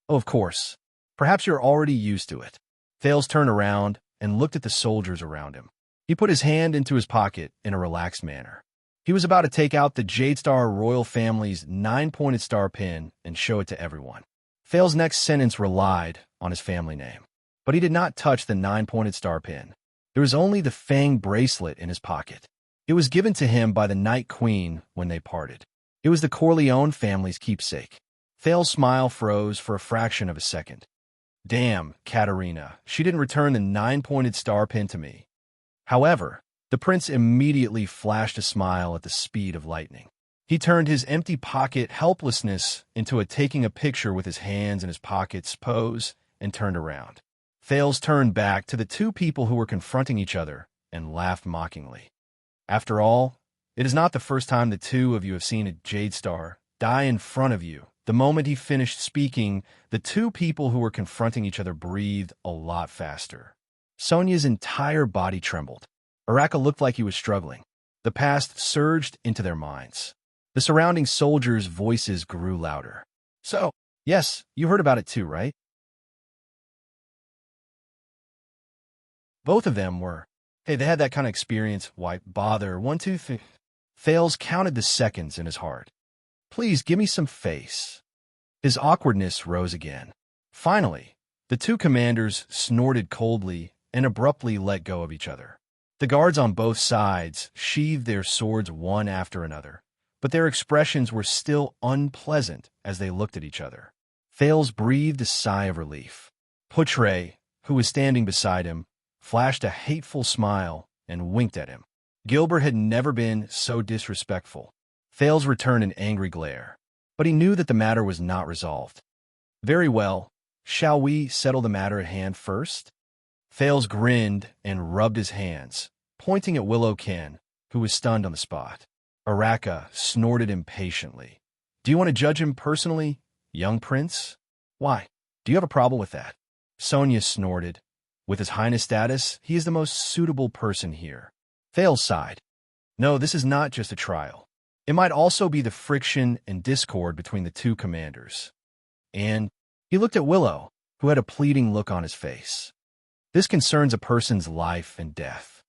Oh, of course. Perhaps you're already used to it. Thales turned around and looked at the soldiers around him. He put his hand into his pocket in a relaxed manner. He was about to take out the Jadestar royal family's 9-pointed star pin and show it to everyone. Thales' next sentence relied on his family name. But he did not touch the 9-pointed star pin. There was only the Fang bracelet in his pocket. It was given to him by the Night Queen when they parted. It was the Corleone family's keepsake. Thales' smile froze for a fraction of a second. Damn, Katerina, she didn't return the 9-pointed star pin to me. However, the prince immediately flashed a smile at the speed of lightning. He turned his empty pocket helplessness into a taking a picture with his hands in his pockets pose and turned around. Thales turned back to the two people who were confronting each other and laughed mockingly. After all, it is not the first time the two of you have seen a Jadestar die in front of you. The moment he finished speaking, the two people who were confronting each other breathed a lot faster. Sonia's entire body trembled. Araka looked like he was struggling. The past surged into their minds. The surrounding soldiers' voices grew louder. So, yes, you heard about it too, right? Both of them were. Hey, they had that kind of experience. Why bother? 1, 2, 3. Thales counted the seconds in his heart. Please give me some face. His awkwardness rose again. Finally, the two commanders snorted coldly and abruptly let go of each other. The guards on both sides sheathed their swords one after another, but their expressions were still unpleasant as they looked at each other. Thales breathed a sigh of relief. Poutre, who was standing beside him, flashed a hateful smile and winked at him. Gilbert had never been so disrespectful. Thales returned an angry glare, but he knew that the matter was not resolved. Very well, shall we settle the matter at hand first? Thales grinned and rubbed his hands, pointing at Willow Ken, who was stunned on the spot. Araka snorted impatiently. Do you want to judge him personally, young prince? Why? Do you have a problem with that? Sonia snorted. With his highness status, he is the most suitable person here. Thales sighed. No, this is not just a trial. It might also be the friction and discord between the two commanders. And he looked at Willow, who had a pleading look on his face. This concerns a person's life and death.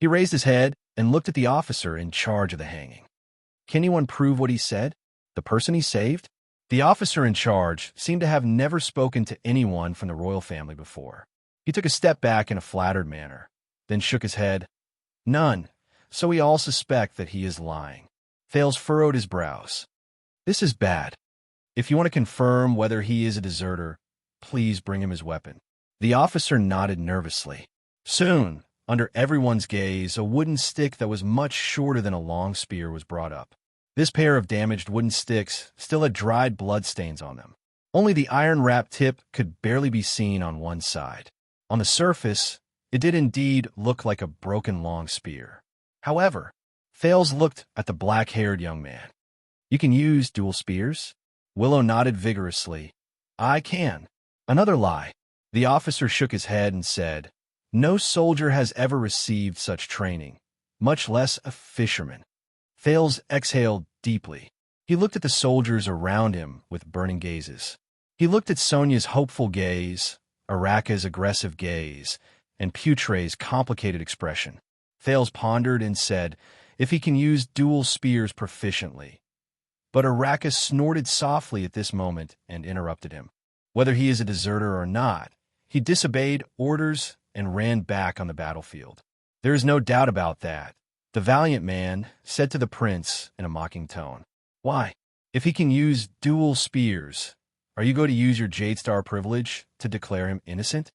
He raised his head and looked at the officer in charge of the hanging. Can anyone prove what he said? The person he saved? The officer in charge seemed to have never spoken to anyone from the royal family before. He took a step back in a flattered manner, then shook his head. None, so we all suspect that he is lying. Thales furrowed his brows. This is bad. If you want to confirm whether he is a deserter, please bring him his weapon. The officer nodded nervously. Soon, under everyone's gaze, a wooden stick that was much shorter than a long spear was brought up. This pair of damaged wooden sticks still had dried bloodstains on them. Only the iron-wrapped tip could barely be seen on one side. On the surface, it did indeed look like a broken long spear. However, Thales looked at the black-haired young man. You can use dual spears? Willow nodded vigorously. I can. Another lie. The officer shook his head and said, No soldier has ever received such training, much less a fisherman. Thales exhaled deeply. He looked at the soldiers around him with burning gazes. He looked at Sonia's hopeful gaze, Araka's aggressive gaze, and Poutre's complicated expression. Thales pondered and said, if he can use dual spears proficiently. But Araka snorted softly at this moment and interrupted him. Whether he is a deserter or not, he disobeyed orders and ran back on the battlefield. There is no doubt about that, the valiant man said to the prince in a mocking tone. Why? If he can use dual spears, are you going to use your Jade Star privilege to declare him innocent?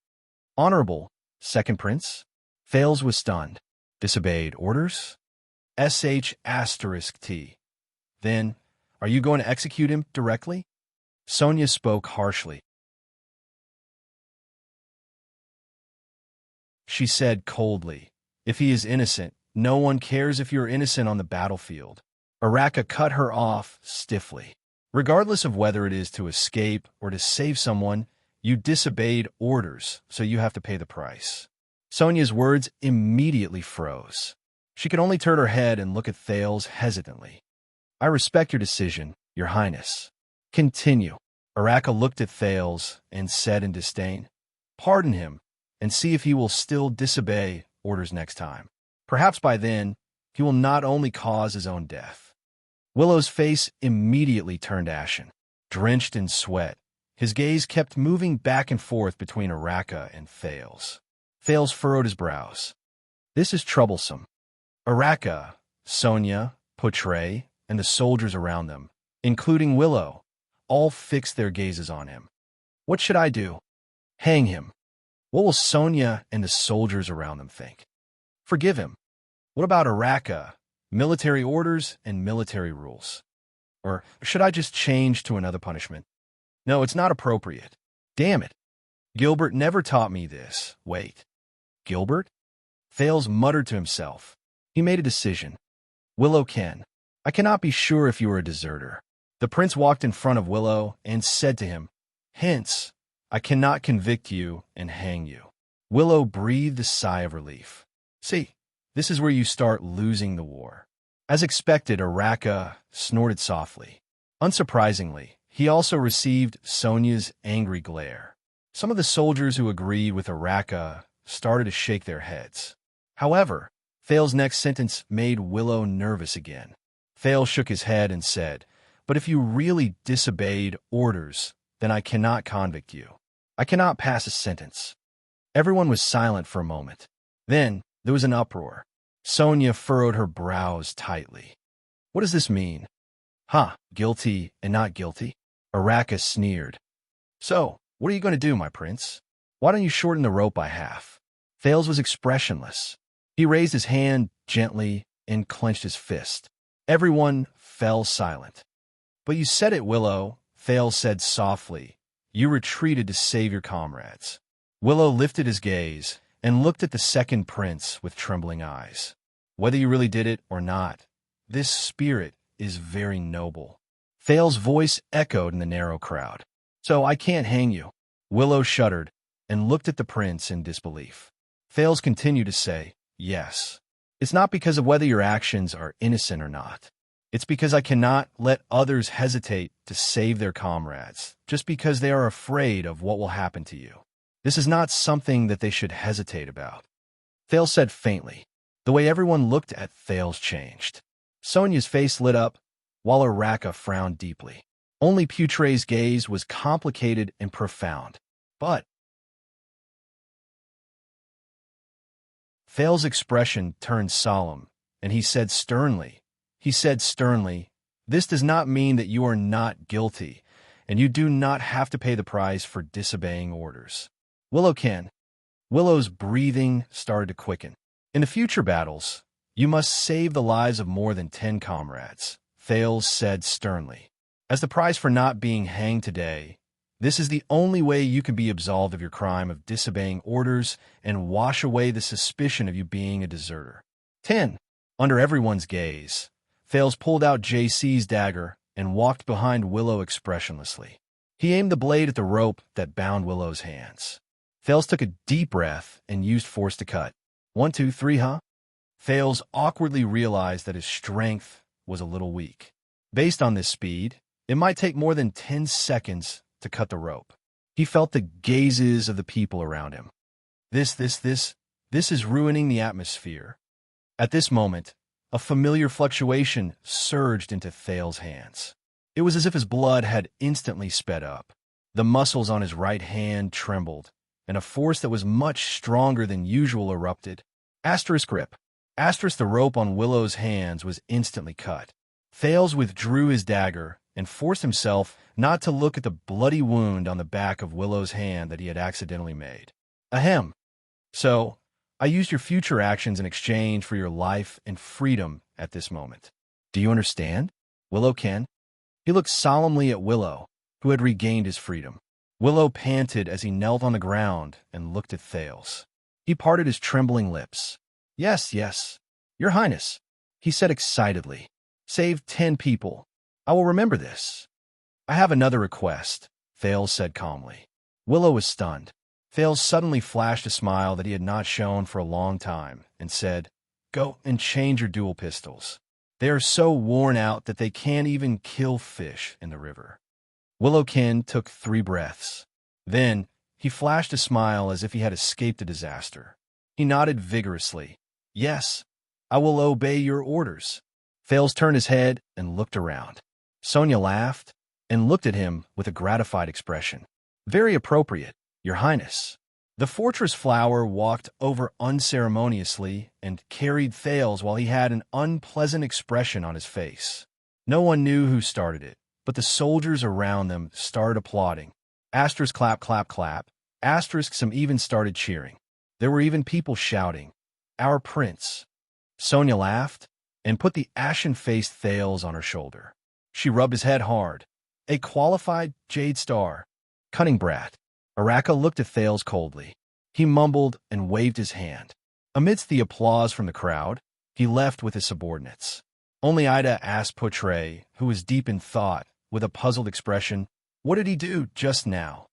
Honorable, second prince? Thales was stunned. Disobeyed orders? **T. Then, are you going to execute him directly? Sonia spoke harshly. She said coldly, if he is innocent, no one cares if you're innocent on the battlefield. Araka cut her off stiffly. Regardless of whether it is to escape or to save someone, you disobeyed orders, so you have to pay the price. Sonia's words immediately froze. She could only turn her head and look at Thales hesitantly. I respect your decision, your highness. Continue. Araka looked at Thales and said in disdain, pardon him, and see if he will still disobey orders next time. Perhaps by then, he will not only cause his own death. Willow's face immediately turned ashen. Drenched in sweat, his gaze kept moving back and forth between Araka and Thales. Thales furrowed his brows. This is troublesome. Araka, Sonia, Poutre, and the soldiers around them, including Willow, all fixed their gazes on him. What should I do? Hang him. What will Sonia and the soldiers around them think? Forgive him. What about Araka, military orders and military rules? Or should I just change to another punishment? No, it's not appropriate. Damn it. Gilbert never taught me this. Wait. Gilbert? Thales muttered to himself. He made a decision. Willow Ken, I cannot be sure if you are a deserter. The prince walked in front of Willow and said to him, hence, I cannot convict you and hang you. Willow breathed a sigh of relief. See, this is where you start losing the war. As expected, Araka snorted softly. Unsurprisingly, he also received Sonia's angry glare. Some of the soldiers who agreed with Araka started to shake their heads. However, Thale's next sentence made Willow nervous again. Thale shook his head and said, "But if you really disobeyed orders, then I cannot convict you. I cannot pass a sentence." Everyone was silent for a moment. Then there was an uproar. Sonia furrowed her brows tightly. "What does this mean?" "Huh, guilty and not guilty?" Araka sneered. "So, what are you going to do, my prince? Why don't you shorten the rope by half?" Thales was expressionless. He raised his hand gently and clenched his fist. Everyone fell silent. "But you said it, Willow," Thales said softly. "You retreated to save your comrades." Willow lifted his gaze and looked at the second prince with trembling eyes. "Whether you really did it or not, this spirit is very noble." Thale's voice echoed in the narrow crowd. "So I can't hang you." Willow shuddered and looked at the prince in disbelief. Thales continued to say, "Yes. It's not because of whether your actions are innocent or not. It's because I cannot let others hesitate to save their comrades, just because they are afraid of what will happen to you. This is not something that they should hesitate about." Thales said faintly. The way everyone looked at Thales changed. Sonia's face lit up, while Araka frowned deeply. Only Putre's gaze was complicated and profound. But Thale's expression turned solemn, and he said sternly, "This does not mean that you are not guilty, and you do not have to pay the price for disobeying orders. Willow can." Willow's breathing started to quicken. "In the future battles, you must save the lives of more than 10 comrades," Thales said sternly. "As the price for not being hanged today, this is the only way you can be absolved of your crime of disobeying orders and wash away the suspicion of you being a deserter." 10. Under everyone's gaze, Thales pulled out JC's dagger and walked behind Willow expressionlessly. He aimed the blade at the rope that bound Willow's hands. Thales took a deep breath and used force to cut. 1, 2, 3, huh? Thales awkwardly realized that his strength was a little weak. Based on this speed, it might take more than 10 seconds to cut the rope. He felt the gazes of the people around him. This is ruining the atmosphere. At this moment, a familiar fluctuation surged into Thale's hands. It was as if his blood had instantly sped up. The muscles on his right hand trembled, and a force that was much stronger than usual erupted. Asterisk grip. Asterisk the rope on Willow's hands was instantly cut. Thales withdrew his dagger and forced himself not to look at the bloody wound on the back of Willow's hand that he had accidentally made. Ahem. "So, I used your future actions in exchange for your life and freedom at this moment. Do you understand?" Willow can. He looked solemnly at Willow, who had regained his freedom. Willow panted as he knelt on the ground and looked at Thales. He parted his trembling lips. Yes, Your Highness," he said excitedly. "Saved 10 people. I will remember this." "I have another request," Thales said calmly. Willow was stunned. Thales suddenly flashed a smile that he had not shown for a long time and said, "Go and change your dual pistols. They are so worn out that they can't even kill fish in the river." Willowkin took 3 breaths. Then he flashed a smile as if he had escaped a disaster. He nodded vigorously. "Yes, I will obey your orders." Thales turned his head and looked around. Sonia laughed and looked at him with a gratified expression. "Very appropriate, Your Highness." The fortress flower walked over unceremoniously and carried Thales while he had an unpleasant expression on his face. No one knew who started it, but the soldiers around them started applauding. Asterisk clap, clap, clap. Asterisk some even started cheering. There were even people shouting, "Our prince." Sonia laughed and put the ashen-faced Thales on her shoulder. She rubbed his head hard. "A qualified jade star. Cunning brat." Araka looked at Thales coldly. He mumbled and waved his hand. Amidst the applause from the crowd, he left with his subordinates. Only Ida asked Putre, who was deep in thought, with a puzzled expression, "What did he do just now?"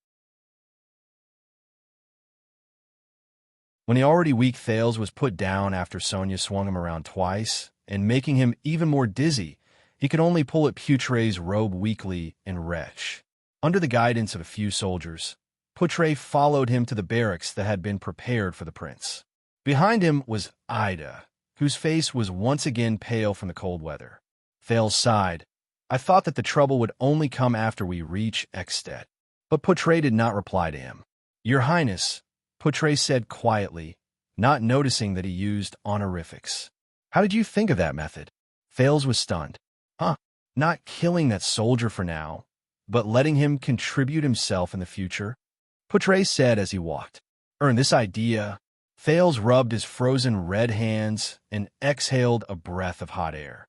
When the already weak Thales was put down after Sonia swung him around twice, and making him even more dizzy, he could only pull at Putre's robe weakly and enrich. Under the guidance of a few soldiers, Putre followed him to the barracks that had been prepared for the prince. Behind him was Ida, whose face was once again pale from the cold weather. Thales sighed. I thought that the trouble would only come after we reach Ekstedt. But Putre did not reply to him. Your Highness, Putre said quietly, not noticing that he used honorifics. How did you think of that method? Thales was stunned. Not killing that soldier for now, but letting him contribute himself in the future? Putre said as he walked. This idea. Thales rubbed his frozen red hands and exhaled a breath of hot air.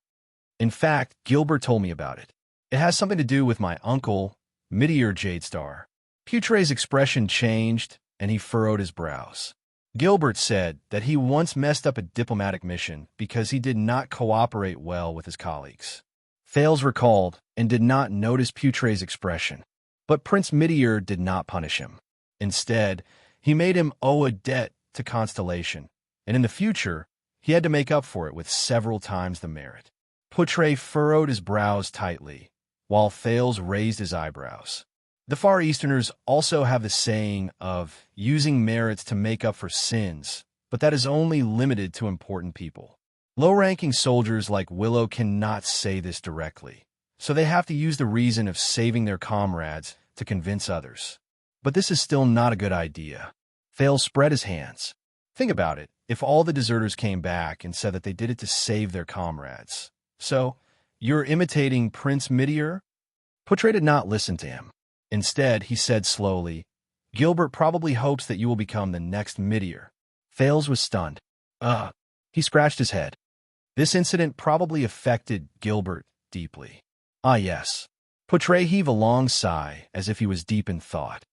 In fact, Gilbert told me about it. It has something to do with my uncle, Meteor Jadestar. Putre's expression changed, and he furrowed his brows. Gilbert said that he once messed up a diplomatic mission because he did not cooperate well with his colleagues. Thales recalled and did not notice Putre's expression, but Prince Meteor did not punish him. Instead, he made him owe a debt to Constellation, and in the future, he had to make up for it with several times the merit. Putre furrowed his brows tightly, while Thales raised his eyebrows. The Far Easterners also have the saying of using merits to make up for sins, but that is only limited to important people. Low-ranking soldiers like Willow cannot say this directly, so they have to use the reason of saving their comrades to convince others. But this is still not a good idea. Thales spread his hands. Think about it, if all the deserters came back and said that they did it to save their comrades. So, you're imitating Prince Meteor? Putre did not listen to him. Instead, he said slowly, Gilbert probably hopes that you will become the next Meteor. Thales was stunned. He scratched his head. This incident probably affected Gilbert deeply. Yes. Putre heaved a long sigh, as if he was deep in thought.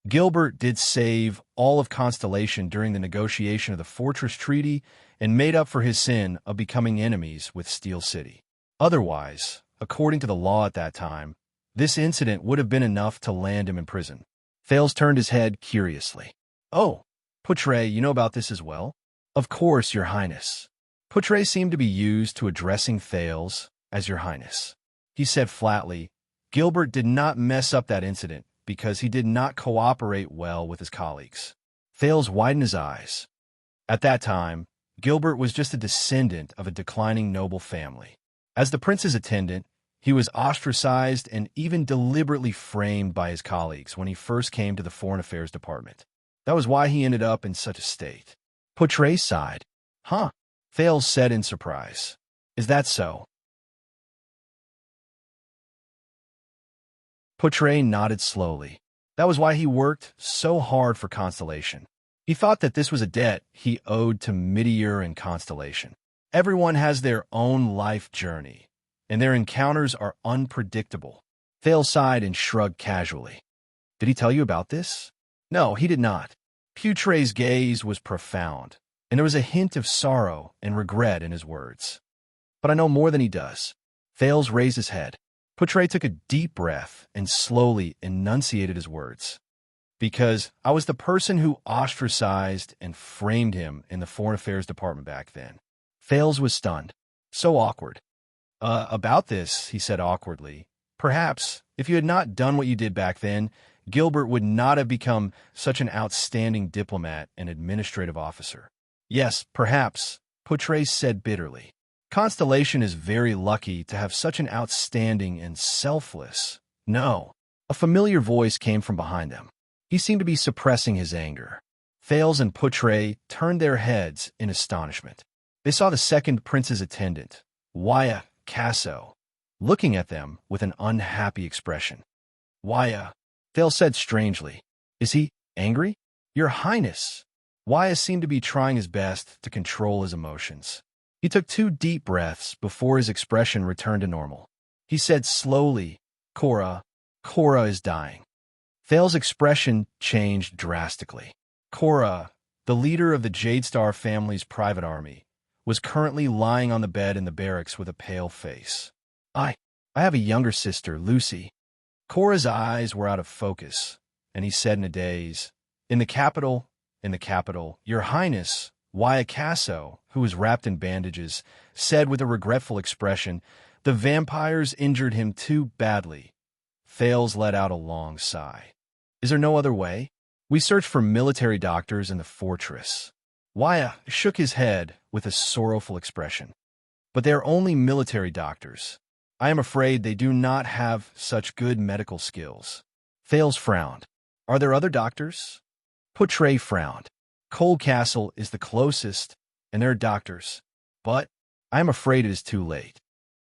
Gilbert did save all of Constellation during the negotiation of the Fortress Treaty and made up for his sin of becoming enemies with Steel City. Otherwise, according to the law at that time, this incident would have been enough to land him in prison. Thales turned his head curiously. Oh, Putre, you know about this as well? Of course, Your Highness. Putre seemed to be used to addressing Thales as Your Highness. He said flatly, Gilbert did not mess up that incident because he did not cooperate well with his colleagues. Thales widened his eyes. At that time, Gilbert was just a descendant of a declining noble family. As the prince's attendant, he was ostracized and even deliberately framed by his colleagues when he first came to the Foreign Affairs Department. That was why he ended up in such a state. Putre sighed. Thales said in surprise. Is that so? Putre nodded slowly. That was why he worked so hard for Constellation. He thought that this was a debt he owed to Meteor and Constellation. Everyone has their own life journey, and their encounters are unpredictable. Thales sighed and shrugged casually. Did he tell you about this? No, he did not. Putre's gaze was profound, and there was a hint of sorrow and regret in his words. But I know more than he does. Thales raised his head. Putre took a deep breath and slowly enunciated his words. Because I was the person who ostracized and framed him in the Foreign Affairs Department back then. Thales was stunned. So awkward. About this, he said awkwardly. Perhaps, if you had not done what you did back then, Gilbert would not have become such an outstanding diplomat and administrative officer. Yes, perhaps, Putre said bitterly. Constellation is very lucky to have such an outstanding and selfless. No. A familiar voice came from behind them. He seemed to be suppressing his anger. Thales and Putre turned their heads in astonishment. They saw the second prince's attendant, Waya Casso, looking at them with an unhappy expression. Waya, Thales said strangely. Is he angry? Your Highness. Waya seemed to be trying his best to control his emotions. He took 2 deep breaths before his expression returned to normal. He said slowly, Cora is dying. Thales' expression changed drastically. Cora, the leader of the Jadestar family's private army, was currently lying on the bed in the barracks with a pale face. I have a younger sister, Lucy. Cora's eyes were out of focus, and he said in a daze, in the capital, in the capital, Your Highness, Waiakaso, who was wrapped in bandages, said with a regretful expression, the vampires injured him too badly. Thales let out a long sigh. Is there no other way? We searched for military doctors in the fortress. Waya shook his head with a sorrowful expression. But they are only military doctors. I am afraid they do not have such good medical skills. Thales frowned. Are there other doctors? Poutre frowned. Cold Castle is the closest, and there are doctors. But I am afraid it is too late.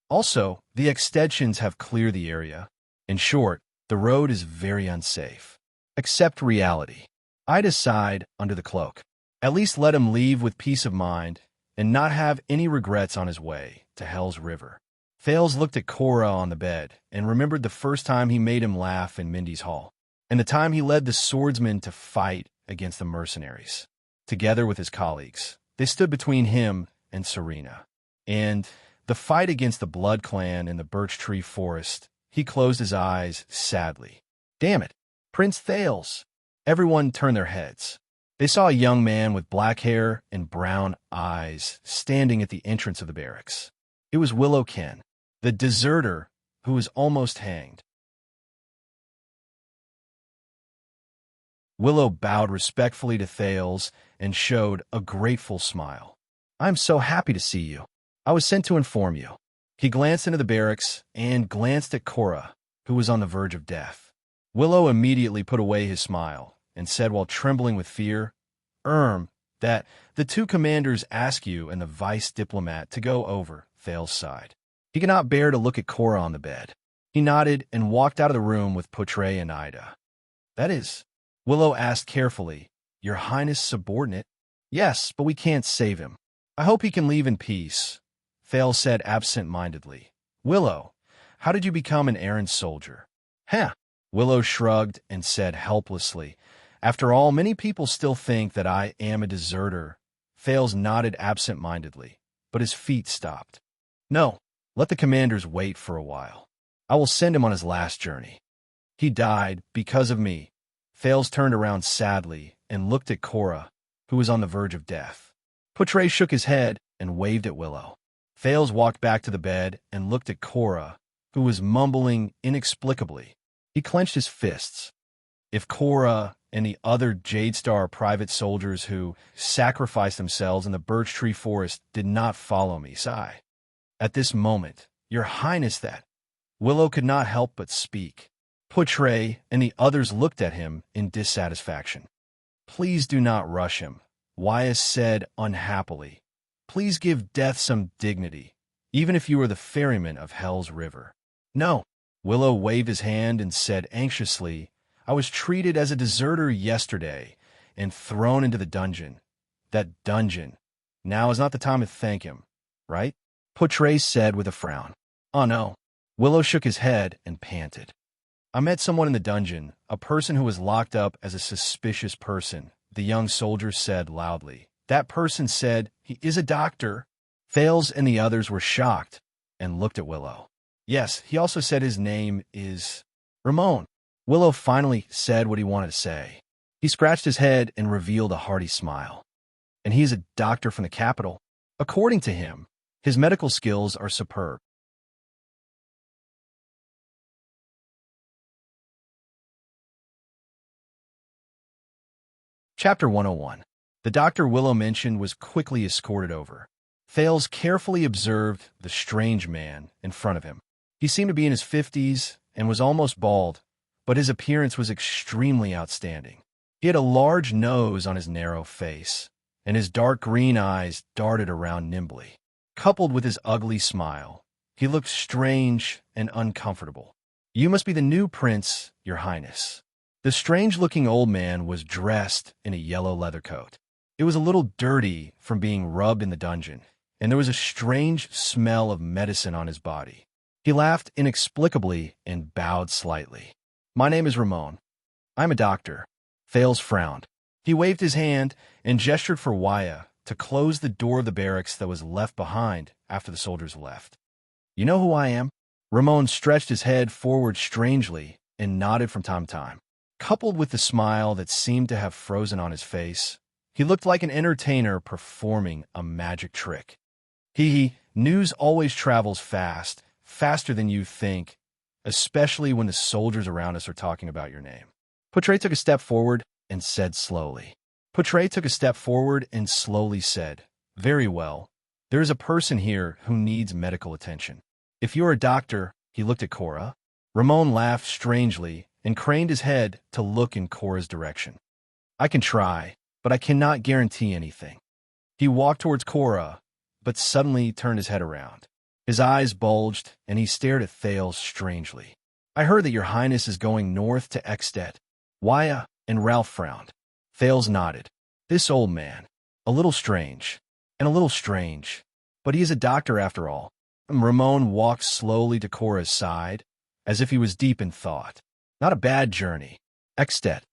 Also, the extensions have cleared the area. In short, the road is very unsafe. Accept reality. Ida sighed under the cloak. At least let him leave with peace of mind and not have any regrets on his way to Hell's River. Thales looked at Cora on the bed and remembered the first time he made him laugh in Mindy's hall, and the time he led the swordsmen to fight against the mercenaries. Together with his colleagues, they stood between him and Serena. And the fight against the Blood Clan in the Birch Tree Forest, he closed his eyes sadly. Damn it, Prince Thales! Everyone turned their heads. They saw a young man with black hair and brown eyes standing at the entrance of the barracks. It was Willow Ken, the deserter who was almost hanged. Willow bowed respectfully to Thales and showed a grateful smile. I'm so happy to see you. I was sent to inform you. He glanced into the barracks and glanced at Cora, who was on the verge of death. Willow immediately put away his smile and said while trembling with fear, that the two commanders ask you and the vice diplomat to go over. Thales sighed. He could not bear to look at Cora on the bed. He nodded and walked out of the room with Poutre and Ida. That is, Willow asked carefully, Your Highness' subordinate? Yes, but we can't save him. I hope he can leave in peace, Thales said absent-mindedly. Willow, how did you become an errant soldier? Huh. Willow shrugged and said helplessly, After all, many people still think that I am a deserter. Thales nodded absent-mindedly, but his feet stopped. No, let the commanders wait for a while. I will send him on his last journey. He died because of me. Thales turned around sadly and looked at Cora, who was on the verge of death. Poutre shook his head and waved at Willow. Thales walked back to the bed and looked at Cora, who was mumbling inexplicably. He clenched his fists. If Cora and the other Jade Star private soldiers who sacrificed themselves in the Birch Tree Forest did not follow me, sigh. At this moment, Your Highness, that Willow could not help but speak. Poutre and the others looked at him in dissatisfaction. Please do not rush him, Wyas said unhappily. Please give death some dignity, even if you are the ferryman of Hell's River. No. Willow waved his hand and said anxiously, I was treated as a deserter yesterday and thrown into the dungeon. That dungeon. Now is not the time to thank him, right? Poutre said with a frown. Oh no. Willow shook his head and panted. I met someone in the dungeon, a person who was locked up as a suspicious person, the young soldier said loudly. That person said, he is a doctor. Thales and the others were shocked and looked at Willow. Yes, he also said his name is Ramon. Willow finally said what he wanted to say. He scratched his head and revealed a hearty smile. And he is a doctor from the capital. According to him, his medical skills are superb. Chapter 101. The doctor Willow mentioned was quickly escorted over. Thales carefully observed the strange man in front of him. He seemed to be in his 50s and was almost bald, but his appearance was extremely outstanding. He had a large nose on his narrow face, and his dark green eyes darted around nimbly. Coupled with his ugly smile, he looked strange and uncomfortable. You must be the new prince, Your Highness. The strange-looking old man was dressed in a yellow leather coat. It was a little dirty from being rubbed in the dungeon, and there was a strange smell of medicine on his body. He laughed inexplicably and bowed slightly. My name is Ramon. I'm a doctor. Thales frowned. He waved his hand and gestured for Waya to close the door of the barracks that was left behind after the soldiers left. You know who I am? Ramon stretched his head forward strangely and nodded from time to time. coupled with the smile that seemed to have frozen on his face. He looked like an entertainer performing a magic trick. News always travels fast, faster than you think, especially when the soldiers around us are talking about your name. Portray took a step forward and said slowly. Said, "Very well. There is a person here who needs medical attention. If you're a doctor," he looked at Cora. Ramon laughed strangely and craned his head to look in Cora's direction. "I can try, but I cannot guarantee anything." He walked towards Cora, but suddenly turned his head around. His eyes bulged, and he stared at Thales strangely. "I heard that your highness is going north to Extet." Waya and Ralph frowned. Thales nodded. This old man. A little strange. But he is a doctor after all. Ramon walked slowly to Cora's side, as if he was deep in thought. "Not a bad journey. Extet."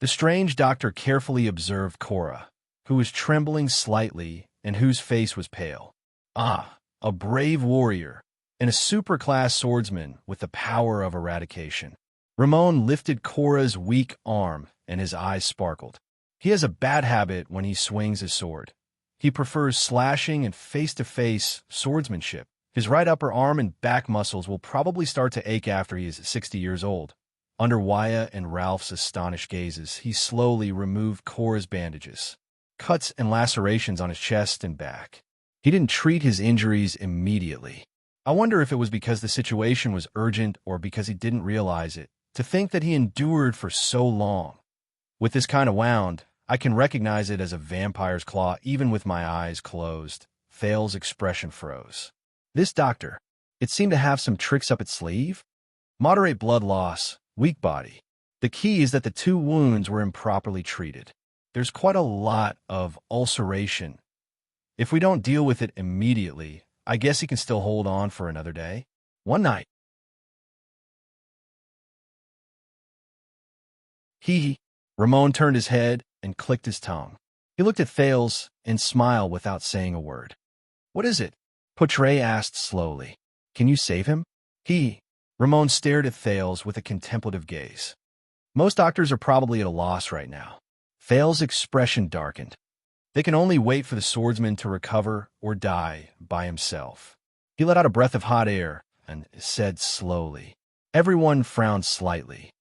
The strange doctor carefully observed Cora, who was trembling slightly and whose face was pale. "Ah, a brave warrior, and a super-class swordsman with the power of eradication." Ramon lifted Cora's weak arm, and his eyes sparkled. "He has a bad habit when he swings his sword. He prefers slashing and face-to-face swordsmanship. His right upper arm and back muscles will probably start to ache after he is 60 years old." Under Waya and Ralph's astonished gazes, he slowly removed Cora's bandages, cuts and lacerations on his chest and back. He didn't treat his injuries immediately. I wonder if it was because the situation was urgent or because he didn't realize it. To think that he endured for so long. With this kind of wound, I can recognize it as a vampire's claw even with my eyes closed. Thales' expression froze. This doctor, it seemed to have some tricks up its sleeve. Moderate blood loss, weak body. The key is that the 2 wounds were improperly treated. There's quite a lot of ulceration. If we don't deal with it immediately, I guess he can still hold on for another day. One night. Ramon turned his head and clicked his tongue. He looked at Thales and smiled without saying a word. "What is it?" Portray asked slowly. "Can you save him?" Ramon stared at Thales with a contemplative gaze. "Most doctors are probably at a loss right now." Thales' expression darkened. They can only wait for the swordsman to recover or die by himself. He let out a breath of hot air and said slowly. Everyone frowned slightly.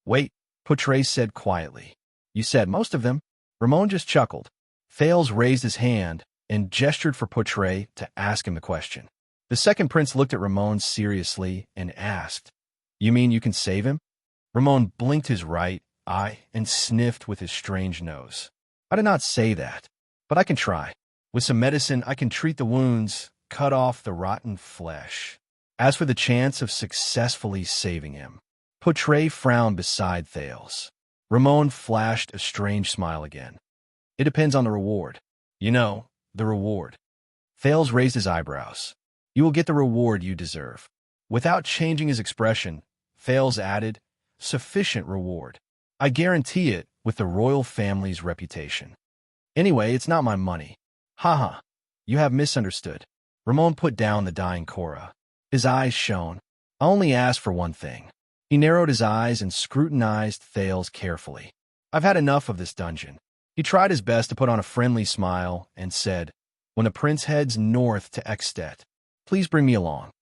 "Wait," Portray said quietly. "You said most of them." Ramon just chuckled. Thales raised his hand and gestured for Portray to ask him the question. The second prince looked at Ramon seriously and asked, "You mean you can save him?" Ramon blinked his right eye and sniffed with his strange nose. "I did not say that, but I can try. With some medicine, I can treat the wounds, cut off the rotten flesh. As for the chance of successfully saving him..." Portray frowned beside Thales. Ramon flashed a strange smile again. "It depends on the reward." "You know, the reward." Thales raised his eyebrows. "You will get the reward you deserve." Without changing his expression, Thales added, "Sufficient reward. I guarantee it with the royal family's reputation. Anyway, it's not my money." You have misunderstood." Ramon put down the dying Cora. His eyes shone. "I only asked for one thing." He narrowed his eyes and scrutinized Thales carefully. "I've had enough of this dungeon." He tried his best to put on a friendly smile and said, "When the prince heads north to Extet, please bring me along."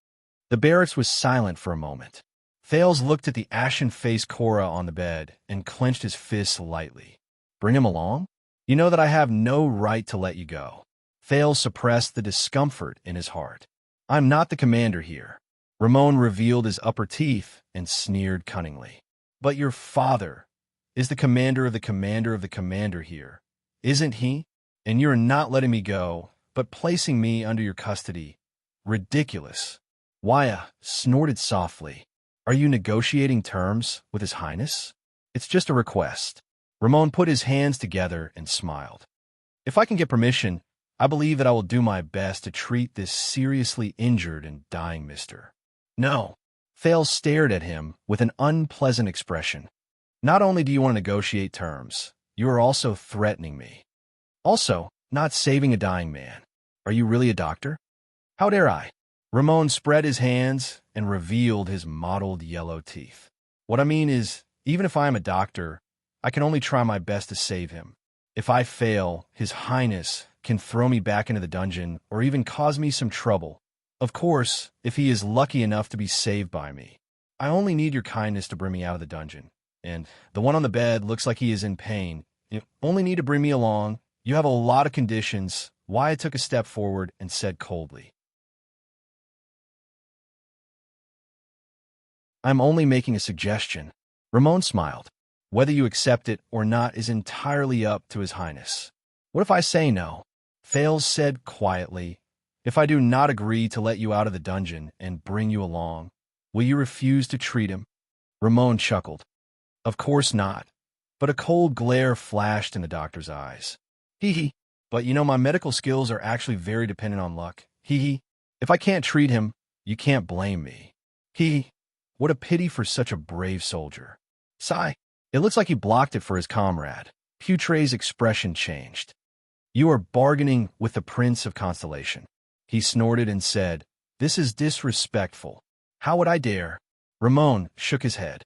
The barracks was silent for a moment. Thales looked at the ashen-faced Cora on the bed and clenched his fists lightly. "Bring him along? You know that I have no right to let you go." Thales suppressed the discomfort in his heart. "I'm not the commander here." Ramon revealed his upper teeth and sneered cunningly. "But your father is the commander of the commander of the commander here, isn't he? And you're not letting me go, but placing me under your custody. Ridiculous." Waya snorted softly. "Are you negotiating terms with His Highness?" "It's just a request." Ramon put his hands together and smiled. "If I can get permission, I believe that I will do my best to treat this seriously injured and dying mister." "No." Thales stared at him with an unpleasant expression. "Not only do you want to negotiate terms, you are also threatening me. Also, not saving a dying man. Are you really a doctor?" "How dare I?" Ramon spread his hands and revealed his mottled yellow teeth. "What I mean is, Even if I am a doctor, I can only try my best to save him. If I fail, His Highness can throw me back into the dungeon or even cause me some trouble. Of course, if he is lucky enough to be saved by me. I only need your kindness to bring me out of the dungeon. And the one on the bed looks like he is in pain. You only need to bring me along. You have a lot of conditions. Wyatt took a step forward and said coldly, I'm only making a suggestion. Ramon smiled. Whether you accept it or not is entirely up to His Highness. What if I say no? Thales said quietly, if I do not agree to let you out of the dungeon and bring you along, will you refuse to treat him? Ramon chuckled. Of course not. But a cold glare flashed in the doctor's eyes. Hee hee. But you know, my medical skills are actually very dependent on luck. Hee hee. If I can't treat him, you can't blame me. Hee hee. What a pity for such a brave soldier. Sigh. It looks like he blocked it for his comrade. Putre's expression changed. You are bargaining with the Prince of Constellation. He snorted and said, This is disrespectful. How would I dare? Ramon shook his head.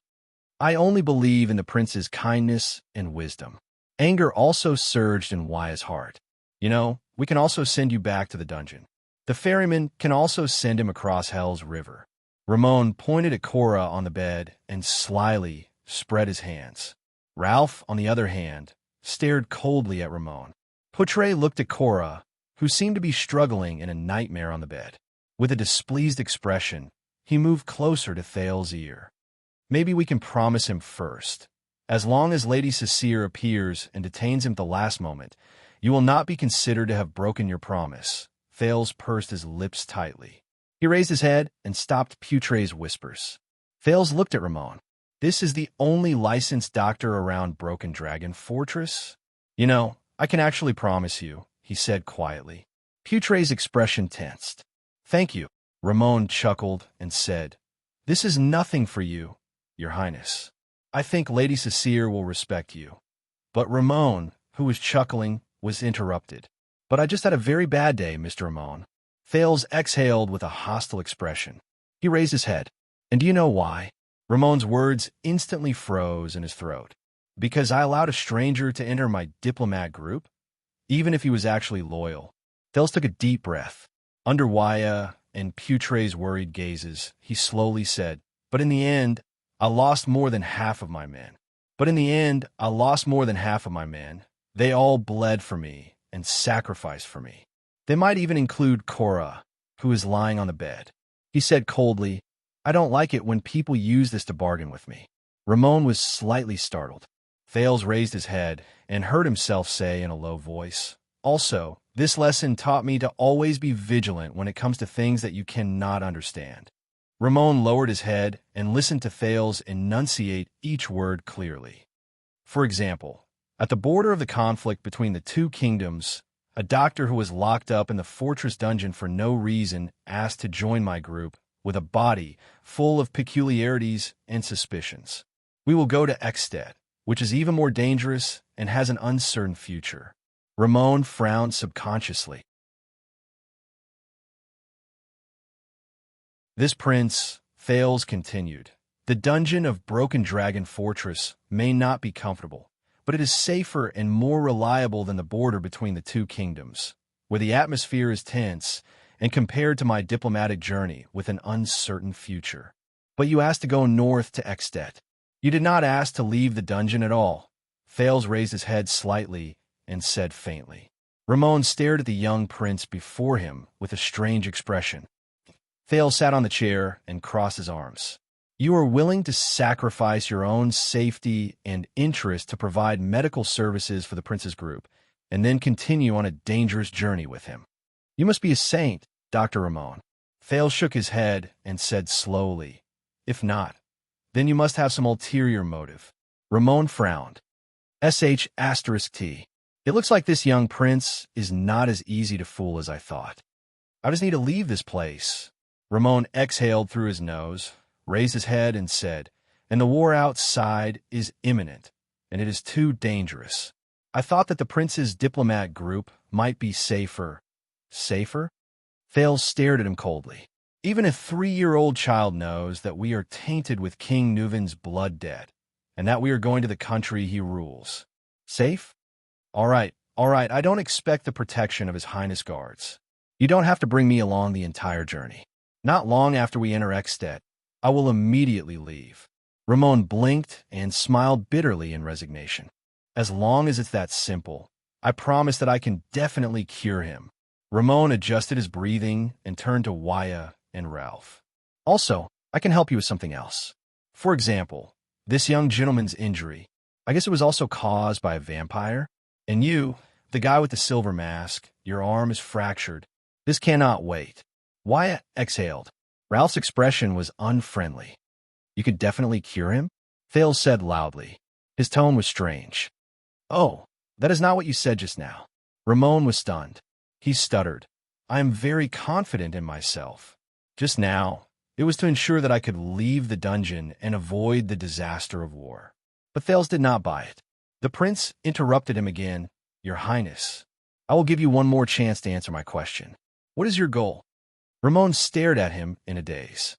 I only believe in the prince's kindness and wisdom. Anger also surged in Wyatt's heart. You know, we can also send you back to the dungeon. The ferryman can also send him across Hell's River. Ramon pointed at Cora on the bed and slyly spread his hands. Ralph, on the other hand, stared coldly at Ramon. Putre looked at Cora, who seemed to be struggling in a nightmare on the bed. With a displeased expression, he moved closer to Thales's ear. Maybe we can promise him first. As long as Lady Cecile appears and detains him at the last moment, you will not be considered to have broken your promise. Thales pursed his lips tightly. He raised his head and stopped Putre's whispers. Thales looked at Ramon. This is the only licensed doctor around Broken Dragon Fortress? You know, I can actually promise you, he said quietly. Putre's expression tensed. Thank you. Ramon chuckled and said, This is nothing for you, Your Highness. I think Lady Cecile will respect you. But Ramon, who was chuckling, was interrupted. But I just had a very bad day, Mr. Ramon. Thales exhaled with a hostile expression. He raised his head. And do you know why? Ramon's words instantly froze in his throat. Because I allowed a stranger to enter my diplomat group, even if he was actually loyal. Thales took a deep breath. Under Wyatt and Putre's worried gazes, he slowly said, But in the end, I lost more than half of my men. They all bled for me and sacrificed for me. They might even include Cora, who is lying on the bed. He said coldly, I don't like it when people use this to bargain with me. Ramon was slightly startled. Thales raised his head and heard himself say in a low voice, Also, this lesson taught me to always be vigilant when it comes to things that you cannot understand. Ramon lowered his head and listened to Thales enunciate each word clearly. For example, at the border of the conflict between the two kingdoms, a doctor who was locked up in the fortress dungeon for no reason asked to join my group with a body full of peculiarities and suspicions. We will go to Ekstedt, which is even more dangerous and has an uncertain future. Ramon frowned subconsciously. This prince, Thales continued, the dungeon of Broken Dragon Fortress may not be comfortable, but it is safer and more reliable than the border between the two kingdoms, where the atmosphere is tense and compared to my diplomatic journey with an uncertain future. But you asked to go north to Ekstedt. You did not ask to leave the dungeon at all. Thales raised his head slightly and said faintly. Ramon stared at the young prince before him with a strange expression. Thales sat on the chair and crossed his arms. You are willing to sacrifice your own safety and interest to provide medical services for the prince's group, and then continue on a dangerous journey with him. You must be a saint, Dr. Ramon. Thales shook his head and said slowly, If not, then you must have some ulterior motive. Ramon frowned. **T. It looks like this young prince is not as easy to fool as I thought. I just need to leave this place. Ramon exhaled through his nose, raised his head and said, And the war outside is imminent, and it is too dangerous. I thought that the prince's diplomat group might be safer. Safer? Thales stared at him coldly. Even a 3-year-old child knows that we are tainted with King Nuven's blood debt, and that we are going to the country he rules. Safe? All right, I don't expect the protection of His Highness guards. You don't have to bring me along the entire journey. Not long after we enter Ekstedt, I will immediately leave. Ramon blinked and smiled bitterly in resignation. As long as it's that simple, I promise that I can definitely cure him. Ramon adjusted his breathing and turned to Waya and Ralph. Also, I can help you with something else. For example, this young gentleman's injury. I guess it was also caused by a vampire. And you, the guy with the silver mask, your arm is fractured. This cannot wait. Wyatt exhaled. Ralph's expression was unfriendly. You could definitely cure him? Thales said loudly. His tone was strange. Oh, that is not what you said just now. Ramon was stunned. He stuttered. I am very confident in myself. Just now, it was to ensure that I could leave the dungeon and avoid the disaster of war. But Thales did not buy it. The prince interrupted him again. Your Highness, I will give you one more chance to answer my question. What is your goal? Ramon stared at him in a daze.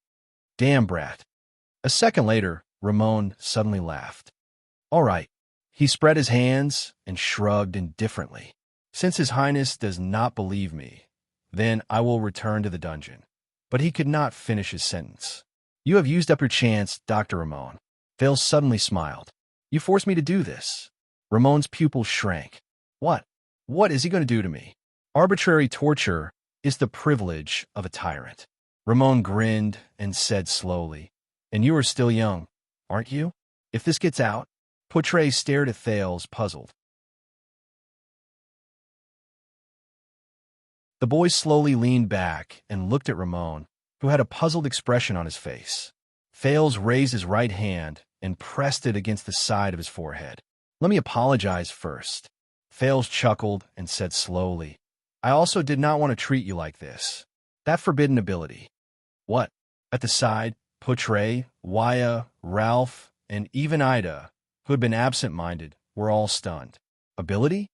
Damn brat. A second later, Ramon suddenly laughed. All right. He spread his hands and shrugged indifferently. Since His Highness does not believe me, then I will return to the dungeon. But he could not finish his sentence. You have used up your chance, Dr. Ramon. Thales suddenly smiled. You forced me to do this. Ramon's pupil shrank. What? What is he going to do to me? Arbitrary torture is the privilege of a tyrant. Ramon grinned and said slowly, and you are still young, aren't you? If this gets out, Poitre stared at Thales, puzzled. The boy slowly leaned back and looked at Ramon, who had a puzzled expression on his face. Thales raised his right hand and pressed it against the side of his forehead. Let me apologize first. Thales chuckled and said slowly, I also did not want to treat you like this. That forbidden ability. What? At the side, Poitre, Waya, Ralph, and even Ida, who had been absent-minded, were all stunned. Ability?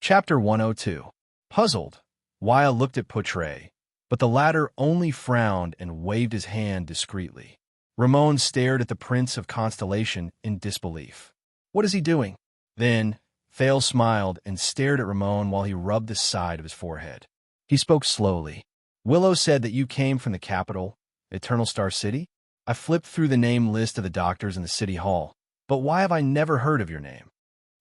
Chapter 102. Puzzled, Waya looked at Poitre, but the latter only frowned and waved his hand discreetly. Ramon stared at the Prince of Constellation in disbelief. What is he doing? Then, Thales smiled and stared at Ramon while he rubbed the side of his forehead. He spoke slowly. Willow said that you came from the capital, Eternal Star City? I flipped through the name list of the doctors in the city hall, but why have I never heard of your name?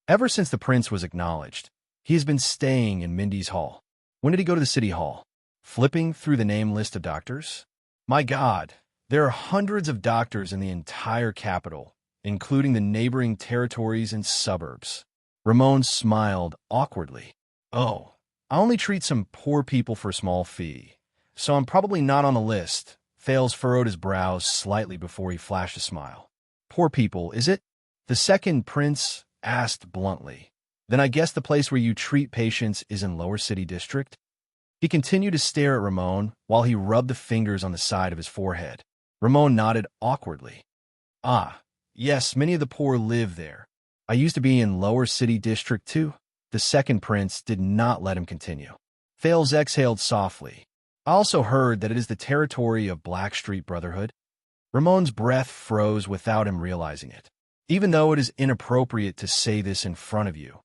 Ever since the prince was acknowledged, he has been staying in Mindy's hall. When did he go to the city hall? Flipping through the name list of doctors? My God, there are hundreds of doctors in the entire capital, including the neighboring territories and suburbs. Ramon smiled awkwardly. Oh, I only treat some poor people for a small fee, so I'm probably not on the list. Thales furrowed his brows slightly before he flashed a smile. Poor people, is it? The second prince asked bluntly. Then I guess the place where you treat patients is in Lower City District? He continued to stare at Ramon while he rubbed the fingers on the side of his forehead. Ramon nodded awkwardly. Ah, yes, many of the poor live there. I used to be in Lower City District too. The second prince did not let him continue. Thales exhaled softly. I also heard that it is the territory of Blackstreet Brotherhood. Ramon's breath froze without him realizing it. Even though it is inappropriate to say this in front of you,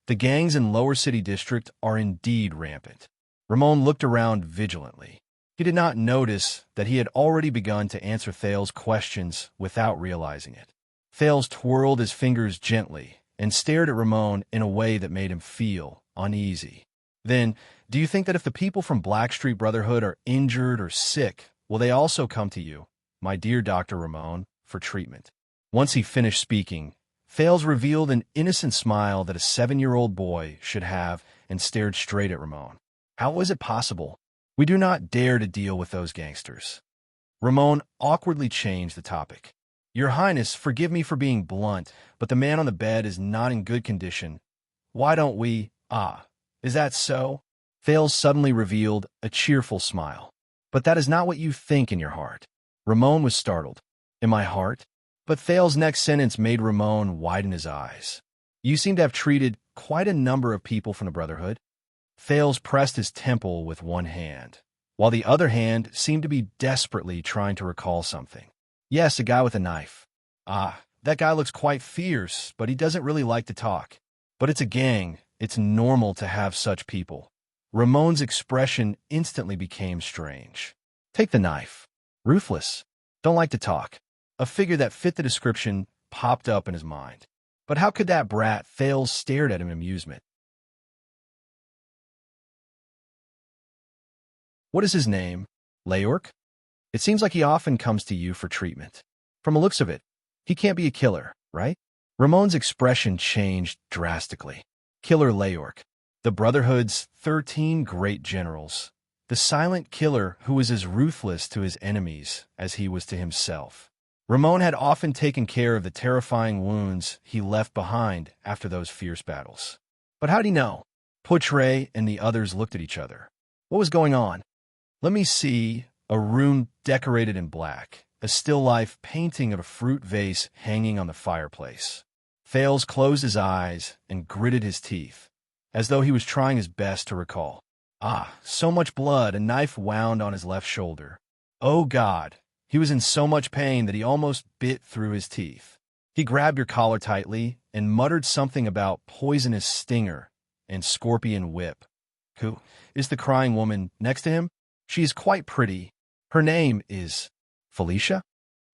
the gangs in Lower City District are indeed rampant. Ramon looked around vigilantly. He did not notice that he had already begun to answer Thales' questions without realizing it. Thales twirled his fingers gently and stared at Ramon in a way that made him feel uneasy. Then, do you think that if the people from Blackstreet Brotherhood are injured or sick, will they also come to you, my dear Dr. Ramon, for treatment? Once he finished speaking, Thales revealed an innocent smile that a 7-year-old boy should have and stared straight at Ramon. How was it possible? We do not dare to deal with those gangsters. Ramon awkwardly changed the topic. Your Highness, forgive me for being blunt, but the man on the bed is not in good condition. Why don't we— Ah, is that so? Thales suddenly revealed a cheerful smile. But that is not what you think in your heart. Ramon was startled. In my heart? But Thales' next sentence made Ramon widen his eyes. You seem to have treated quite a number of people from the Brotherhood. Thales pressed his temple with one hand, while the other hand seemed to be desperately trying to recall something. Yes, a guy with a knife. Ah, that guy looks quite fierce, but he doesn't really like to talk. But it's a gang. It's normal to have such people. Ramon's expression instantly became strange. Take the knife. Ruthless. Don't like to talk. A figure that fit the description popped up in his mind. But how could that brat? Thales stared at him in amusement. What is his name? Leork? It seems like he often comes to you for treatment. From the looks of it, he can't be a killer, right? Ramon's expression changed drastically. Killer Leork, the Brotherhood's 13 great generals, the silent killer who was as ruthless to his enemies as he was to himself. Ramon had often taken care of the terrifying wounds he left behind after those fierce battles. But how'd he know? Poutre and the others looked at each other. What was going on? Let me see. A room decorated in black, a still-life painting of a fruit vase hanging on the fireplace. Thales closed his eyes and gritted his teeth, as though he was trying his best to recall. Ah, so much blood, a knife wound on his left shoulder. Oh God, he was in so much pain that he almost bit through his teeth. He grabbed your collar tightly and muttered something about poisonous stinger and scorpion whip. Who is the crying woman next to him? She is quite pretty. Her name is Felicia?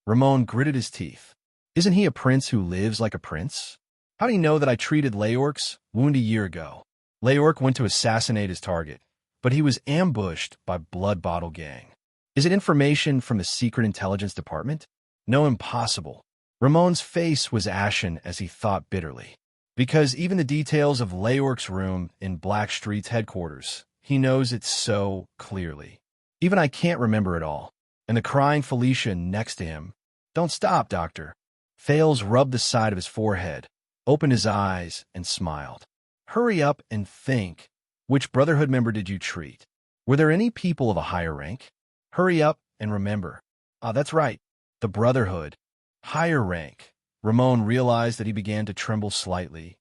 Ramon gritted his teeth. Isn't he a prince who lives like a prince? How do you know that I treated Leork's wound a year ago? Leork went to assassinate his target, but he was ambushed by Blood Bottle Gang. Is it information from the Secret Intelligence Department? No, impossible. Ramon's face was ashen as he thought bitterly. Because even the details of Leork's room in Blackstreet's headquarters, he knows it so clearly. Even I can't remember it all. And the crying Felicia next to him. Don't stop, Doctor. Thales rubbed the side of his forehead, opened his eyes, and smiled. Hurry up and think. Which Brotherhood member did you treat? Were there any people of a higher rank? Hurry up and remember. Ah, that's right. The Brotherhood. Higher rank. Ramon realized that he began to tremble slightly.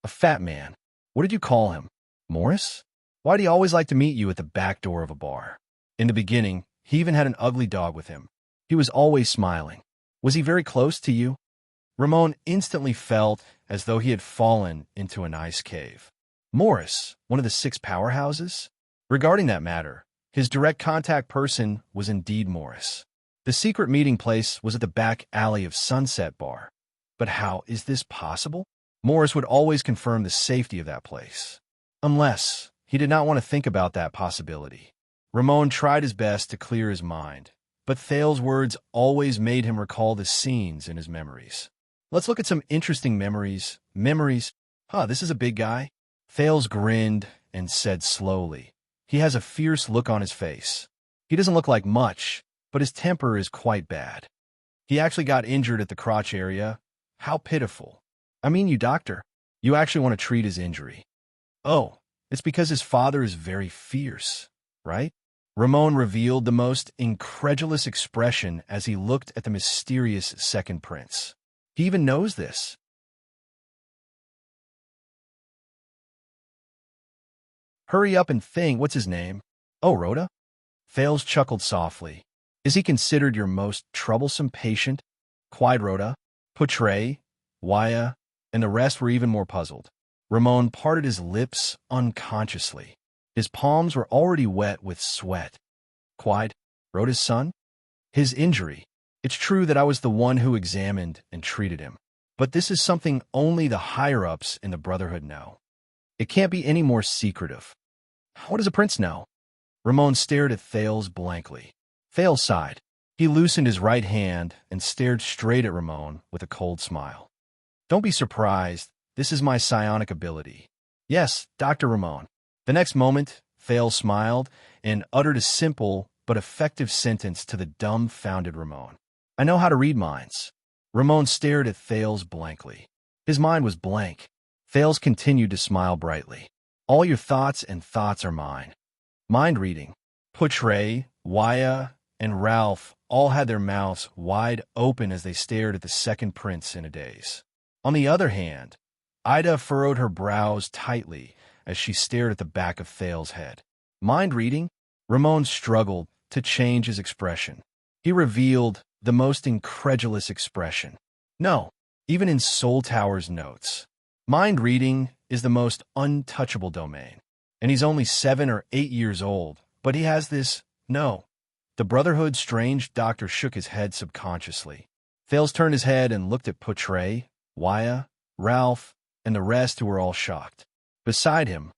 A fat man. What did you call him? Morris? Why do you always like to meet you at the back door of a bar? In the beginning, he even had an ugly dog with him. He was always smiling. Was he very close to you? Ramon instantly felt as though he had fallen into an ice cave. Morris, one of the 6 powerhouses? Regarding that matter, his direct contact person was indeed Morris. The secret meeting place was at the back alley of Sunset Bar. But how is this possible? Morris would always confirm the safety of that place. Unless he did not want to think about that possibility. Ramon tried his best to clear his mind, but Thales' words always made him recall the scenes in his memories. Let's look at some interesting memories. This is a big guy. Thales grinned and said slowly. He has a fierce look on his face. He doesn't look like much, but his temper is quite bad. He actually got injured at the crotch area. How pitiful. I mean, you doctor. You actually want to treat his injury. Oh, it's because his father is very fierce, right? Ramon revealed the most incredulous expression as he looked at the mysterious second prince. He even knows this. Hurry up and think. What's his name? Oh, Rhoda? Thales chuckled softly. Is he considered your most troublesome patient? Cried Rhoda. Poutre, Waya, and the rest were even more puzzled. Ramon parted his lips unconsciously. His palms were already wet with sweat. Quiet, Rhoda's son? His injury. It's true that I was the one who examined and treated him. But this is something only the higher-ups in the Brotherhood know. It can't be any more secretive. What does a prince know? Ramon stared at Thales blankly. Thales sighed. He loosened his right hand and stared straight at Ramon with a cold smile. Don't be surprised. This is my psionic ability. Yes, Dr. Ramon. The next moment, Thales smiled and uttered a simple but effective sentence to the dumbfounded Ramon. I know how to read minds. Ramon stared at Thales blankly. His mind was blank. Thales continued to smile brightly. All your thoughts and thoughts are mine. Mind reading. Poutre, Waya, and Ralph all had their mouths wide open as they stared at the second prince in a daze. On the other hand, Ida furrowed her brows tightly as she stared at the back of Thale's head. Mind reading? Ramon struggled to change his expression. He revealed the most incredulous expression. No, even in Soul Tower's notes. Mind reading is the most untouchable domain. And he's only 7 or 8 years old, but he has this, no. The Brotherhood's strange doctor shook his head subconsciously. Thales turned his head and looked at Portray, Waya, Ralph, and the rest who were all shocked. Beside him,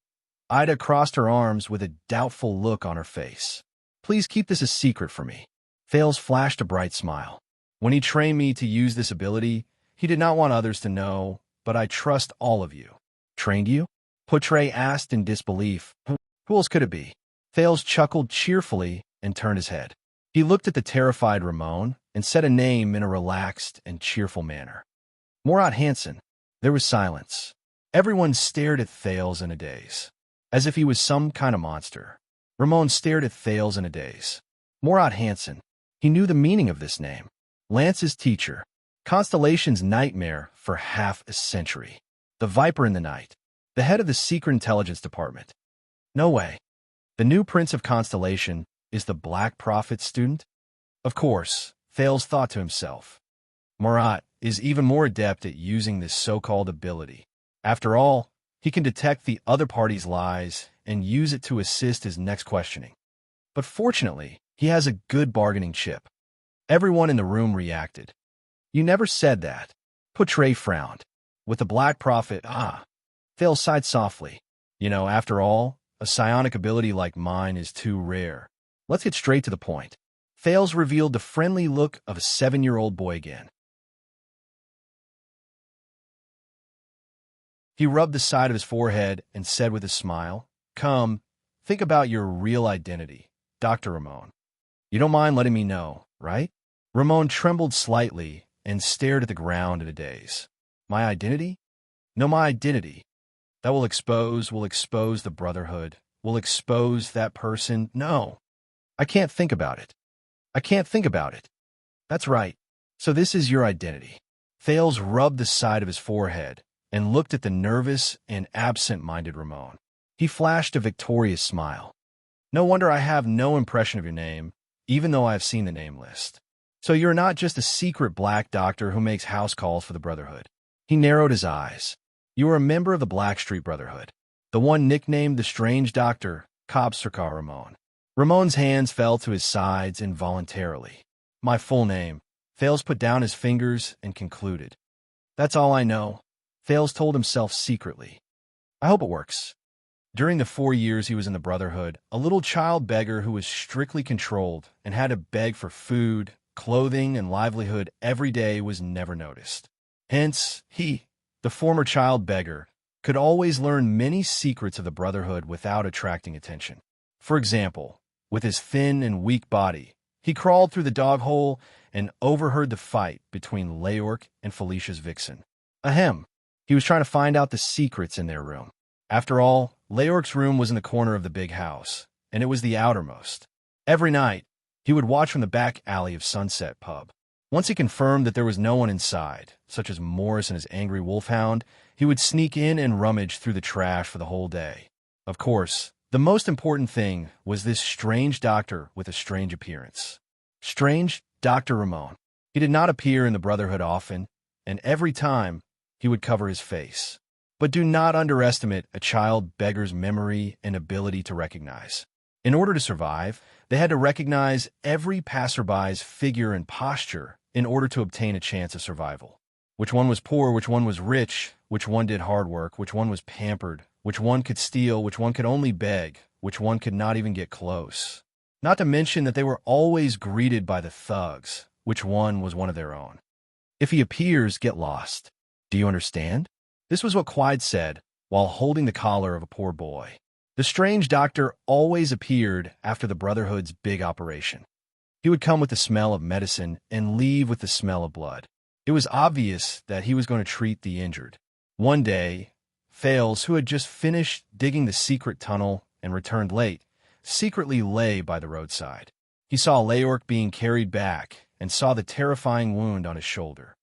Ida crossed her arms with a doubtful look on her face. Please keep this a secret for me. Thales flashed a bright smile. When he trained me to use this ability, he did not want others to know, but I trust all of you. Trained you? Portray asked in disbelief. Who else could it be? Thales chuckled cheerfully and turned his head. He looked at the terrified Ramon and said a name in a relaxed and cheerful manner. Murat Hansen. There was silence. Everyone stared at Thales in a daze, as if he was some kind of monster. Ramon stared at Thales in a daze. Murat Hansen. He knew the meaning of this name. Lance's teacher. Constellation's nightmare for half a century. The Viper in the Night. The head of the Secret Intelligence Department. No way. The new Prince of Constellation is the Black Prophet's student? Of course, Thales thought to himself. Murat is even more adept at using this so-called ability. After all, he can detect the other party's lies and use it to assist his next questioning. But fortunately, he has a good bargaining chip. Everyone in the room reacted. You never said that. Portray frowned. With the Black Prophet, Thales sighed softly. After all, a psionic ability like mine is too rare. Let's get straight to the point. Thales revealed the friendly look of a 7-year-old boy again. He rubbed the side of his forehead and said with a smile, Come, think about your real identity, Dr. Ramon. You don't mind letting me know, right? Ramon trembled slightly and stared at the ground in a daze. My identity? No, my identity. That will expose the Brotherhood, will expose that person. No, I can't think about it. I can't think about it. That's right. So this is your identity. Thales rubbed the side of his forehead and looked at the nervous and absent-minded Ramon. He flashed a victorious smile. No wonder I have no impression of your name, even though I have seen the name list. So you're not just a secret black doctor who makes house calls for the Brotherhood. He narrowed his eyes. You are a member of the Blackstreet Brotherhood, the one nicknamed the Strange Doctor, Cobb Sirkar Ramon. Ramon's hands fell to his sides involuntarily. My full name. Thales put down his fingers and concluded. That's all I know. Thales told himself secretly. I hope it works. During the 4 years he was in the Brotherhood, a little child beggar who was strictly controlled and had to beg for food, clothing, and livelihood every day was never noticed. Hence, he, the former child beggar, could always learn many secrets of the Brotherhood without attracting attention. For example, with his thin and weak body, he crawled through the dog hole and overheard the fight between Leork and Felicia's vixen. Ahem. He was trying to find out the secrets in their room. After all, Leork's room was in the corner of the big house, and it was the outermost. Every night, he would watch from the back alley of Sunset Pub. Once he confirmed that there was no one inside, such as Morris and his angry wolfhound, he would sneak in and rummage through the trash for the whole day. Of course, the most important thing was this strange doctor with a strange appearance. Strange Dr. Ramon. He did not appear in the Brotherhood often, and every time, he would cover his face. But do not underestimate a child beggar's memory and ability to recognize. In order to survive, they had to recognize every passerby's figure and posture in order to obtain a chance of survival. Which one was poor, which one was rich, which one did hard work, which one was pampered, which one could steal, which one could only beg, which one could not even get close. Not to mention that they were always greeted by the thugs, which one was one of their own. If he appears, get lost. Do you understand? This was what Quide said while holding the collar of a poor boy. The strange doctor always appeared after the Brotherhood's big operation. He would come with the smell of medicine and leave with the smell of blood. It was obvious that he was going to treat the injured. One day, Thales, who had just finished digging the secret tunnel and returned late, secretly lay by the roadside. He saw Leork being carried back and saw the terrifying wound on his shoulder.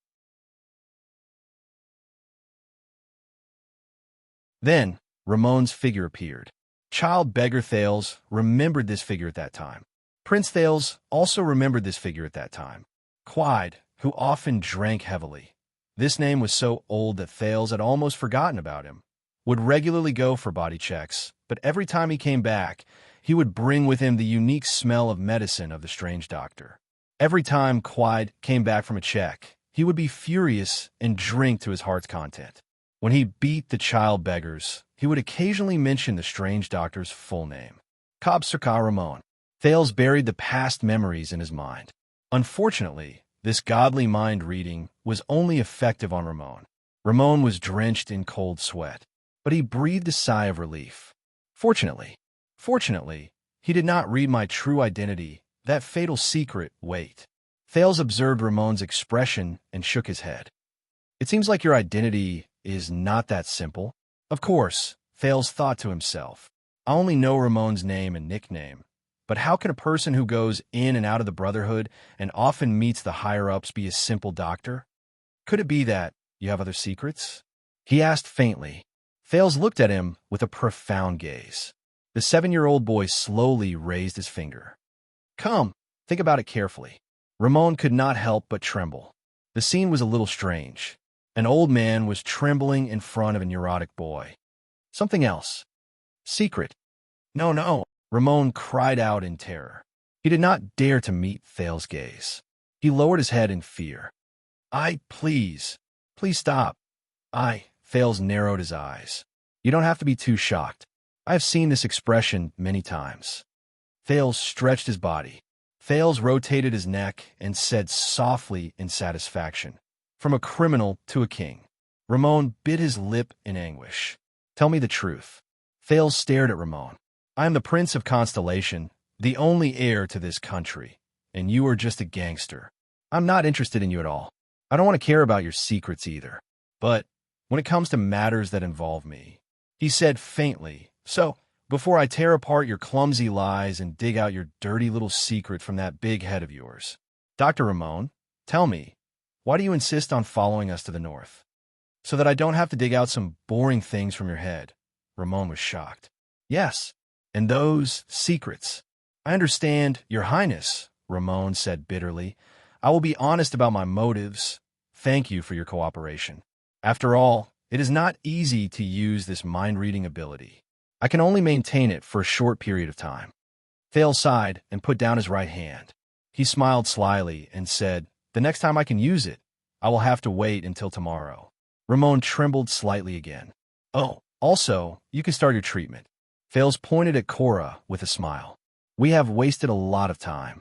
Then, Ramon's figure appeared. Child beggar Thales remembered this figure at that time. Prince Thales also remembered this figure at that time. Quide, who often drank heavily. This name was so old that Thales had almost forgotten about him. Would regularly go for body checks, but every time he came back, he would bring with him the unique smell of medicine of the strange doctor. Every time Quide came back from a check, he would be furious and drink to his heart's content. When he beat the child beggars, he would occasionally mention the strange doctor's full name. Cobb Sirka Ramon. Thales buried the past memories in his mind. Unfortunately, this godly mind reading was only effective on Ramon. Ramon was drenched in cold sweat, but he breathed a sigh of relief. Fortunately, he did not read my true identity, that fatal secret. Wait. Thales observed Ramon's expression and shook his head. It seems like your identity is not that simple. Of course, Thales thought to himself. I only know Ramon's name and nickname. But how can a person who goes in and out of the Brotherhood and often meets the higher-ups be a simple doctor? Could it be that you have other secrets? He asked faintly. Thales looked at him with a profound gaze. The 7-year-old boy slowly raised his finger. Come, think about it carefully. Ramon could not help but tremble. The scene was a little strange. An old man was trembling in front of a neurotic boy. Something else. Secret. No. Ramon cried out in terror. He did not dare to meet Thales' gaze. He lowered his head in fear. Please stop. Thales narrowed his eyes. You don't have to be too shocked. I have seen this expression many times. Thales stretched his body. Thales rotated his neck and said softly in satisfaction, from a criminal to a king. Ramon bit his lip in anguish. Tell me the truth. Thales stared at Ramon. I am the Prince of Constellation, the only heir to this country, and you are just a gangster. I'm not interested in you at all. I don't want to care about your secrets either. But when it comes to matters that involve me, he said faintly, so before I tear apart your clumsy lies and dig out your dirty little secret from that big head of yours, Dr. Ramon, tell me, why do you insist on following us to the north? So that I don't have to dig out some boring things from your head. Ramon was shocked. Yes. And those secrets. I understand, Your Highness, Ramon said bitterly. I will be honest about my motives. Thank you for your cooperation. After all, it is not easy to use this mind-reading ability. I can only maintain it for a short period of time. Thales sighed and put down his right hand. He smiled slyly and said, the next time I can use it, I will have to wait until tomorrow. Ramon trembled slightly again. Oh, also, you can start your treatment. Thales pointed at Cora with a smile. We have wasted a lot of time.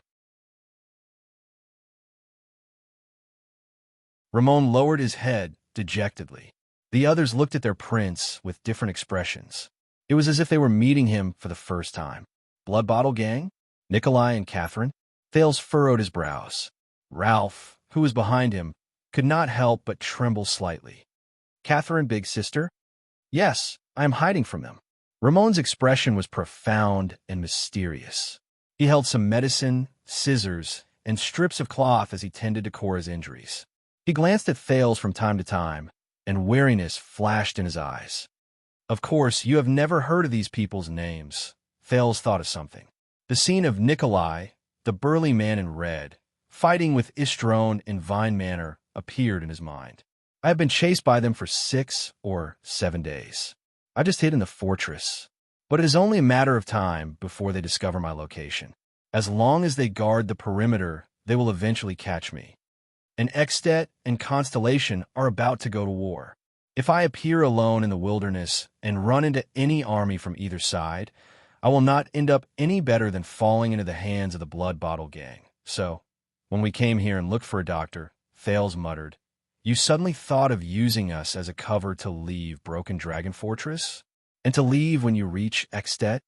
Ramon lowered his head dejectedly. The others looked at their prince with different expressions. It was as if they were meeting him for the first time. Blood Bottle Gang? Nikolai and Catherine? Thales furrowed his brows. Ralph, who was behind him, could not help but tremble slightly. Catherine, big sister? Yes, I am hiding from them. Ramon's expression was profound and mysterious. He held some medicine, scissors, and strips of cloth as he tended to Cora's injuries. He glanced at Thales from time to time, and wariness flashed in his eyes. Of course, you have never heard of these people's names. Thales thought of something. The scene of Nikolai, the burly man in red, fighting with Istrone in Vine Manor appeared in his mind. I have been chased by them for 6 or 7 days. I just hid in the fortress, but it is only a matter of time before they discover my location. As long as they guard the perimeter, they will eventually catch me. And Extet and Constellation are about to go to war. If I appear alone in the wilderness and run into any army from either side, I will not end up any better than falling into the hands of the Blood Bottle Gang. So, when we came here and looked for a doctor, Thales muttered, you suddenly thought of using us as a cover to leave Broken Dragon Fortress? And to leave when you reach Extet?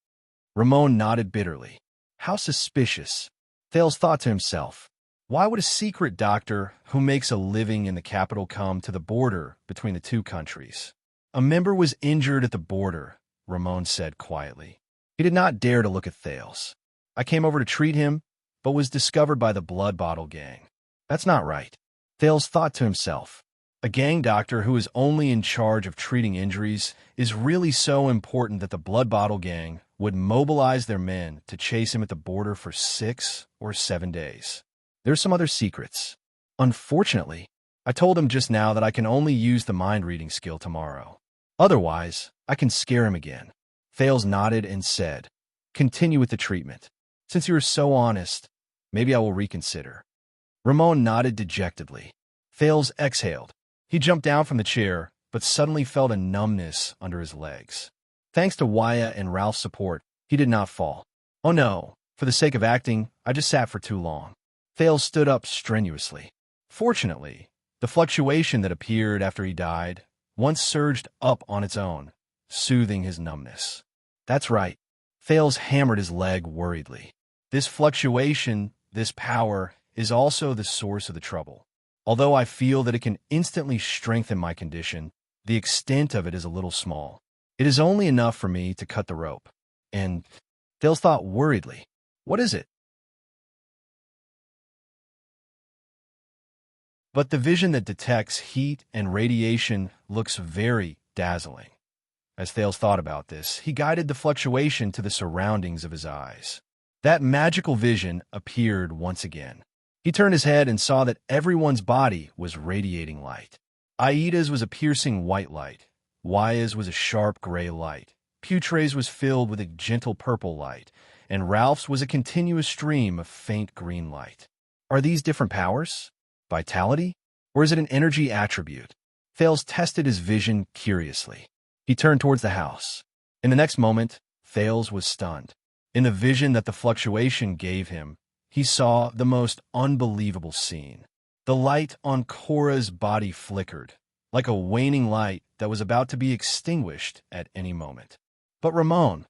Ramon nodded bitterly. How suspicious. Thales thought to himself, why would a secret doctor who makes a living in the capital come to the border between the two countries? A member was injured at the border, Ramon said quietly. He did not dare to look at Thales. I came over to treat him, but was discovered by the Blood Bottle Gang. That's not right. Thales thought to himself. A gang doctor who is only in charge of treating injuries is really so important that the Blood Bottle Gang would mobilize their men to chase him at the border for 6 or 7 days. There's some other secrets. Unfortunately, I told him just now that I can only use the mind-reading skill tomorrow. Otherwise, I can scare him again. Thales nodded and said, "Continue with the treatment. Since you are so honest, maybe I will reconsider." Ramon nodded dejectedly. Thales exhaled. He jumped down from the chair, but suddenly felt a numbness under his legs. Thanks to Wyatt and Ralph's support, he did not fall. "Oh no, for the sake of acting, I just sat for too long." Thales stood up strenuously. Fortunately, the fluctuation that appeared after he died once surged up on its own, soothing his numbness. That's right. Thales hammered his leg worriedly. This fluctuation, this power, is also the source of the trouble. Although I feel that it can instantly strengthen my condition, the extent of it is a little small. It is only enough for me to cut the rope. And Thales thought worriedly, what is it? But the vision that detects heat and radiation looks very dazzling. As Thales thought about this, he guided the fluctuation to the surroundings of his eyes. That magical vision appeared once again. He turned his head and saw that everyone's body was radiating light. Aida's was a piercing white light. Waya's was a sharp gray light. Putre's was filled with a gentle purple light, and Ralph's was a continuous stream of faint green light. Are these different powers? Vitality? Or is it an energy attribute? Thales tested his vision curiously. He turned towards the house. In the next moment, Thales was stunned. In the vision that the fluctuation gave him, he saw the most unbelievable scene. The light on Cora's body flickered, like a waning light that was about to be extinguished at any moment. But Ramon,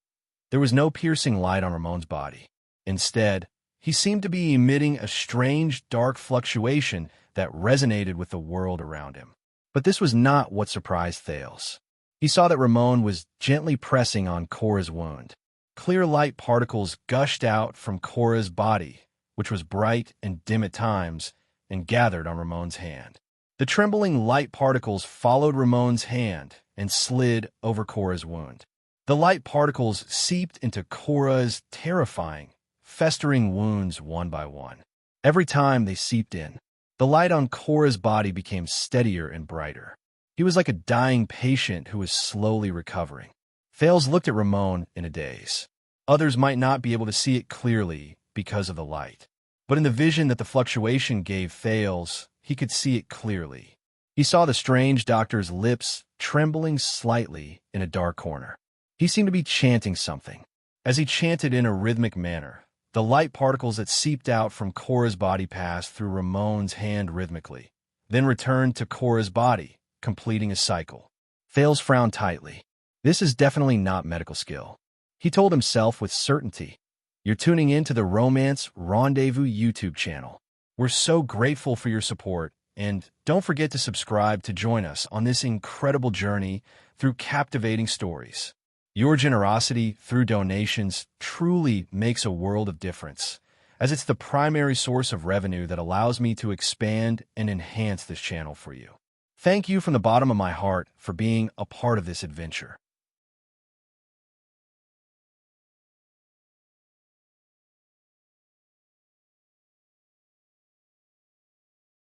there was no piercing light on Ramon's body. Instead, he seemed to be emitting a strange, dark fluctuation that resonated with the world around him. But this was not what surprised Thales. He saw that Ramon was gently pressing on Cora's wound. Clear light particles gushed out from Cora's body, which was bright and dim at times, and gathered on Ramon's hand. The trembling light particles followed Ramon's hand and slid over Cora's wound. The light particles seeped into Cora's terrifying, festering wounds one by one. Every time they seeped in, the light on Cora's body became steadier and brighter. He was like a dying patient who was slowly recovering. Thales looked at Ramon in a daze. Others might not be able to see it clearly because of the light. But in the vision that the fluctuation gave Thales, he could see it clearly. He saw the strange doctor's lips trembling slightly in a dark corner. He seemed to be chanting something. As he chanted in a rhythmic manner, the light particles that seeped out from Cora's body passed through Ramon's hand rhythmically, then returned to Cora's body, completing a cycle. Thales frowned tightly. This is definitely not medical skill. He told himself with certainty. You're tuning in to the Romance Rendezvous YouTube channel. We're so grateful for your support, and don't forget to subscribe to join us on this incredible journey through captivating stories. Your generosity through donations truly makes a world of difference, as it's the primary source of revenue that allows me to expand and enhance this channel for you. Thank you from the bottom of my heart for being a part of this adventure.